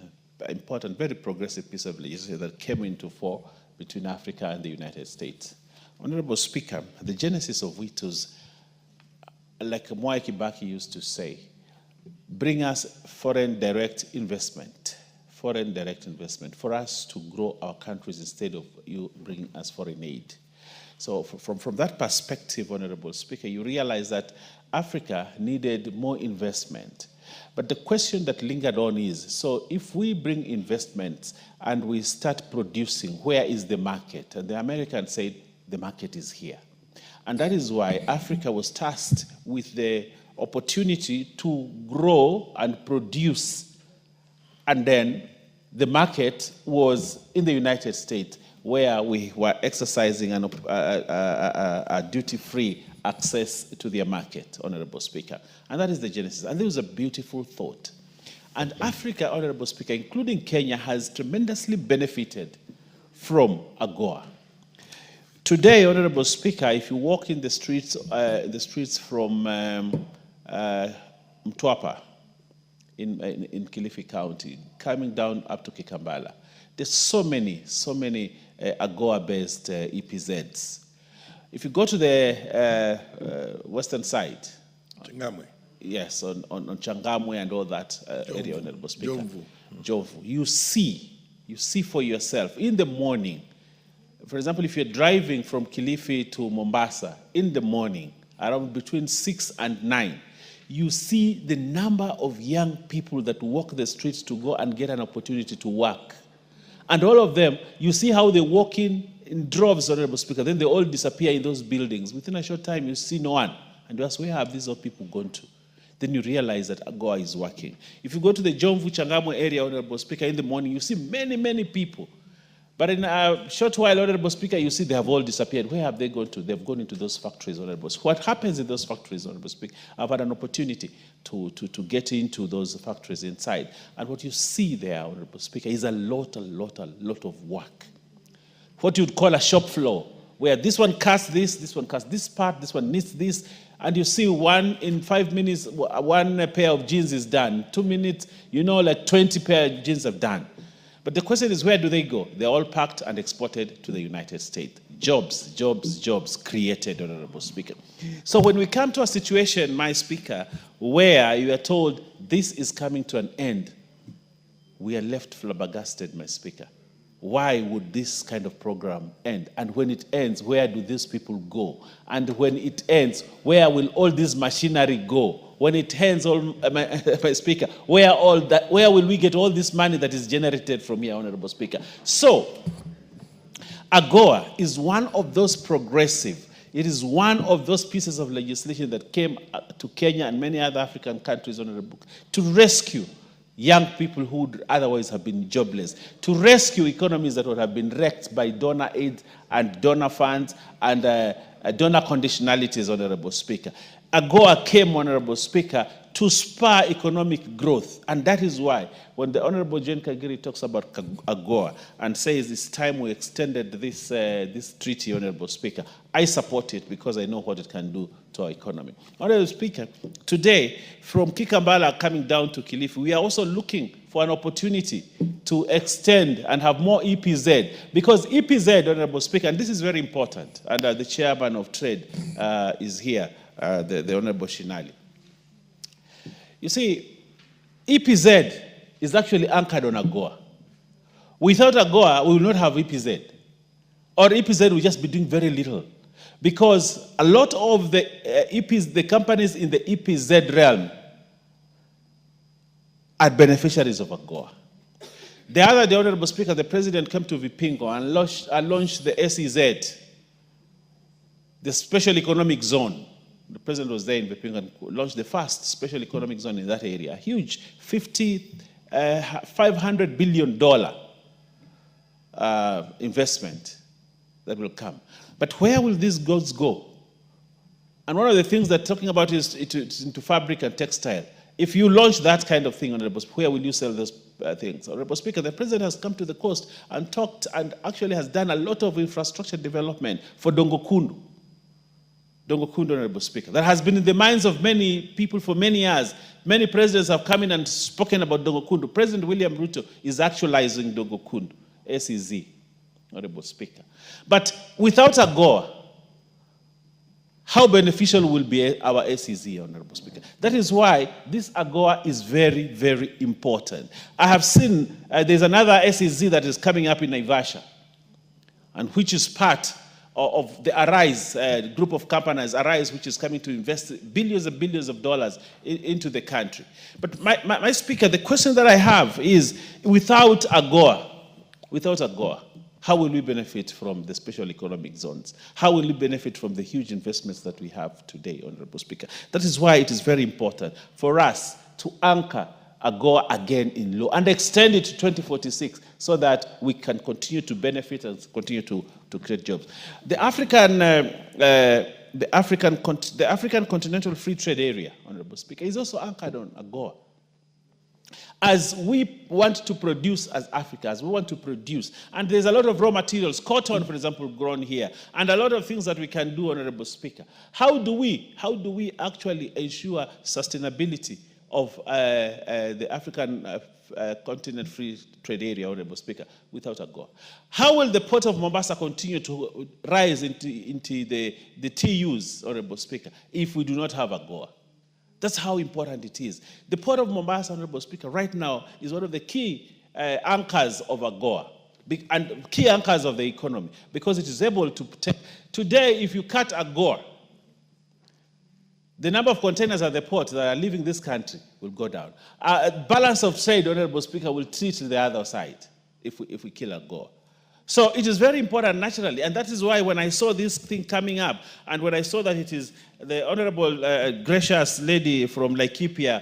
important, very progressive piece of legislation that came into force between Africa and the United States. Honorable Speaker, the genesis of which was, like Mwai Kibaki used to say, bring us foreign direct investment for us to grow our countries instead of you bringing us foreign aid. So from that perspective, Honorable Speaker, you realize that Africa needed more investment. But the question that lingered on is, so if we bring investments and we start producing, where is the market? And the Americans said, the market is here. And that is why Africa was tasked with the opportunity to grow and produce. And then the market was in the United States, where we were exercising a duty-free access to their market, Honorable Speaker. And that is the genesis. And there was a beautiful thought. And Africa, Honorable Speaker, including Kenya, has tremendously benefited from AGOA. Today, Honorable Speaker, if you walk in the streets from Mtwapa in Kilifi County, coming down up to Kikambala, there's so many AGOA-based EPZs. If you go to the western side, Changamwe. Yes, on Changamwe and all that area, Honorable Speaker. Jovu. You see for yourself in the morning. For example, if you're driving from Kilifi to Mombasa in the morning, around between 6 and 9, you see the number of young people that walk the streets to go and get an opportunity to work. And all of them, you see how they walk in droves, Honorable Speaker, then they all disappear in those buildings. Within a short time, you see no one. And you ask, where have these old people gone to? Then you realize that AGOA is working. If you go to the Jomvu Changamwe area, Honorable Speaker, in the morning, you see many people. But in a short while, Honorable Speaker, you see they have all disappeared. Where have they gone to? They've gone into those factories, Honorable Speaker. What happens in those factories, Honorable Speaker? I've had an opportunity to get into those factories inside. And what you see there, Honorable Speaker, is a lot of work. What you'd call a shop floor, where this one casts this one casts this part, this one needs this, and you see in 5 minutes, one pair of jeans is done. 2 minutes, like 20 pair of jeans are done. But the question is, where do they go? They're all packed and exported to the United States. Jobs created, Honorable Speaker. So when we come to a situation, my Speaker, where you are told this is coming to an end, we are left flabbergasted, my Speaker. Why would this kind of program end? And when it ends, where do these people go? And when it ends, where will all this machinery go? When it ends, my Speaker, where will we get all this money that is generated from here, Honorable Speaker? So, AGOA is one of those progressive It is one of those pieces of legislation that came to Kenya and many other African countries, Honorable, to rescue young people who would otherwise have been jobless, to rescue economies that would have been wrecked by donor aid and donor funds and donor conditionalities, Honorable Speaker. AGOA came, Honorable Speaker, to spur economic growth. And that is why when the Honorable Jane Kagiri talks about AGOA and says it's time we extended this, this treaty, Honorable Speaker, I support it because I know what it can do to our economy. Honorable Speaker, today from Kikambala coming down to Kilifi, we are also looking for an opportunity to extend and have more EPZ, because EPZ, Honorable Speaker, and this is very important, and the chairman of trade is here, the Honorable Shinali. You see, EPZ is actually anchored on AGOA. Without AGOA, we will not have EPZ. Or EPZ will just be doing very little. Because a lot of the the companies in the EPZ realm are beneficiaries of AGOA. The other day, Honorable Speaker, the President came to Vipingo and launched the SEZ, the Special Economic Zone. The President was there in Vipingo and launched the first Special Economic Zone in that area. A huge $500 billion investment that will come. But where will these goods go? And one of the things they're talking about is into fabric and textile. If you launch that kind of thing, Honorable Speaker, where will you sell those things? Honorable Speaker, the President has come to the coast and talked and actually has done a lot of infrastructure development for Dongokundu. Dongokundu, Honorable Speaker. That has been in the minds of many people for many years. Many presidents have come in and spoken about Dongokundu. President William Ruto is actualizing Dongokundu, SEZ, Honorable Speaker. But without AGOA, how beneficial will be our SEZ, Honorable Speaker? That is why this AGOA is very, very important. I have seen there's another SEZ that is coming up in Naivasha, and which is part of the Arise group of companies, Arise, which is coming to invest billions and billions of dollars into the country. But my Speaker, the question that I have is, without AGOA, how will we benefit from the special economic zones? How will we benefit from the huge investments that we have today, Honorable Speaker? That is why it is very important for us to anchor AGOA again in law and extend it to 2046 so that we can continue to benefit and continue to create jobs. The African Continental Free Trade Area, Honorable Speaker, is also anchored on AGOA. As we want to produce as Africa, as we want to produce, and there's a lot of raw materials, cotton, for example, grown here, and a lot of things that we can do, Honorable Speaker. How do we actually ensure sustainability of the African Continent Free Trade Area, Honorable Speaker, without AGOA? How will the Port of Mombasa continue to rise into the TUs, Honorable Speaker, if we do not have AGOA? That's how important it is. The Port of Mombasa, Honorable Speaker, right now is one of the key anchors of AGOA and key anchors of the economy, because it is able to protect. Today, if you cut AGOA, the number of containers at the port that are leaving this country will go down. Balance of trade, Honorable Speaker, will treat the other side if we kill AGOA. So it is very important naturally, and that is why when I saw this thing coming up, and when I saw that it is the Honorable gracious lady from Laikipia,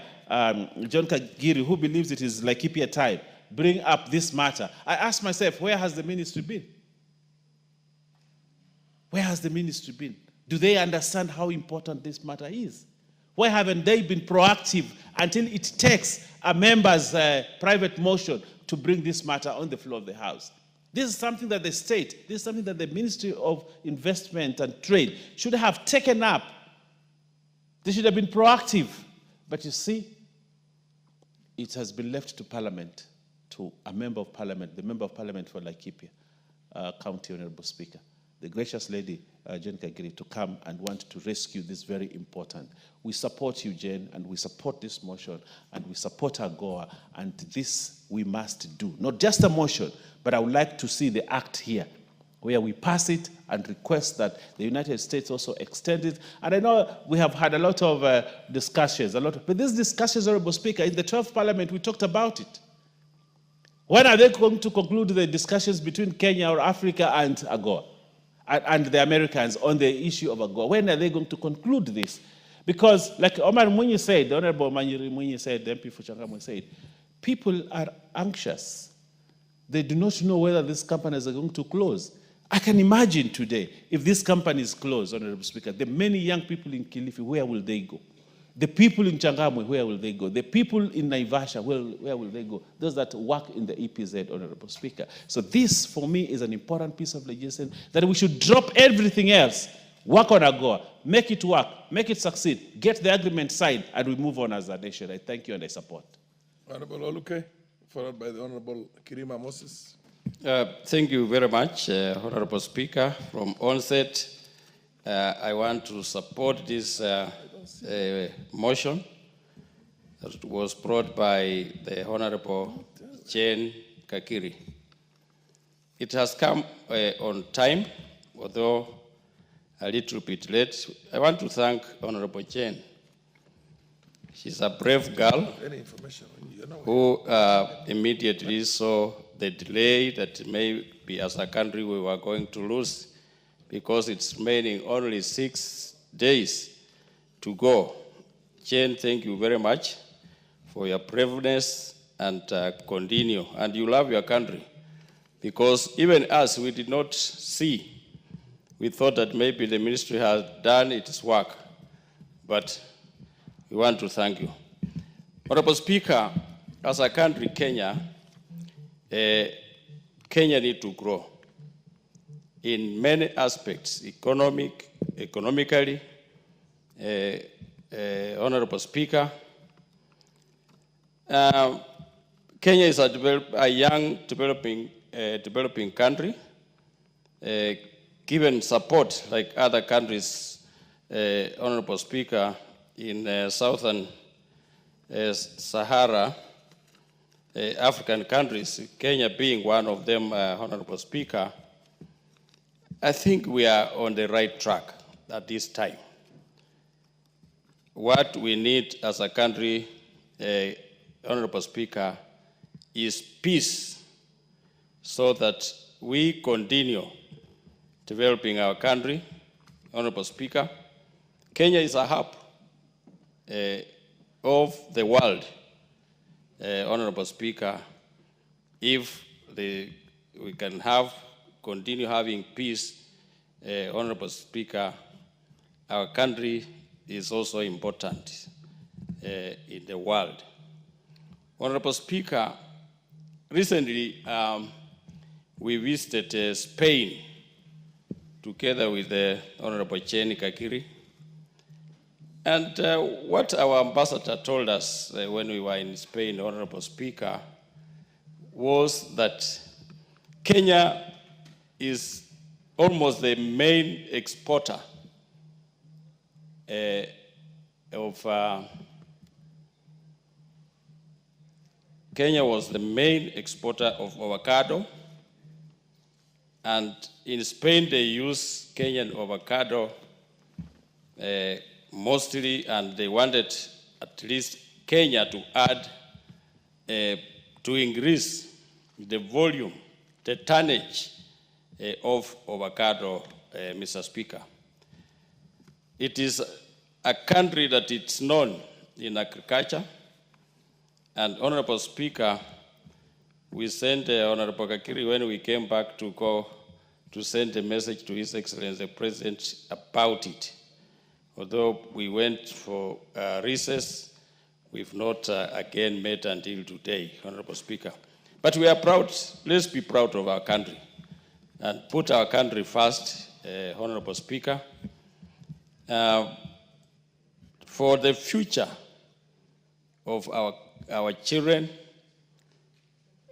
John Kagiri, who believes it is Laikipia time, bring up this matter, I asked myself, where has the ministry been? Where has the ministry been? Do they understand how important this matter is? Why haven't they been proactive until it takes a member's private motion to bring this matter on the floor of the House? This is something that the state, this is something that the Ministry of Investment and Trade should have taken up. They should have been proactive. But you see, it has been left to Parliament, to a member of Parliament, the member of Parliament for Laikipia County, Honorable Speaker, the gracious lady, Jane Kagiri, to come and want to rescue this very important. We support you, Jane, and we support this motion, and we support AGOA, and this we must do. Not just a motion, but I would like to see the act here, where we pass it and request that the United States also extend it. And I know we have had a lot of discussions, but these discussions, Honorable Speaker, in the 12th Parliament, we talked about it. When are they going to conclude the discussions between Kenya or Africa and AGOA? and the Americans on the issue of AGOA? When are they going to conclude this? Because, like Omar Munyi said, the Honorable Munyi said, the MP for Changamwe said, people are anxious. They do not know whether these companies are going to close. I can imagine today, if these companies close, Honorable Speaker, the many young people in Kilifi, where will they go? The people in Changamwe, where will they go? The people in Naivasha, where will they go? Those that work in the EPZ, Honorable Speaker. So this, for me, is an important piece of legislation that we should drop everything else, work on AGOA, make it work, make it succeed, get the agreement signed, and we move on as a nation. I thank you and I support. Honorable Oluke, followed by the Honorable Kirima Moses. Thank you very much, Honorable Speaker. From onset, I want to support this motion that was brought by the Honorable Jane Kakiri. It has come on time, although a little bit late. I want to thank Honorable Jane. She's a brave girl who immediately saw the delay that maybe as a country we were going to lose because it's remaining only 6 days to go. Jane, thank you very much for your braveness and continue. And you love your country because even us, we did not see. We thought that maybe the ministry has done its work, but we want to thank you. Honorable Speaker, as a country, Kenya needs to grow in many aspects, economically. Honorable Speaker, Kenya is a young developing country, given support like other countries, Honorable Speaker, in Southern Sahara, African countries, Kenya being one of them, Honorable Speaker. I think we are on the right track at this time. What we need as a country, Honorable Speaker, is peace so that we continue developing our country. Honorable Speaker, Kenya is a hub of the world, Honorable Speaker. If we can continue having peace, Honorable Speaker, our country is also important in the world. Honorable Speaker, recently we visited Spain together with the Honorable Jane Kakiri. And what our ambassador told us when we were in Spain, Honorable Speaker, was that Kenya is almost the main exporter Kenya was the main exporter of avocado, and in Spain they use Kenyan avocado mostly, and they wanted at least Kenya to add, to increase the volume, the tonnage of avocado, Mr. Speaker. It is a country that it's known in agriculture, and Honorable Speaker, we sent Honorable Kakiri when we came back to go to send a message to His Excellency the President about it. Although we went for recess, we've not again met until today, Honorable Speaker. But we are proud, let's be proud of our country and put our country first, Honorable Speaker. For the future of our children,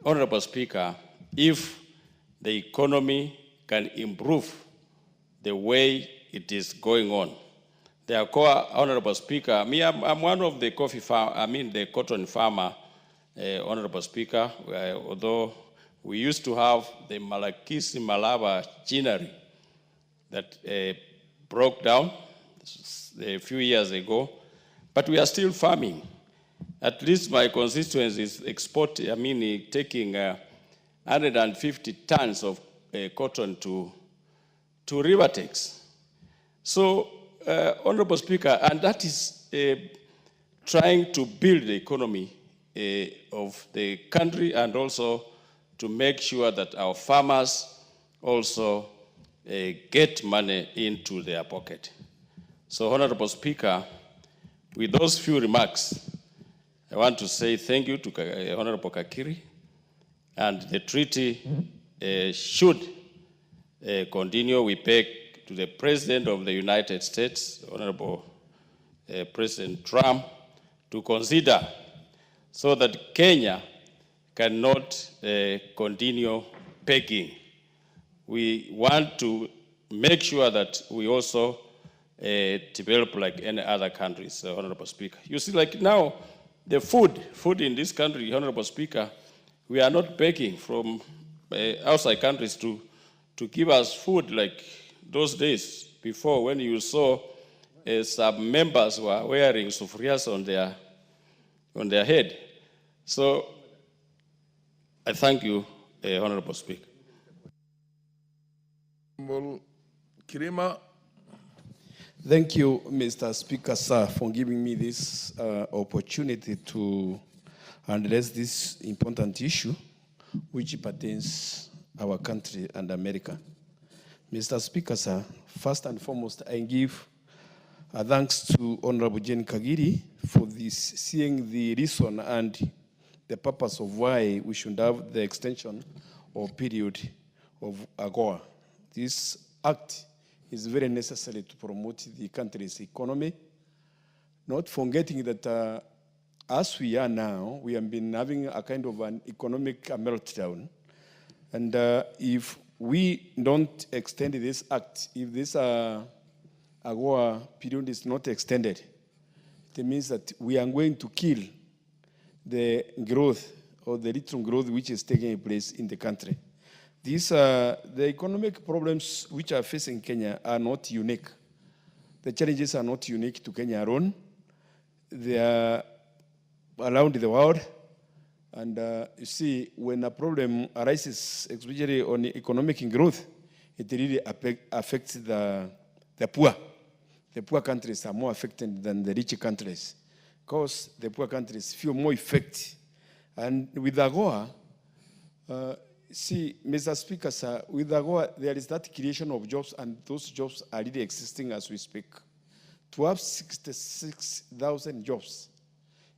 Honorable Speaker, if the economy can improve the way it is going on. Therefore, Honorable Speaker, I'm one of the the cotton farmer, Honorable Speaker, although we used to have the Malakisi Malaba Chinnery that broke down a few years ago, but we are still farming. At least my constituency is taking 150 tons of cotton to to river tax. So, Honorable Speaker, and that is trying to build the economy of the country and also to make sure that our farmers also get money into their pocket. So, Honorable Speaker, with those few remarks, I want to say thank you to Honorable Kakiri, and the treaty should continue. We beg to the President of the United States, Honorable President Trump, to consider so that Kenya cannot continue begging. We want to make sure that we also develop like any other countries, Honorable Speaker. You see, like now, the food in this country, Honorable Speaker, we are not begging from outside countries to give us food like those days before, when you saw some members were wearing sufurias on their head. So I thank you, Honorable Speaker. Kirima. Thank you, Mr. Speaker, sir, for giving me this opportunity to address this important issue which pertains our country and America. Mr. Speaker, sir, first and foremost, I give thanks to Honorable Jane Kagiri for this, seeing the reason and the purpose of why we should have the extension or period of AGOA. This act is very necessary to promote the country's economy, not forgetting that as we are now, we have been having a kind of an economic meltdown. And if we don't extend this act, if this AGOA period is not extended, it means that we are going to kill the growth or the little growth which is taking place in the country. These the economic problems which are facing Kenya are not unique. The challenges are not unique to Kenya alone. They are around the world. And you see, when a problem arises, especially on economic growth, it really affects the poor. The poor countries are more affected than the rich countries, because the poor countries feel more effect. And with AGOA, see, Mr. Speaker, sir, with AGOA, there is that creation of jobs, and those jobs are really existing as we speak. To have 66,000 jobs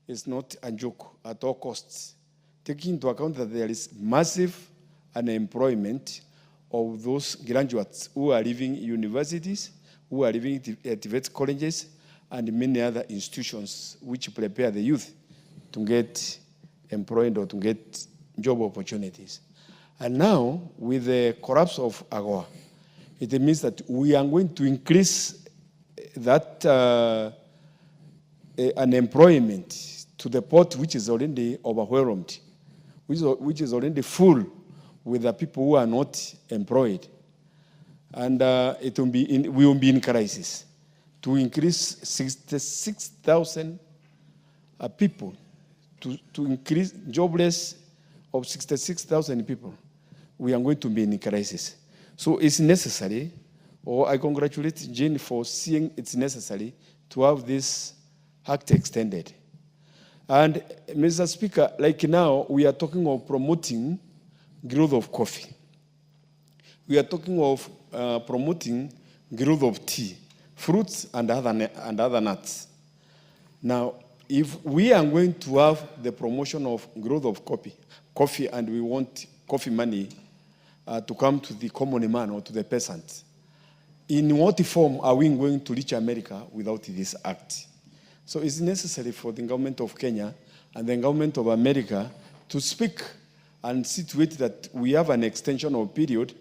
is not a joke at all costs, taking into account that there is massive unemployment of those graduates who are leaving universities, who are leaving TVET colleges, and many other institutions which prepare the youth to get employed or to get job opportunities. And now, with the collapse of AGOA, it means that we are going to increase that unemployment to the point which is already overwhelmed, which is already full with the people who are not employed. And we will be in crisis. To increase 66,000 people, to increase jobless of 66,000 people, we are going to be in crisis. So it's necessary, or I congratulate Jane for seeing it's necessary to have this act extended. And Mr. Speaker, like now, we are talking of promoting growth of coffee. We are talking of promoting growth of tea, fruits, and other nuts. Now, if we are going to have the promotion of growth of coffee, and we want coffee money to come to the common man or to the peasant, in what form are we going to reach America without this act? So it's necessary for the government of Kenya and the government of America to speak and see to it that we have an extension of period,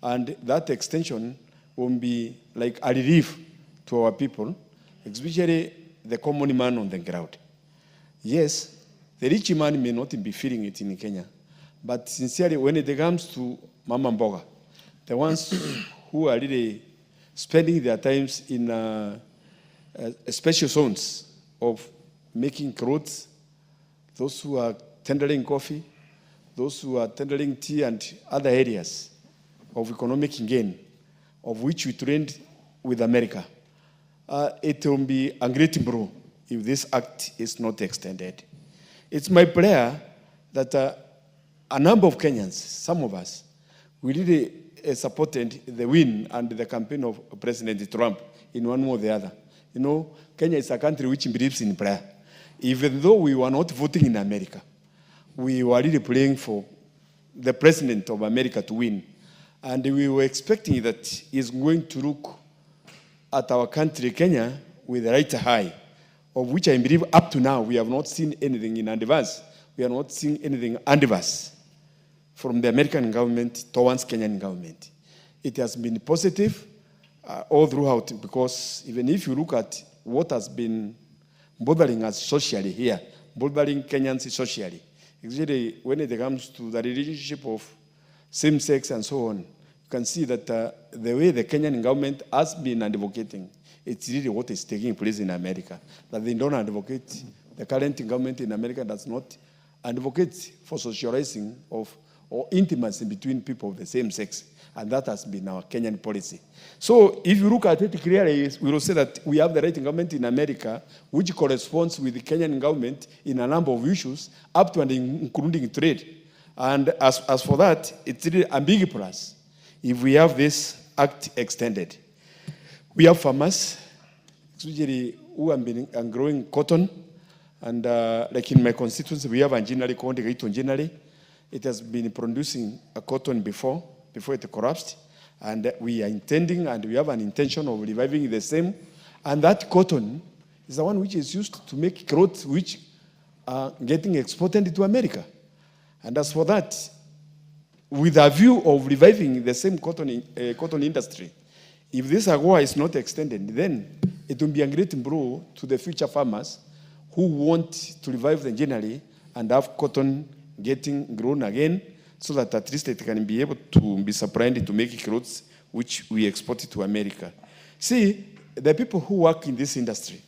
and that extension will be like a relief to our people, especially the common man on the ground. Yes, the rich man may not be feeling it in Kenya, but sincerely, when it comes to Mama Mboga, the ones who are really spending their times in special zones of making clothes, those who are tendering coffee, those who are tendering tea and other areas of economic gain, of which we trained with America. It will be a great blow if this act is not extended. It's my prayer that a number of Kenyans, some of us, we really supported the win and the campaign of President Trump in one way or the other. You know, Kenya is a country which believes in prayer. Even though we were not voting in America, we were really praying for the president of America to win. And we were expecting that he's going to look at our country, Kenya, with the right eye, of which I believe up to now we have not seen anything in advance. We have not seen anything adverse from the American government towards Kenyan government. It has been positive all throughout, because even if you look at what has been bothering us socially here, bothering Kenyans socially, actually when it comes to the relationship of same-sex and so on, you can see that the way the Kenyan government has been advocating, it's really what is taking place in America. That they don't advocate, the current government in America does not advocate for socializing of or intimacy between people of the same sex. And that has been our Kenyan policy. So if you look at it clearly, we will say that we have the right government in America, which corresponds with the Kenyan government in a number of issues, up to and including trade. And as for that, it's really a big plus if we have this act extended. We have farmers, especially who have been growing cotton. And like in my constituency, we have Anjinari, Konde, Anjinari. It has been producing a cotton before it collapsed. And we are intending, and we have an intention of reviving the same. And that cotton is the one which is used to make clothes which are getting exported to America. And as for that, with a view of reviving the same cotton industry, if this AGOA is not extended, then it will be a great blow to the future farmers who want to revive the generally and have cotton getting grown again, so that at least it can be able to be supplied to make clothes which we export to America. See, the people who work in this industry,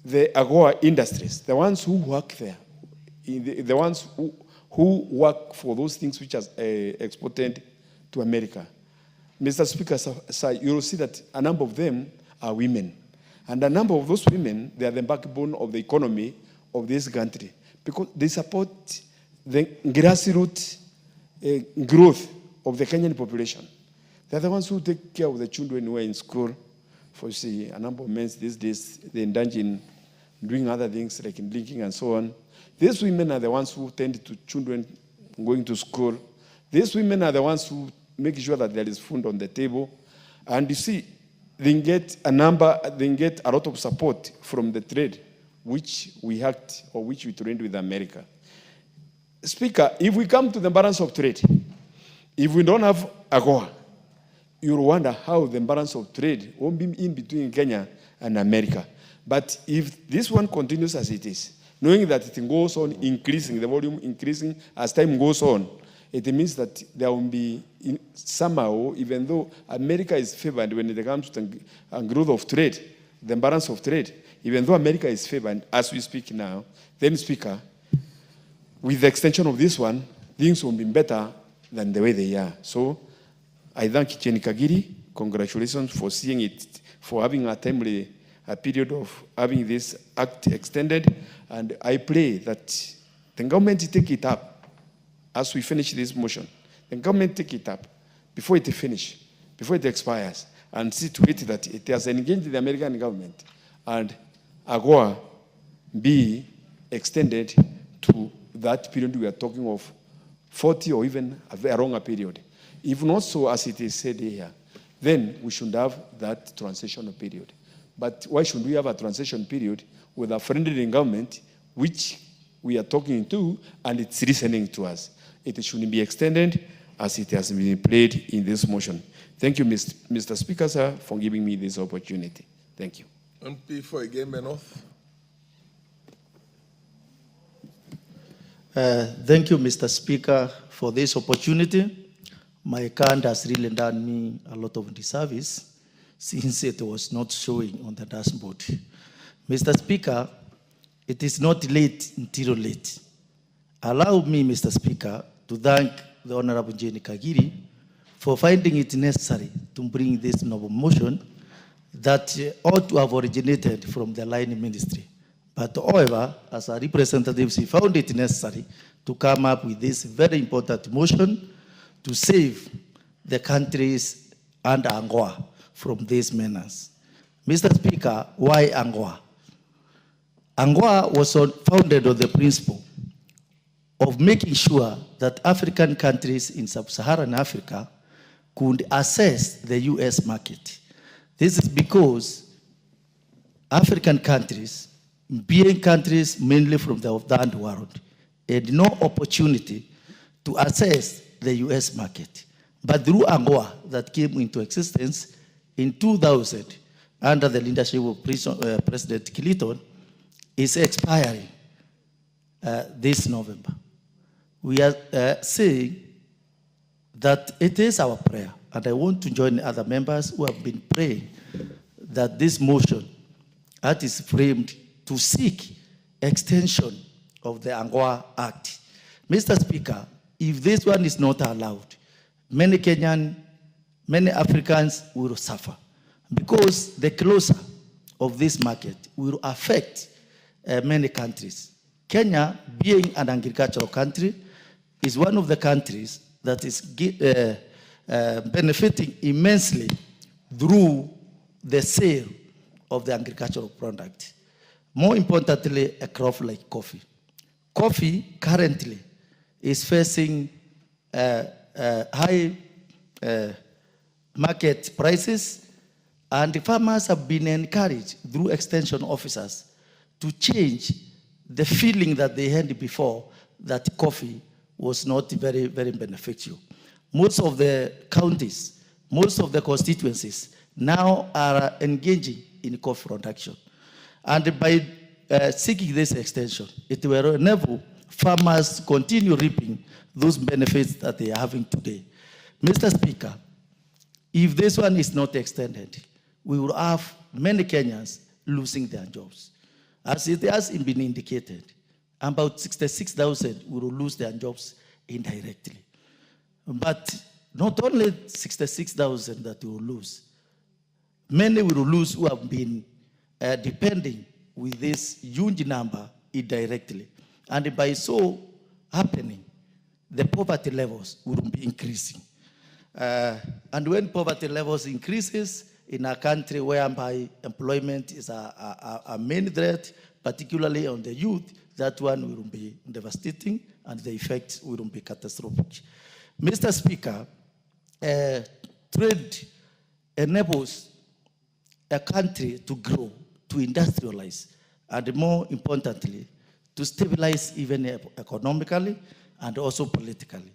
the AGOA industries, the ones who work there, the ones who work for those things which are exported to America. Mr. Speaker, sir, you will see that a number of them are women. And a number of those women, they are the backbone of the economy of this country, because they support the grassroots growth of the Kenyan population. They are the ones who take care of the children who are in school. For, see, a number of men these days, they indulge in doing other things like in drinking and so on. These women are the ones who tend to children going to school. These women are the ones who make sure that there is food on the table. And you see, they get a lot of support from the trade, which we hacked or which we trained with America. Speaker, if we come to the balance of trade, if we don't have AGOA, you'll wonder how the balance of trade won't be in between Kenya and America. But if this one continues as it is, knowing that it goes on increasing, the volume increasing as time goes on, it means that there will be somehow, even though America is favored when it comes to the growth of trade, the balance of trade, even though America is favored as we speak now, then Speaker, with the extension of this one, things will be better than the way they are. So I thank Jenny Kagiri. Congratulations for seeing it, for having a timely period of having this act extended. And I pray that the government take it up as we finish this motion. The government take it up before it finishes, before it expires, and see to it that it has engaged the American government and AGOA be extended to that period we are talking of, 40 or even a longer period. If not so, as it is said here, then we should have that transitional period. But why should we have a transition period with a friendly government which we are talking to and it's listening to us? It should be extended as it has been played in this motion. Thank you, Mr. Speaker, sir, for giving me this opportunity. Thank you. MP for Igembe North. Thank you, Mr. Speaker, for this opportunity. My card has really done me a lot of disservice since it was not showing on the dashboard. Mr. Speaker, it is not late until late. Allow me, Mr. Speaker, to thank the Honorable Jenny Kagiri for finding it necessary to bring this novel motion that ought to have originated from the line ministry. But however, as our representatives, we found it necessary to come up with this very important motion to save the countries and Angola from these menace. Mr. Speaker, why Angola? Angola was founded on the principle of making sure that African countries in sub-Saharan Africa could access the US market. This is because African countries, being countries mainly from the third world, had no opportunity to access the US market. But through Angola that came into existence in 2000 under the leadership of President Clinton is expiring this November. We are saying that it is our prayer, and I want to join other members who have been praying that this motion that is framed to seek extension of the Angola Act. Mr. Speaker, if this one is not allowed, many Africans will suffer because the closure of this market will affect many countries. Kenya, being an agricultural country, is one of the countries that is benefiting immensely through the sale of the agricultural product. More importantly, a crop like coffee. Coffee currently is facing high market prices, and the farmers have been encouraged through extension officers to change the feeling that they had before that coffee was not very, very beneficial. Most of the counties, most of the constituencies now are engaging in coffee production. And by seeking this extension, it will enable farmers to continue reaping those benefits that they are having today. Mr. Speaker, if this one is not extended, we will have many Kenyans losing their jobs. As it has been indicated, about 66,000 will lose their jobs indirectly. But not only 66,000 that will lose, many will lose who have been depending with this huge number indirectly. And by so happening, the poverty levels will be increasing. And when poverty levels increases in a country whereby employment is a main threat, particularly on the youth, that one will be devastating and the effects will be catastrophic. Mr. Speaker, trade enables a country to grow, to industrialize, and more importantly, to stabilize even economically and also politically.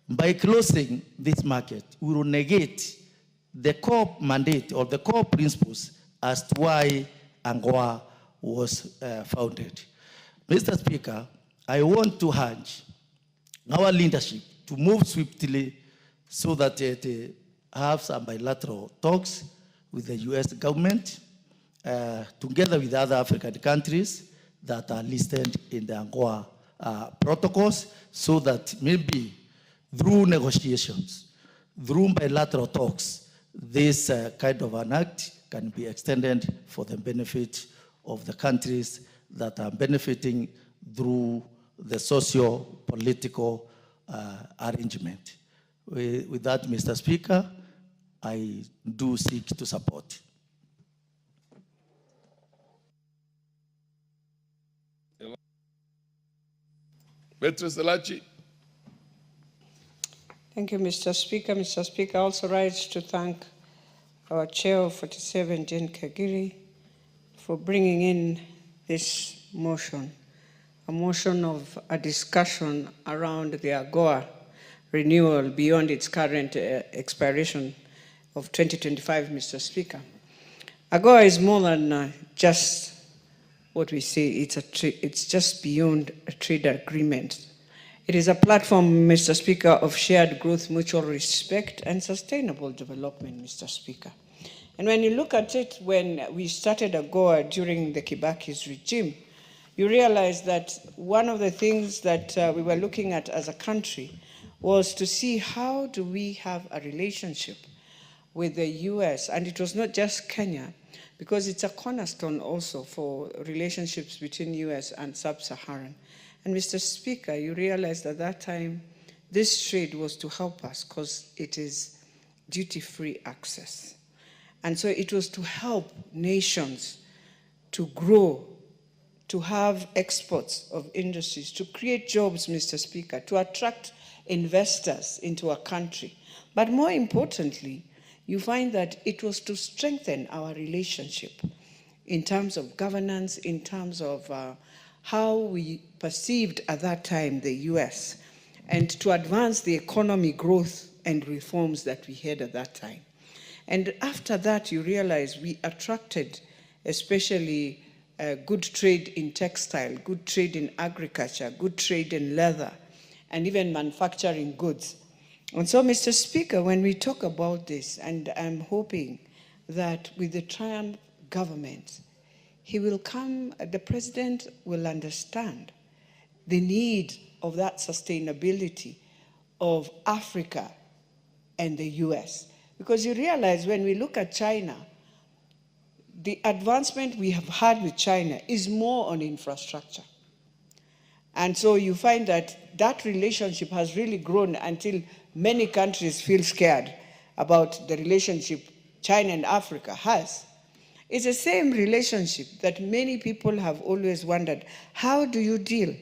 By closing this market, we will negate the core mandate or the core principles as to why Angola was founded. Mr. Speaker, I want to urge our leadership to move swiftly so that it have some bilateral talks with the US government, together with other African countries that are listed in the Angola protocols, so that maybe through negotiations, through bilateral talks, this kind of an act can be extended for the benefit of the countries that are benefiting through the socio-political arrangement. With that, Mr. Speaker, I do seek to support. Beatrice Elachi. Thank you, Mr. Speaker. Mr. Speaker, I also rise to thank our chair of 47, Jane Kagiri, for bringing in this motion, a motion of a discussion around the AGOA renewal beyond its current expiration of 2025, Mr. Speaker. AGOA is more than just what we say, it's just beyond a trade agreement. It is a platform, Mr. Speaker, of shared growth, mutual respect, and sustainable development, Mr. Speaker. And when you look at it, when we started AGOA during the Kibaki's regime, you realize that one of the things that we were looking at as a country was to see how do we have a relationship with the US, and it was not just Kenya, because it's a cornerstone also for relationships between US and Sub-Saharan. And Mr. Speaker, you realized at that time, this trade was to help us because it is duty-free access. And so it was to help nations to grow, to have exports of industries, to create jobs, Mr. Speaker, to attract investors into a country. But more importantly, you find that it was to strengthen our relationship in terms of governance, in terms of how we perceived at that time the US, and to advance the economy growth and reforms that we had at that time. And after that, you realize we attracted especially good trade in textile, good trade in agriculture, good trade in leather, and even manufacturing goods. And so, Mr. Speaker, when we talk about this, and I'm hoping that with the Trump government, he will come, the president will understand the need of that sustainability of Africa and the US. Because you realize when we look at China, the advancement we have had with China is more on infrastructure. And so you find that that relationship has really grown until many countries feel scared about the relationship China and Africa has. It's the same relationship that many people have always wondered, how do you deal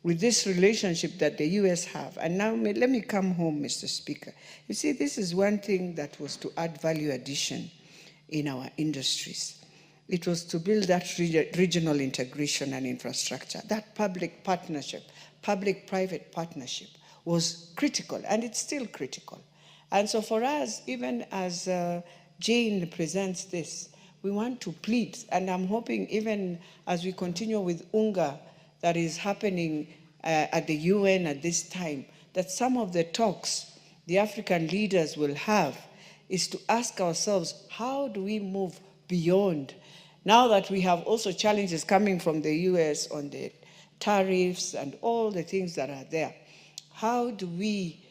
with this relationship that the US have? And now let me come home, Mr. Speaker. You see, this is one thing that was to add value addition in our industries. It was to build that regional integration and infrastructure. That public partnership, public-private partnership was critical, and it's still critical. And so for us, even as Jane presents this, we want to plead, and I'm hoping even as we continue with UNGA that is happening at the UN at this time, that some of the talks the African leaders will have is to ask ourselves, how do we move beyond? Now that we have also challenges coming from the US on the tariffs and all the things that are there, how do we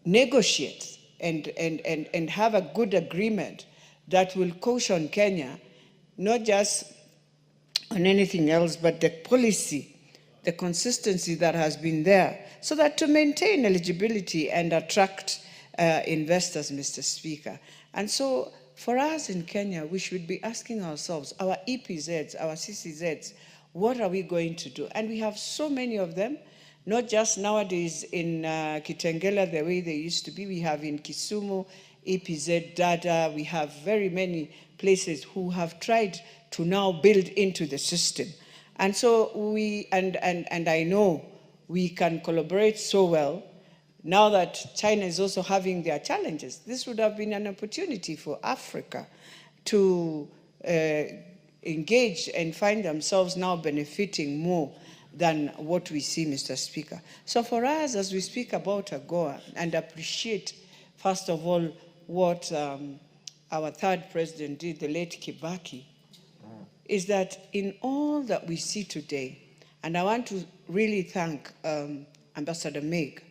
negotiate and have a good agreement that will caution Kenya, not just on anything else, but the policy, the consistency that has been there, so that to maintain eligibility and attract investors, Mr. Speaker. And so for us in Kenya, we should be asking ourselves, our EPZs, our CCZs, what are we going to do? And we have so many of them, not just nowadays in Kitengela the way they used to be. We have in Kisumu, EPZ, Dada. We have very many places who have tried to now build into the system. And so we, and I know we can collaborate so well. Now that China is also having their challenges, this would have been an opportunity for Africa to engage and find themselves now benefiting more than what we see, Mr. Speaker. So for us, as we speak about AGOA and appreciate, first of all, what our third president did, the late Kibaki, is that in all that we see today, and I want to really thank Ambassador Meg.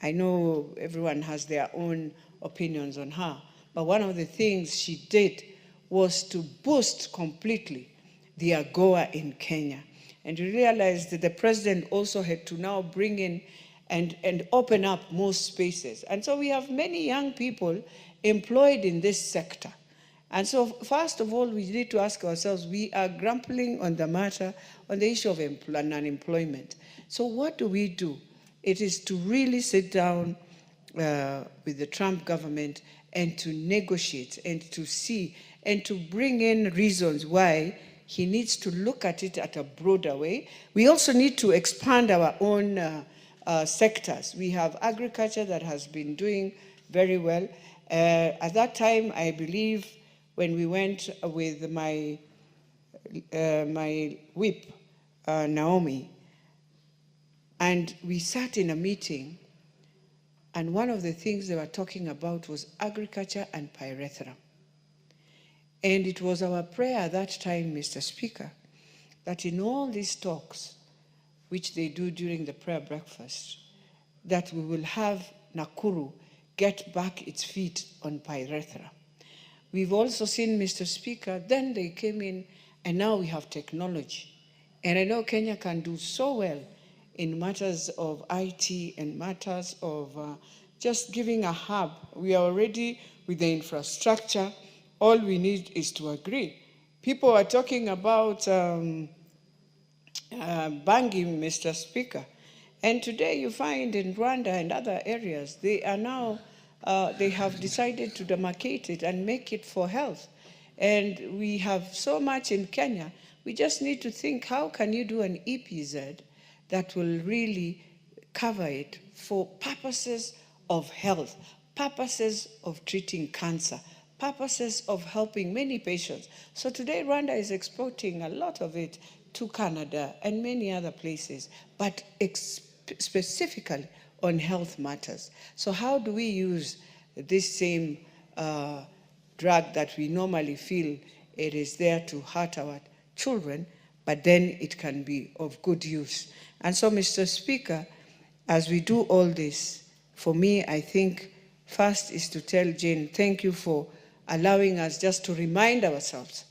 I know everyone has their own opinions on her, but one of the things she did was to boost completely the AGOA in Kenya. And you realize that the president also had to now bring in and open up more spaces. And so we have many young people employed in this sector. And so first of all, we need to ask ourselves, we are grappling on the matter, on the issue of unemployment. So what do we do? It is to really sit down with the Trump government and to negotiate and to see and to bring in reasons why he needs to look at it at a broader way. We also need to expand our own sectors. We have agriculture that has been doing very well. At that time, I believe, when we went with my whip, Naomi, and we sat in a meeting, and one of the things they were talking about was agriculture and pyrethrum. And it was our prayer at that time, Mr. Speaker, that in all these talks, which they do during the prayer breakfast, that we will have Nakuru get back its feet on pyrethra. We've also seen, Mr. Speaker, then they came in and now we have technology. And I know Kenya can do so well in matters of IT and matters of just giving a hub. We are already with the infrastructure. All we need is to agree. People are talking about banking, Mr. Speaker. And today you find in Rwanda and other areas, they are now, they have decided to demarcate it and make it for health. And we have so much in Kenya. We just need to think, how can you do an EPZ that will really cover it for purposes of health, purposes of treating cancer, purposes of helping many patients. So today Rwanda is exporting a lot of it to Canada and many other places, but specifically on health matters. So how do we use this same drug that we normally feel it is there to hurt our children, but then it can be of good use? And so, Mr. Speaker, as we do all this, for me, I think first is to tell Jane, thank you for allowing us just to remind ourselves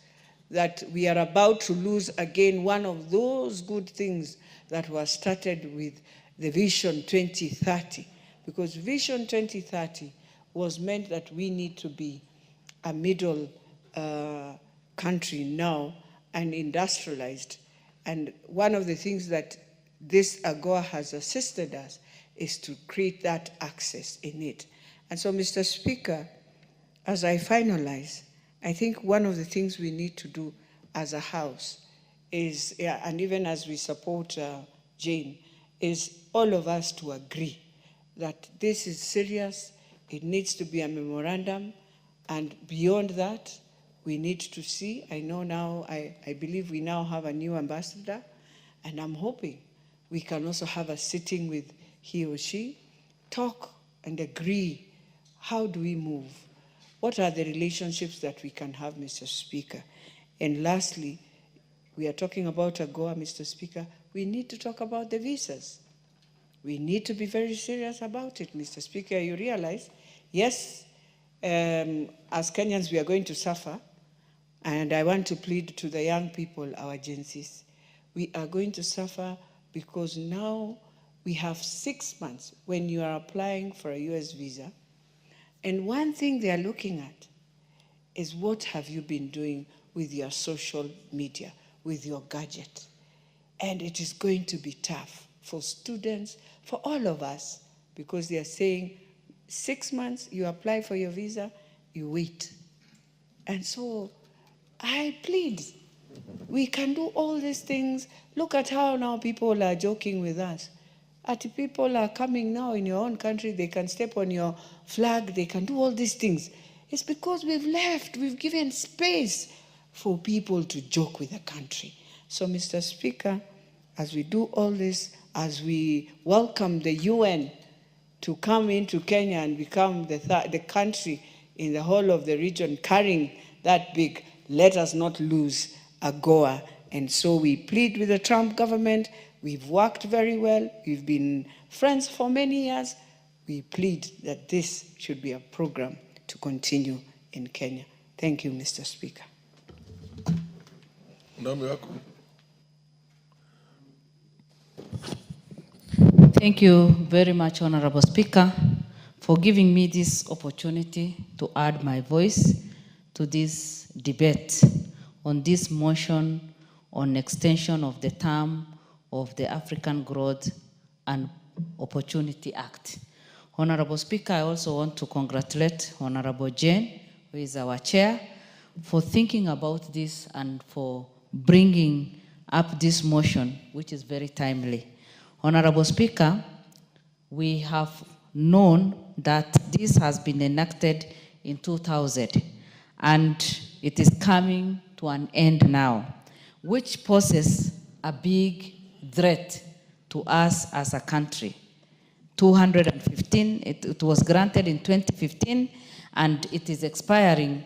that we are about to lose again one of those good things that was started with the Vision 2030. Because Vision 2030 was meant that we need to be a middle country now and industrialized. And one of the things that this AGOA has assisted us is to create that access in it. And so, Mr. Speaker, as I finalize, I think one of the things we need to do as a House is, and even as we support Jane, is all of us to agree that this is serious, it needs to be a memorandum, and beyond that, we need to see, I know now, I believe we now have a new ambassador, and I'm hoping we can also have a sitting with he or she, talk and agree, how do we move? What are the relationships that we can have, Mr. Speaker? And lastly, we are talking about AGOA, Mr. Speaker, we need to talk about the visas. We need to be very serious about it, Mr. Speaker. You realize, yes, as Kenyans, we are going to suffer, and I want to plead to the young people, our agencies, we are going to suffer because now we have 6 months when you are applying for a US visa. And one thing they are looking at is what have you been doing with your social media, with your gadget. And it is going to be tough for students, for all of us, because they are saying 6 months, you apply for your visa, you wait. And so I plead, we can do all these things. Look at how now people are joking with us. People are coming now in your own country, they can step on your flag, they can do all these things. It's because we've left, we've given space for people to joke with the country. So, Mr. Speaker, as we do all this, as we welcome the UN to come into Kenya and become the country in the whole of the region carrying that big, let us not lose AGOA. And so we plead with the Trump government. We've worked very well. We've been friends for many years. We plead that this should be a program to continue in Kenya. Thank you, Mr. Speaker. Thank you very much, Honorable Speaker, for giving me this opportunity to add my voice to this debate on this motion on extension of the term of the African Growth and Opportunity Act. Honorable Speaker, I also want to congratulate Honorable Jane, who is our chair, for thinking about this and for bringing up this motion, which is very timely. Honorable Speaker, we have known that this has been enacted in 2000, and it is coming to an end now, which poses a big threat to us as a country. 215, it was granted in 2015, and it is expiring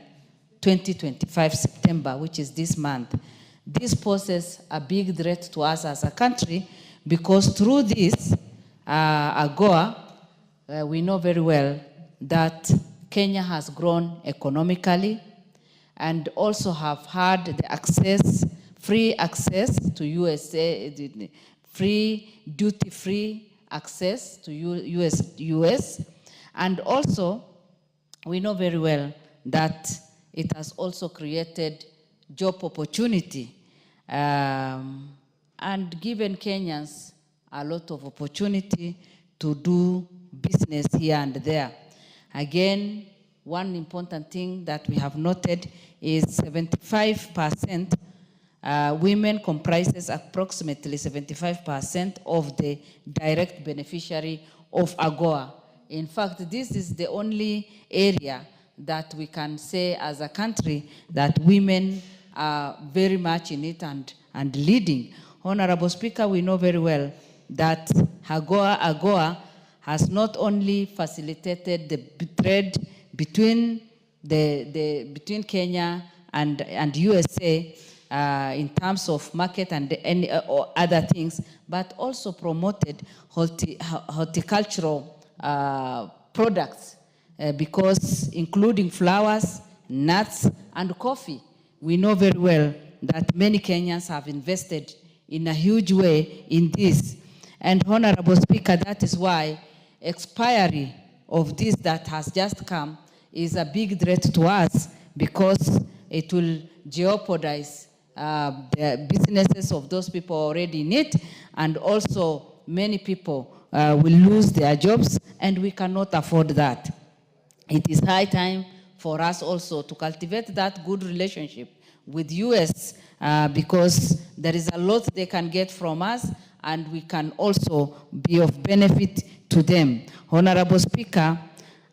2025 September, which is this month. This poses a big threat to us as a country, because through this, AGOA, we know very well that Kenya has grown economically and also have had the free access to USA, free duty-free access to US. And also, we know very well that it has also created job opportunity and given Kenyans a lot of opportunity to do business here and there. Again, one important thing that we have noted is 75% women comprises approximately 75% of the direct beneficiary of AGOA. In fact, this is the only area that we can say as a country that women are very much in it and leading. Honorable Speaker, we know very well that AGOA has not only facilitated the trade between between Kenya and USA in terms of market and any other things, but also promoted horticultural products because including flowers, nuts, and coffee. We know very well that many Kenyans have invested in a huge way in this. And Honorable Speaker, that is why expiry of this that has just come is a big threat to us because it will jeopardize the businesses of those people already in it, and also many people will lose their jobs, and we cannot afford that. It is high time for us also to cultivate that good relationship with US because there is a lot they can get from us, and we can also be of benefit to them. Honorable Speaker,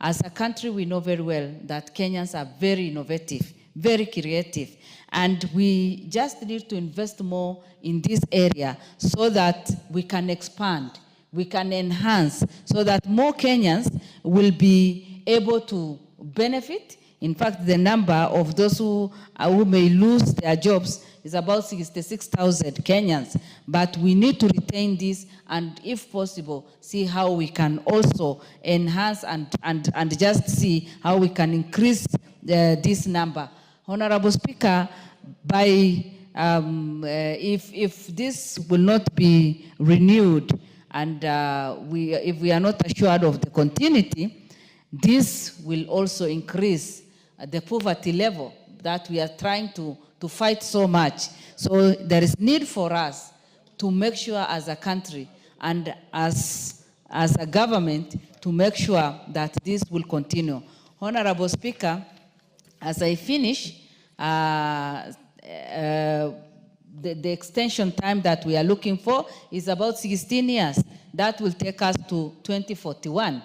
as a country, we know very well that Kenyans are very innovative, very creative, and we just need to invest more in this area so that we can expand, we can enhance, so that more Kenyans will be able to benefit. In fact, the number of those who may lose their jobs is about 66,000 Kenyans. But we need to retain this and, if possible, see how we can also enhance and just see how we can increase this number. Honorable Speaker, if this will not be renewed and if we are not assured of the continuity, this will also increase the poverty level that we are trying to fight so much. So there is need for us to make sure as a country and as a government to make sure that this will continue. Honorable Speaker, as I finish, the extension time that we are looking for is about 16 years. That will take us to 2041.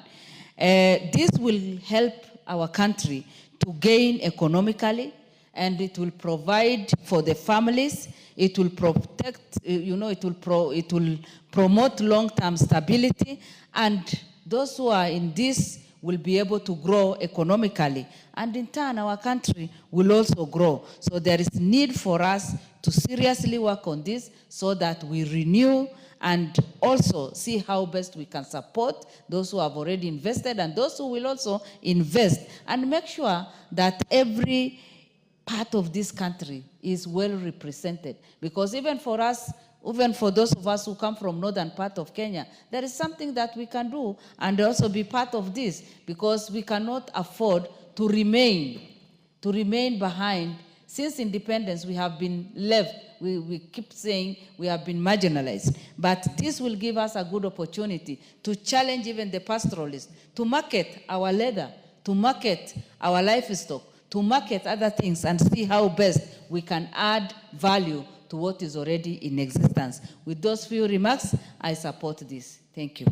This will help our country to gain economically, and it will provide for the families. It will protect, it will promote long-term stability, and those who are in this will be able to grow economically, and in turn our country will also grow. So there is need for us to seriously work on this so that we renew and also see how best we can support those who have already invested and those who will also invest, and make sure that every part of this country is well represented. Because even for us, even for those of us who come from northern part of Kenya, there is something that we can do and also be part of this, because we cannot afford to remain behind. Since independence, we have been left. We keep saying we have been marginalized. But this will give us a good opportunity to challenge even the pastoralists, to market our leather, to market our livestock, to market other things, and see how best we can add value to what is already in existence. With those few remarks, I support this. Thank you.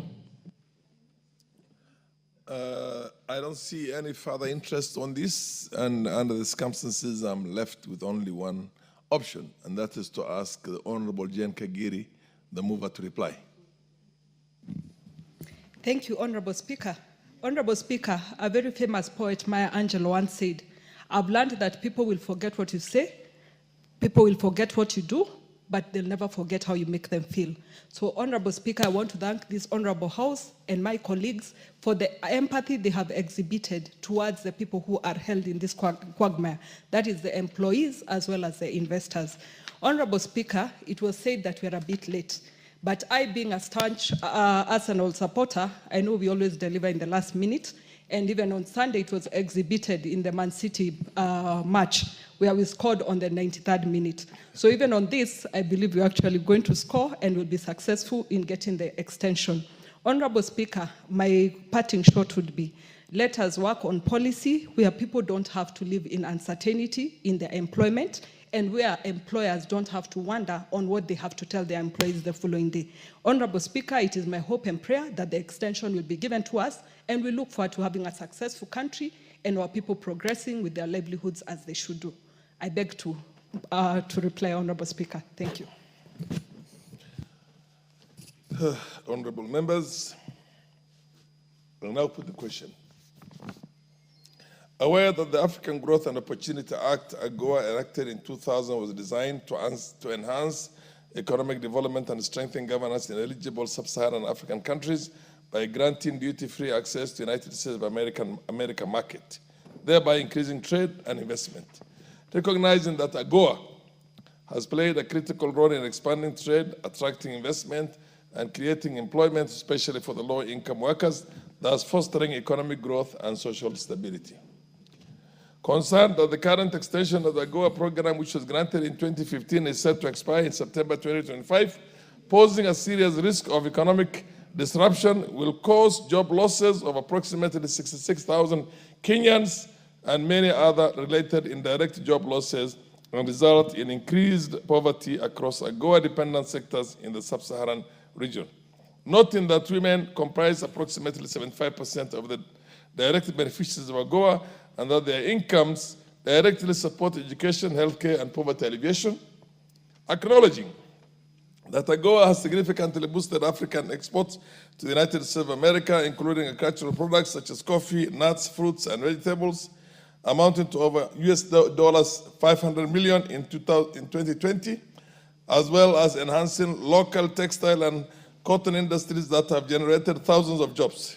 I don't see any further interest on this, and under the circumstances, I'm left with only one option, and that is to ask the Honorable Jane Kagiri, the mover, to reply. Thank you, Honorable Speaker. Honorable Speaker, a very famous poet, Maya Angelou, once said, "I've learned that people will forget what you say, people will forget what you do, but they'll never forget how you make them feel. So, Honorable Speaker, I want to thank this Honorable House and my colleagues for the empathy they have exhibited towards the people who are held in this quagmire. That is the employees as well as the investors. Honorable Speaker, it was said that we are a bit late. But I, being a staunch Arsenal supporter, I know we always deliver in the last minute. And even on Sunday, it was exhibited in the Man City match, where we scored on the 93rd minute. So even on this, I believe we're actually going to score and will be successful in getting the extension. Honorable Speaker, my parting shot would be, let us work on policy where people don't have to live in uncertainty in their employment, and where employers don't have to wonder on what they have to tell their employees the following day. Honorable Speaker, it is my hope and prayer that the extension will be given to us, and we look forward to having a successful country and our people progressing with their livelihoods as they should do. I beg to reply, Honorable Speaker. Thank you. Honorable members, I'll now put the question. Aware that the African Growth and Opportunity Act, AGOA, enacted in 2000, was designed to enhance economic development and strengthen governance in eligible sub-Saharan African countries by granting duty-free access to the United States of America market, thereby increasing trade and investment. Recognizing that AGOA has played a critical role in expanding trade, attracting investment, and creating employment, especially for the low-income workers, thus fostering economic growth and social stability. Concerned that the current extension of the AGOA program, which was granted in 2015, is set to expire in September 2025, posing a serious risk of economic disruption, will cause job losses of approximately 66,000 Kenyans and many other related indirect job losses, and result in increased poverty across AGOA-dependent sectors in the sub-Saharan region. Noting that women comprise approximately 75% of the direct beneficiaries of AGOA, and that their incomes directly support education, healthcare, and poverty alleviation. Acknowledging that AGOA has significantly boosted African exports to the United States of America, including agricultural products such as coffee, nuts, fruits, and vegetables, amounting to over US dollars 500 million in 2020, as well as enhancing local textile and cotton industries that have generated thousands of jobs.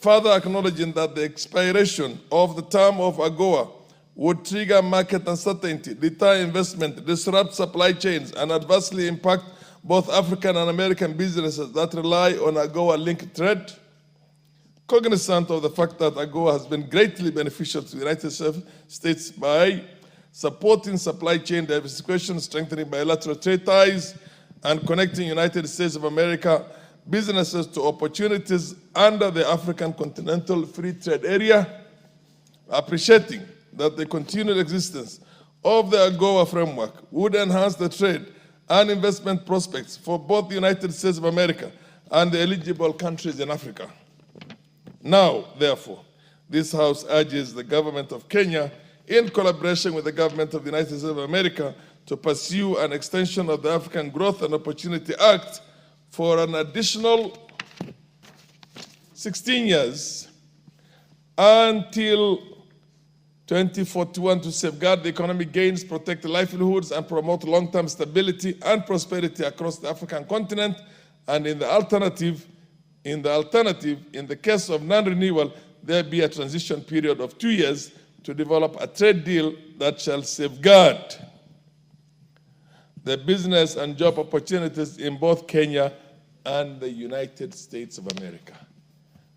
Further acknowledging that the expiration of the term of AGOA would trigger market uncertainty, deter investment, disrupt supply chains, and adversely impact both African and American businesses that rely on AGOA-linked trade. Cognizant of the fact that AGOA has been greatly beneficial to the United States by supporting supply chain diversification, strengthening bilateral trade ties, and connecting United States of America businesses to opportunities under the African Continental Free Trade Area, appreciating that the continued existence of the AGOA framework would enhance the trade and investment prospects for both the United States of America and the eligible countries in Africa. Now, therefore, this House urges the government of Kenya, in collaboration with the government of the United States of America, to pursue an extension of the African Growth and Opportunity Act for an additional 16 years until 2041 to safeguard the economic gains, protect livelihoods, and promote long-term stability and prosperity across the African continent. And in the alternative, in the case of non-renewal, there be a transition period of 2 years to develop a trade deal that shall safeguard the business and job opportunities in both Kenya and the United States of America.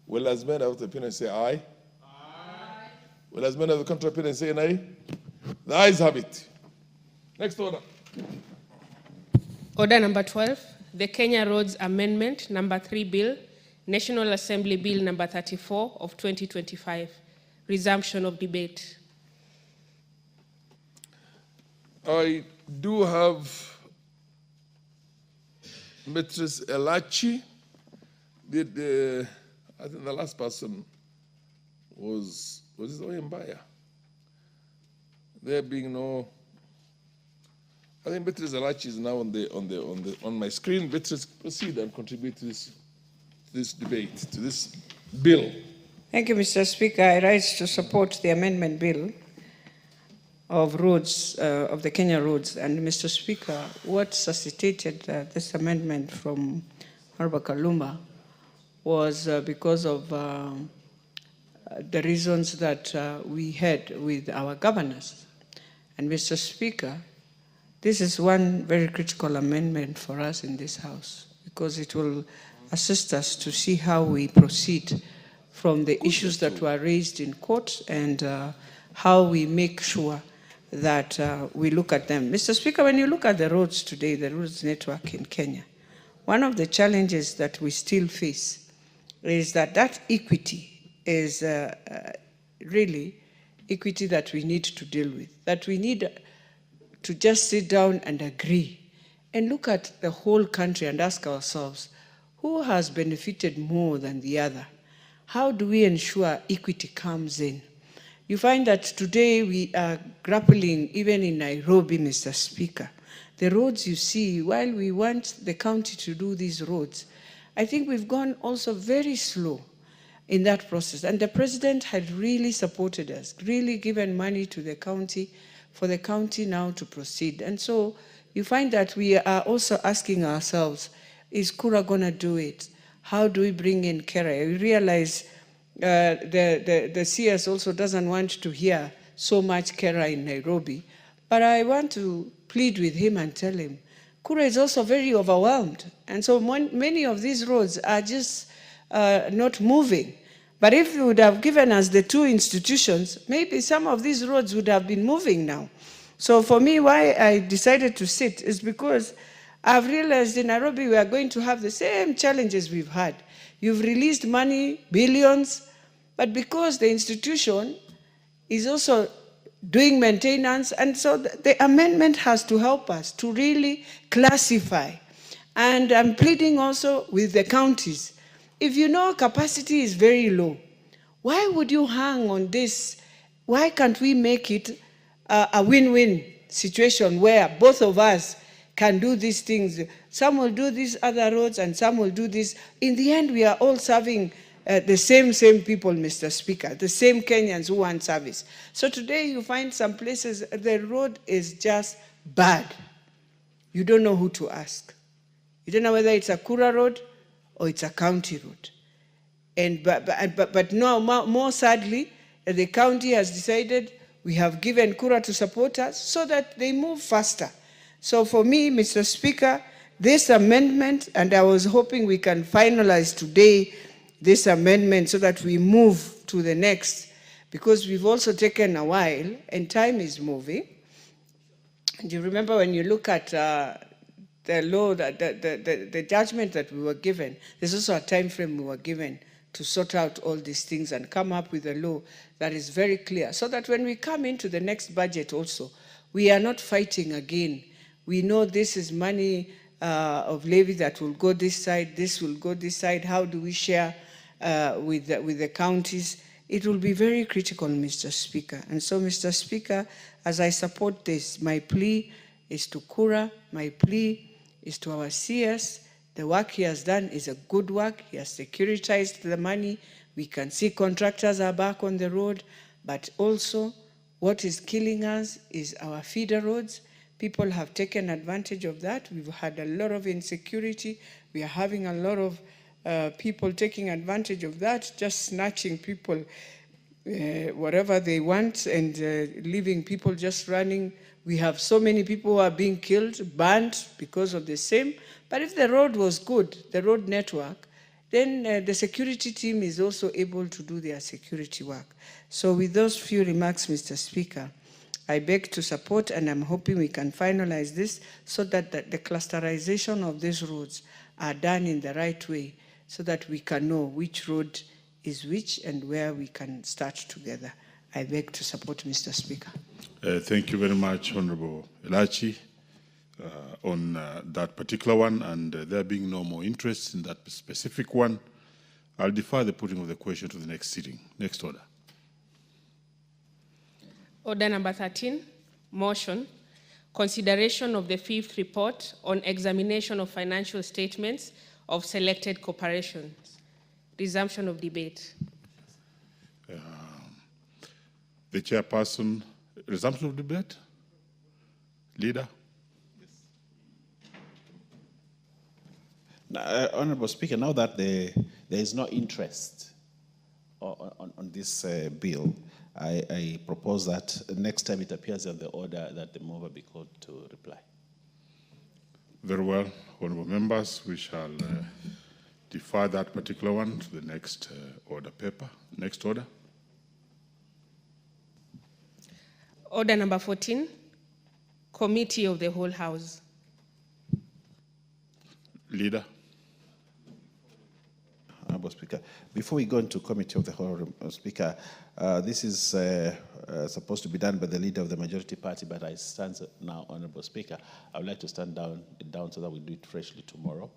Will as many of the opinion say aye? Aye. Will as many of the contrary opinion say nay? The ayes have it. Next order. Order number 12, the Kenya Roads Amendment number 3 Bill, National Assembly Bill number 34 of 2025. Resumption of debate. I do have Beatrice Elachi. I think the last person was it Oyembaya? There being no. I think Beatrice Elachi is now on my screen. Beatrice, proceed and contribute to this debate, to this bill. Thank you, Mr. Speaker. I rise to support the amendment bill. of roads, of the Kenya roads. And Mr. Speaker, what suscitated this amendment from Honorable Kalumba was because of the reasons that we had with our governors. And Mr. Speaker, this is one very critical amendment for us in this House, because it will assist us to see how we proceed from the issues that were raised in court and how we make sure that we look at them. Mr. Speaker, when you look at the roads today, the roads network in Kenya, one of the challenges that we still face is that equity is really equity that we need to deal with, that we need to just sit down and agree and look at the whole country and ask ourselves, who has benefited more than the other? How do we ensure equity comes in? You find that today we are grappling, even in Nairobi, Mr. Speaker. The roads you see, while we want the county to do these roads, I think we've gone also very slow in that process. And the president had really supported us, really given money to the county for the county now to proceed. And so you find that we are also asking ourselves, is Kura going to do it? How do we bring in Kera? We realize the CS also doesn't want to hear so much Kera in Nairobi. But I want to plead with him and tell him, Kura is also very overwhelmed. And so many of these roads are just not moving. But if you would have given us the two institutions, maybe some of these roads would have been moving now. So for me, why I decided to sit is because I've realized in Nairobi we are going to have the same challenges we've had. You've released money, billions, but because the institution is also doing maintenance, and so the amendment has to help us to really classify. And I'm pleading also with the counties. If you know capacity is very low, why would you hang on this? Why can't we make it a win-win situation where both of us can do these things? Some will do these other roads and some will do this. In the end, we are all serving the same people, Mr. Speaker, the same Kenyans who want service. So today you find some places the road is just bad. You don't know who to ask. You don't know whether it's a Kura road or it's a county road. And but no, more sadly, the county has decided we have given Kura to support us so that they move faster. So for me, Mr. Speaker, this amendment, and I was hoping we can finalize today this amendment so that we move to the next, because we've also taken a while and time is moving. And you remember when you look at the law, the judgment that we were given, there's also a time frame we were given to sort out all these things and come up with a law that is very clear, so that when we come into the next budget also, we are not fighting again. We know this is money of levy that will go this side, this will go this side. How do we share with the counties? It will be very critical, Mr. Speaker. And so, Mr. Speaker, as I support this, my plea is to Kura, my plea is to our CS. The work he has done is a good work. He has securitized the money. We can see contractors are back on the road, but also what is killing us is our feeder roads. People have taken advantage of that. We've had a lot of insecurity. We are having a lot of people taking advantage of that, just snatching people whatever they want and leaving people just running. We have so many people who are being killed, burned because of the same. But if the road was good, the road network, then the security team is also able to do their security work. So with those few remarks, Mr. Speaker, I beg to support, and I'm hoping we can finalize this so that the clusterization of these roads are done in the right way, so that we can know which road is which and where we can start together. I beg to support, Mr. Speaker. Thank you very much, Honorable Elachi, on that particular one, and there being no more interest in that specific one, I'll defer the putting of the question to the next sitting. Next order. Order number 13, motion, consideration of the 5th report on examination of financial statements of selected corporations. Resumption of debate. The chairperson resumption of debate. Leader. Honorable Speaker, now that there is no interest on this bill, I propose that next time it appears on the order that the mover be called to reply. Very well, honorable members, we shall defer that particular one to the next order paper. Next order. Order number 14, Committee of the Whole House. Leader. Honorable Speaker, before we go into Committee of the Whole Speaker, this is supposed to be done by the leader of the majority party, but I stand now, Honorable Speaker. I would like to stand down so that we do it freshly tomorrow,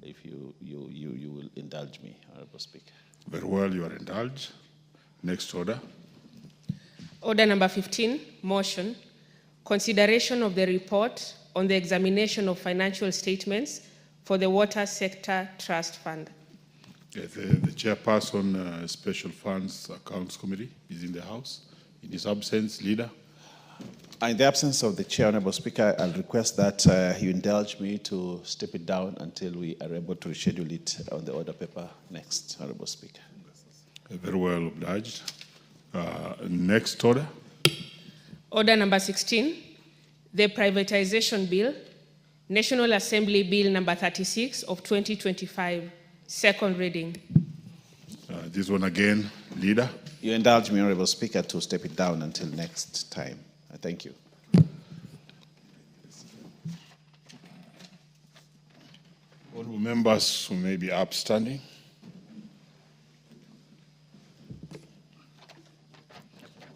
if you will indulge me, Honorable Speaker. Very well, you are indulged. Next order. Order number 15, motion, consideration of the report on the examination of financial statements for the Water Sector Trust Fund. The chairperson, Special Funds Accounts Committee, is in the House. In his absence, Leader. In the absence of the Chair, Honorable Speaker, I'll request that you indulge me to step it down until we are able to reschedule it on the order paper next, Honorable Speaker. Very well obliged. Next order. Order number 16, the privatization bill, National Assembly Bill number 36 of 2025, second reading. This one again, Leader. You indulge me, Honorable Speaker, to step it down until next time. Thank you. Honorable members who may be upstanding.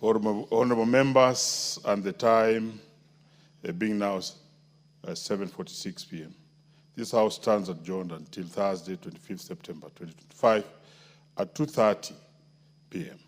Honorable members, and the time being now 7:46 p.m. This House stands adjourned until Thursday, 25th September 2025 at 2:30 p.m.